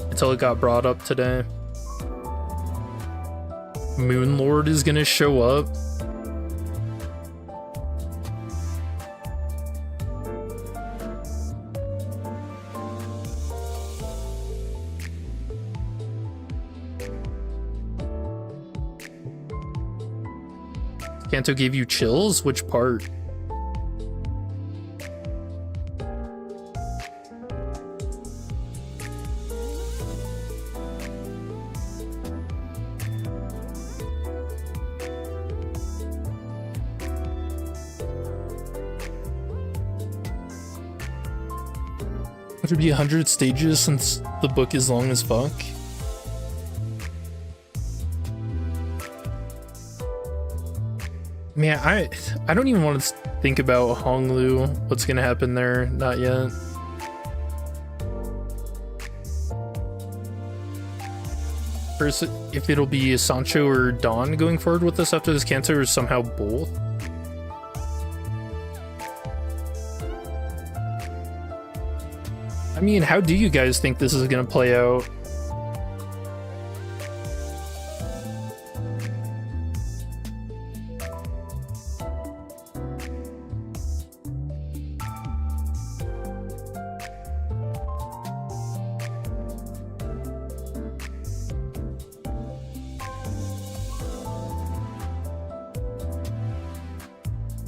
until it got brought up today. Moon Lord is gonna show up. Canto gave you chills? Which part? Would it be 100 stages since the book is long as fuck? Man, I don't even want to think about Honglu, what's gonna happen there, not yet. First, if it'll be Sancho or Dawn going forward with us after this Canto, or somehow both. I mean, how do you guys think this is gonna play out?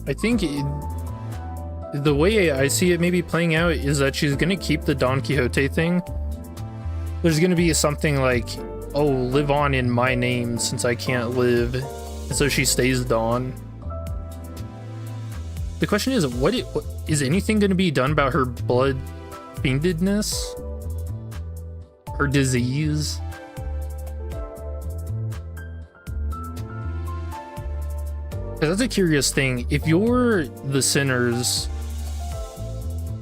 I think the way I see it maybe playing out is that she's gonna keep the Don Quixote thing. There's gonna be something like, oh, live on in my name since I can't live, and so she stays Dawn. The question is, what is anything gonna be done about her blood fiendedness? Her disease? That's a curious thing. If you're the Sinners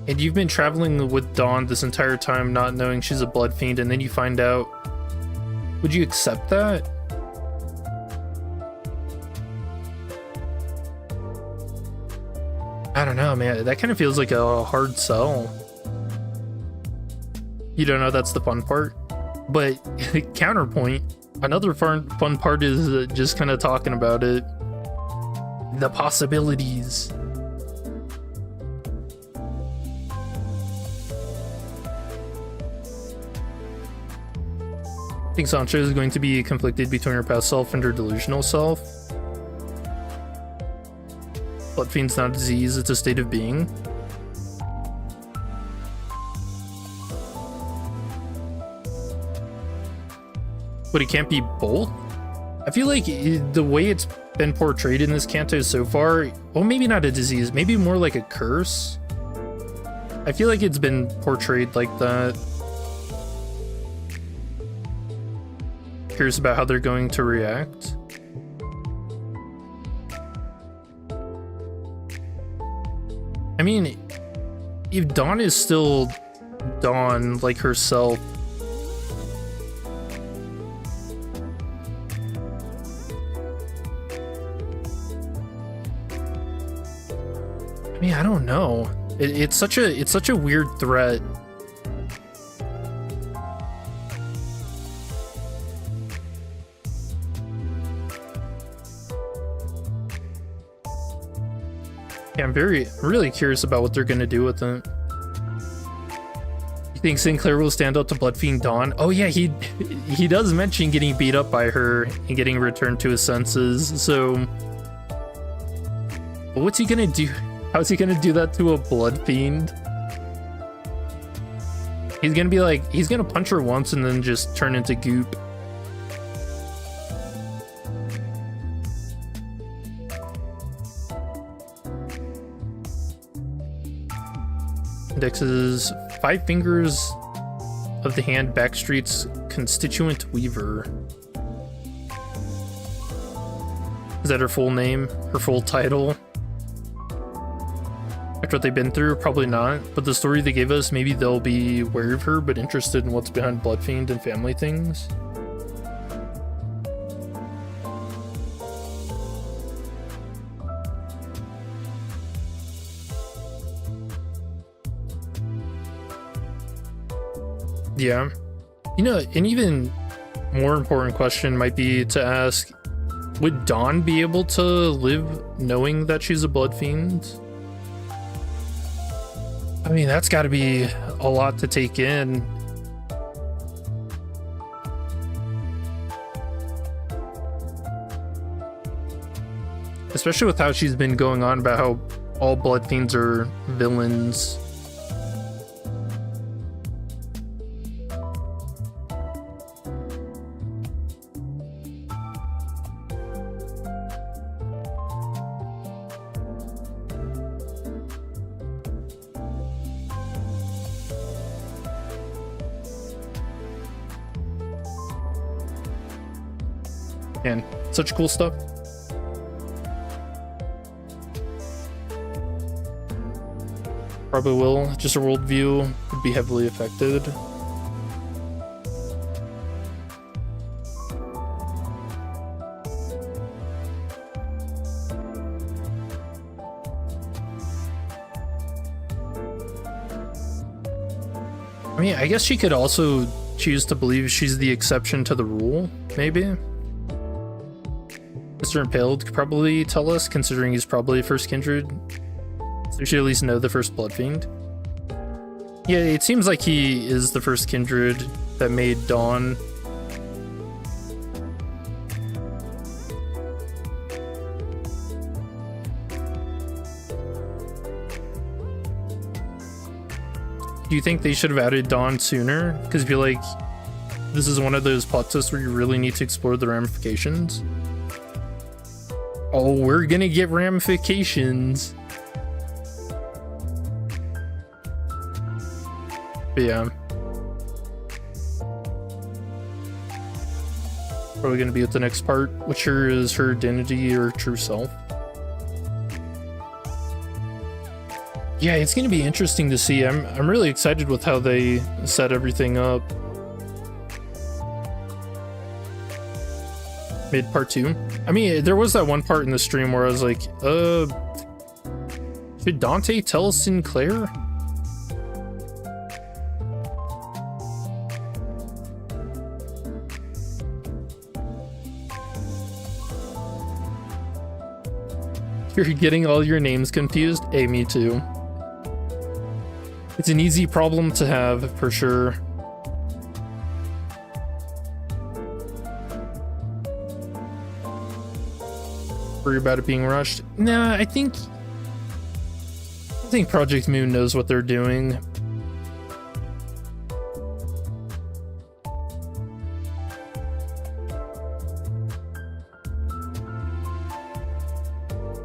and you've been traveling with Dawn this entire time not knowing she's a blood fiend, and then you find out, would you accept that? I don't know, man. That kind of feels like a hard sell. You don't know, that's the fun part. But counterpoint, another fun part is just kind of talking about it. The possibilities. I think Sancho is going to be conflicted between her past self and her delusional self. Blood fiend's not a disease, it's a state of being. But it can't be both? I feel like the way it's been portrayed in this Canto so far, well, maybe not a disease, maybe more like a curse. I feel like it's been portrayed like that. Curious about how they're going to react. I mean, if Dawn is still Dawn, like herself, I mean, I don't know. It's such a weird threat. Yeah, I'm really curious about what they're gonna do with it. You think Sinclair will stand up to Bloodfiend Dawn? Oh yeah, he does mention getting beat up by her and getting returned to his senses. So, what's he gonna do? How's he gonna do that to a blood fiend? He's gonna be like, he's gonna punch her once and then just turn into goop. Indexes 5 fingers of the hand, Backstreet's constituent weaver. Is that her full name? Her full title? After what they've been through, probably not. But the story they gave us, maybe they'll be wary of her, but interested in what's behind Bloodfiend and family things. Yeah. You know, an even more important question might be to ask, would Dawn be able to live knowing that she's a blood fiend? I mean, that's got to be a lot to take in. Especially with how she's been going on about how all blood fiends are villains. Man, such cool stuff. Probably will. Just a worldview would be heavily affected. I mean, I guess she could also choose to believe she's the exception to the rule, maybe. Mr. Impaled could probably tell us, considering he's probably first Kindred. So we should at least know the first Blood Fiend. Yeah, it seems like he is the first Kindred that made Dawn. Do you think they should have added Dawn sooner? Because I feel like this is one of those plot twists where you really need to explore the ramifications. Oh, we're gonna get ramifications. But yeah. Probably gonna be at the next part. Which her is her identity or true self? Yeah, it's gonna be interesting to see. I'm really excited with how they set everything up. Mid part 2. I mean, there was that one part in the stream where I was like, should Dante tell Sinclair? You're getting all your names confused? Hey, me too. It's an easy problem to have, for sure. Worry about it being rushed? Nah, I think Project Moon knows what they're doing.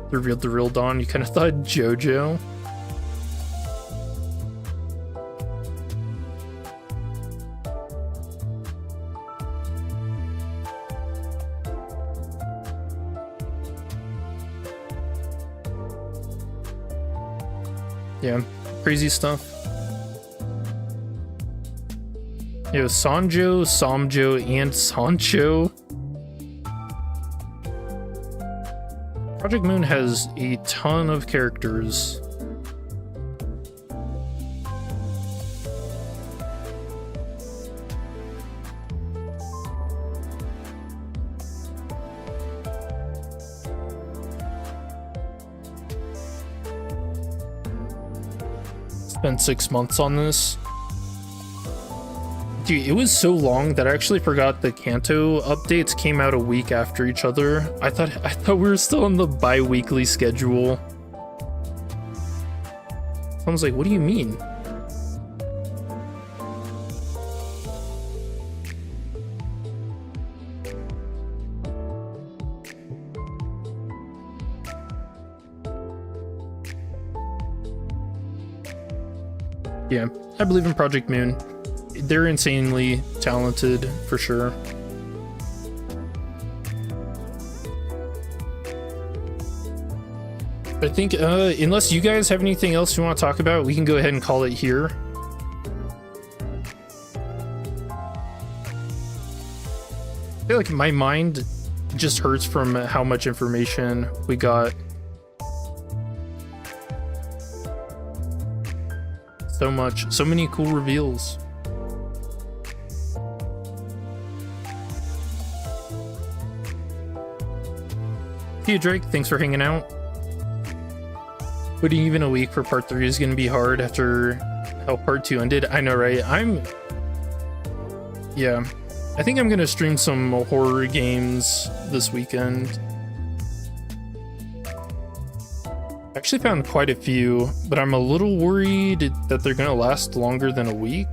Revealed the real Dawn. You kind of thought JoJo. Yeah, crazy stuff. Yo, Sanjo, Samjo, and Sancho. Project Moon has a ton of characters. Spent 6 months on this. Dude, it was so long that I actually forgot the Canto updates came out a week after each other. I thought we were still on the bi-weekly schedule. I was like, what do you mean? Yeah, I believe in Project Moon. They're insanely talented, for sure. I think, unless you guys have anything else you want to talk about, we can go ahead and call it here. I feel like my mind just hurts from how much information we got. So much, so many cool reveals. See you, Drake. Thanks for hanging out. Waiting even a week for part 3 is going to be hard after how part 2 ended. I know, right? Yeah. I think I'm going to stream some horror games this weekend. I actually found quite a few, but I'm a little worried that they're going to last longer than a week.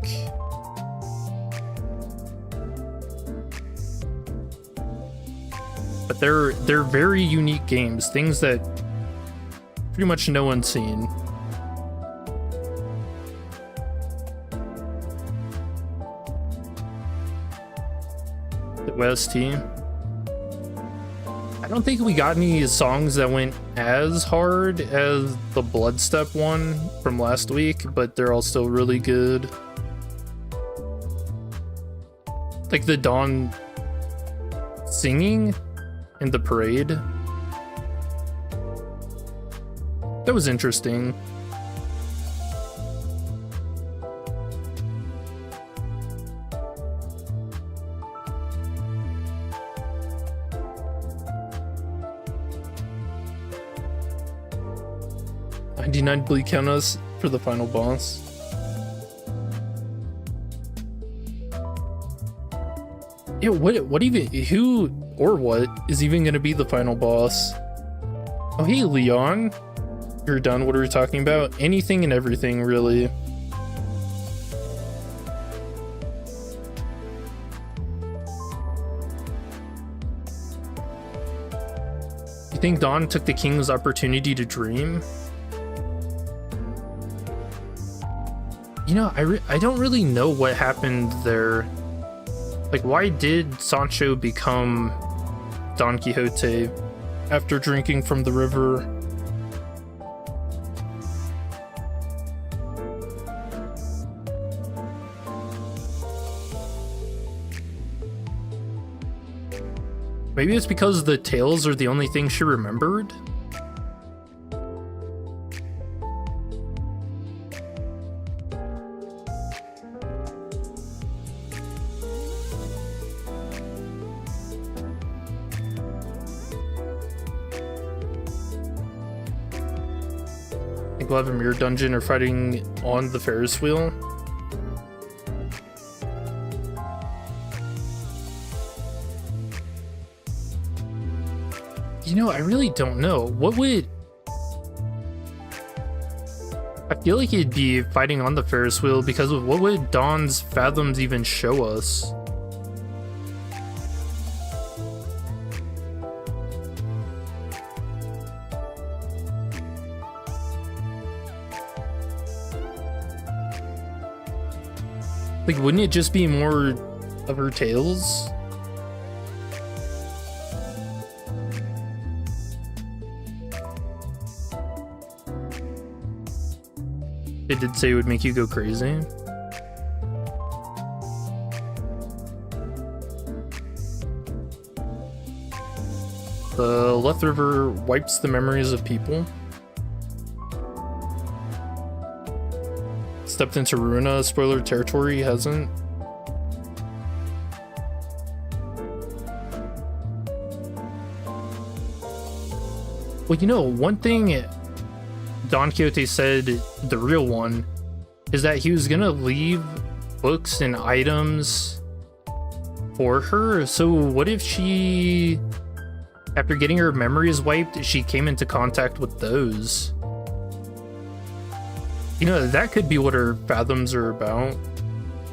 But they're very unique games, things that pretty much no one's seen. The OST. I don't think we got any songs that went as hard as the Bloodstep one from last week, but they're all still really good. Like the Dawn singing in the parade. That was interesting. $99 bleak count us for the final boss. Yeah, what even, who or what is even gonna be the final boss? Oh, hey, Leon. You're done. What are we talking about? Anything and everything, really. You think Dawn took the king's opportunity to dream? You know, I don't really know what happened there. Like, why did Sancho become Don Quixote after drinking from the river? Maybe it's because the tales are the only thing she remembered? I think we'll have a mirror dungeon or fighting on the Ferris wheel. You know, I really don't know. What would... I feel like it'd be fighting on the Ferris wheel because of what would Dawn's Fathoms even show us? Like, wouldn't it just be more of her tales? It did say it would make you go crazy. The Leth River wipes the memories of people. Stepped into Ruina, spoiler territory, hasn't. Well, you know, one thing Don Quixote said, the real one, is that he was gonna leave books and items for her. So what if she, after getting her memories wiped, she came into contact with those? You know, that could be what her fathoms are about.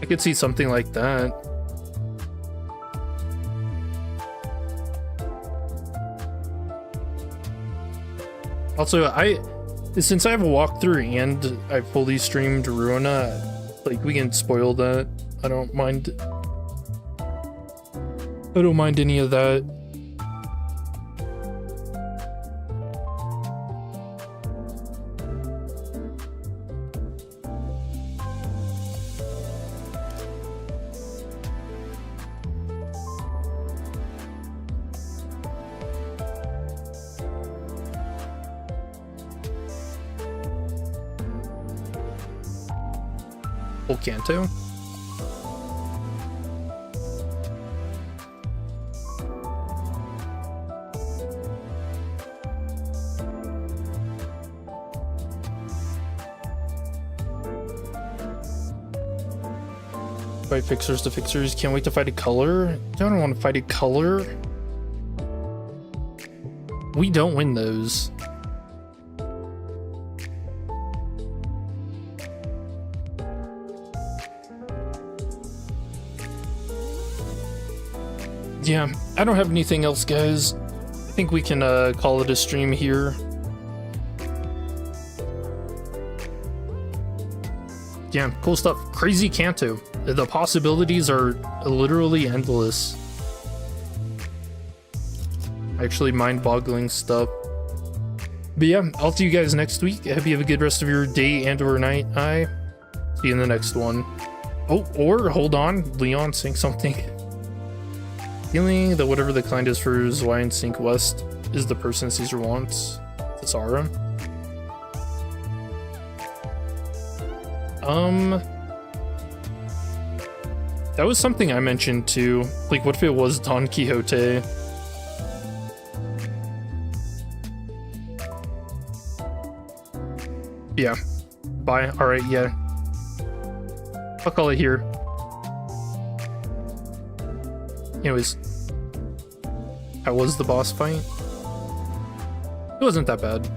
I could see something like that. Also, Since I have a walkthrough and I fully streamed Ruina, like, we can spoil that. I don't mind. I don't mind any of that. Full Canto. Fight fixers to fixers. Can't wait to fight a color. Don't want to fight a color. We don't win those. Yeah, I don't have anything else, guys. I think we can call it a stream here. Yeah, cool stuff. Crazy Canto. The possibilities are literally endless. Actually mind-boggling stuff. But yeah, I'll see you guys next week. I hope you have a good rest of your day and or night. I see you in the next one. Oh, or hold on, Leon saying something. Feeling that whatever the client is for Zwei Sync West is the person Caesar wants. Tasara. That was something I mentioned too. Like, what if it was Don Quixote? Yeah. Bye. Alright, yeah. I'll call it here. Anyways. How was the boss fight? It wasn't that bad.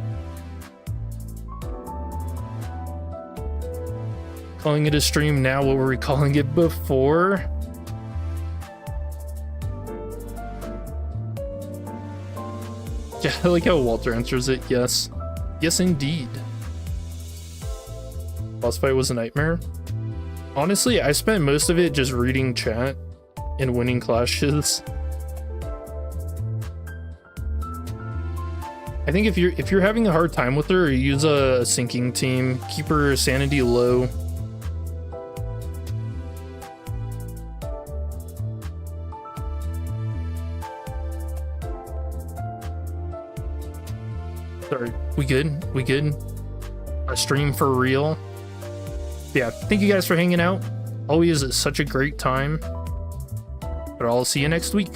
Calling it a stream now, what were we calling it before? Yeah, I like how Walter answers it, yes. Yes, indeed. Boss fight was a nightmare. Honestly, I spent most of it just reading chat and winning clashes. I think if you're having a hard time with her, use a sinking team. Keep her sanity low. Sorry, we good? We good? A stream for real? Yeah, thank you guys for hanging out. Always such a great time. But I'll see you next week.